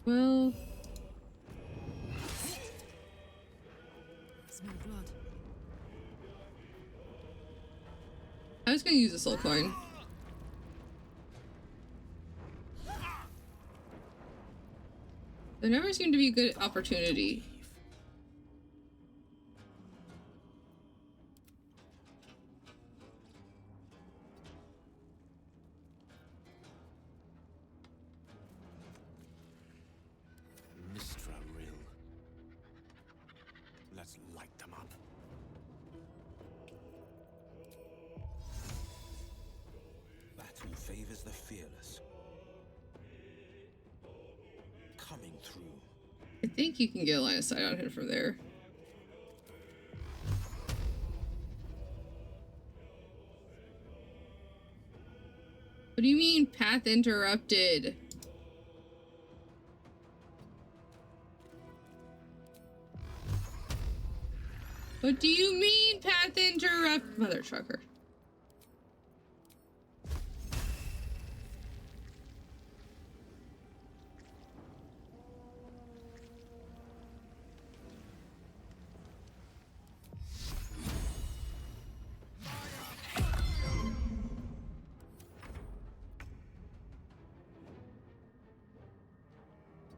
Well... Smell blood. I was gonna use a soul coin. There never seemed to be a good opportunity. Mistra Rill. Let's light them up. Battle favors the fearless. Coming through. I think you can get a line of sight on him from there. What do you mean, path interrupted? What do you mean, path interrupt? Mother trucker.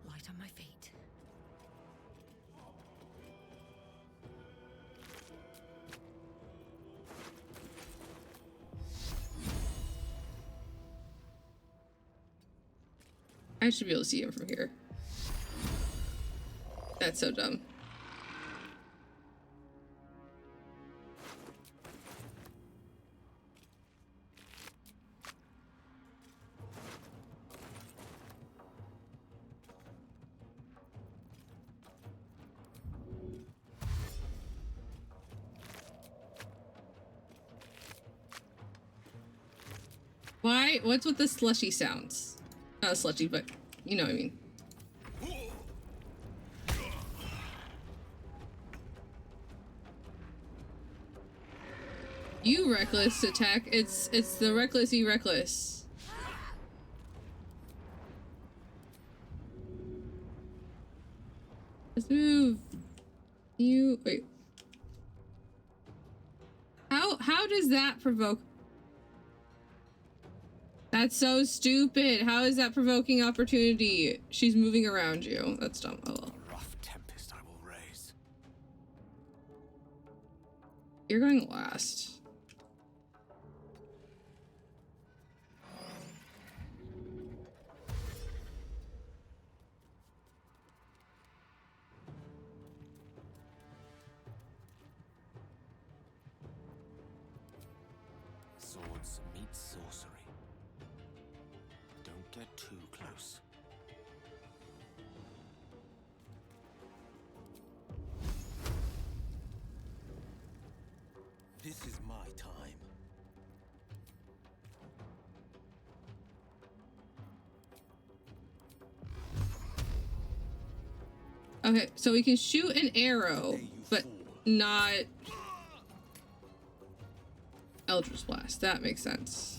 Light on my feet. I should be able to see him from here. That's so dumb. Why? What's with the slushy sounds? Not slushy, but you know what I mean. You reckless attack. It's the recklessy reckless. Let's move. You wait. How does that provoke? That's so stupid. How is that provoking opportunity? She's moving around you. That's dumb. Oh well. A rough tempest I will raise. You're going last. Swords meet sorcery. Don't get too close. This is my time. Okay, so we can shoot an arrow, but not Eldritch Blast. That makes sense.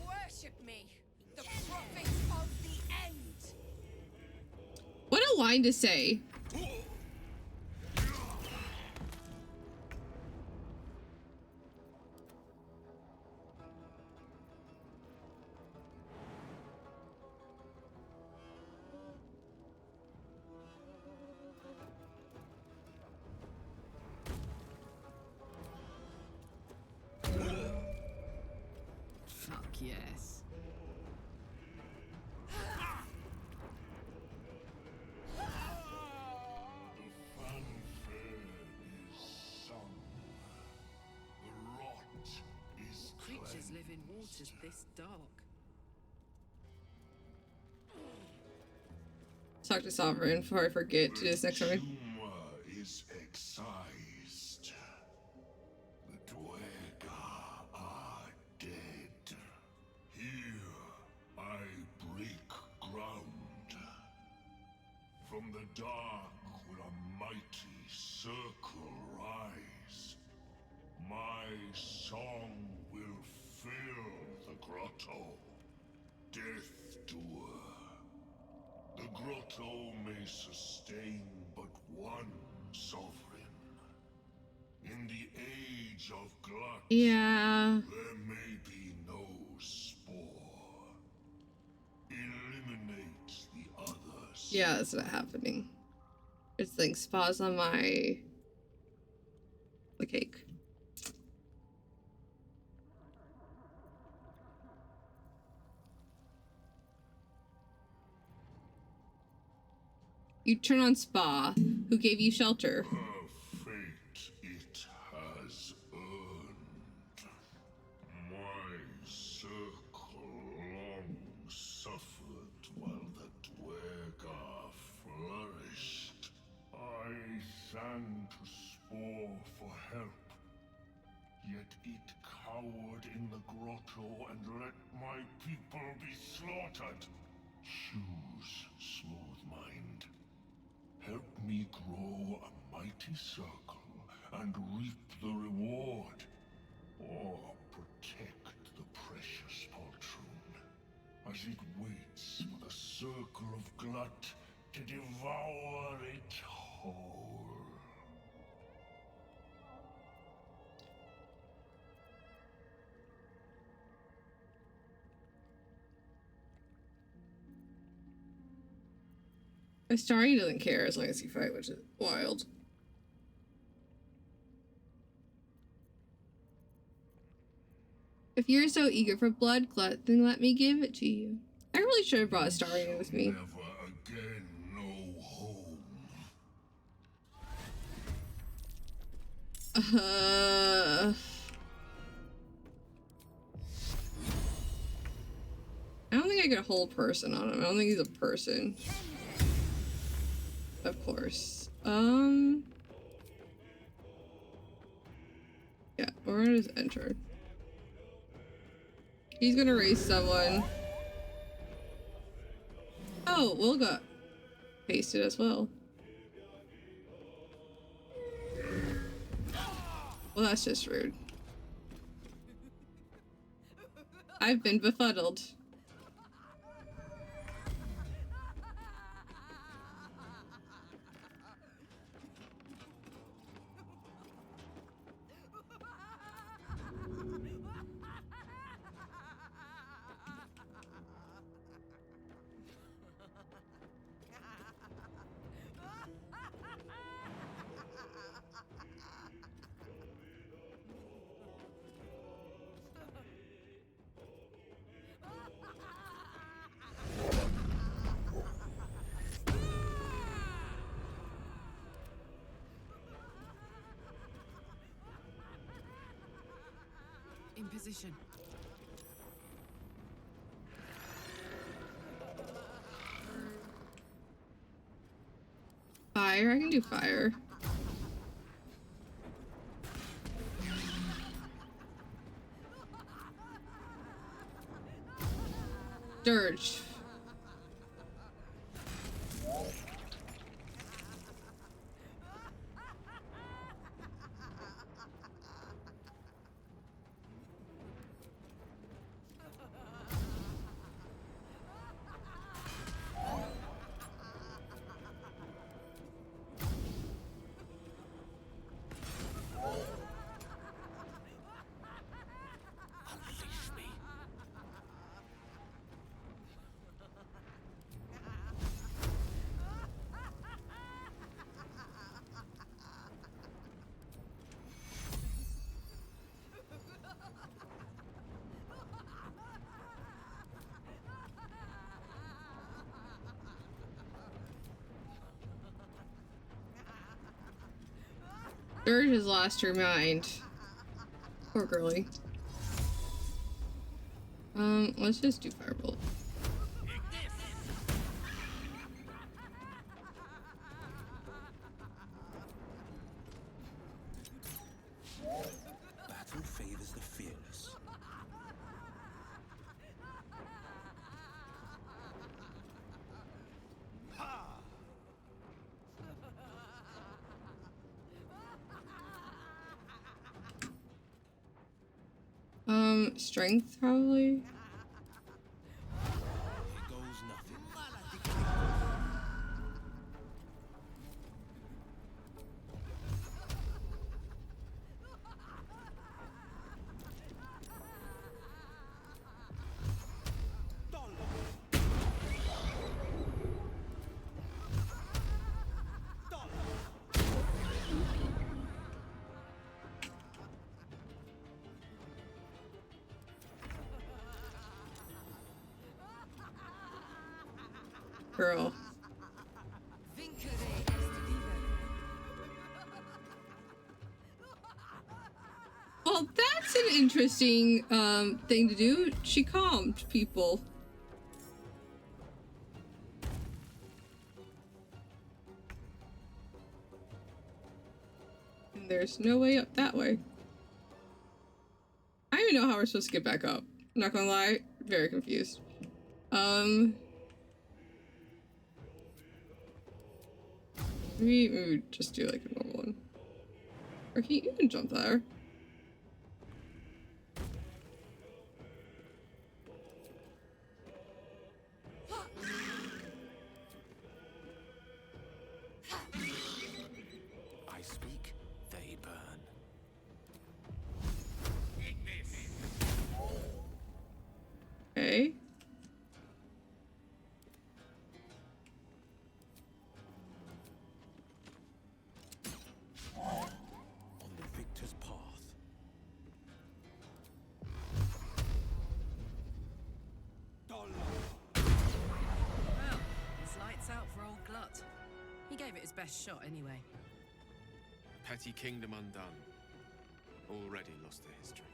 Worship me, the prophet of the end. What a line to say. Fuck yes. Creatures live in waters this dark. Talk to Sovereign before I forget to do this next time. Humor is excised. The Dwerga are dead. Here I break ground. From the dark will a mighty circle rise. My song will fill the grotto. Death Doer. The grotto may sustain but one sovereign. In the age of glut, Yeah. there may be no spore. Eliminate the others. Yeah, that's not happening. It's like spas on the cake. You turn on Spa, who gave you shelter. Her fate it has earned. My circle long suffered while the Dwerga flourished. I sang to Spore for help, yet it cowered in the grotto and let my people be slaughtered. Choose, smooth mind. Help me grow a mighty circle and reap the reward. Or protect the precious poltroon as it waits for the circle of glut to devour it whole. Astari doesn't care as long as you fight, which is wild. If you're so eager for blood glut, then let me give it to you. I really should have brought Astari in with me. Never again know home. I don't think I get a whole person on him. I don't think he's a person. Of course. Yeah, we're gonna just enter. He's gonna raise someone. Oh, Wilga pasted as well. Well, that's just rude. I've been befuddled. In position. Fire, I can do fire. Durge. Durge has lost her mind. Poor girly. Let's just do firebolt. Battle favors the fearless. Strength probably. Girl. Well, that's an interesting thing to do. She calmed people. And there's no way up that way. I don't even know how we're supposed to get back up. I'm not gonna lie, very confused. Maybe we just do like a normal one. Or you can jump there. I speak, they burn. Okay. On the victor's path. Well, it's lights out for old Glut. He gave it his best shot anyway. Petty kingdom undone. Already lost to history.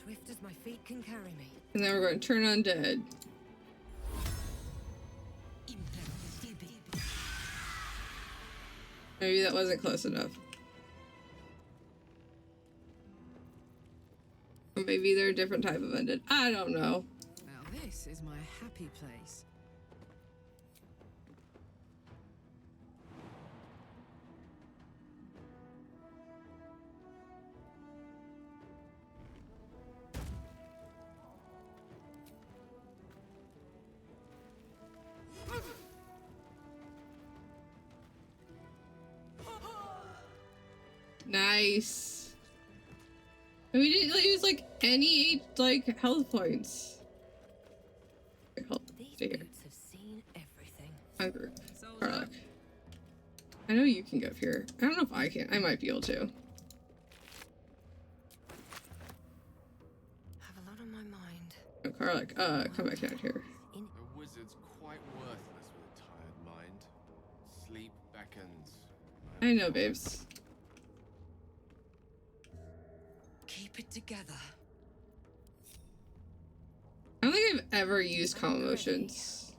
Swift as my feet can carry me. And then we're going to turn undead. Maybe that wasn't close enough. Or maybe they're a different type of undead. I don't know. Now This is my happy place. Nice. And we didn't use like any like health points. Stay here. Have seen everything. My group. Karlach. I know you can go up here. I don't know if I can. I might be able to. Have a lot on my mind. Oh, Karlach, come back down here. The wizard's quite worthless with a tired mind. Sleep beckons. I know, babes. Keep it together. I don't think I've ever used calm emotions.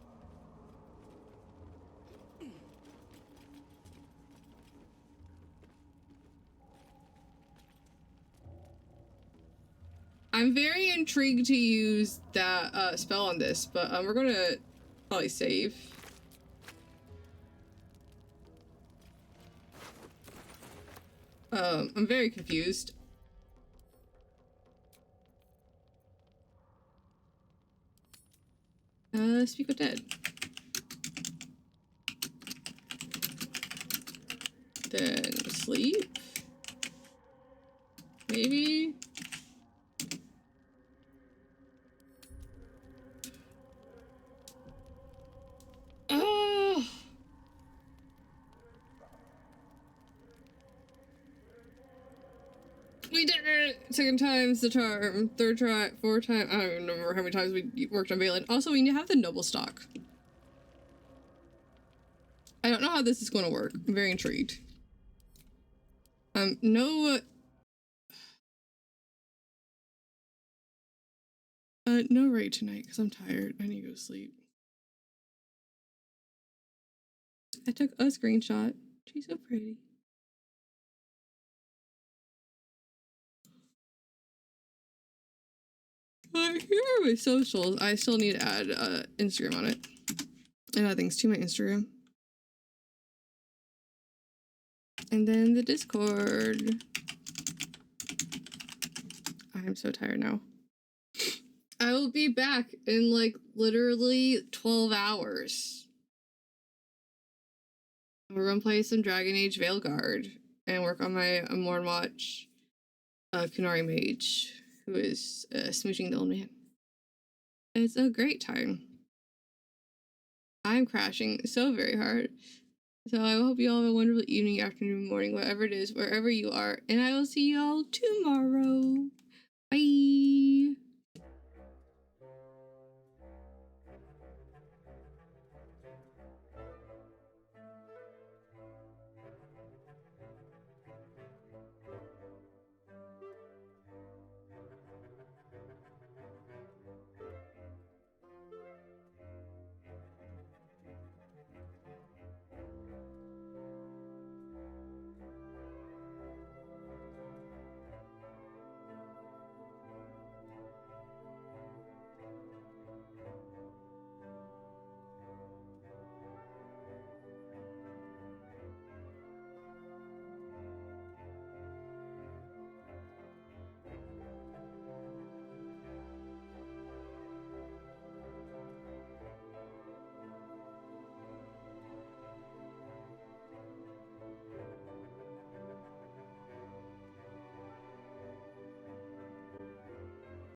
I'm very intrigued to use that spell on this, but we're gonna probably save. I'm very confused. Speak with dead. Then sleep. Maybe. Oh. We did it! Second time's the charm. Third try, fourth time. I don't even remember how many times we worked on Valen. Also, we need to have the noble stock. I don't know how this is going to work. I'm very intrigued. No raid tonight because I'm tired. I need to go to sleep. I took a screenshot. She's so pretty. Here are my socials. I still need to add Instagram on it. And add things to my Instagram. And then the Discord. I'm so tired now. I will be back in like literally 12 hours. We're gonna play some Dragon Age Veilguard and work on my Mornwatch Kunari Mage, who is smooching the old man. It's a great time. I'm crashing so very hard. So I hope you all have a wonderful evening, afternoon, morning, whatever it is, wherever you are. And I will see you all tomorrow.